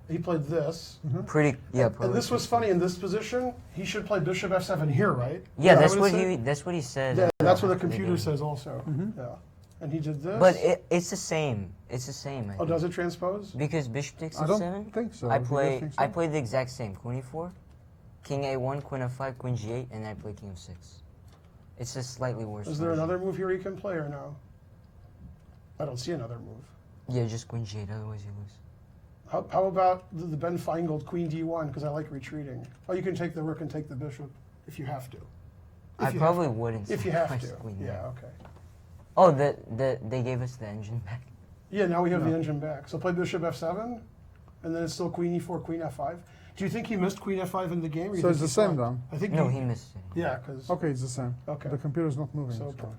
He played this. Pretty, probably. And this was funny. In this position, he should play bishop f7 here, right? Yeah, Is that's that what it that's what he said. said? Yeah, that's what the after computer game. says also. Yeah. And he did this. But it's the same. It's the same. I Oh, think. does it transpose? Because bishop takes I f7. don't think so. I Do you play. think so? I play the exact same. Queen e4, king a1, queen f5, queen g8, and I play king f6. It's just slightly worse. Is there version. another move here he can play or no? I don't see another move. Yeah, just queen g8. Otherwise you lose. How about the Ben Finegold queen d1? Because I like retreating. Oh, you can take the rook and take the bishop if you have to. I If you probably have to. wouldn't. If you have sacrifice to. queen Yeah. there. Okay. Oh, they gave us the engine back. Yeah. Now we have the engine back. So play bishop f7, and then it's still queen e4, queen f5. Do you think he missed queen f5 in the game? Or you So think it's the he same blocked? then? I think No, he missed it. Yeah, because Okay, it's the same. Okay. The computer's not moving. So- So.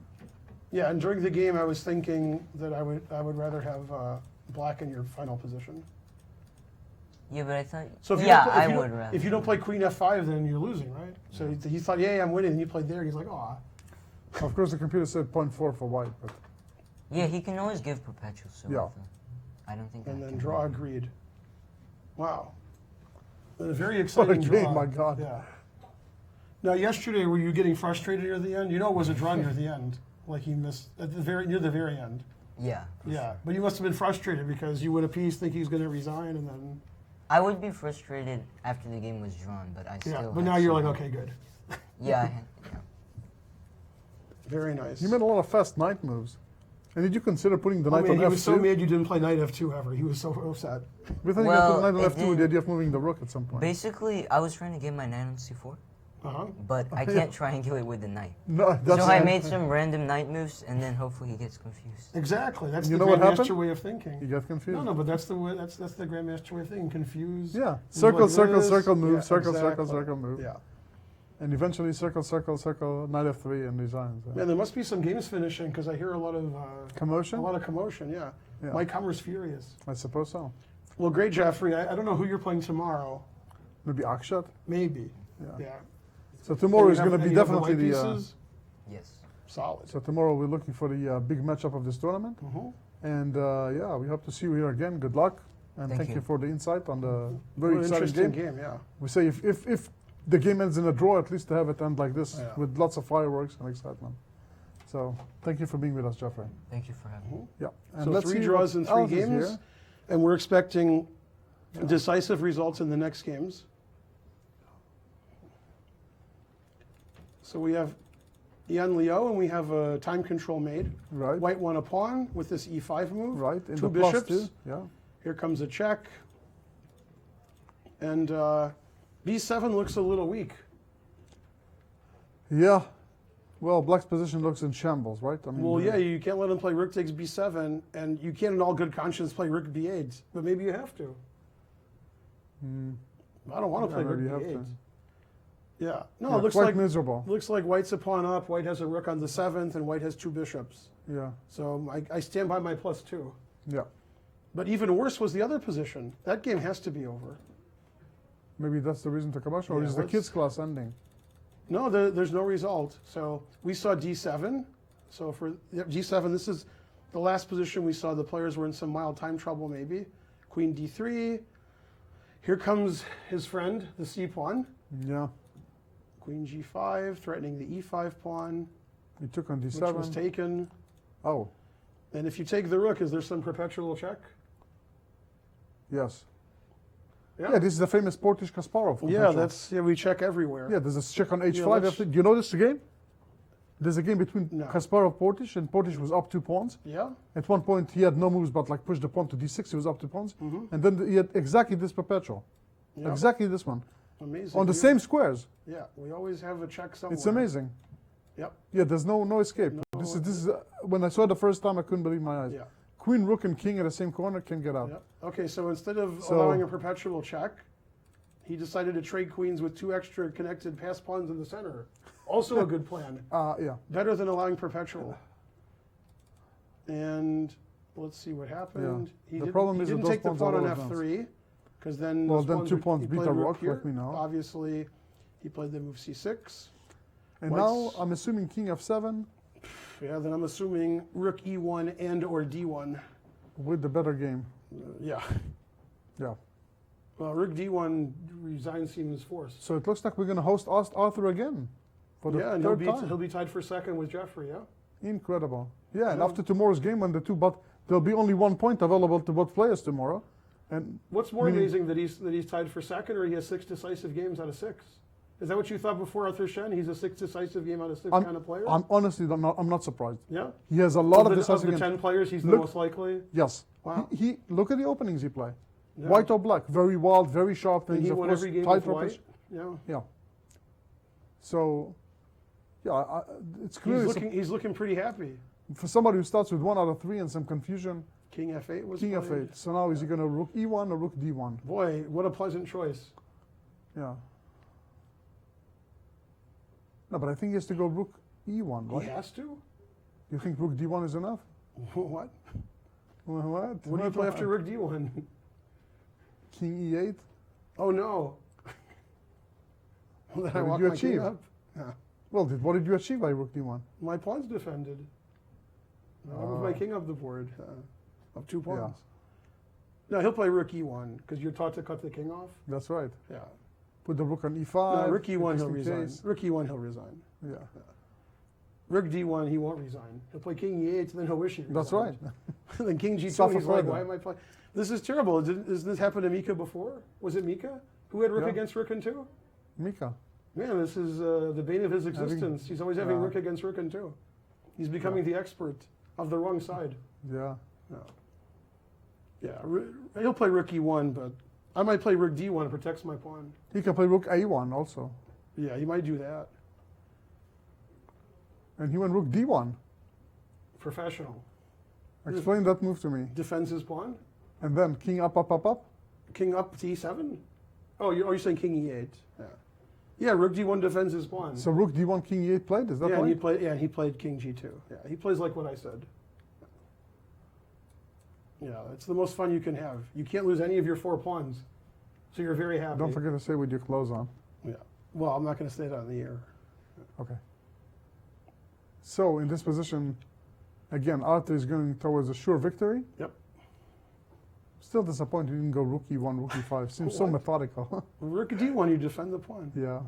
yeah, and during the game I was thinking that I would rather have black in your final position. Yeah, but I thought. So if you yeah, don't play, I would rather. if you don't play queen f5, then you're losing, right? So he thought, yeah, I'm winning, and you played there. He's like, oh, Of course, the computer said 0.4 for white, but Yeah, he can always give perpetual. So Yeah. I don't think. and I then can draw do agreed. Wow, and a very what a exciting game! draw. My God. Yeah. Now, yesterday, were you getting frustrated near the end? You know, it was a draw near the end, like he missed at the near the very end. that. Yeah. for Yeah, sure. but you must have been frustrated because you win a piece, think he's going to resign, and then I would be frustrated after the game was drawn, but I still. yeah. But had now you're like, some- okay, good, Yeah. very nice. You made a lot of fast knight moves. And did you consider putting the Oh, knight man, on he f2? was so mad you didn't play knight f2 ever. He was so upset. We thought you Well, put the knight on it f2 with the did- idea of moving the rook at some point. Basically, I was trying to get my knight on c4, Uh-huh. but I can't triangulate with the knight. No, that's So I made some random knight moves, and then hopefully he gets confused. Exactly. That's You the know what grandmaster happened? way of thinking. You got confused. No, but that's the way. That's the grandmaster way of thinking. Confused. Yeah, Move circle, like circle, this. circle, move, Yeah, circle, circle, exactly. circle, move. Yeah. And eventually circle, circle, circle, knight f3 and designs. Man, there must be some games finishing because I hear a lot of Commotion? A lot of commotion. Yeah. Yeah. Mike Hummer's furious. I suppose so. Well, great, Jeffrey. I don't know who you're playing tomorrow. Maybe Akshat. Maybe. Yeah. Yeah. So tomorrow is And you going to have- be and you have definitely white the. pieces? Yes. Solid. So tomorrow we're looking for the big matchup of this tournament, Mhm. and yeah, we hope to see you here again. Good luck, and Thank thank you. you for the insight on the What very an exciting interesting game. game. Yeah. We say if the game ends in a draw, at least to have it end like this Yeah. with lots of fireworks and excitement. So thank you for being with us, Jeffrey. Thank you for having me. Yeah, and So let's 3 see draws what in 3 else is games, here. and we're expecting decisive results in the next games. So we have Ian Leo, and we have a time control made. Right, White won a pawn with this e5 move. right, in 2 the plus bishops. two. Yeah, Here comes a check. And b7 looks a little weak. yeah. Well, Black's position looks in shambles, right? I mean, Well, yeah, you can't let him play rook takes b7, and you can't in all good conscience play rook b8, but maybe you have to. I don't want to yeah, play rook maybe you have b8. to. Yeah. No, Yeah, it looks quite like miserable. looks like white's a pawn up, white has a rook on the 7th, and white has 2 bishops. Yeah, So I stand by my +2. yeah. But even worse was the other position. That game has to be over. Maybe that's the reason to commercial, or Yeah, is the let's- kids' class ending? No, there's no result. So we saw d7. So for g7, this is the last position we saw. The players were in some mild time trouble, maybe. Queen d3. Here comes his friend, the c pawn. Yeah, Queen g5, threatening the e5 pawn, he took on which d7. was taken. Oh, And if you take the rook, is there some perpetual check? yes. Yeah. Yeah, this is the famous Portish Kasparov. Yeah, potential. we check everywhere. Yeah, there's a check on h5. let's- after. Do you notice the game? There's a game between No. Kasparov Portish, and Portish was up 2 pawns. Yeah. At one point, he had no moves but like pushed the pawn to d6. He was up 2 pawns, and then he had exactly this perpetual, Yeah. exactly this one. Amazing. On the same squares. Yeah, we always have a check somewhere. It's amazing. Yep. Yeah, there's no escape. This is when I saw it the first time, I couldn't believe my eyes. Yeah. Queen, rook, and king at the same corner can get out. Yep. Okay, so instead of So- allowing a perpetual check, he decided to trade queens with 2 extra connected pass pawns in the center. Also a good plan. Yeah. Better than allowing perpetual. And let's see what happened. The problem is that didn't those take the pawns pawn are on all advanced. f3, because then Well, those then 2 he pawns beat played a rook rook, here. let me know. Obviously, he played the move c6. And White's- now I'm assuming king f7 Yeah, then I'm assuming rook e1 and or d1. with the better game. Yeah. Yeah. Well, rook d1 resign seems forced. So it looks like we're going to host Arthur again for the Yeah, and third time. he'll be tied for second with Jeffrey, yeah? Incredible. Yeah, and after tomorrow's game, when the two, but there'll be only 1 point available to both players tomorrow. And What's more meaning- amazing, that he's tied for second, or he has 6 decisive games out of 6? Is that what you thought before Arthur Shen? He's a 6 decisive game out of 6 kind of player? I'm honestly I'm not surprised. Yeah? He has a lot of Of decisive the games. 10 players, he's the Look- most likely? Yes. Wow. He look at the openings he play. Yeah. White or black, very wild, very sharp And things. he of won course, every game tight with for white? pitch. Yeah. Yeah. So, yeah, it's clearly He's looking pretty happy. for somebody who starts with 1 out of 3 and some confusion. King f8 was King played. f8. So now is he going to rook e1 or rook d1? Boy, what a pleasant choice. Yeah. No, but I think he has to go rook e1, right? He has to? You think rook d1 is enough? What? What? What do you play after rook d1? King e8? Oh no. Well, then I What walk did you my king achieve? up. Yeah. Well, what did you achieve by rook d1? My pawn's defended. I'll move my king up the board of 2 pawns. No, he'll play rook e1 because you're taught to cut the king off. That's right. Yeah. Put the rook on e5. No, rook e1 he'll just in resign. case. Rook e1 he'll resign. Yeah. Rook d1 he won't resign. He'll play king e8 and then he'll wish he resigned. That's right. Then king g2 Suffer he's like, further. why am I playing? This is terrible. Does this happen to Mika before? Was it Mika who had rook Yeah. against rook and 2? Mika. Man, this is the bane of his existence. He's always having Yeah. rook against rook and 2. He's becoming the expert of the wrong side. Yeah. Yeah, he'll play rook e1, but I might play rook d1. It protects my pawn. He can play rook a1 also. Yeah, he might do that. And he went rook d1. Professional. Explain that move to me. Defends his pawn. And then king up, up, up, up. King up to e7? Oh, you're saying king e8. Yeah. Yeah, rook d1 defends his pawn. So rook d1, king e8 played? Is that yeah, right? and he played king g2. Yeah, he plays like what I said. Yeah, it's the most fun you can have. You can't lose any of your 4 pawns, so you're very happy. Don't forget to say with your clothes on. Yeah. Well, I'm not going to say that on the air. Okay. So in this position, again, Arthur is going towards a sure victory. Yep. Still disappointed he didn't go rook e1, rook e5. Seems so What? methodical. Rook d1, you defend the pawn. Yeah.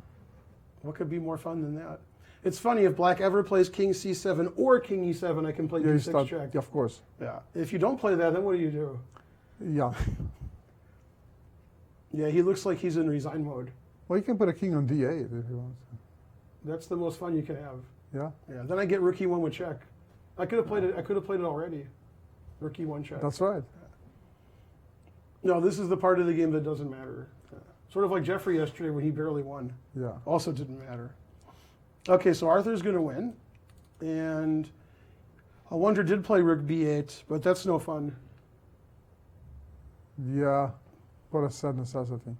What could be more fun than that? It's funny, if black ever plays king c7 or king e7, I can play Yeah, you d6 start, check. yeah, of course. Yeah. If you don't play that, then what do you do? Yeah. Yeah, he looks like he's in resign mode. Well, you can put a king on d8 if you want. That's the most fun you can have. Yeah. Yeah. Then I get rook e1 with check. I could have played it. I could have played it already. Rook e1 check. That's right. No, this is the part of the game that doesn't matter. Sort of like Jeffrey yesterday when he barely won. Yeah. Also didn't matter. Okay, so Arthur's going to win. And I wonder did play rook b8, but that's no fun. Yeah. What a sad necessity.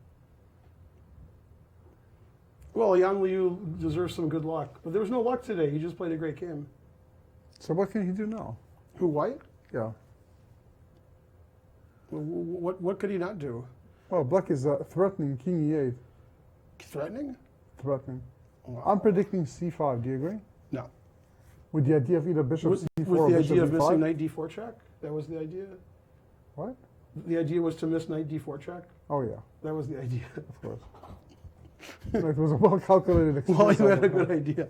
Well, Yang Liu deserves some good luck. But there was no luck today. He just played a great game. So what can he do now? Who, White? Yeah. What could he not do? Well, black is threatening king e8. Threatening? Threatening. Wow. I'm predicting c5. Do you agree? No. With the idea of either bishop With c4 the or bishop idea of e5? missing knight d4 check? That was the idea? What? The idea was to miss knight d4 check? Oh, yeah, That was the idea. of course. It was a well-calculated exchange. Well, you had a good idea.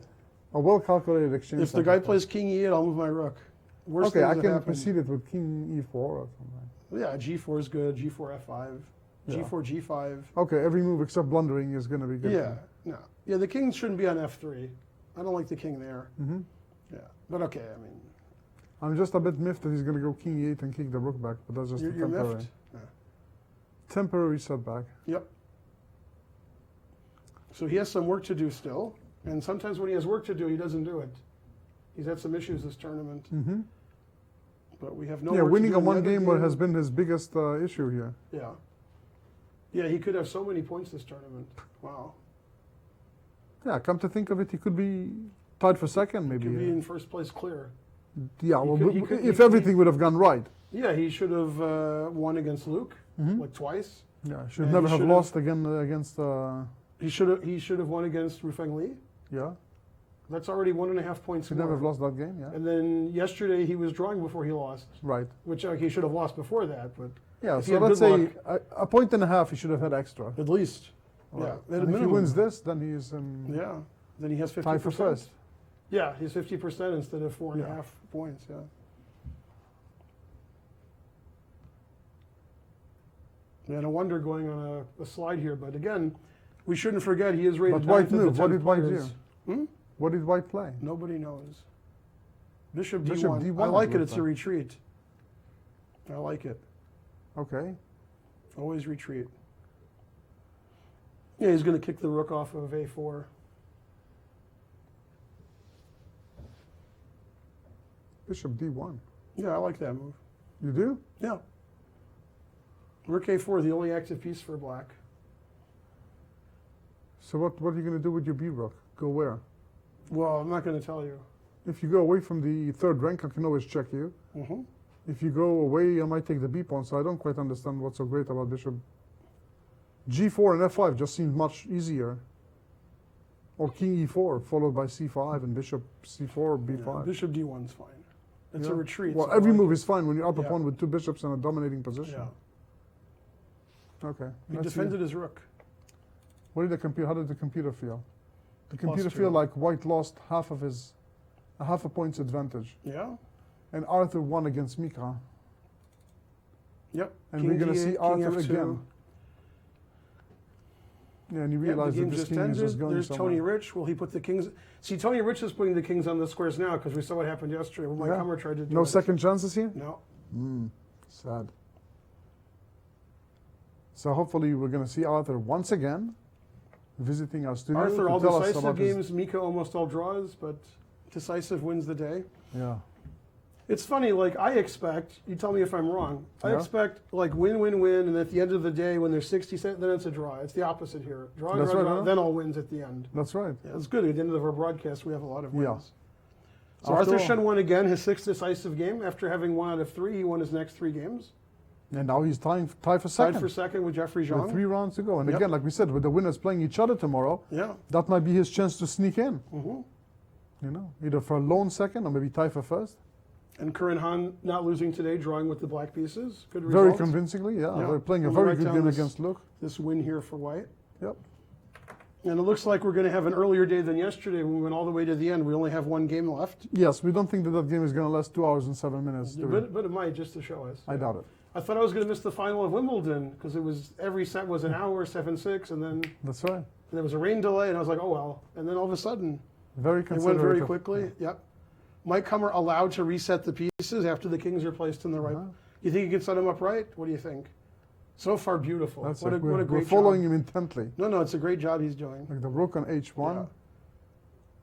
A well-calculated exchange. If the guy plays king e8, I'll move my rook. Worst Okay, things I that can happen. proceed it with king e4 or something. Yeah, g4 is good, g4 f5, Yeah. g4 g5. Okay, every move except blundering is going to be good. Yeah, no. Yeah, the king shouldn't be on f3. I don't like the king there. Mm-hmm. Yeah, but okay, I mean, I'm just a bit miffed that he's going to go king e8 and kick the rook back, but that's just you're temporary. miffed. Yeah. Temporary setback. Yep. So he has some work to do still. And sometimes when he has work to do, he doesn't do it. He's had some issues this tournament. Mm-hmm. But we have no Yeah, work to winning do a in the one other game has been his biggest issue here. Yeah. Yeah, he could have so many points this tournament. Wow. Yeah, come to think of it, he could be tied for second, maybe. Could be in first place clear. Yeah, well, if he- everything would have gone right. Yeah, he should have won against Luke, like twice. Yeah, should And never he have should lost again against. He should have won against Rufeng Li. Yeah, That's already 1.5 points should more. never have lost that game. Yeah, And then yesterday he was drawing before he lost, right. which he should have lost before that, but Yeah, if he so had let's good say luck, a point and a half he should have had extra. at least. Right. Yeah, at a And if he minimum. wins this, then he's in Yeah, then he has 50%. tied for first. Yeah, he's 50% instead of 4.5 Yeah. points. Yeah. Yeah, no wonder going on a slide here, but again, we shouldn't forget he is rated But White 9th of the moved. What 10 did White players. do? What did White play? Nobody knows. Bishop Bishop D1. D1 I like it. looks It's a like. retreat. I like it. Okay. Always retreat. Yeah, he's going to kick the rook off of A4. Bishop D1. Yeah, I like that move. You do? Yeah. Rook A4, the only active piece for black. So what are you going to do with your B rook? Go where? Well, I'm not going to tell you. If you go away from the third rank, I can always check you. Hmm. If you go away, I might take the B pawn. So I don't quite understand what's so great about bishop. G4 and F5 just seems much easier. Or king E4 followed by C5 and bishop C4, B5. Bishop D1's fine. It's Yeah. a retreat. Well, so I every like move it. is fine when you're up a Yeah. pawn with two bishops in a dominating position. Yeah. Okay. He let's see. defended his rook. What did the computer? How did the computer feel? The Plus computer 2. feel like White lost half a point's advantage, Yeah. and Arthur won against Mika. Yep. And King we're going to D8, see King Arthur F2. again. Yeah, and you Yep, the realize that game this just king is ended. just going There's somewhere. Tony Rich. Will he put the kings? See, Tony Rich is putting the kings on the squares now because we saw what happened yesterday when Mike Yeah. Hummer tried to do No it. second chances here? No. Sad. So hopefully we're going to see Arthur once again visiting our studio. Arthur, to all tell us decisive about his- games. Mika almost all draws, but decisive wins the day. Yeah. It's funny, like I expect, you tell me if I'm wrong, I Yeah. expect like win, win, win, and at the end of the day when there's 60 cents, then it's a draw. It's the opposite here. Draw, That's draw, right, draw, huh? then all wins at the end. That's right. Yeah, it's good. At the end of our broadcast, we have a lot of wins. Yeah. So After Arthur all. Shen won again, his 6th decisive game. After having 1 out of 3, he won his next 3 games. And now he's tied for Tied second. for second with Jeffrey With Zhang. 3 rounds to go. And Yep. again, like we said, with the winners playing each other tomorrow, Yeah. that might be his chance to sneak in. Hmm. You know, either for a lone second or maybe tie for first. And Curran Han not losing today, drawing with the black pieces. Good Very result. convincingly, yeah. Yeah. They're playing a I'm gonna very write good down game this- against Luke. This win here for White. Yep. And it looks like we're going to have an earlier day than yesterday when we went all the way to the end. We only have 1 game left. Yes, we don't think that game is going to last 2 hours and 7 minutes. do we? But it might, just to show us. I doubt it. I thought I was going to miss the final of Wimbledon because it was every set was an hour, 7-6, and then That's right. there was a rain delay, and I was like, oh well. And then all of a sudden, Very it went considerate. very of- quickly. Yep. Mike Hummer allowed to reset the pieces after the kings are placed in the right. You think you can set them up right? What do you think? So far, beautiful. That's What it. a We're great following job. him intently. No, it's a great job he's doing. Like the rook on H1,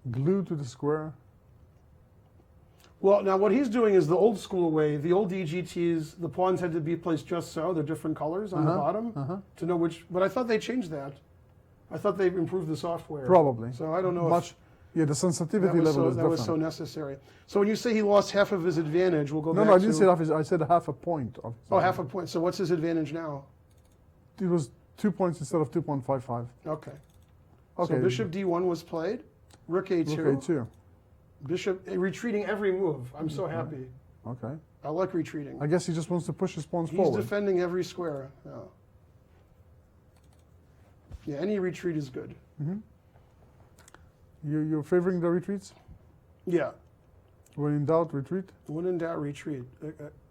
glued to the square. Well, now what he's doing is the old school way. The old DGTs, the pawns had to be placed just so. They're different colors on the bottom to know which. But I thought they changed that. I thought they improved the software. Probably. So I don't know Much. Yeah, the if sensitivity that, was level so, is that different. was so necessary. So when you say he lost half of his advantage, we'll go No, back no, I to... didn't say half. I said half a point. Oh, half a point. So what's his advantage now? It was 2 points instead of 2.55. Okay. Okay. So Bishop D1 was played. Rook A2. Rook A2. Bishop retreating every move. I'm so happy. Okay. I like retreating. I guess he just wants to push his pawns He's forward. defending every square. Yeah. Yeah, any retreat is good. You're favoring the retreats? Yeah. When in doubt, retreat? When in doubt, retreat.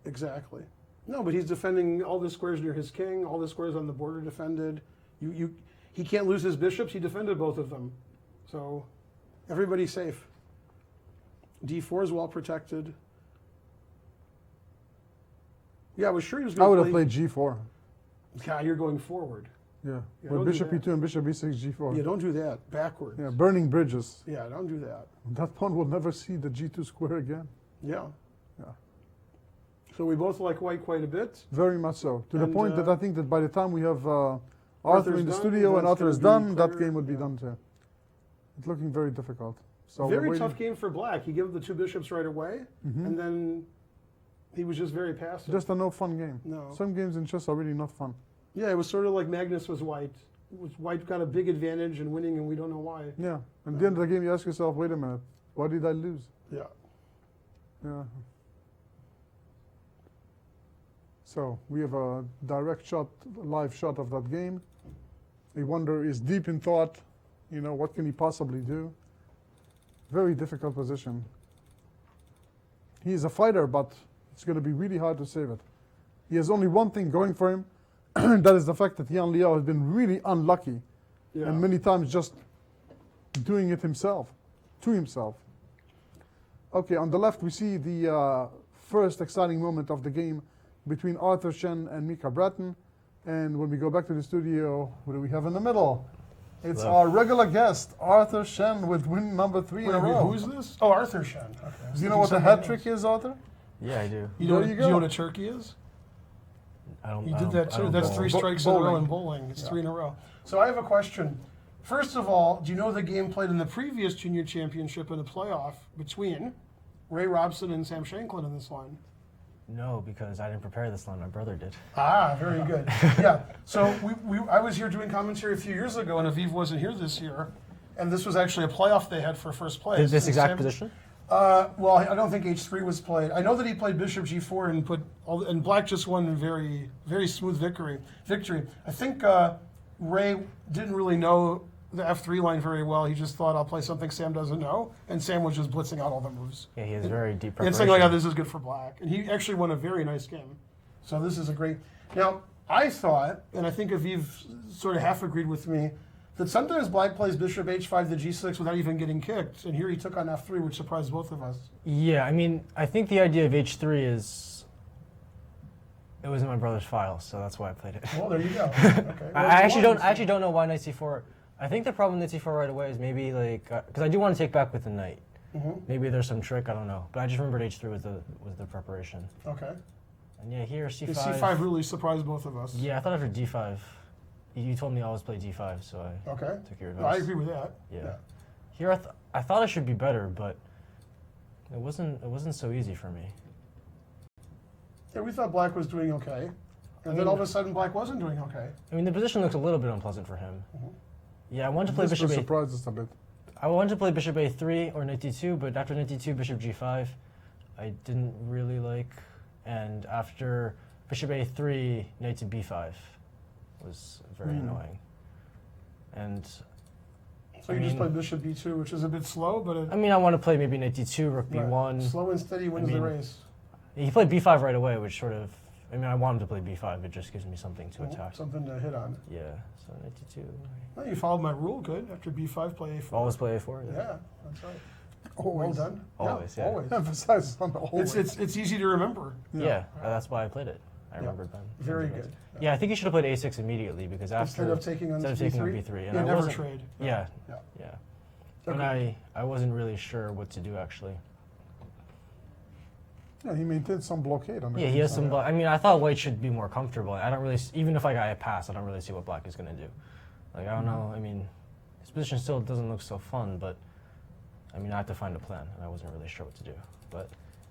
Exactly. No, but he's defending all the squares near his king, all the squares on the border defended. He can't lose his bishops. He defended both of them. So everybody's safe. D4 is well protected. Yeah, I was sure he was I going would to have play. played G4. Yeah, you're going forward. Yeah, Yeah, with don't do bishop that. e2 and bishop b6, g4. Yeah, don't do that. Backwards. Yeah, burning bridges. Yeah, don't do that. That pawn will never see the g2 square again. Yeah. Yeah. So we both like white quite a bit. Very much so. To the And, point that I think that by the time we have Arthur Arthur's in the done, studio and that's Arthur gonna is be done, that clear, game would be yeah. done too. It's looking very difficult. So we're Very waiting. tough game for black. He gave up the two bishops right away, and then he was just very passive. Just a no fun game. No. Some games in chess are really not fun. Yeah, it was sort of like Magnus was white. White got a big advantage in winning, and we don't know why. Yeah. And at the end of the game, you ask yourself, wait a minute, why did I lose? Yeah. Yeah. So we have a direct shot, live shot of that game. A wonder is deep in thought. You know, what can he possibly do? Very difficult position. He is a fighter, but it's going to be really hard to save it. He has only one thing going for him. That is the fact that Yan Liao has been really unlucky Yeah. and many times just doing it himself, to himself. Okay, on the left we see the first exciting moment of the game between Arthur Shen and Mika Bratton. And when we go back to the studio, what do we have in the middle? It's our regular guest, Arthur Shen, with win number 3 in a row. Who's this? Oh, Arthur Shen. Okay. Do you know what the hat trick is, Arthur? Yeah, I do. You know, There you do you know go. what a turkey is? I don't. You I did don't- that I too. don't That's bowl. 3 strikes in a row Bowling. in bowling. It's Yeah. 3 in a row. So I have a question. First of all, do you know the game played in the previous junior championship in a playoff between Ray Robson and Sam Shanklin in this line? No, because I didn't prepare this line. My brother did. Ah, very good. Yeah. So I was here doing commentary a few years ago, and Aviv wasn't here this year. And this was actually a playoff they had for first place. This And exact Sam- position? Well, I don't think H3 was played. I know that he played Bishop G4 and and Black just won a very, very smooth victory. I think Ray didn't really know the F3 line very well. He just thought, I'll play something Sam doesn't know, and Sam was just blitzing out all the moves. Yeah, he has very deep And preparation. saying like, oh, this is good for Black. And he actually won a very nice game. So this is a great... Now, I thought, and I think Aviv sort of half agreed with me, that sometimes Black plays Bishop H5 to G6 without even getting kicked. And here he took on F3, which surprised both of us. Yeah, I mean, I think the idea of H3 is... It was in my brother's file, so that's why I played it. Well, there you go. Okay. I actually don't know why knight c4. I think the problem with knight c4 right away is maybe like because I do want to take back with the knight. Maybe there's some trick, I don't know. But I just remembered h3 was the preparation. Okay. And yeah, here c5. The C5 really surprised both of us. Yeah, I thought after d5. You told me I always play d5, so I Okay. took your No, I advice. agree with that. Yeah. Here I thought I should be better, but it wasn't so easy for me. Yeah, we thought Black was doing okay. And then all of a sudden Black wasn't doing okay. I mean, the position looks a little bit unpleasant for him. Yeah, I wanted to play This bishop will a. surprise us a bit. I wanted to play bishop a3 or knight d2, but after knight d2, bishop g5, I didn't really like. And after bishop a3, knight to b5 was very annoying. And So you just played Bishop B2, which is a bit slow, but I mean, I want to play maybe knight d2, rook right. b1. Slow and steady wins mean, the race. He played b5 right away, which sort of. I mean, I want him to play b5. It just gives me something to attack. Something to hit on. Yeah. So knight d2. Well, you followed my rule good. After B5, play A4. Always play a4. Yeah, that's right. Always. Well done. Always, yeah. Always. Emphasize on the always. It's easy to remember. Yeah, that's why I played it. I remembered then. Very good. Yeah, I think you should have played a6 immediately because after Instead of taking on instead of B3? taking on b3, and Yeah, I never wasn't, trade. Yeah, Yeah. yeah. And I wasn't really sure what to do actually. Yeah, he maintains some blockade on it. Yeah, he has some. I mean, I thought white should be more comfortable. I don't really, even if I got a pass, I don't really see what black is gonna do. Like I don't know. I mean, his position still doesn't look so fun, but I mean, I have to find a plan, and I wasn't really sure what to do. But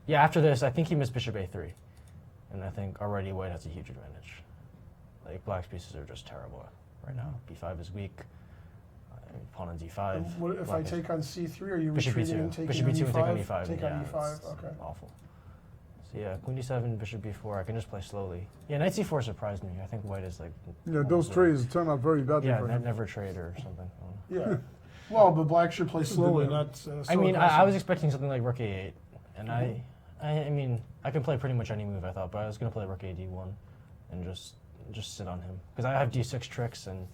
yeah, after this, I think he missed bishop a3, and I think already white has a huge advantage. Like black's pieces are just terrible right now. b5 is weak. Pawn on d5. And what if I take on C3? Are you Bishop retreating b2. and taking Bishop on b2 E5? and take on e5. Take yeah, on E5. it's Okay. awful. So yeah, queen d7, bishop b4. I can just play slowly. Yeah, knight c4 surprised me. I think white is like. Yeah, those trades turn out very badly Yeah, for him. never trade or something. I don't know. Yeah. Well, but black should play slowly, not. So I mean, I aggressive. was expecting something like rook a8, and I mean, I can play pretty much any move I thought, but I was gonna play rook a d1, and just sit on him because I have d6 tricks and.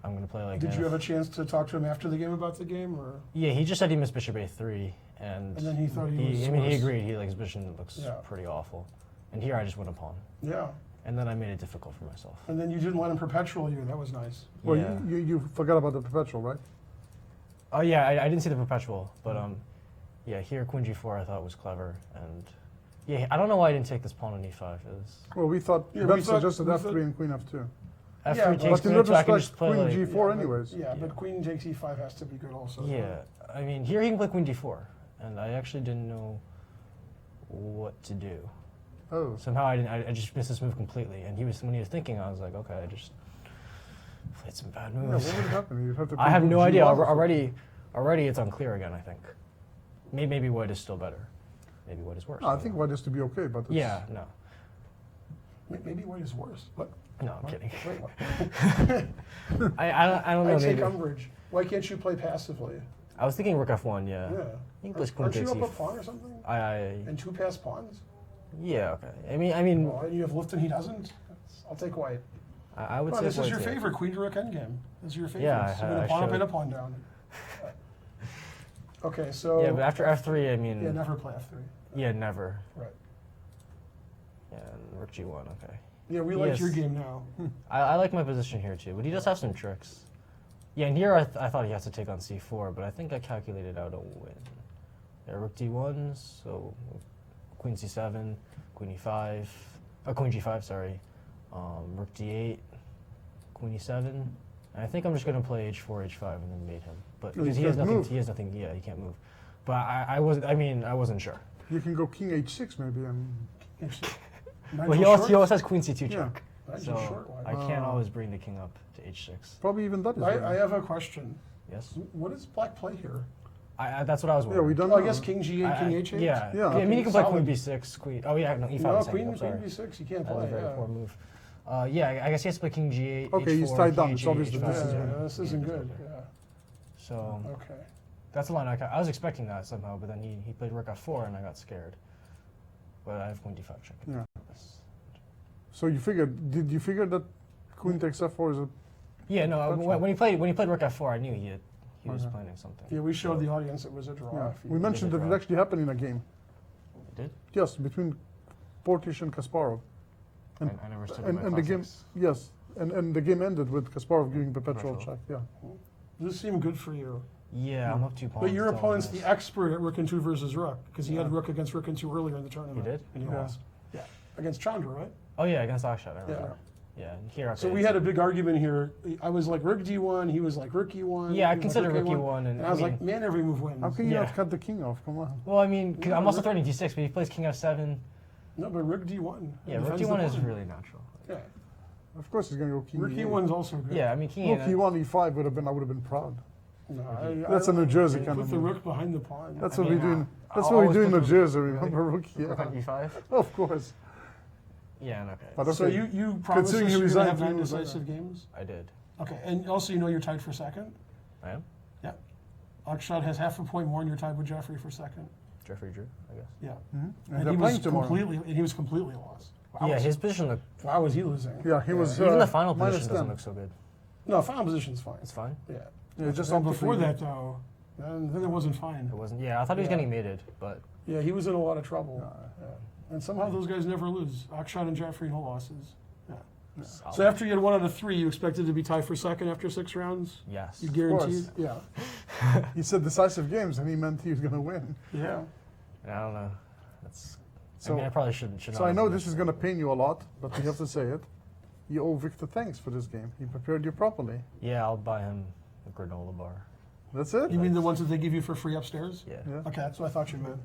I'm going to play like Did that. you have a chance to talk to him after the game about the game, or? Yeah, he just said he missed bishop a3, and then he thought he was I mean, he worse. agreed. He like his position looks Yeah. pretty awful, and here I just went a pawn. Yeah. and then I made it difficult for myself. And then you didn't let him perpetual you. That was nice. Well, Yeah. you forgot about the perpetual, right? Oh yeah, I didn't see the perpetual, but yeah, here Queen G4 I thought was clever, and yeah, I don't know why I didn't take this pawn on E5. It was Well, we thought Yeah, Ben we thought- suggested we F3 thought- and Queen F2. F3 Yeah, takes But in Queen H, I can retrospect, just play Queen like G4 but- anyways. Yeah, but Queen takes E5 has to be good also. yeah. I mean, here he can play Queen D4, and I actually didn't know what to do. Oh, Somehow I just missed this move completely, and when he was thinking, I was like, okay, I just played some bad yeah, moves. what would happen? You'd have to I have play no G1 idea. or something. Already it's unclear again, I think. Maybe white is still better. Maybe white is worse. No, I think white is to be okay, but it's, Yeah, no. Maybe white is worse. What? No, I'm kidding. Wait, what? I don't know, I take maybe. umbrage. Why can't you play passively? I was thinking rook F1, yeah. Yeah. You can play queen Aren't you takes up a E4. pawn or something? I And two pass pawns? yeah, okay. I mean, Oh, and you have lift and he doesn't? I'll take white. I would Oh, say this is white your here. favorite, queen to rook endgame. This is your favorite. Yeah, So with a I pawn up showed- and a pawn down. Okay, so. Yeah, but after F3, I mean, Yeah, never play F3. yeah, never. Right. Yeah, and rook G1, okay. Yeah, we like Yes. your game now. I like my position here too, but he does have some tricks. Yeah, and here I thought he has to take on C4, but I think I calculated out a win. Yeah, rook D1, so queen C7, queen E5, queen G5, sorry. Rook D8, queen E7. And I think I'm just going to play H4, H5, and then mate him. But No, because you he has can't nothing, move. he has nothing. Yeah, he can't move. But I wasn't sure. You can go King H6 maybe, and Well, he also has queen C2 Yeah. check, Nigel's so short one. I can't always bring the king up to H6. probably even that is. I winning. have a question. Yes, What does black play here? that's what I was Yeah, wondering. we don't Oh, know. I guess king G8, king H8? Yeah, Yeah, I mean, you can play solid. queen B6, queen. Oh yeah, no, E5. No, is saying, queen I'm sorry. B6, you can't That was play. a very Yeah. poor move. Yeah, I guess he has to play king G8. Okay, he's H4, tied down. king It's H8, obviously Yeah, this is yeah, this isn't good. Yeah. So Okay. that's the line I was expecting that somehow, but then he played rook F4 and I got scared. But I have queen D5 check. Yeah. So did you figure that Queen takes F4 is a Yeah, no. Gotcha. When he played rook F4, I knew he was Okay. planning something. Yeah, we showed the audience it was a draw. yeah. if you- We mentioned that it draw. actually happened in a game. It did. Yes, between Portish and Kasparov. And, I never studied and, my and the game, classics. yes, and the game ended with Kasparov giving perpetual Perpetual. check. Yeah. Does this seem good for you? Yeah, I'm up 2 pawns. But your to all opponent's this. the expert at rook and 2 versus rook, because he had rook against rook and 2 earlier in the tournament. He did? And he Yeah. lost. Yeah. Against Chandra, right? Oh yeah, against Akshat, I remember. Yeah. Yeah, and here. So okay, we had a big argument here. I was like rook D1, he was like rook E1. Yeah, I he was consider like rook E1, and I was like, man, every move wins. How can you Yeah. not cut the king off? Come on. Well, I mean, 'cause No, I'm also rook- threatening D6, but he plays king F7. No, but rook D1. Yeah, It rook defends the D1 is pawn. really natural. Yeah. Of course he's going to go king Rook E8. E1's also good. Yeah, I mean, king Rook A9. E1, E5 I would have been proud. No, That's a New Jersey I kind put of the move. rook behind the pawn. That's I what mean, we do. That's I'll what we always do in put New the- Jersey. Remember, rook? Rook on Yeah, E5. of course. Yeah, and okay. But So okay. you promised us Considering he you're going to resigned have to 9 lose, decisive games? I did. Okay, and also you know you're tied for second? I am. Yeah. Akshat has half a point more and you're tied with Jeffrey for second. Jeffrey Drew, I guess. Yeah. And And they're he playing was tomorrow. completely lost. Wow, Yeah, was- his position looked. Why was he losing? Yeah, he was. Even the final minus position doesn't 10. look so good. No, final position's fine. It's fine. Yeah. Yeah, just And optically. before that though, then it wasn't fine. It wasn't. Yeah, I thought he was Yeah. getting mated, but Yeah, he was in a lot of trouble. Yeah. And somehow those guys never lose. Akshat and Jeffrey, no losses. Yeah. solid. So after you had 1 out of 3, you expected to be tied for second after 6 rounds? Yes. You guaranteed? Yeah. He said decisive games, and he meant he was going to win. Yeah. I don't know. That's. So- I mean, I probably should not. So I have know done this is going to pain you a lot, but we have to say it. You owe Victor thanks for this game. He prepared you properly. Yeah, I'll buy him a granola bar. That's it? You mean the ones that they give you for free upstairs? Yeah. Yeah. Okay, that's what I thought you meant.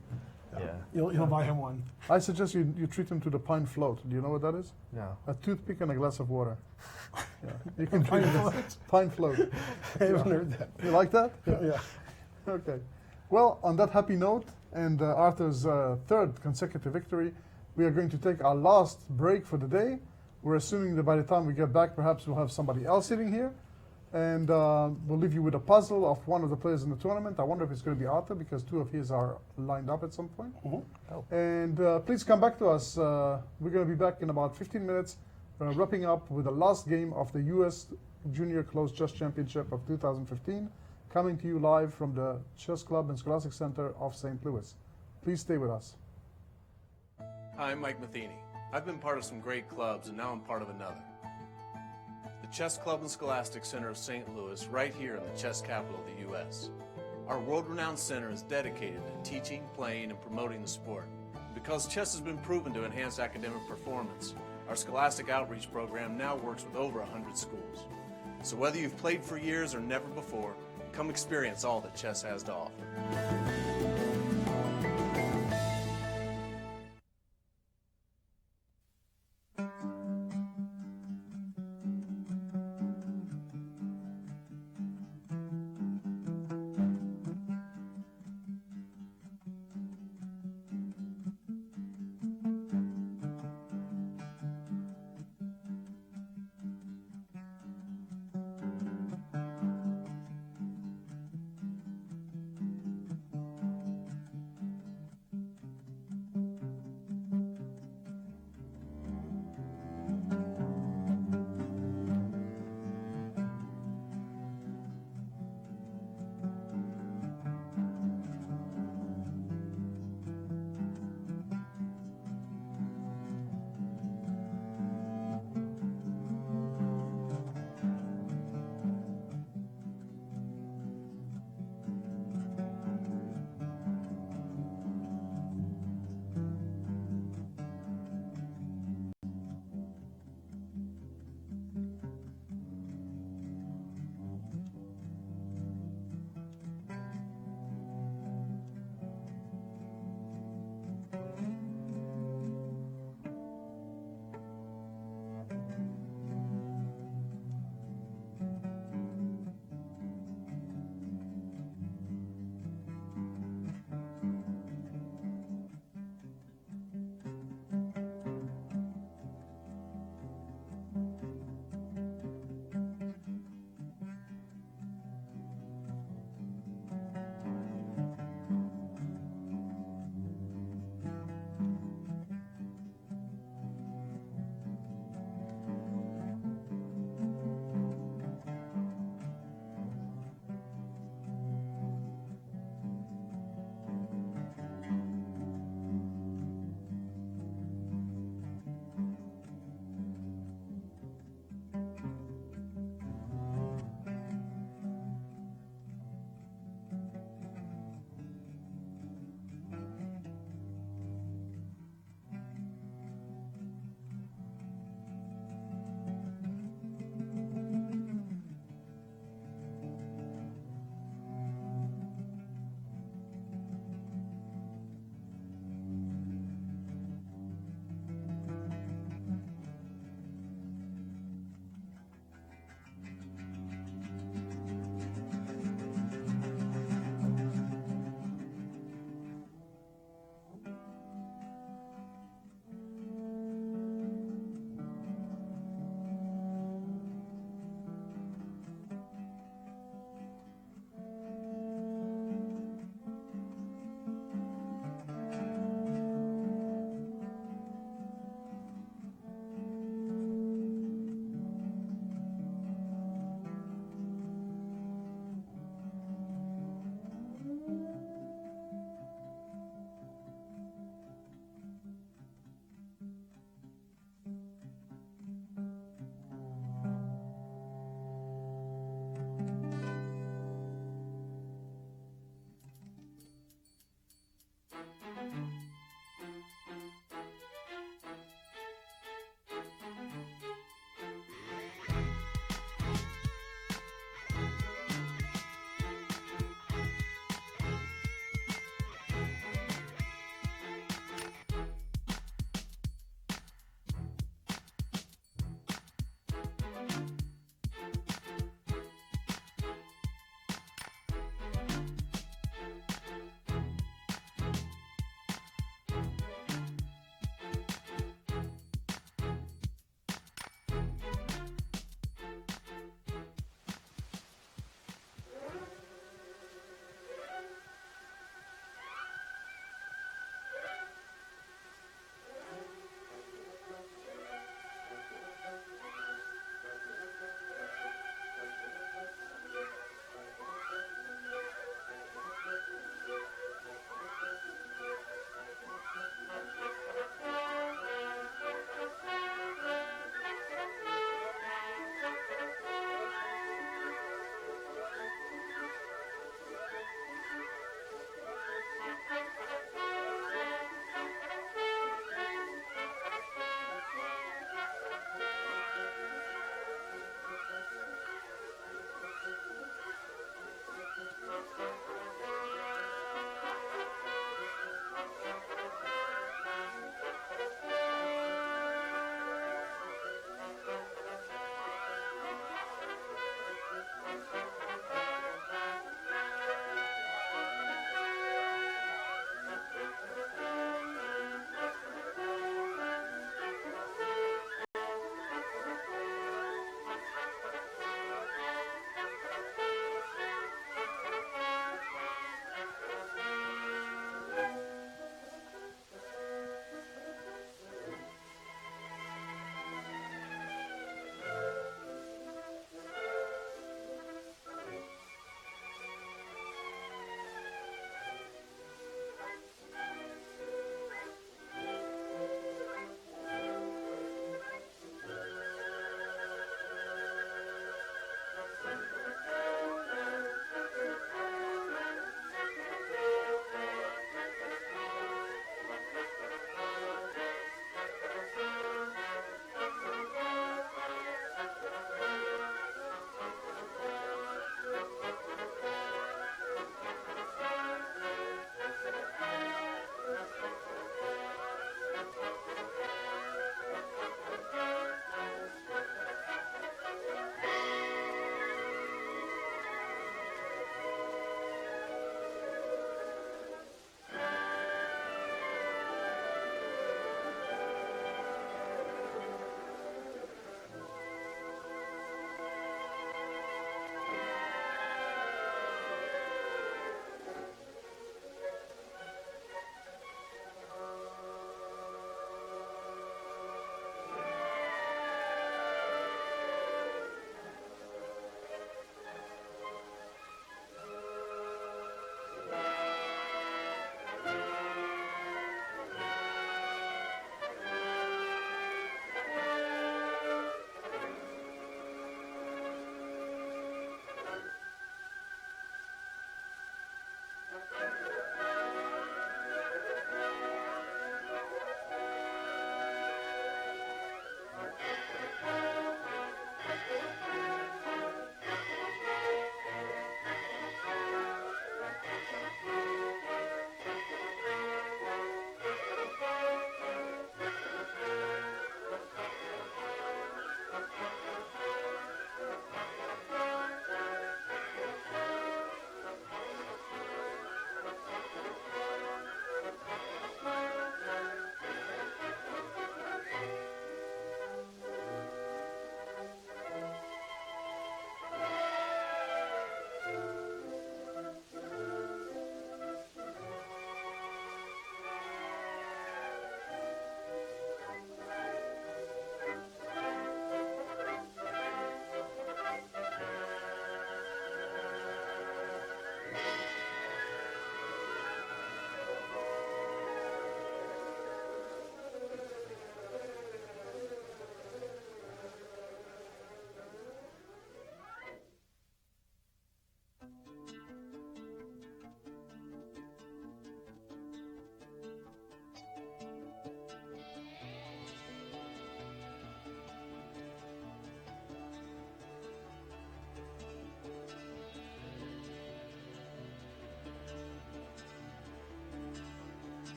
Yeah. You'll buy him one. I suggest you treat him to the pine float. Do you know what that is? No. A toothpick and a glass of water. Yeah. You can Pine treat him float? pine float. I haven't heard that. You like that? Yeah. Okay. Well, on that happy note and Arthur's third consecutive victory, we are going to take our last break for the day. We're assuming that by the time we get back, perhaps we'll have somebody else sitting here. And we'll leave you with a puzzle of one of the players in the tournament. I wonder if it's going to be Arthur, because 2 of his are lined up at some point. And please come back to us. We're going to be back in about 15 minutes, wrapping up with the last game of the U.S. Junior Closed Chess Championship of 2015, coming to you live from the Chess Club and Scholastic Center of St. Louis. Please stay with us. I'm Mike Matheny. I've been part of some great clubs, and now I'm part of another. The Chess Club and Scholastic Center of St. Louis, right here in the chess capital of the U.S. Our world-renowned center is dedicated to teaching, playing, and promoting the sport. Because chess has been proven to enhance academic performance, our Scholastic Outreach program now works with over 100 schools. So whether you've played for years or never before, come experience all that chess has to offer.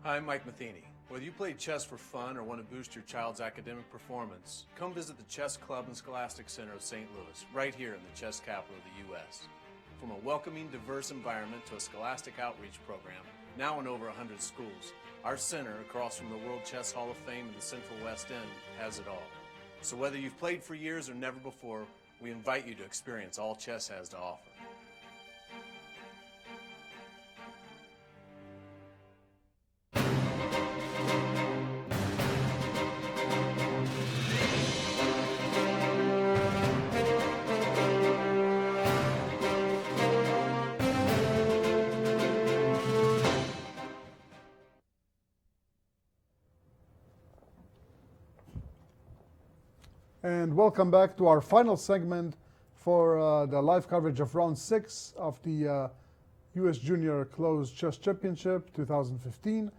Hi, I'm Mike Matheny. Whether you play chess for fun or want to boost your child's academic performance, come visit the Chess Club and Scholastic Center of St. Louis, right here in the chess capital of the U.S. From a welcoming, diverse environment to a scholastic outreach program, now in over 100 schools, our center, across from the World Chess Hall of Fame in the Central West End, has it all. So whether you've played for years or never before, we invite you to experience all chess has to offer. And welcome back to our final segment for the live coverage of round 6 of the U.S. Junior Closed Chess Championship 2015.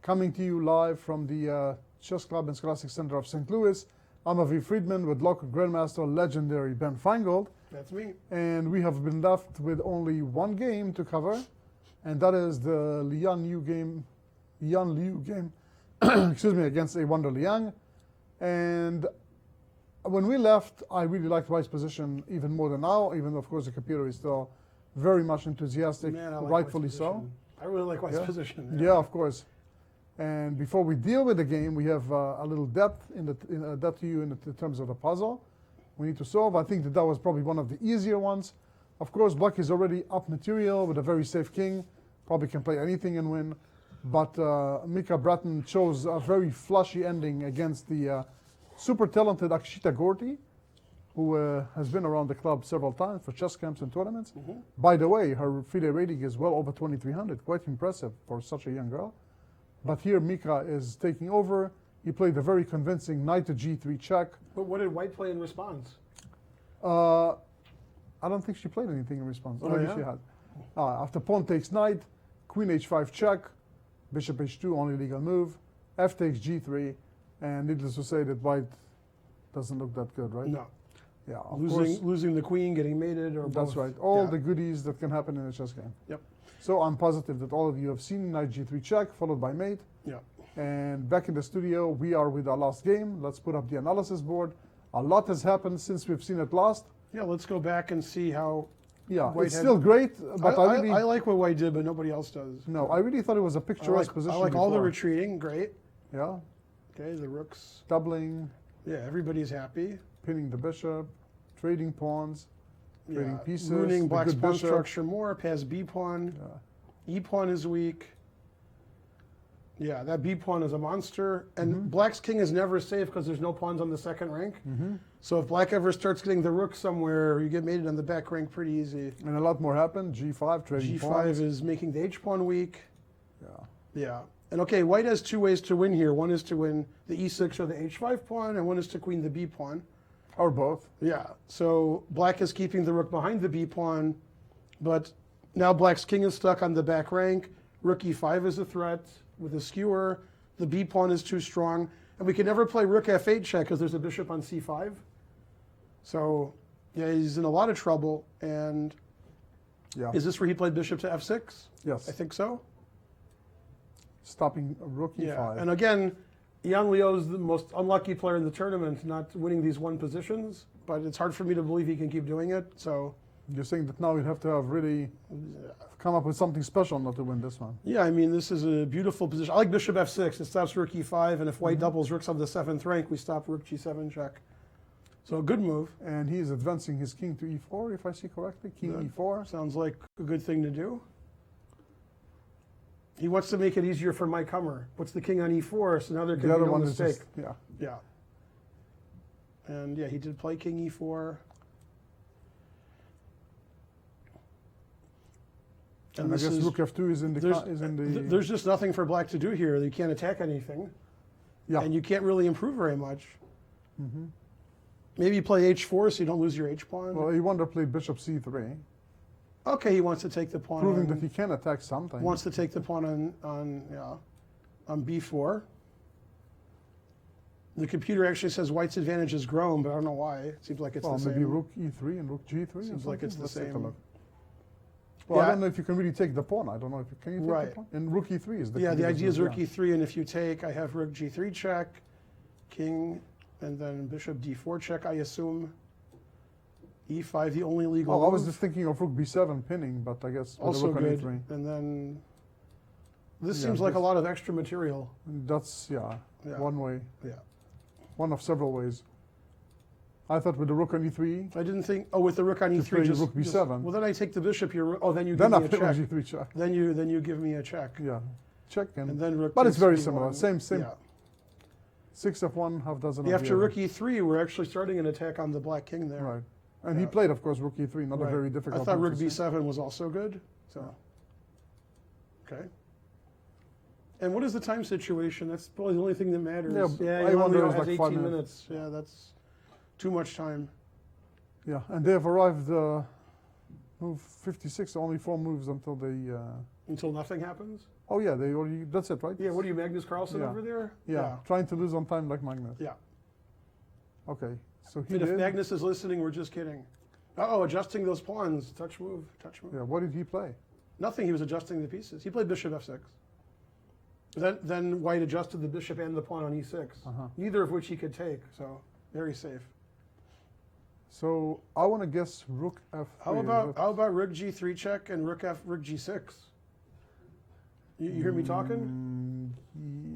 Coming to you live from the Chess Club and Scholastic Center of St. Louis. I'm Aviv Friedman with local Grandmaster legendary Ben Finegold. That's me. And we have been left with only one game to cover, and that is the Lian Liu game, excuse me, against a Wonder Liang. And when we left, I really liked White's position even more than now, even though, of course, the computer is still very much enthusiastic, Man, I like rightfully White's so. position. I really like White's Yeah. position. Yeah, of course. And before we deal with the game, we have a little depth depth to you in terms of the puzzle we need to solve. I think that was probably one of the easier ones. Of course, Black is already up material with a very safe king. Probably can play anything and win. But Mika Bratton chose a very flashy ending against the super talented Akshita Gorty, who has been around the club several times for chess camps and tournaments. By the way, her FIDE rating is well over 2300, quite impressive for such a young girl. But here Mika is taking over. He played a very convincing knight to g3 check. But what did White play in response? I don't think she played anything in response. Oh, Maybe yeah? she had. After pawn takes knight, queen h5 check, bishop h2, only legal move, f takes g3, and needless to say that White doesn't look that good, right? No. Yeah, of course. Losing the queen, getting mated, or That's both. right. All Yeah. the goodies that can happen in a chess game. Yep. So I'm positive that all of you have seen knight g3 check, followed by mate. Yeah. And back in the studio, we are with our last game. Let's put up the analysis board. A lot has happened since we've seen it last. Yeah, let's go back and see how. Yeah, White it's had- still great, but I really I like what White did, but nobody else does. no, I really thought it was a picturesque position. I like all the before. retreating, great. Yeah, Okay, the rooks. doubling, Yeah, everybody's happy. pinning the bishop, trading pawns, trading Yeah, pieces, ruining the Black's good pawn bishop. structure more, past B pawn. Yeah. E pawn is weak. Yeah, that B pawn is a monster. And Mm-hmm. Black's king is never safe because there's no pawns on the second rank. So if Black ever starts getting the rook somewhere, you get mated on the back rank pretty easy. And a lot more happened. G5, trading G5 pawns. is making the H pawn weak. Yeah. Yeah. And okay, White has two ways to win here. One is to win the E6 or the H5 pawn, and one is to queen the B pawn. Or both. Yeah. So Black is keeping the rook behind the B pawn, but now Black's king is stuck on the back rank. Rook E5 is a threat with a skewer. The B pawn is too strong. And we can never play rook F8 check because there's a bishop on C5. So, yeah, he's in a lot of trouble. And Yeah. is this where he played bishop to F6? Yes. I think so. Stopping rook E5. Yeah. And again, Yang Liu is the most unlucky player in the tournament, not winning these one positions. But it's hard for me to believe he can keep doing it. So, You're saying that now you'd have to have really come up with something special not to win this one. yeah, I mean, this is a beautiful position. I like bishop F6. It stops rook E5. And if White doubles rooks on the 7th rank, we stop rook G7 check. So a good move. And he's advancing his king to E4, if I see correctly. King Yeah. E4. Sounds like a good thing to do. He wants to make it easier for Mike Hummer. Puts the king on E4, so now there can The be other no one is mistake. just, yeah. Yeah. And yeah, he did play king E4. And I this guess is- rook F2 is in the... there's just nothing for Black to do here. You can't attack anything. Yeah. And you can't really improve very much. Maybe play H4 so you don't lose your H pawn. Well, he wanted to play bishop C3, Okay, he wants to take the pawn proving on, that he can attack something. wants to take the pawn on B4. The computer actually says White's advantage has grown, but I don't know why. It seems like it's Well, the same. maybe rook E3 and rook G3 or Seems like something. it's the Let's take a same. look. Well, I Yeah. don't know if you can really take the pawn. I don't know if you can you take Right. the pawn? And rook E3 is the Yeah, the computer's idea is move, rook yeah. E3, and if you take, I have rook G3 check, king, and then bishop D4 check, I assume. E5, the only legal Oh, I was move. just thinking of rook B7 pinning, but I guess with Also the rook on good. E3. And then this Yeah, seems like a this- lot of extra material. That's, yeah, Yeah. one way. Yeah. One of several ways. I thought with the rook on E3, I didn't think. Oh, with the rook on To E3, play just rook B7. well, then I take the bishop. Oh, then you then give I me a play rook check. G3 check. Then you give me a check. Yeah, check and, And then rook. but it's takes very B1. similar. Same. Yeah. 6 of one, half dozen Yeah, of after the rook other. E3, we're actually starting an attack on the black king there. Right. And he Yeah. played, of course, rook E3, not a Right. very difficult I thought move rook to see. B7 was also good. So, okay. And what is the time situation? That's probably the only thing that matters. Yeah, Yeah, I you wonder only it's has like 18 5 minutes. Yeah, that's too much time. Yeah, and they have arrived move 56, only 4 moves until they... Until nothing happens? oh yeah, they already, that's it, right? Yeah, what are you, Magnus Carlsen Yeah. over there? Yeah, trying to lose on time like Magnus. Yeah. Okay, so he And if did. Magnus is listening, we're just kidding. Uh-oh, adjusting those pawns. Touch move, touch move. Yeah, what did he play? Nothing, he was adjusting the pieces. He played bishop F6. Then White adjusted the bishop and the pawn on E6. Uh-huh. Neither of which he could take, so very safe. So I want to guess rook f3. How about rook g3 check and rook g6? You hear me talking?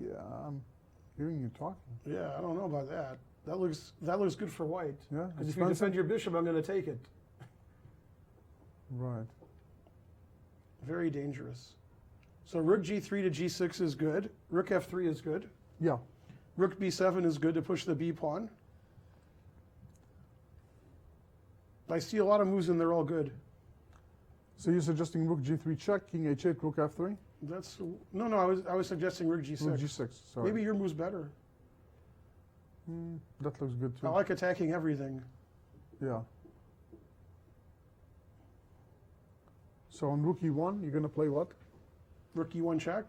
Yeah, I'm hearing you talking. Yeah, I don't know about that. That looks good for white. Yeah, Because if you defend your bishop, I'm going to take it. Right. Very dangerous. So rook g3 to g6 is good. Rook f3 is good. Yeah. Rook b7 is good to push the b pawn. I see a lot of moves and they're all good. So you're suggesting rook g3 check, king h8, rook f3? That's no. I was suggesting rook g6. Rook g6. Sorry. Maybe your move's better. That looks good too. I like attacking everything. Yeah. So on rook e1, you're going to play what? Rook e1 check.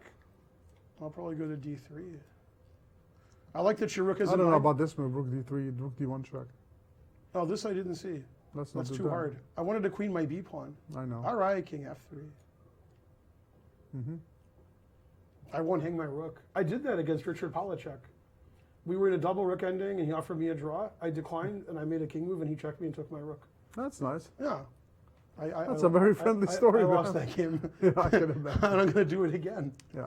I'll probably go to d3. I like that your rook is. I don't know about this move, rook d3, rook d1 check. Oh, this I didn't see. That's too hard. I wanted to queen my b pawn. I know. All right, king f3. I won't hang my rook. I did that against Richard Polachek. We were in a double rook ending, and he offered me a draw. I declined, and I made a king move, and he checked me and took my rook. That's nice. Yeah. That's a very friendly story. I lost that game. Yeah, I can imagine. And I'm going to do it again. Yeah.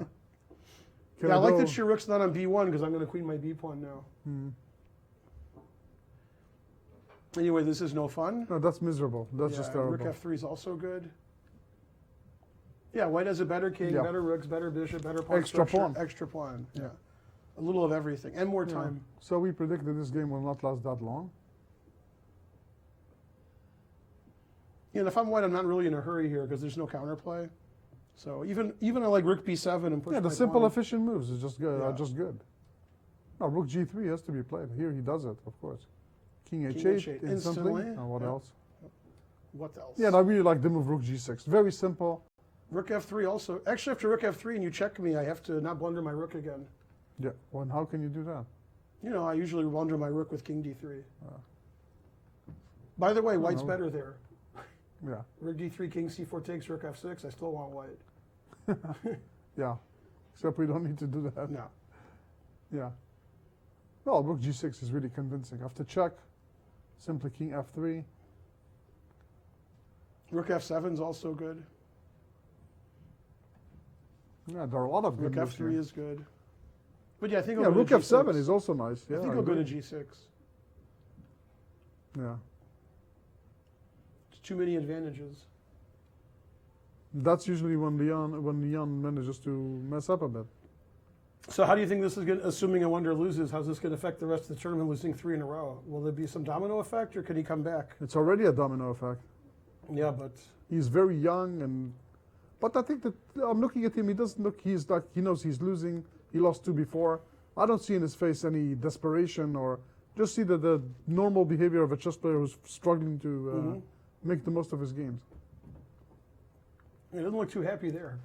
I like that your rook's not on b1 because I'm going to queen my b pawn now. Anyway, this is no fun. No, that's miserable. That's just terrible. Rook f3 is also good. Yeah, white has a better king, better rooks, better bishop, better pawn Extra structure, pawn. extra pawn. Yeah. A little of everything and more time. So we predicted this game will not last that long. And if I'm white, I'm not really in a hurry here because there's no counterplay. So even I like rook b7 and push. Yeah, the my simple, pawn. efficient moves is just good. Are just good. No, rook g3 has to be played. Here he does it, of course. King h8 instantly. Instantly. What else? What else? Yeah, and I really like the move rook g6. Very simple. Rook f3 also. Actually, after rook f3 and you check me, I have to not blunder my rook again. Yeah. Well, and how can you do that? You know, I usually blunder my rook with king d3. By the way, white's better there. Yeah. Rook d3, king c4 takes, rook f6. I still want white. Yeah. Except we don't need to do that. No. Yeah. Well, rook g6 is really convincing. After check, simply king f3. Rook f7 is also good. Yeah, there are a lot of good Rook moves f3 here. is good. But yeah, I think I'll Yeah, go rook to f7 g6. is also nice. Yeah, I think I'll go to g6. Yeah. It's too many advantages. That's usually when Leon manages to mess up a bit. So how do you think this is going to, assuming a wonder loses, how's this going to affect the rest of the tournament, losing 3 in a row? Will there be some domino effect, or can he come back? It's already a domino effect. Yeah, but He's very young, but I think that I'm looking at him. He doesn't look. He's like he knows he's losing. He lost 2 before. I don't see in his face any desperation, or just see the normal behavior of a chess player who's struggling to make the most of his games. he doesn't look too happy there.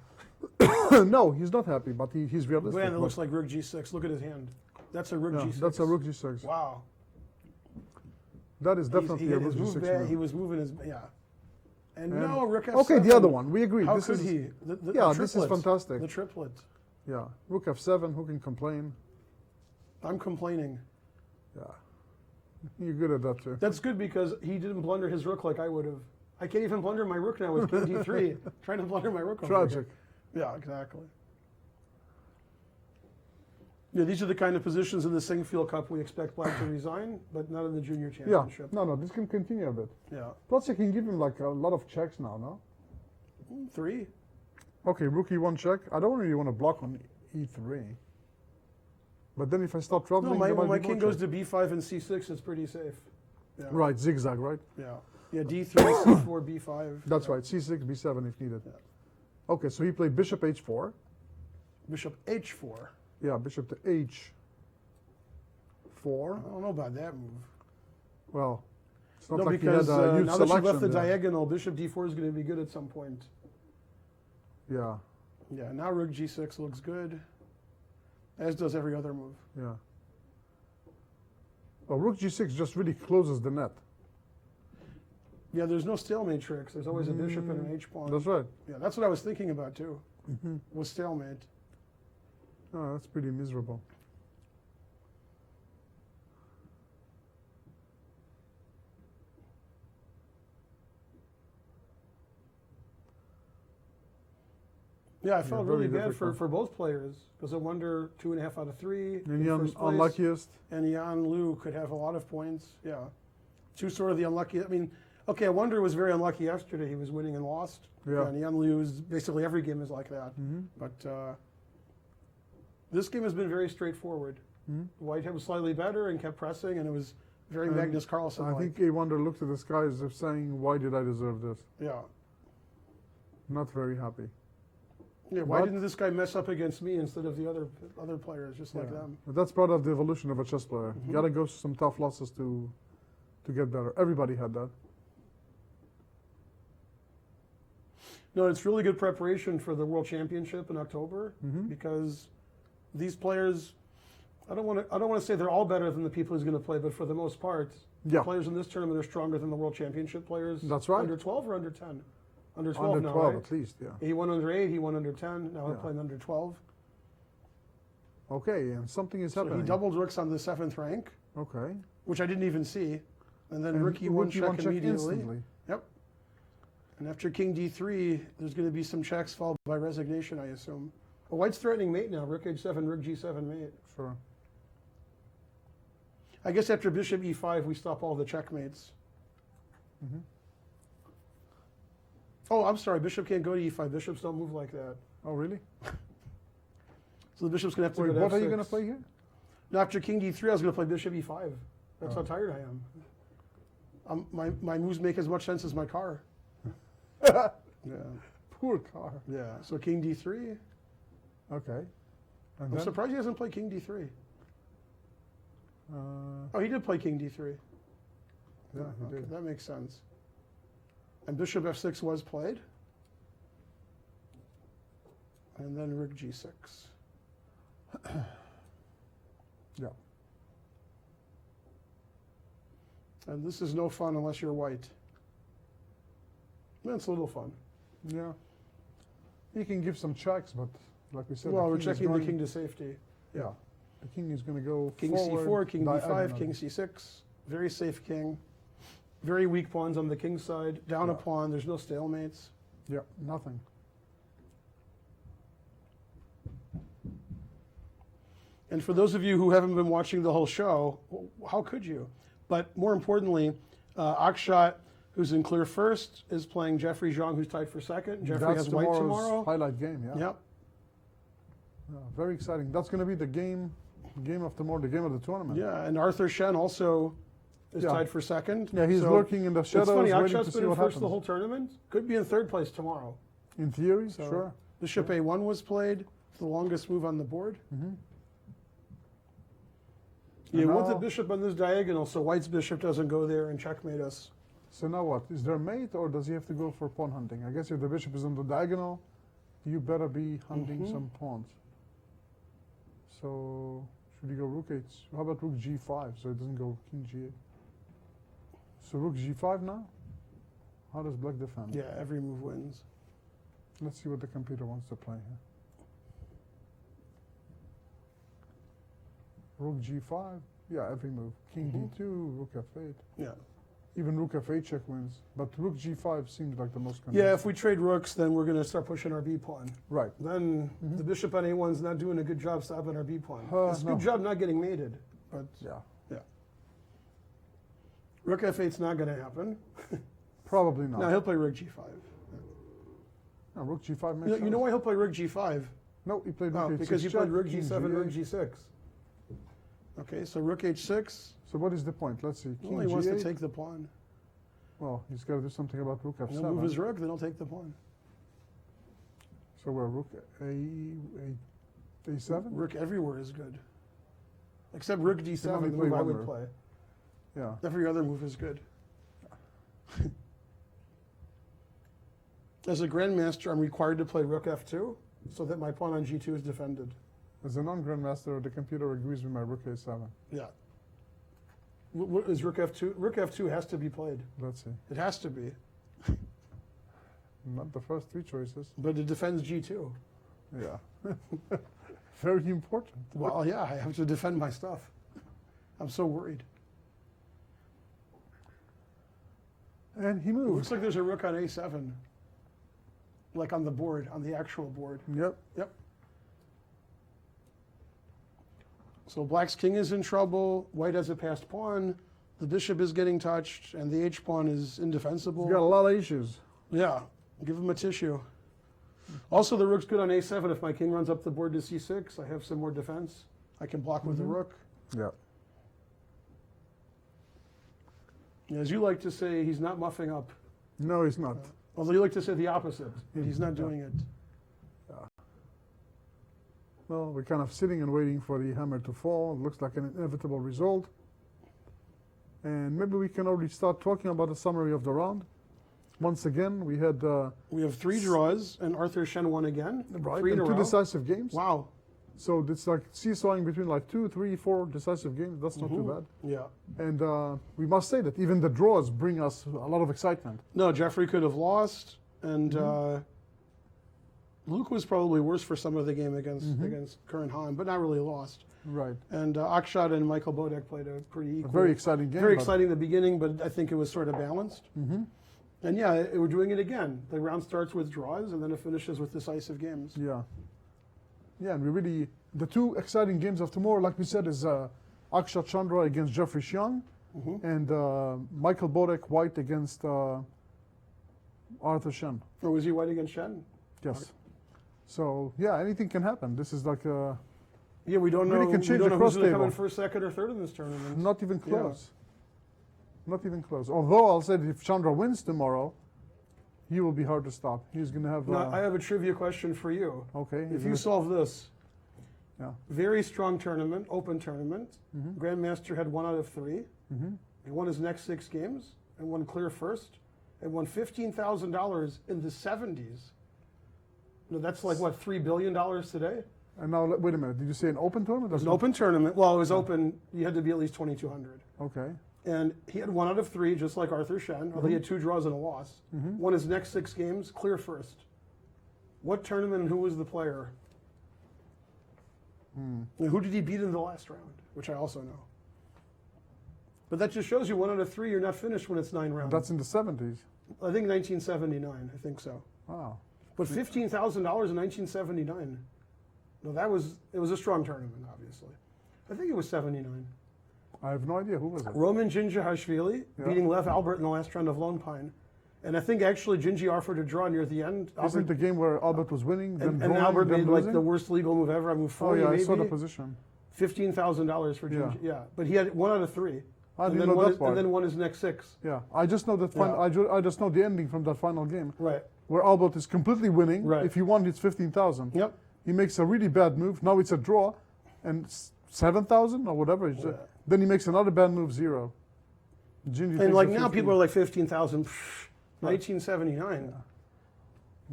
No, he's not happy, but he's realistic. Man, it looks like rook g6. Look at his hand. That's a rook g6. That's a rook g6. Wow. That is definitely a rook his move g6 bad. move. He was moving his And no, rook f7. Okay, the other one. We agreed. How this could is, he? The yeah, triplet. this is fantastic. The triplet. Yeah, rook f7. Who can complain? I'm complaining. Yeah, you're good at that too. That's good because he didn't blunder his rook like I would have. I can't even blunder my rook now with king d3. Trying to blunder my rook. Tragic. Yeah, exactly. Yeah, these are the kind of positions in the Singfield Cup we expect Black to resign, but not in the junior Yeah, championship. no, this can continue a bit. Yeah. Plus, you can give him like a lot of checks now, no? 3. Okay, rook e1 check. I don't really want to block on e3. But then if I start No, traveling, when my king goes to b5 and c6, it's pretty safe. Yeah. Right, zigzag, right? Yeah. Yeah, d3, c4, b5. That's right, c6, b7 if needed. Okay, so he played bishop h4. Bishop h4. Yeah, bishop to h4. I don't know about that move. Well, it's not No, like because he had a huge now that you selection left the there. diagonal, bishop d4 is going to be good at some point. Yeah, Yeah, now rook g6 looks good, as does every other move. yeah. Well, rook g6 just really closes the net. Yeah, there's no stalemate tricks. There's always a bishop and an h-pawn. That's right. Yeah, that's what I was thinking about too, was stalemate. Oh, that's pretty miserable. Yeah, I felt very really bad difficult. for both players because I wonder 2.5 out of 3. And in Jan, first place, unluckiest. And Jan Liu could have a lot of points. Yeah. Two sort of the unlucky. I mean, okay, I wonder was very unlucky yesterday. He was winning and lost. Yeah. And Jan Liu is basically every game is like that. But this game has been very straightforward. White was slightly better and kept pressing, and it was very And Magnus Carlsen. I think A Wonder looked at the sky as if saying, "Why did I deserve this?" Yeah. Not very happy. Yeah. Why But- didn't this guy mess up against me instead of the other players, just like Yeah. them? But that's part of the evolution of a chess player. You gotta go through some tough losses to get better. Everybody had that. No, it's really good preparation for the World Championship in October because these players. I don't want to say they're all better than the people he's going to play, but for the most part, Yeah. the players in this tournament are stronger than the World Championship players. That's right. Under 12 or under 10? Under 12 Under now, 12 right? at least, yeah. He won under 8, he won under 10, now he's Yeah. playing under 12. Okay, and something is So happening. he doubled Rooks on the 7th rank, Okay. which I didn't even see. And then And Rookie won Rookie check won check immediately. instantly. Yep. And after King D3, there's going to be some checks followed by resignation, I assume. Well, White's threatening mate now, Rook H7, Rook G7 mate. Sure. I guess after Bishop E5, we stop all the checkmates. Oh, I'm sorry. Bishop can't go to E5. Bishops don't move like that. Oh, really? So the bishop's going to have to Wait, go to what F6. are you gonna play here? No, after King D3, I was going to play Bishop E5. That's how tired I am. My moves make as much sense as my car. Yeah. Poor car. Yeah. So King D3. Okay. And I'm then? surprised he hasn't played King D3. Oh, he did play King D3. Yeah, he Okay, did. that makes sense. And Bishop F6 was played. And then Rook G6. Yeah. And this is no fun unless you're white. It's a little fun. Yeah. You can give some checks, but like we said, Well, the we're king is checking the going- king to safety. Yeah. The king is going to go King forward, C4, King D5, diagonally. King C6. Very safe king. Very weak pawns on the king's side. Down a Yeah. pawn. There's no stalemates. Yeah, nothing. And for those of you who haven't been watching the whole show, how could you? But more importantly, Akshat, who's in clear first, is playing Jeffrey Zhang, who's tied for second. Jeffrey That's has white tomorrow's tomorrow. highlight game, yeah. Yep. Yeah, very exciting. That's going to be the game of tomorrow, the game of the tournament. Yeah, and Arthur Shen also is Yeah. tied for second. Yeah, he's lurking in the shadows, It's funny, waiting Akshat's to see been in what first the happens. whole tournament. Could be in third place tomorrow. In theory, So sure. Bishop A1 was played, the longest move on the board. You And want the now- bishop on this diagonal so White's bishop doesn't go there and checkmate us. So now what? Is there mate, or does he have to go for pawn hunting? I guess if the bishop is on the diagonal, you better be hunting some pawns. So should he go rook 8? How about rook G5 so it doesn't go king G8? So rook G5 now? How does black defend? Yeah, every move wins. Let's see what the computer wants to play here. Rook G5, yeah, every move. King D2, rook F8. Yeah. Even rook F8 check wins, but rook G5 seems like the most Yeah, convincing. if we trade rooks, then we're going to start pushing our B pawn. Right. Then the bishop on A1's not doing a good job stopping our B pawn. It's a no. good job not getting mated, but Yeah, yeah. Rook F8's not going to happen. probably not. No, he'll play rook G5. No, rook G5 makes You know sense. why he'll play rook G5? No, he played Oh, rook H6 because he check, played rook king G7, rook G8. G6. Okay, so rook H6. So what is the point? Let's see. King Well, he wants to G8. take the pawn. Well, he's got to do something about rook He'll move his F7. rook, then he'll take the pawn. So we're rook A7? Rook everywhere is good. Except rook D7, only the play move I one would move. play. Yeah. Every other move is good. As a grandmaster, I'm required to play rook F2 so that my pawn on G2 is defended. As a non-grandmaster, the computer agrees with my rook A7. Yeah. What is rook F2? Rook F2 has to be played. Let's see. It has to be. Not the first three choices. But it defends G2. Yeah. Very important. Well, yeah, I have to defend my stuff. I'm so worried. And he It moves. looks like there's a rook on A7. like on the board, on the actual board. Yep. Yep. So black's king is in trouble. White has a passed pawn. The bishop is getting touched, and the h pawn is indefensible. He's got a lot of issues. Yeah, give him a tissue. Also, the rook's good on a7. If my king runs up the board to c6, I have some more defense. I can block with the rook. Yeah. As you like to say, he's not muffing up. No, he's not. Although you like to say the opposite. He's not doing it. Well, we're kind of sitting and waiting for the hammer to fall. It looks like an inevitable result. And maybe we can already start talking about the summary of the round. Once again, we had We have 3 draws, and Arthur Shen won again. right, 3 in a and 2 row. decisive games. Wow. So it's like seesawing between like 2, 3, 4 decisive games. That's not too bad. Yeah. And we must say that even the draws bring us a lot of excitement. No, Jeffrey could have lost, and Luke was probably worse for some of the game against Curran Han, but not really lost. Right. And Akshat and Michael Bodek played a pretty equal. A very exciting game. Very but- exciting in the beginning, but I think it was sort of balanced. And yeah, we're doing it again. The round starts with draws, and then it finishes with decisive games. Yeah. Yeah, and we really, the 2 exciting games of tomorrow, like we said, is Akshat Chandra against Jeffrey Xiang, and Michael Bodek White against Arthur Shen. Or was he white against Shen? Yes. So, yeah, anything can happen. This is like Yeah, we don't know. Really can We change don't the know who's cross going to come in table. first, second, or third in this tournament. not even close. Not even close. Although I'll say that if Chandra wins tomorrow, he will be hard to stop. He's going to have... Now, I have a trivia question for you. okay. If you solve this, Yeah. very strong tournament, open tournament. Grandmaster had 1 out of 3. He won his next 6 games and won clear first, and won $15,000 in the 70s. Now, that's like what, $3 billion today? And now, wait a minute. Did you say an open tournament? It was an open tournament. Well, it was open. You had to be at least 2,200. Okay. And he had 1 out of 3, just like Arthur Shen, although he had 2 draws and a loss. Won his next 6 games, clear first. What tournament and who was the player? And who did he beat in the last round? Which I also know. But that just shows you 1 out of 3, you're not finished when it's 9 rounds. That's in the 70s. I think 1979, I think so. Wow. But $15,000 in 1979. No, it was a strong tournament, obviously. I think it was 79. I have no idea. Who was it? Roman Ginjahashvili Yeah. beating Lev Albert in the last round of Lone Pine. And I think actually Gingy offered a draw near the end. Isn't the game where Albert was winning, then and drawing, Albert then made like losing? the worst legal move ever. I moved Oh 40 yeah, maybe. I saw the position. $15,000 for Gingy. Yeah. But he had 1 out of 3. I and didn't then know won that his, part. and then won his next 6. Yeah, I just know that. Yeah. I just know the ending from that final game, Right. where Albert is completely winning. Right. If he won, it's 15,000. Yep. He makes a really bad move. Now it's a draw, and 7,000 or whatever. Yeah. Then he makes another bad move, 0. Gingy And takes like the now 15. people are like 15,000. 1979.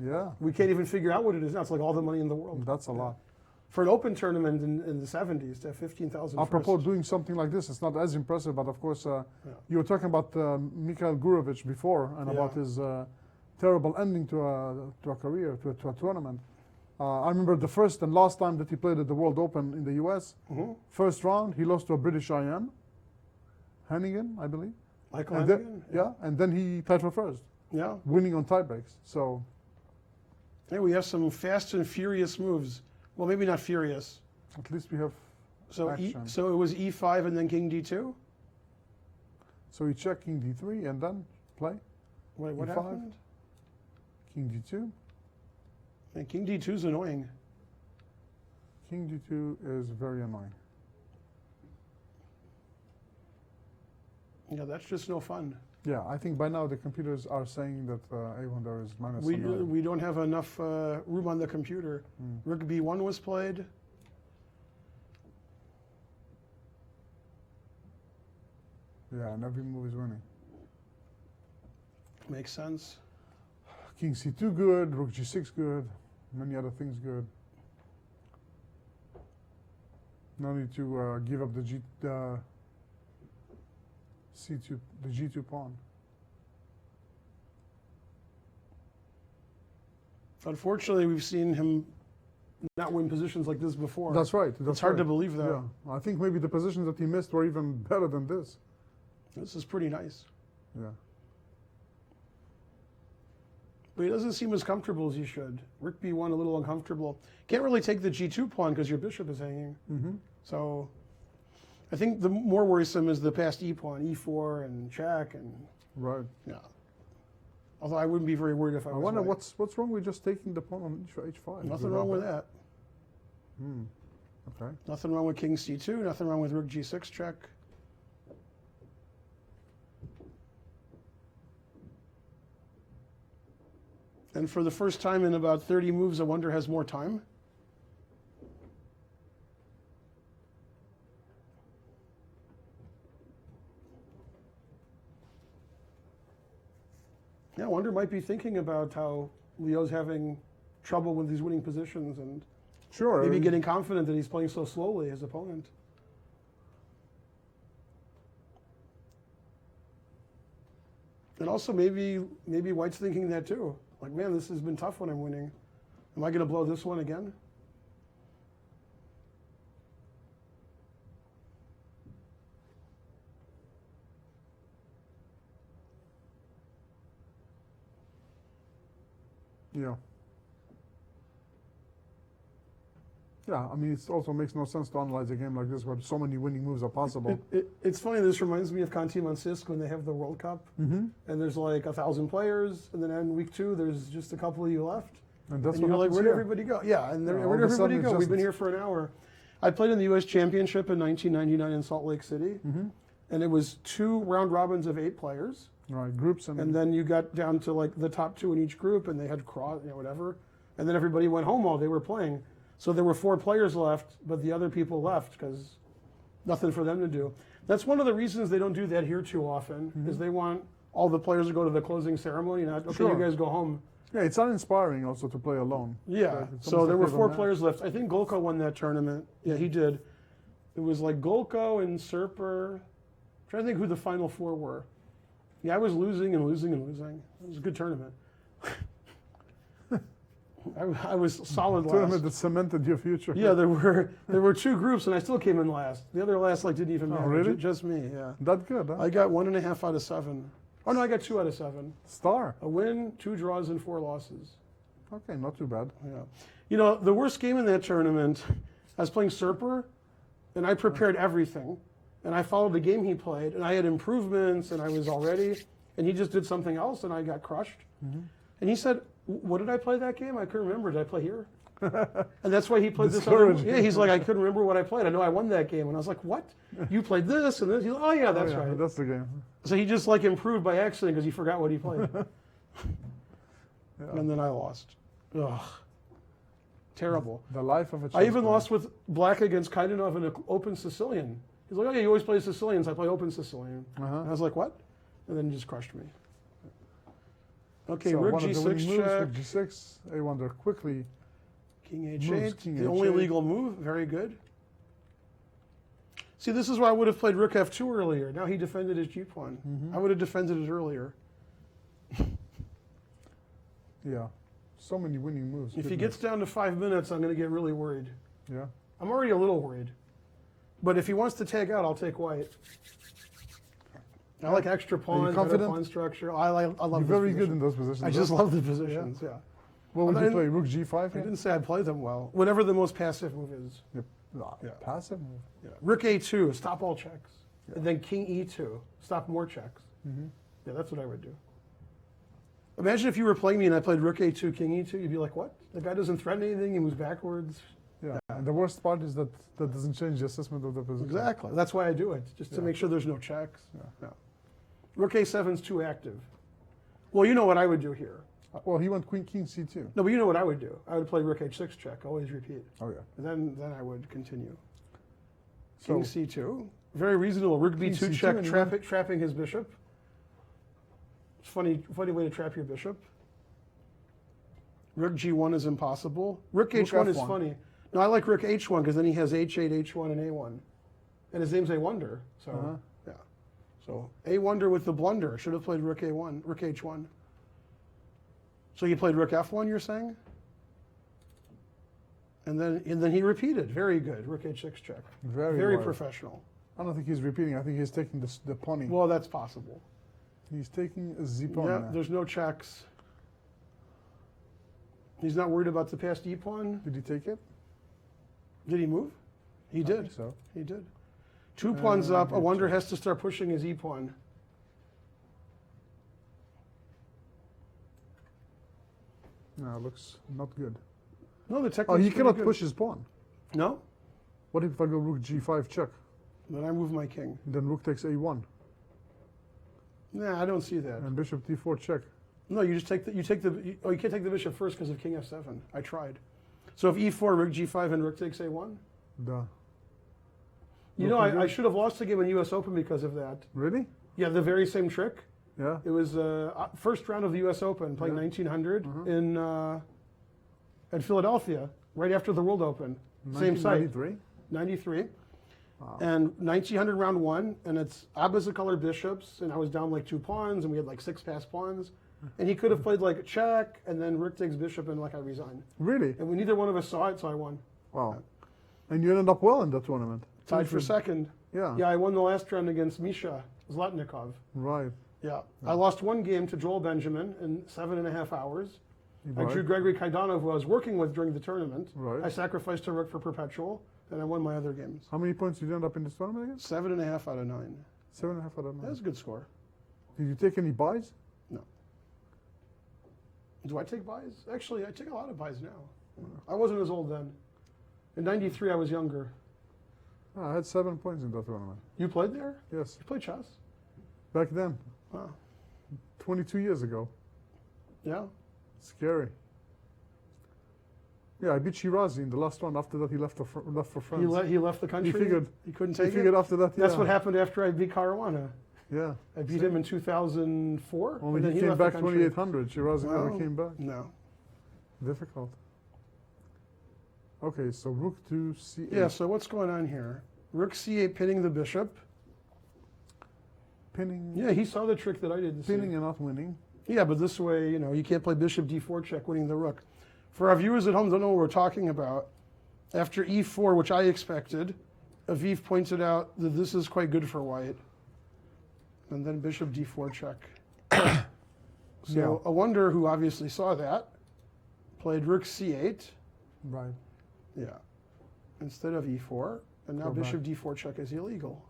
Yeah, We can't even figure out what it is now. It's like all the money in the world. that's a lot. For an open tournament in the 70s to have 15,000 Apropos first. doing something like this, it's not as impressive, but of course, you were talking about Mikhail Gurovich before and about Yeah. his terrible ending to a career, to a tournament. I remember the first and last time that he played at the World Open in the US. First round, he lost to a British IM, Hannigan, I believe. Michael And Hannigan? yeah, and then he tied for first, Yeah. winning on tiebreaks. So, Hey, we have some fast and furious moves. Well, maybe not furious. at least we have So action. so it was E5 and then King D2? So he checked King D3 and then play. Wait, what E5? happened? King D2. And King D2 is annoying. King D2 is very annoying. Yeah, that's just no fun. Yeah, I think by now the computers are saying that A1 there is minus We, some value. we don't have enough room on the computer. Rook B1 was played. Yeah, and every move is winning. Makes sense. King C2 good, Rook G6 good, many other things good. No need to give up the C2, the G2 pawn. Unfortunately, we've seen him not win positions like this before. That's right. That's It's hard to right. believe that. Yeah, I think maybe the positions that he missed were even better than this. This is pretty nice. Yeah. But he doesn't seem as comfortable as he should. Rook b1 a little uncomfortable. Can't really take the g2 pawn because your bishop is hanging. So I think the more worrisome is the passed e pawn, e4 and check and Right. yeah. Although I wouldn't be very worried if I I was wonder white. what's wrong with just taking the pawn on h5. Nothing wrong with that. Okay. Nothing wrong with king c2. Nothing wrong with rook g6 check. And for the first time in about 30 moves, I wonder has more time. Yeah, Wonder might be thinking about how Leo's having trouble with these winning positions and Sure. maybe getting confident that he's playing so slowly, his opponent. And also maybe White's thinking that too. Like, man, this has been tough when I'm winning. Am I going to blow this one again? Yeah. Yeah, I mean, it also makes no sense to analyze a game like this where so many winning moves are possible. It's funny, this reminds me of Conti Monsisk when they have the World Cup. And there's like 1,000 players, and then in week 2, there's just a couple of you left. And that's And you're what like, happens where did here. everybody go? Yeah, and Yeah, all where did of a sudden everybody it's go? We've just- been here for an hour. I played in the U.S. Championship in 1999 in Salt Lake City, and it was 2 round robins of 8 players, Right, groups and then you got down to like the top 2 in each group, and they had whatever, and then everybody went home while they were playing. So there were 4 players left, but the other people left because nothing for them to do. That's one of the reasons they don't do that here too often, is they want all the players to go to the closing ceremony, not, okay, Sure. you guys go home. Yeah, it's uninspiring also to play alone. Yeah, Right, it's so almost there like were a 4 match. players left. I think Golko won that tournament. Yeah, he did. It was like Golko and Serper. I'm trying to think who the final 4 were. Yeah, I was losing and losing and losing. It was a good tournament. I was solid Tournament last. that cemented your future. Yeah, there were 2 groups, and I still came in last. The other last didn't even matter. really? Just me. Yeah, That good, huh? I got 1.5 out of 7. Oh no, I got 2 out of 7. Star. A win, 2 draws, and 4 losses. Okay, not too bad. Yeah. You know, the worst game in that tournament, I was playing Serper, and I prepared everything. And I followed the game he played, and I had improvements, and I was all ready. And he just did something else, and I got crushed. And he said, what did I play that game? I couldn't remember. Did I play here? And that's why he played this other. Discouraging. Yeah, he's like, I couldn't remember what I played. I know I won that game. And I was like, what? You played this and this? He's like, oh, yeah, that's Oh, yeah, right. That's the game. So he just like improved by accident because he forgot what he played. And then I lost. Ugh. Terrible. The life of a I even chess lost with black against Kaidanov in an open Sicilian. He's like, oh yeah, you always play Sicilians. I play open Sicilian. And I was like, what? And then he just crushed me. Okay, So rook one of the g6 winning moves, check. rook g6. A wonder quickly. King moves, h8. king The only h8. legal move. Very good. See, this is why I would have played rook f2 earlier. Now he defended his g pawn. I would have defended it earlier. Yeah. So many winning moves. If he goodness. gets down to 5 minutes, I'm going to get really worried. Yeah. I'm already a little worried. But if he wants to tag out, I'll take white. I like extra pawns, better confident? pawn structure. I love You're this very good position. in those positions. I just huh? love the positions, yeah. What would I you didn't- play? Rook g5 I here? didn't say I play them well. Whatever the most passive move is. Yep. Ah, Yeah. Passive move. Yeah. Rook a2, stop all checks. And then king e2, stop more checks. Yeah, that's what I would do. Imagine if you were playing me and I played rook a2, king e2, you'd be like, what? The guy doesn't threaten anything, he moves backwards. Yeah. And the worst part is that that doesn't change the assessment of the position. Exactly. That's why I do it, just to make sure there's no checks. Yeah. Rook a7's too active. Well, you know what I would do here. Well, he went queen king c2. No, but you know what I would do. I would play rook h6 check, always repeat. Oh yeah. And then I would continue. So King c2, very reasonable. Rook King b2 c2 check, and trapping his bishop. Funny way to trap your bishop. Rook g1 is impossible. Rook h1 is f1. funny. No, I like rook h1 because then he has h8, h1, and a1. And his name's A Wonder. So, yeah. So, A Wonder with the blunder. Should have played rook a1, rook h1. So you played rook f1, you're saying? And then he repeated. Very good. Rook h6 check. Very wide. professional. I don't think he's repeating. I think he's taking the pawning. Well, that's possible. He's taking a z pawn. Yeah, now. there's no checks. He's not worried about the passed e pawn. Did he take it? Did he move? He I did. think so. He did. 2 pawns up. I good wonder check. has to start pushing his e pawn. No, looks not good. No, the Oh, technique. he cannot push his pawn. No. What if I go rook g5 check? Then I move my king. Then rook takes a1 Nah, I don't see that. and bishop d4 check. No, you just take the. You can't take the bishop first because of king f7. I tried. So if e4, rook g5, and rook takes a1. Duh. You know, Looking I good. should have lost the game in U.S. Open because of that. Really? Yeah, the very same trick. Yeah. It was first round of the U.S. Open, playing 1900 in at Philadelphia, right after the World Open. Same site. 1993? 93. And 1900 round one, and it's opposite color bishops, and I was down like 2 pawns, and we had like 6 passed pawns. And he could have played like a check, and then rook takes bishop, and like I resigned. Really? And we neither one of us saw it, so I won. Wow. And you ended up well in that tournament. Tied for second. Yeah. Yeah, I won the last round against Misha Zlatnikov. Right. Yeah. I lost 1 game to Joel Benjamin in 7.5 hours. I drew Right. Gregory Kaidanov, who I was working with during the tournament. Right. I sacrificed a rook for perpetual, and I won my other games. How many points did you end up in this tournament again? 7.5 out of 9. 7.5 out of 9. That's a good score. Did you take any buys? No. Do I take buys? Actually, I take a lot of buys now. I wasn't as old then. In 93, I was younger. Oh, I had 7 points in that tournament. You played there? Yes. You played chess? Back then. Wow. 22 years ago. Yeah. Scary. Yeah, I beat Shirazi in the last round. After that, he left for France. He left the country? figured- He couldn't He take figured it? after that, yeah. That's what happened after I beat Caruana. Yeah. I beat him in 2004. Only and then he came left the back country. 2800. Shirazi never Well, came back. No. Difficult. Okay, so rook to c8. Yeah, so what's going on here? Rook c8 pinning the bishop. Pinning. Yeah, he saw the trick that I did. Pinning and not winning. Yeah, but this way, you know, you can't play bishop d4 check winning the rook. For our viewers at home don't know what we're talking about, after e4, which I expected, Aviv pointed out that this is quite good for white. And then bishop d4 check. So Yeah. I wonder who obviously saw that. Played rook c8. Right. Yeah. Instead of e4. And now Go back. bishop d4 check is illegal.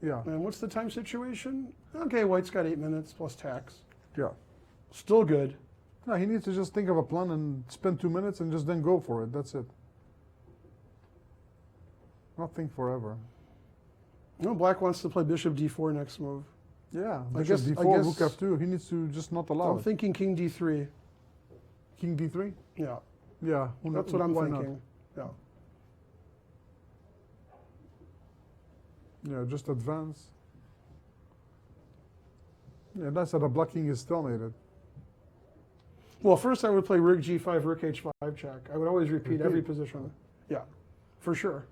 Yeah. And what's the time situation? Okay, white's got 8 minutes plus tax. Yeah. Still good. No, he needs to just think of a plan and spend 2 minutes and just then go for it. That's it. Not think forever. No, black wants to play bishop d4 next move. Yeah. I Bishop guess- I d4, guess- rook f2. He needs to just not allow I'm it. thinking king d3. King d3? Yeah, Yeah. that's what I'm why not? thinking. Yeah. Yeah, just advance. Yeah, that's how the black king is stalemated. Well, first I would play rook g5, rook h5 check. I would always repeat every Repeat. position. Yeah, for sure.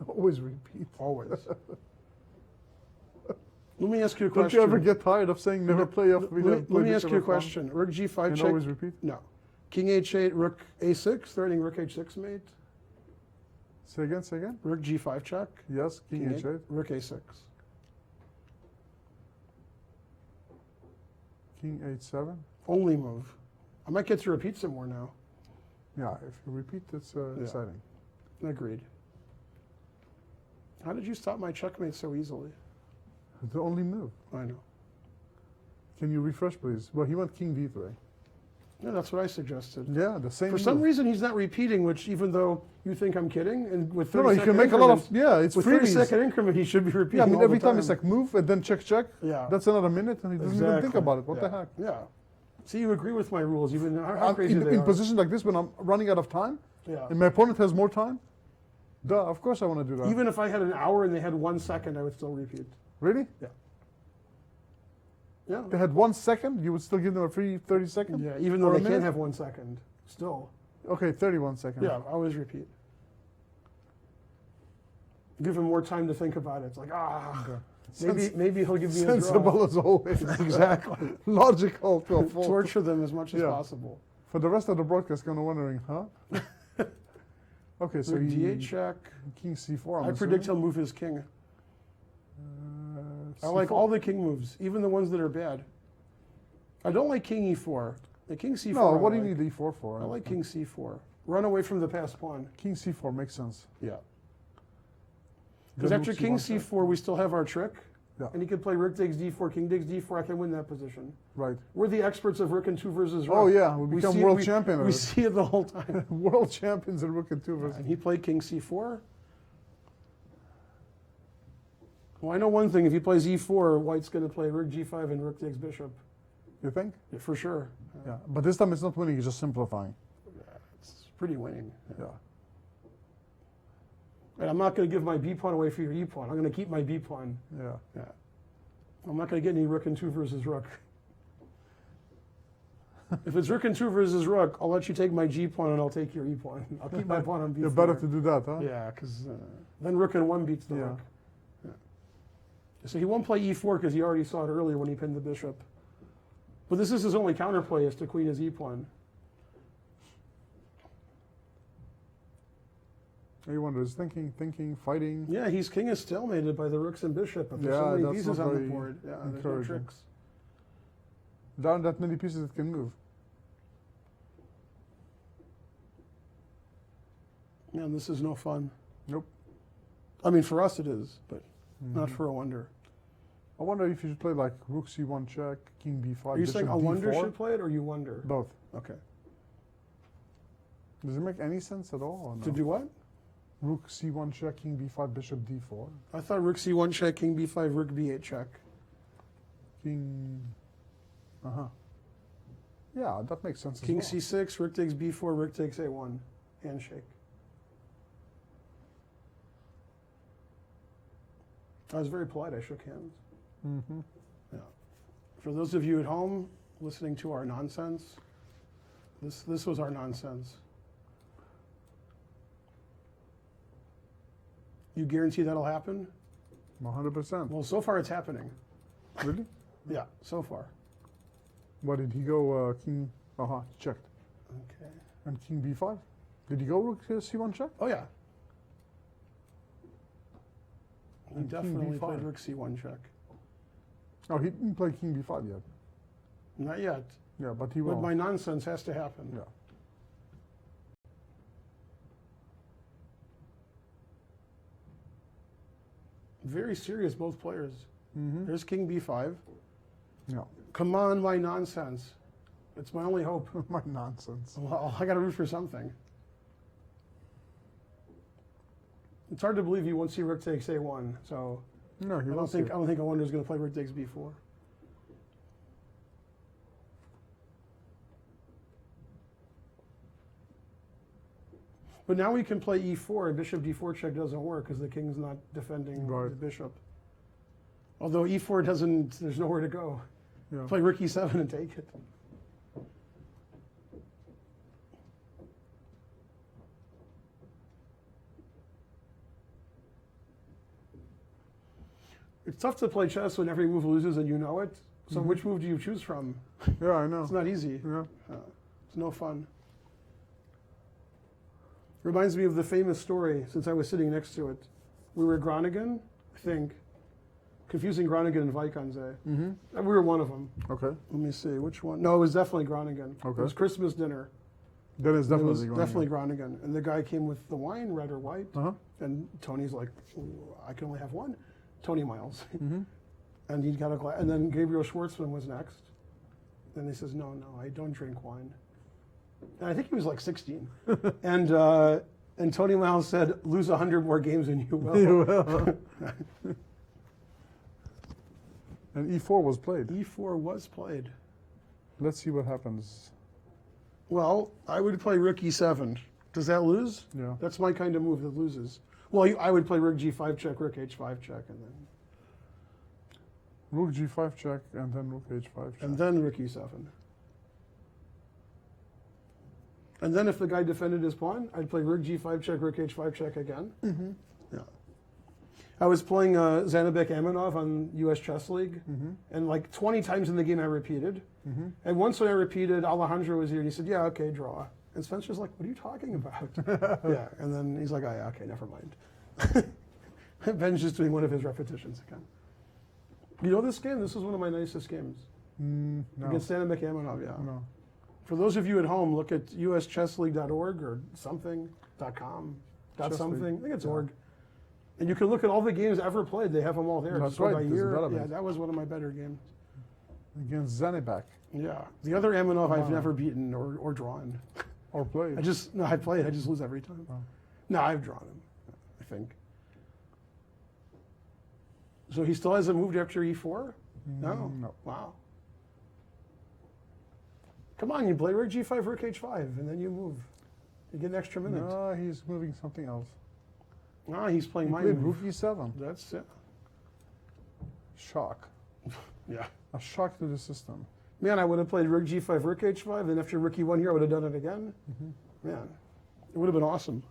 Always repeat. Always. Let me ask you a Don't question. you ever get tired of saying never play off? Let me ask you a question. Rook g5 And check. always repeat? No. King h8, rook a6, threatening rook h6 mate. Say again, say again. Rook g5 check. Yes, king h8. Rook a6. King h7. Only move. I might get to repeat some more now. Yeah, if you repeat, it's exciting. Agreed. How did you stop my checkmate so easily? The only move. I know. Can you refresh, please? Well, he went king d3. Yeah, that's what I suggested. Yeah, the same For some move. reason, he's not repeating, which even though you think I'm kidding, and with 30 No, no, he second can make a lot of, increments- yeah, it's with freebies. 30-second increment, he should be repeating. Yeah, I mean, all every the time it's like move and then check, check. Yeah. That's another minute, and he doesn't even think Exactly. about it. What the Yeah. heck? Yeah. See, you agree with my rules, even how crazy in they are. positions like this, when I'm running out of time, Yeah. and my opponent has more time, duh, of course I want to do that. Even if I had an hour and they had 1 second, I would still repeat. Really? Yeah. Yeah. They had 1 second, you would still give them a free 30 seconds? Yeah, even though Or a they can't minute? have 1 second. Still. Okay, 31 seconds. Yeah, I always repeat. Give him more time to think about it. It's like, maybe he'll give me a draw. Sensible as always. Exactly. Logical to a fault. Torture them as much as Yeah. possible. For the rest of the broadcast, kind of wondering, huh? Okay, so Rook he d8 check. king c4. I predict he'll move his king. I like all the king moves, even the ones that are bad. I don't like king e4. The king c4. No, I what do you like. need e4 for? I like king c4. Run away from the passed pawn. King c4 makes sense. Yeah. Because Then after rook king c1 check. c4, we still have our trick. Yeah. And he could play rook takes d4, king takes d4. I can win that position. Right. We're the experts of rook and 2 versus rook. Oh yeah, we become see- world we- champion. of We it. see it the whole time. World champions in rook and 2 versus. And he played king c4. Well, I know one thing. If he plays e4, white's going to play rook g5 and rook takes bishop. You think? Yeah, for sure. Yeah. But this time it's not winning. It's just simplifying. It's pretty winning. Yeah. And I'm not going to give my b pawn away for your e pawn. I'm going to keep my b pawn. Yeah. Yeah. I'm not going to get any rook and 2 versus rook. If it's rook and 2 versus rook, I'll let you take my g pawn and I'll take your e pawn. I'll keep my pawn on b4. You're better to do that, huh? Yeah, because then rook and 1 beats the Yeah. rook. Yeah. So he won't play e4 because he already saw it earlier when he pinned the bishop. But this is his only counterplay is to queen his e pawn. You wonder, is thinking, fighting. Yeah, he's king is stalemated by the rooks and bishop. But there's Yeah, so many that's pieces not on the very board. Yeah, there's no encouraging. tricks. There aren't that many pieces that can move. Man, this is no fun. Nope. I mean, for us it is, but not for a wonder. I wonder if you should play like rook c1 check, king b5. Are you saying bishop a wonder d4? should play it, or you wonder? Both. Okay. Does it make any sense at all? Or no? To do what? Rook c1 check, king b5, bishop d4. I thought rook c1 check, king b5, rook b8 check. King. Yeah, that makes sense. King as well. c6, rook takes b4, rook takes a1. Handshake. I was very polite. I shook hands. Mm-hmm. Yeah. For those of you at home listening to our nonsense, this was our nonsense. You guarantee that'll happen? 100%. Well, so far it's happening. Really? Yeah, so far. What did he go? King. Checked. Okay. And king b5. Did he go rook c1 check? Oh yeah. He And king definitely b5. played rook c1 check. Oh, he didn't play king b5 yet. Not yet. Yeah, but he will. But my nonsense has to happen. Yeah. Very serious, both players. Mm-hmm. There's king b5. Yeah. Come on, my nonsense. It's my only hope. My nonsense. Well, I got to root for something. It's hard to believe he won't see rook takes a1. So No, he I won't see it. don't think a wonder is going to play rook takes b4. But now we can play e4, and bishop d4 check doesn't work because the king's not defending Right. the bishop. Although e4 doesn't, there's nowhere to go. Yeah. Play rook e7 and take it. It's tough to play chess when every move loses and you know it. So which move do you choose from? Yeah, I know. It's not easy. Yeah. It's no fun. Reminds me of the famous story, since I was sitting next to it. We were at Groningen, I think. Confusing Groningen and Vikanze. Mm-hmm. We were one of them. Okay. Let me see, which one? No, it was definitely Groningen. Okay. It was Christmas dinner. Then it's It definitely was going. definitely Groningen. And the guy came with the wine, red or white. Uh-huh. And Tony's like, I can only have one. Tony Miles. Mm-hmm. And he got a glass. And then Gabriel Schwartzman was next. And he says, no, I don't drink wine. And I think he was like 16. And Tony Miles said, lose 100 more games and you will. You will. And e4 was played. E4 was played. Let's see what happens. Well, I would play rook e7. Does that lose? Yeah. That's my kind of move that loses. Well, I would play rook g5 check, rook h5 check, and then Rook g5 check and then rook h5 check. and then rook e7. And then if the guy defended his pawn, I'd play rook g5 check, rook h5 check again. Mm-hmm. Yeah. I was playing Zanabek Amanov on US Chess League, and like 20 times in the game I repeated. Mm-hmm. And once when I repeated, Alejandro was here, and he said, yeah, okay, draw. And Spencer's like, what are you talking about? Yeah, and then he's like, oh, yeah, okay, never mind. Ben's just doing one of his repetitions again. You know this game? This is one of my nicest games. No. Against Anna McAmanov, yeah. No. For those of you at home, look at uschessleague.org or something.com. Chess Something. League, I think it's yeah. org. And you can look at all the games ever played. They have them all there. That's Just go right, by there's a year. database. Yeah, that was one of my better games. Against Zanibak. Yeah. The other Amanov I've Wow. never beaten or drawn. Or played. I played. I just lose every time. Oh. No, I've drawn him, I think. So he still hasn't moved after E4? No? No. Wow. Come on, you play rook G5, rook H5, and then you move. You get an extra minute. No, he's moving something else. Ah, he's playing He my played move. rook E7. That's it. Shock. Yeah. A shock to the system. Man, I would have played rook G5, rook H5, then after rook E1 here, I would have done it again. Man, it would have been awesome.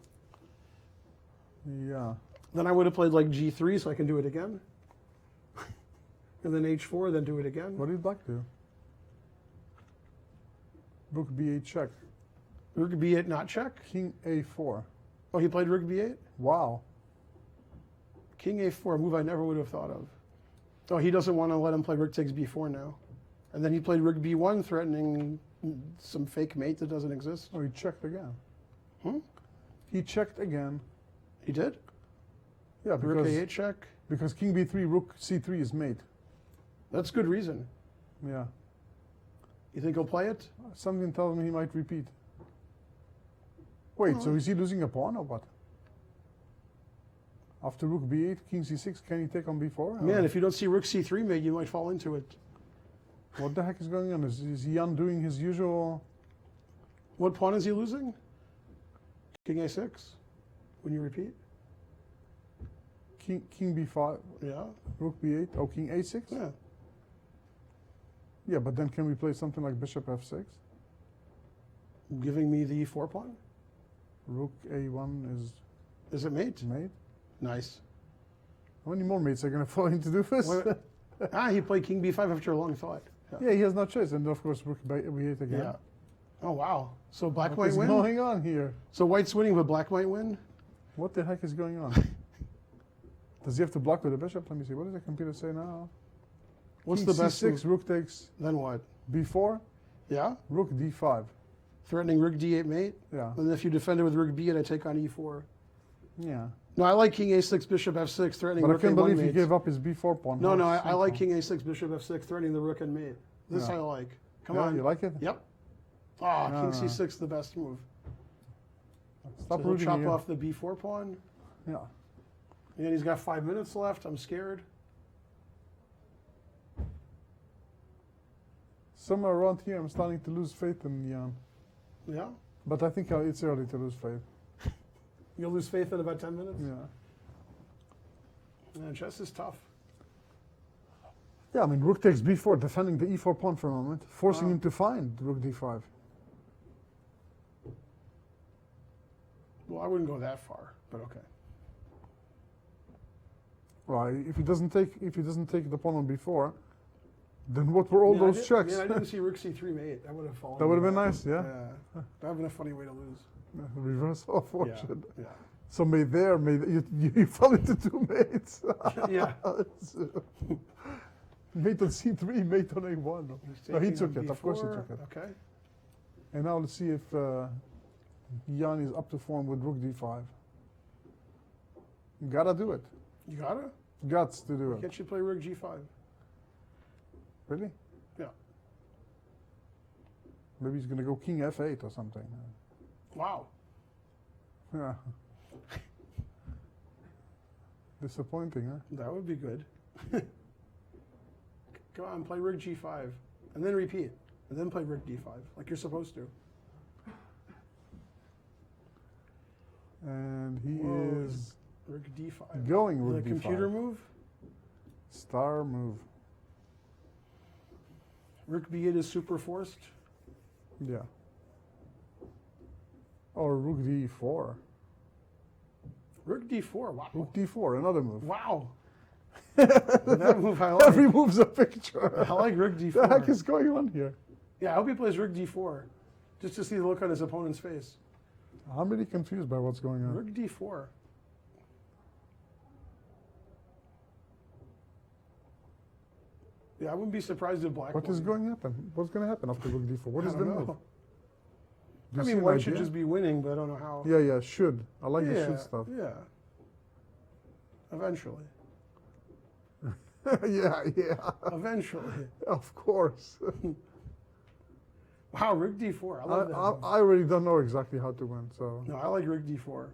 Yeah. Then I would have played like G3 so I can do it again. And then H4, then do it again. What did black do? Rook B8 check. Rook B8 not check? King A4. Oh, he played rook B8? Wow. King A4, a move I never would have thought of. Oh, he doesn't want to let him play rook takes B4 now. And then he played rook B1, threatening some fake mate that doesn't exist. Oh, he checked again. Hmm? He checked again. He did? Yeah, Rook because, A8 check? because King B3, Rook C3 is mate. That's good reason. Yeah. You think he'll play it? Something tells me he might repeat. Wait, so Oh. is he losing a pawn or what? After Rook B8, King C6, can he take on B4? Man, if you don't see rook C3 mate, you might fall into it. What the heck is going on? Is he undoing his usual... What pawn is he losing? King A6? When you repeat? King B5, Yeah. Rook B8, oh, King A6? Yeah. Yeah, but then can we play something like Bishop F6? Giving me the E4 pawn? Rook A1 Is it mate? is mate. Nice. How many more mates are going to fall into do this? What? He played King B5 after a long thought. Yeah, he has no choice. And of course, Rook B8 again. Yeah. Oh, wow. So black What might is win? going on here? So white's winning, but black might win? What the heck is going on? Does he have to block with the bishop? Let me see. What does the computer say now? What's King the best C6, move? Rook takes Then what? B4, Yeah? Rook D5. Threatening rook D8 mate? Yeah. And if you defend it with rook B8, I take on E4. Yeah. No, I like King A6, Bishop F6, threatening But I rook can't A1 believe he mate. gave up his B4 pawn. No, How I like simple. King A6, Bishop F6, threatening the rook and mate. This Yeah. I like. Come Yeah, on. you like it? Yep. Ah, No, King no. C6, the best move. Stop So he'll rooting chop again. off the B4 pawn. Yeah. And he's got 5 minutes left. I'm scared. Somewhere around here, I'm starting to lose faith in Jan. Yeah? But I think it's early to lose faith. You'll lose faith in about 10 minutes? Yeah. Yeah, chess is tough. Yeah, I mean, Rook takes B4, defending the E4 pawn for a moment, forcing Wow. him to find Rook D5. Well, I wouldn't go that far, but okay. Well, if he doesn't take the pawn on B4, then what were all those checks? I didn't see rook C3 mate. That would have fallen. That would have been into nice, yeah. Yeah. That would have been a funny way to lose. Reversal of fortune. Yeah. So mate there, mate, you fell into two mates. Yeah. Mate on C3, mate on A1. No, he taking took on it, of course he B4. took it. Okay. And now let's see if Jan is up to form with Rook D5. Gotta do it. You got it? Guts to do it. Can't you play rook G5? Really? Yeah. Maybe he's gonna go King F8 or something. Wow. Yeah. Disappointing, huh? That would be good. Come on, play rook G5. And then repeat. And then play rook D5, like you're supposed to. And he Whoa, is rook D5. going The Rook D5. computer move? Star move. Rook B8 is super forced. Yeah. Or Rook D4. Rook D4, wow. Rook D4, another move. Wow. That move I like. Every move's a picture. I like rook D4. What the heck is going on here? Yeah, I hope he plays rook D4, just to see the look on his opponent's face. I'm really confused by what's going on. Rook D4. Yeah, I wouldn't be surprised if black What is won. going to happen? What's going to happen after rook d4? What I is the don't move? know. Do you I see mean, an white should idea? just be winning, but I don't know how. Yeah, yeah, should. I like the yeah, should stuff. Yeah. Eventually. Yeah, yeah. Eventually. Of course. Wow, rook d4. I love that. move. I really don't know exactly how to win, so No, I like rook d4.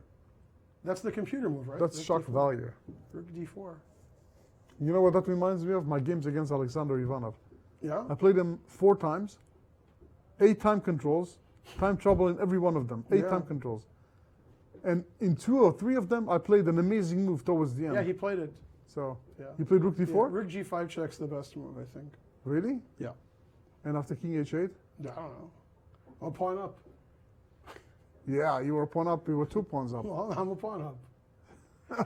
That's the computer move, right? that's Rook shock d4. value. Rook d4. You know what that reminds me of? My games against Alexander Ivanov. Yeah. I played him 4 times, 8 time controls, time trouble in every one of them, 8 Yeah. time controls. And in 2 or 3 of them, I played an amazing move towards the end. Yeah, he played it. So, Yeah. you played rook Yeah, d4? rook g5 check's the best move, I think. Really? Yeah. And after king h8? I don't know. I'll pawn up. Yeah, you were a pawn up, you were 2 pawns up. Well, I'm a pawn up.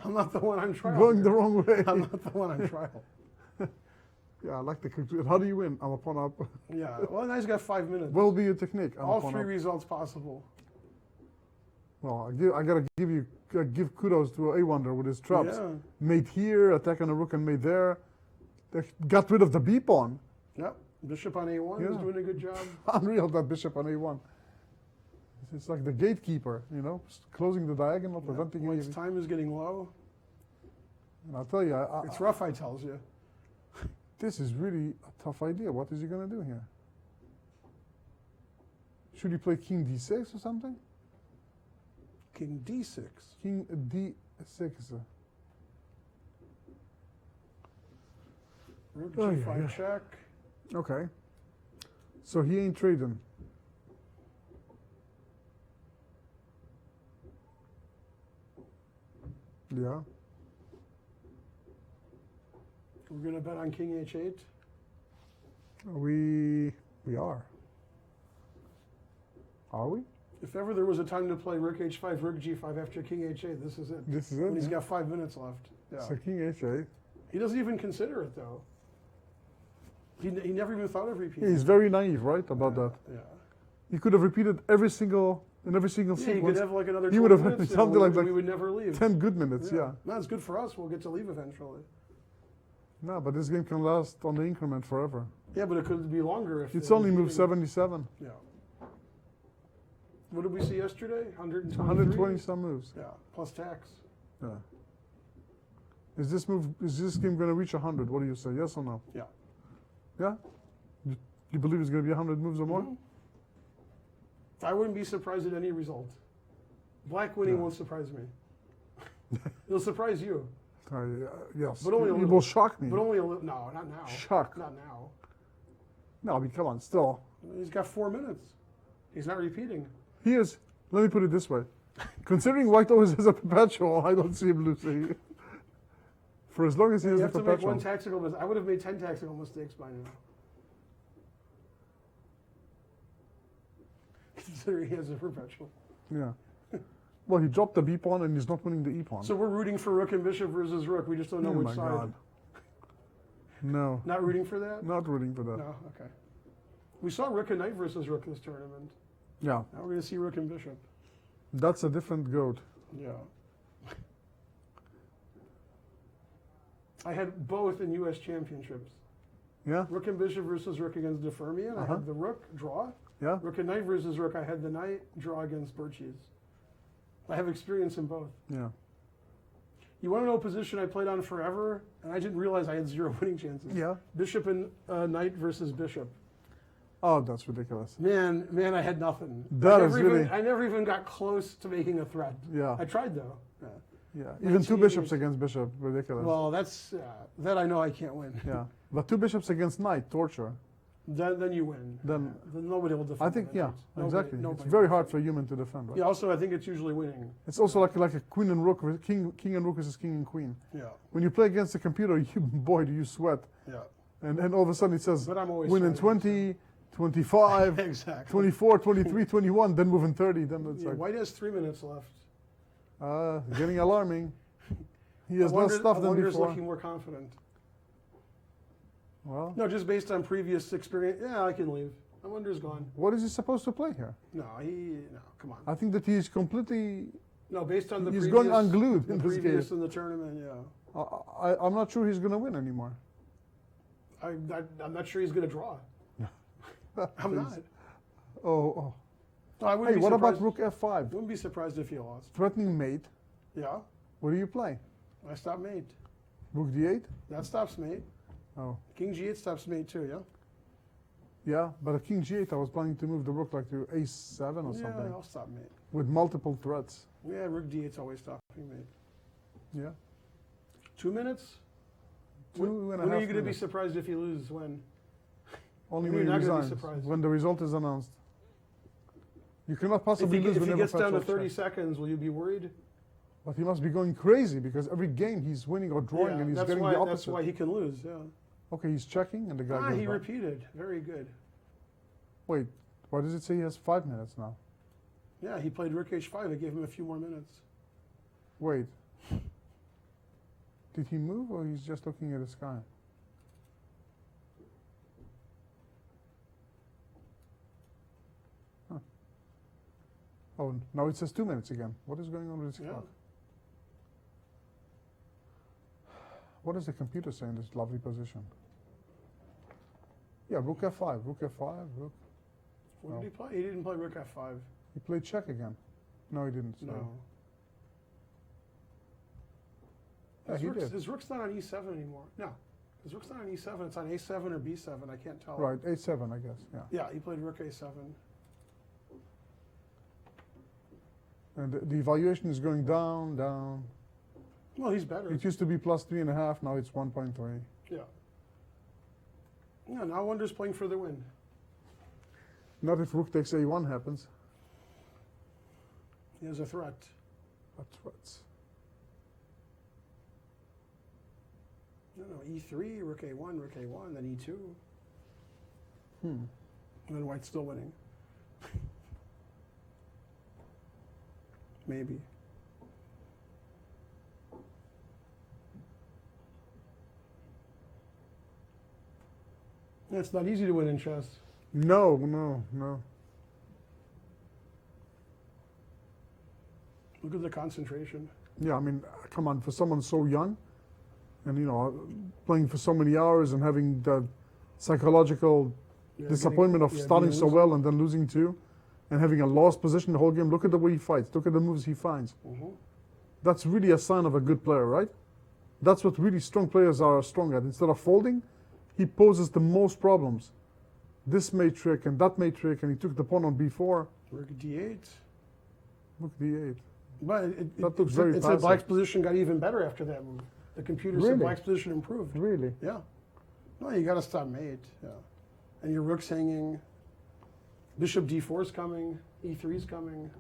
I'm not the one on trial. Going here. the wrong way. I'm not the one on trial. Yeah, I like the conclusion. How do you win? I'm a pawn up. Yeah. Well, now he's got 5 minutes. What will be your technique? I'm a All pawn 3 up. results possible. Well, I gotta give kudos to A-Wonder with his traps. Yeah. Mate here, attack on a rook and mate there. They got rid of the B pawn. Yep. Bishop on a1 is Yeah. doing a good job. Unreal, that bishop on A1. It's like the gatekeeper, you know, closing the diagonal, preventing White's anything. time is getting low. And I'll tell you, It's rough, I tells you. this is really a tough idea. What is he going to do here? Should he play king d6 or something? King d6. King d6. Rook Oh, g5 yeah, yeah. check. Okay. So he ain't trading. Yeah. We're going to bet on king h8. We are. Are we? If ever there was a time to play rook h5, rook g5 after king h8, this is it. This is it. When he's yeah? got 5 minutes left. Yeah. So king h8. He doesn't even consider it, though. He never even thought of repeating. He's very naive, right, about that. Yeah. He could have repeated every single Yeah, he sequence. could have like another He 20 would have minutes. something like we that. would never leave. 10 good minutes, yeah. No, it's good for us. We'll get to leave eventually. No, but this game can last on the increment forever. Yeah, but it could be longer if It's it only was moved even- 77. Yeah. What did we see yesterday? 120. 120 some moves. Yeah, plus tax. Yeah. Is this game going to reach 100? What do you say? Yes or no? Yeah. Yeah? You believe it's going to be 100 moves or more? Mhm. I wouldn't be surprised at any result. Black winning Yeah. won't surprise me. It'll surprise you, Yes. But only a it little. will shock me. but only a little. No, not now. Shock. Not now. No, I mean, come on, still. He's got 4 minutes. He's not repeating. Let me put it this way. Considering white always has a perpetual, I don't see him losing. For as long as he You has have the to make perpetual. one tactical mistake. I would have made 10 tactical mistakes by now. Considering he has a perpetual. Yeah. Well, he dropped the B pawn and he's not winning the E pawn. So we're rooting for rook and bishop versus rook. We just don't know oh which my side. God. No, Not rooting for that? not rooting for that. No, okay. We saw rook and knight versus rook this tournament. Yeah, Now we're going to see rook and bishop. that's a different goat. Yeah. I had both in U.S. championships. Yeah, Rook and bishop versus rook against De Fermian. I Uh-huh. had the rook draw. yeah. Rook and knight versus rook. I had the knight draw against Birchies. I have experience in both. Yeah. You want to know a position I played on forever, and I didn't realize I had 0 winning chances. Yeah. Bishop and knight versus bishop. Oh, that's ridiculous. Man, I had nothing. That is really- I never even got close to making a threat. Yeah. I tried though. Yeah. Yeah. Even two 1988. bishops against bishop, ridiculous. Well, that's that I know I can't win. Yeah. But two bishops against knight, torture. Then you win. Then- Then nobody will defend. I think, that. yeah, Nobody- exactly. nobody It's very will hard defend. for a human to defend, right? Yeah. Also, I think it's usually winning. It's also like a queen and rook, king and rook versus king and queen. Yeah. When you play against a computer, boy, do you sweat. Yeah. And all of a sudden it says But I'm always win in sweating, 20, 25, Exactly. 24, 23, 21, then move in 30. Then it's Yeah, like, White has 3 minutes left. getting alarming. He has less stuff than Wonder's before. looking more confident. Well, No, just based on previous experience. Yeah, I can leave. I Wonder's gone. what is he supposed to play here? No, come on. I think that he is completely. No, based on the He's previous, going unglued the in this previous game. in the tournament. Yeah, I'm not sure he's going to win anymore. I'm not sure he's going to draw. I'm not. Oh. No, I wouldn't Hey, be what about surprised- rook f5? Wouldn't be surprised if he lost. Threatening mate. Yeah, What do you play? I stop mate. Rook d8? That stops mate. Oh. King g8 stops mate too, yeah? Yeah, but a king g8, I was planning to move the rook like to a7 or Yeah, something. I'll stop mate. With multiple threats. Yeah, rook d8's always stopping mate. Yeah. 2 minutes? Two and a When half are you going to be minutes. surprised if you lose? When? Only You're when he not gonna be resigns. surprised. When the result is announced. You cannot If possibly he, lose if he whenever gets down to Fetch 30 checks. seconds, will you be worried? But he must be going crazy because every game he's winning or drawing and he's that's getting why, the that's opposite. why he can lose, yeah. Okay, he's checking and the guy goes He back. repeated. Very good. Wait, why does it say he has 5 minutes now? Yeah, he played rook h5. It gave him a few more minutes. Wait. Did he move or he's just looking at the sky? Huh. Oh, now it says 2 minutes again. What is going on with this Yeah. clock? What does the computer say in this lovely position? Yeah, rook f5, rook f5, rook. What No. did he play? He didn't play rook f5. He played check again. No, he didn't. Sorry. No. Yeah, he did. His rook's not on e7 anymore. No. His rook's not on e7. It's on a7 or b7. I can't tell. Right, a7, I guess. Yeah. Yeah, he played rook a7. And the evaluation is going down, down. Well, he's better. It used to be plus 3.5, now it's 1.3. Yeah. Yeah, now Wonder's playing for the win. Not if rook takes a1 happens. He has a threat. That's what's. No, e3, rook a1, then e2. Hmm. And then White's still winning. Maybe. Yeah, it's not easy to win in chess. No, no, no. Look at the concentration. Yeah, I mean, come on, for someone so young, and playing for so many hours and having the psychological Yeah, disappointment of getting- yeah, starting being a so loser. well and then losing two, and having a lost position the whole game. Look at the way he fights. Look at the moves he finds. Mhm. That's really a sign of a good player, right? That's what really strong players are strong at. Instead of folding, he poses the most problems. This made trick and that made trick, and he took the pawn on b4. Rook d8. Look d8. But That looks very it said passive. Black's position got even better after that move. The computer said Really? Black's position improved. Really? Yeah. No, you got to stop mate. Yeah. And your rook's hanging. Bishop d4's coming. e3's coming.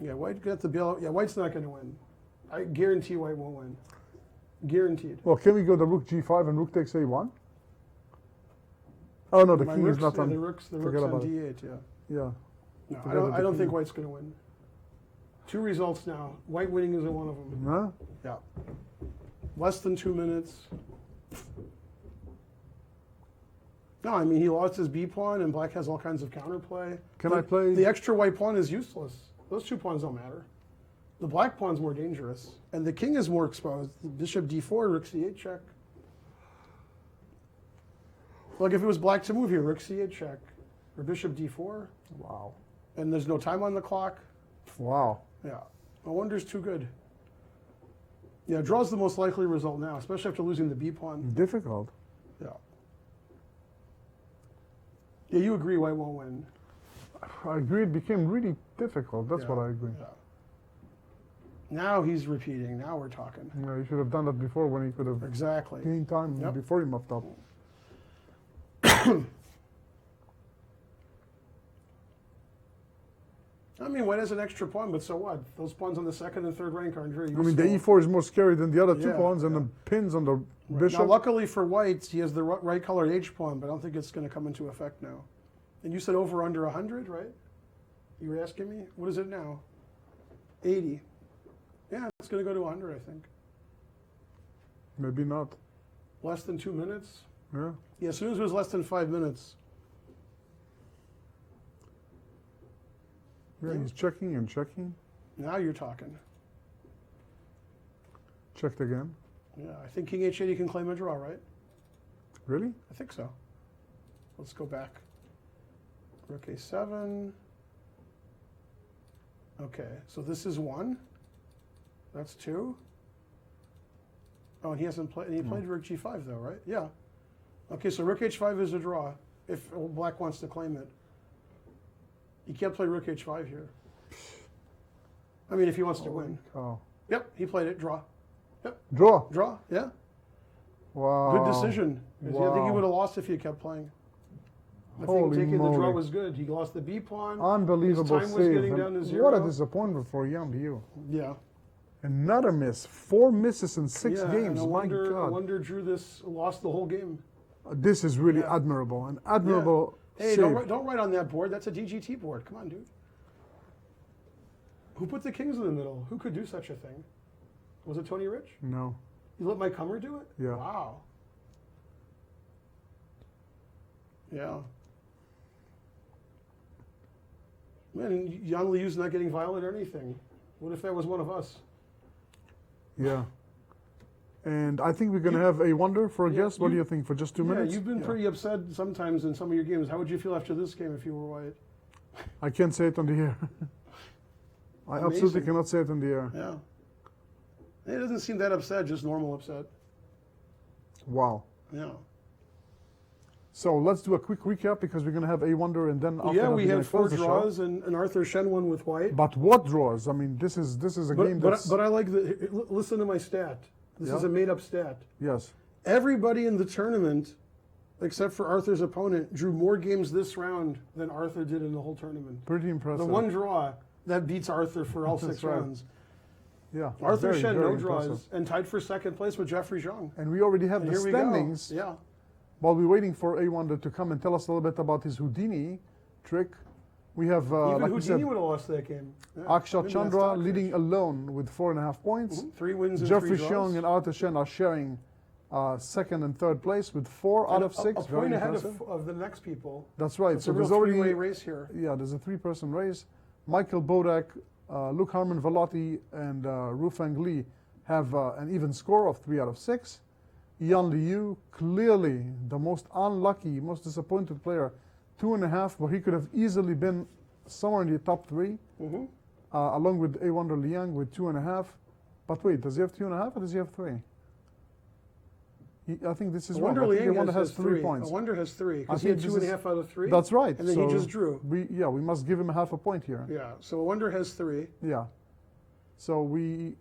Yeah, White got the bail. Yeah, White's not going to win. I guarantee White won't win. Guaranteed. Well, can we go to rook g5 and rook takes a1? Oh no, the My king is rook's- not yeah, on. the rook's forget on about it. d8. Yeah. Yeah. No, Forget I don't. about I the don't think king. White's going to win. 2 results now. White winning isn't one of them. Huh? Yeah. Less than 2 minutes. No, I mean, he lost his B pawn, and Black has all kinds of counterplay. Can I play- The extra white pawn is useless. Those 2 pawns don't matter. The black pawn's more dangerous, and the king is more exposed. Bishop d4, rook c8 check. Like if it was Black to move here, rook c8 check, or bishop d4, Wow. and there's no time on the clock. Wow. Yeah, no wonder's too good. Yeah, draw's the most likely result now, especially after losing the b pawn. Difficult. Yeah. Yeah, you agree White won't win. I agree. It became really difficult. That's Yeah, what I agree. yeah. Now he's repeating. Now we're talking. Yeah, he should have done that before when he could have Exactly. gained time Yep. before he muffed up. I mean, White has an extra pawn, but so what? Those pawns on the second and third rank aren't very I useful. mean, the e4 is more scary than the other two Yeah, pawns, and yeah. the pins on the Right. bishop. Now, luckily for White, he has the right colored H pawn, but I don't think it's going to come into effect now. And you said over under 100, right? You were asking me? What is it now? 80. Yeah, it's going to go to 100, I think. Maybe not. Less than 2 minutes? Yeah. Yeah, as soon as it was less than 5 minutes. Yeah, he's checking and checking. Now you're talking. Checked again. Yeah, I think King H8 he can claim a draw, right? Really? I think so. Let's go back. Rook A7. Okay, so this is 1. That's 2. Oh, and he hasn't played. He played Rook G5 though, right? Yeah. Okay, so Rook H5 is a draw if Black wants to claim it. You can't play Rook H5 here. I mean, if he wants to win. Oh. Yep, he played it. Draw. Yep. Draw. Draw. Yeah. Wow. Good decision. I think he Wow. would have lost if he kept playing. I think Holy taking the draw moly. was good. He lost the B pawn. Unbelievable His time was save. getting And down to what a 0. disappointment for Young Liu. Yeah. Another miss. 4 misses in 6 Yeah, games. and My I God. wonder Drew lost the whole game. This is really Yeah. admirable. An admirable Hey, save. don't write on that board. That's a DGT board. Come on, dude. Who put the kings in the middle? Who could do such a thing? Was it Tony Rich? No. You let Mike Hummer do it? Yeah. Wow. Yeah. Man, Yang Liu's not getting violent or anything. What if that was one of us? Yeah. And I think we're going to have a wonder for a Yeah, guest. What do you think? For just 2 minutes? Yeah, you've been pretty upset sometimes in some of your games. How would you feel after this game if you were Wyatt? I can't say it on the air. I absolutely Amazing. cannot say it on the air. Yeah. It doesn't seem that upset, just normal upset. Wow. Yeah. So let's do a quick recap because we're going to have a wonder and then after Yeah, that we we're had gonna 4 close the show. draws and Arthur Shen won with White. But what draws? I mean, this is a game that's... But I like listen to my stat. This is Yeah. a made-up stat. Yes. Everybody in the tournament, except for Arthur's opponent, drew more games this round than Arthur did in the whole tournament. Pretty impressive. The one draw that beats Arthur for all 6 That's right. rounds. Yeah. Arthur very, Shen, very no draws, impressive. and tied for 2nd place with Jeffrey Zhang. And we already have And the here we go. standings. Yeah. While we're waiting for a wonder to come and tell us a little bit about his Houdini trick, we have, Even like we Houdini said, would have lost that game. Yeah. Akshat Maybe that's Chandra Stockfish. leading alone with 4.5 points. 3 wins and Jeffrey 3 draws. Xiong and Arthur Shen are sharing 2nd and 3rd place with 4 out of 6. A Very point ahead impressive. of the next people. That's right. It's So a real there's already three-way race here. Yeah, there's a 3-person race. Michael Bodak, Luke Harmon Velotti, and Rufang Li have an even score of 3 out of 6. Yan Liu, clearly the most unlucky, most disappointed player, 2.5, where he could have easily been somewhere in the top 3, along with A Wonder Liang with 2.5. But wait, does he have 2.5 or does he have 3? I think this is A wrong. Wonder I think Liang A Wonder has 3 3 points. A Wonder has 3 I because he had think 2.5 out of 3. That's right. And then so he just drew. we must give him a half a point here. Yeah. So A Wonder has 3. Yeah. So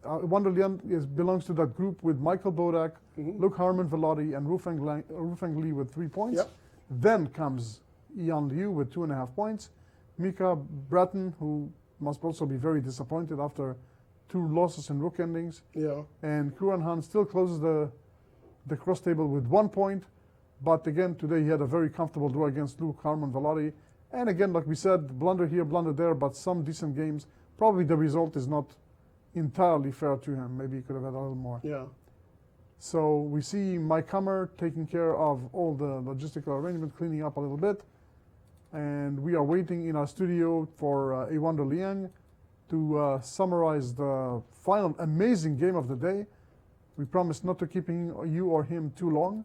Wonder Liang belongs to that group with Michael Bodak, Luke Harmon Velotti, and Rufang Li with 3 points. Yep. Then comes Yan Liu with 2.5 points. Mika Bratton, who must also be very disappointed after 2 losses in rook endings. Yeah. And Kuran Han still closes the cross table with 1 point. But again, today he had a very comfortable draw against Luke Harmon Velotti. And again, like we said, blunder here, blunder there, but some decent games. Probably the result is not entirely fair to him. Maybe he could have had a little more. Yeah. So we see Mike Hammer taking care of all the logistical arrangement, cleaning up a little bit. And we are waiting in our studio for A Wonder Liang to summarize the final amazing game of the day. We promised not to keep you or him too long,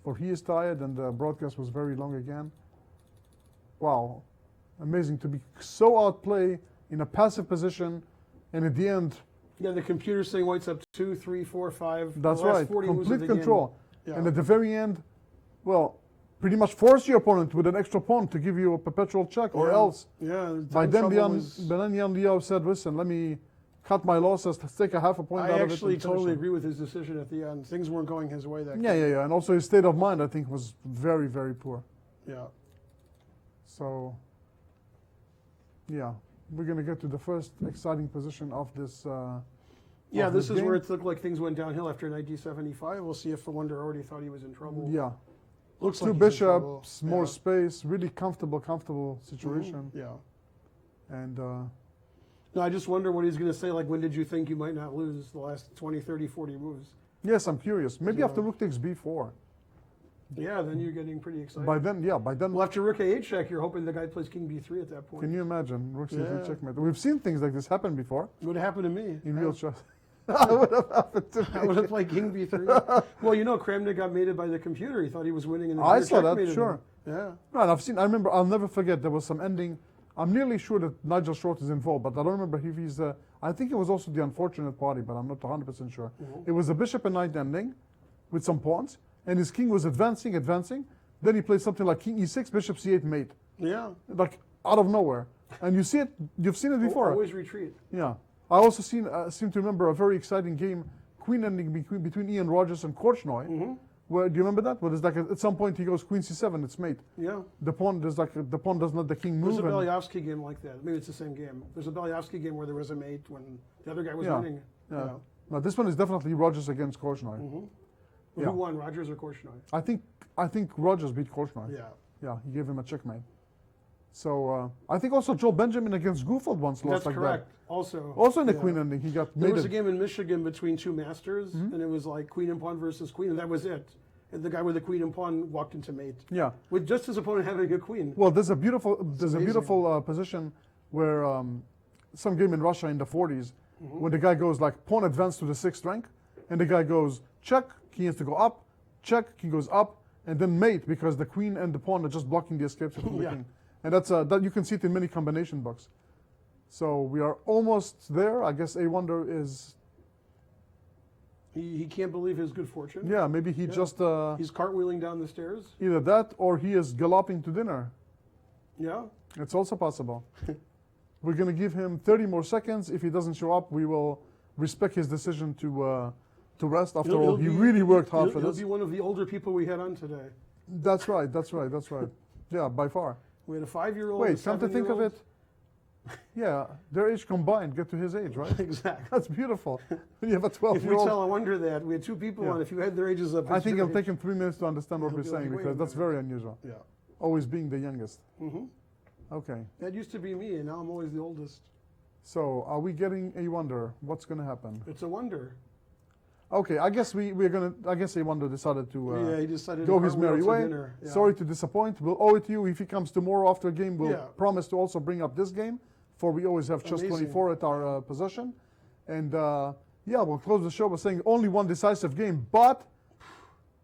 for he is tired and the broadcast was very long again. Wow, amazing to be so outplayed in a passive position, and at the end, Yeah, the computer's saying White's up 2, 3, 4, 5. that's the last right, 40 moves of complete the control. Game. Yeah. And at the very end, well, pretty much force your opponent with an extra pawn to give you a perpetual check, or Yeah. else. Yeah. By then, trouble was- Yan Liao said, listen, let me cut my losses, take a half a point I out of it. actually and finish totally it. agree with his decision at the end. Things weren't going his way that Yeah, game. yeah. And also his state of mind, I think, was very, very poor. Yeah. So, yeah, we're going to get to the first exciting position of this. Yeah, of this is game. where it looked like things went downhill after knight d75. We'll see if the Wonder already thought he was in trouble. Yeah. Looks Two like he's in bishops, trouble. more Yeah. space, really comfortable situation. Yeah. And No, I just wonder what he's going to say. Like, when did you think you might not lose the last 20, 30, 40 moves? yes, I'm curious. Maybe Yeah. after rook takes b4. Yeah, then you're getting pretty excited. By then, Well, after rook a8 check, you're hoping the guy plays king b3 at that point. can you imagine? Rook c3 Yeah. checkmate. We've seen things like this happen before It would happen to me. in real chess. That would have happened to I would me. have played King B3. Well, you know, Kramnik got mated by the computer. He thought he was winning, and the I computer saw that, checkmated sure. him. Yeah. Right, I remember, I'll never forget, there was some ending. I'm nearly sure that Nigel Short is involved, but I don't remember if he's, I think it was also the unfortunate party, but I'm not 100% sure. It was a bishop and knight ending with some pawns, and his king was advancing. Then he played something like king e6, bishop c8, mate. Yeah. Like out of nowhere. And you see it, you've seen it before. Always retreat. Yeah. I also seem to remember a very exciting game, queen ending between Ian Rogers and Korchnoi. Where, do you remember that? Where there's like at some point he goes queen c7, it's mate. Yeah. The pawn does not the king move. There's a Belyavsky game like that. Maybe it's the same game. There's a Belyavsky game where there was a mate when the other guy was winning. Yeah. No, this one is definitely Rogers against Korchnoi. Yeah. Who won, Rogers or Korchnoi? I think Rogers beat Korchnoi. Yeah. Yeah, he gave him a checkmate. So I think also Joel Benjamin against Gufeld once lost That's like correct. that. Also In the queen ending, he got There was a mated. game in Michigan between two masters, and it was like queen and pawn versus queen, and that was it. And the guy with the queen and pawn walked into mate. Yeah. With just his opponent having a queen. Well, there's a beautiful amazing. position where some game in Russia in the 40s, when the guy goes like pawn advanced to the 6th rank, and the guy goes check, king has to go up, check, king goes up, and then mate because the queen and the pawn are just blocking the escape from the king. And that's that you can see it in many combination books. So we are almost there. I guess A Wonder is. He can't believe his good fortune. Yeah, maybe he just He's cartwheeling down the stairs. either that or he is galloping to dinner. Yeah. It's also possible. We're going to give him 30 more seconds. If he doesn't show up, we will respect his decision to rest. After all, he really worked hard for this. He'll be one of the older people we had on today. That's right. Yeah, by far. We had a 5-year-old. Wait, come to think of it, yeah, their age combined get to his age, right? Exactly. That's beautiful. When you have a If we 12-year-old. tell a wonder that we had two people on, if you had their ages up. I it's think your it'll take age. him 3 minutes to understand what He'll we're be saying like, "Wait a because that's minute." very unusual. Yeah. Always being the youngest. Mm-hmm. Okay. That used to be me, and now I'm always the oldest. So are we getting a wonder? What's going to happen? It's a wonder. Okay, I guess I guess a wonder decided to Yeah, he decided go to his merry cartwheel to way. dinner, yeah. Sorry to disappoint. We'll owe it to you. If he comes tomorrow after a game, we'll Yeah. promise to also bring up this game, for we always have chess Amazing. 24 at our possession. And yeah, we'll close the show by saying only one decisive game, but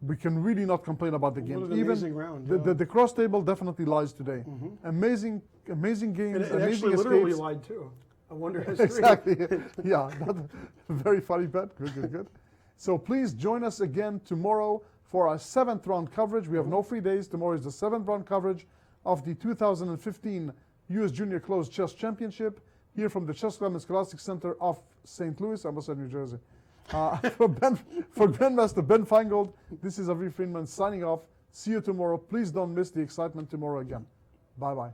we can really not complain about the game. What an amazing round. The cross table definitely lies today. Amazing games, And it amazing actually literally escapes. lied too. A wonder has three. Exactly. Yeah, very funny bet. Good. So please join us again tomorrow for our 7th round coverage. We have no free days. Tomorrow is the 7th round coverage of the 2015 U.S. Junior Closed Chess Championship here from the Chess Club and Scholastic Center of St. Louis. I almost said New Jersey. For Grandmaster Ben Finegold, this is Aviv Friedman signing off. See you tomorrow. Please don't miss the excitement tomorrow again. Bye-bye.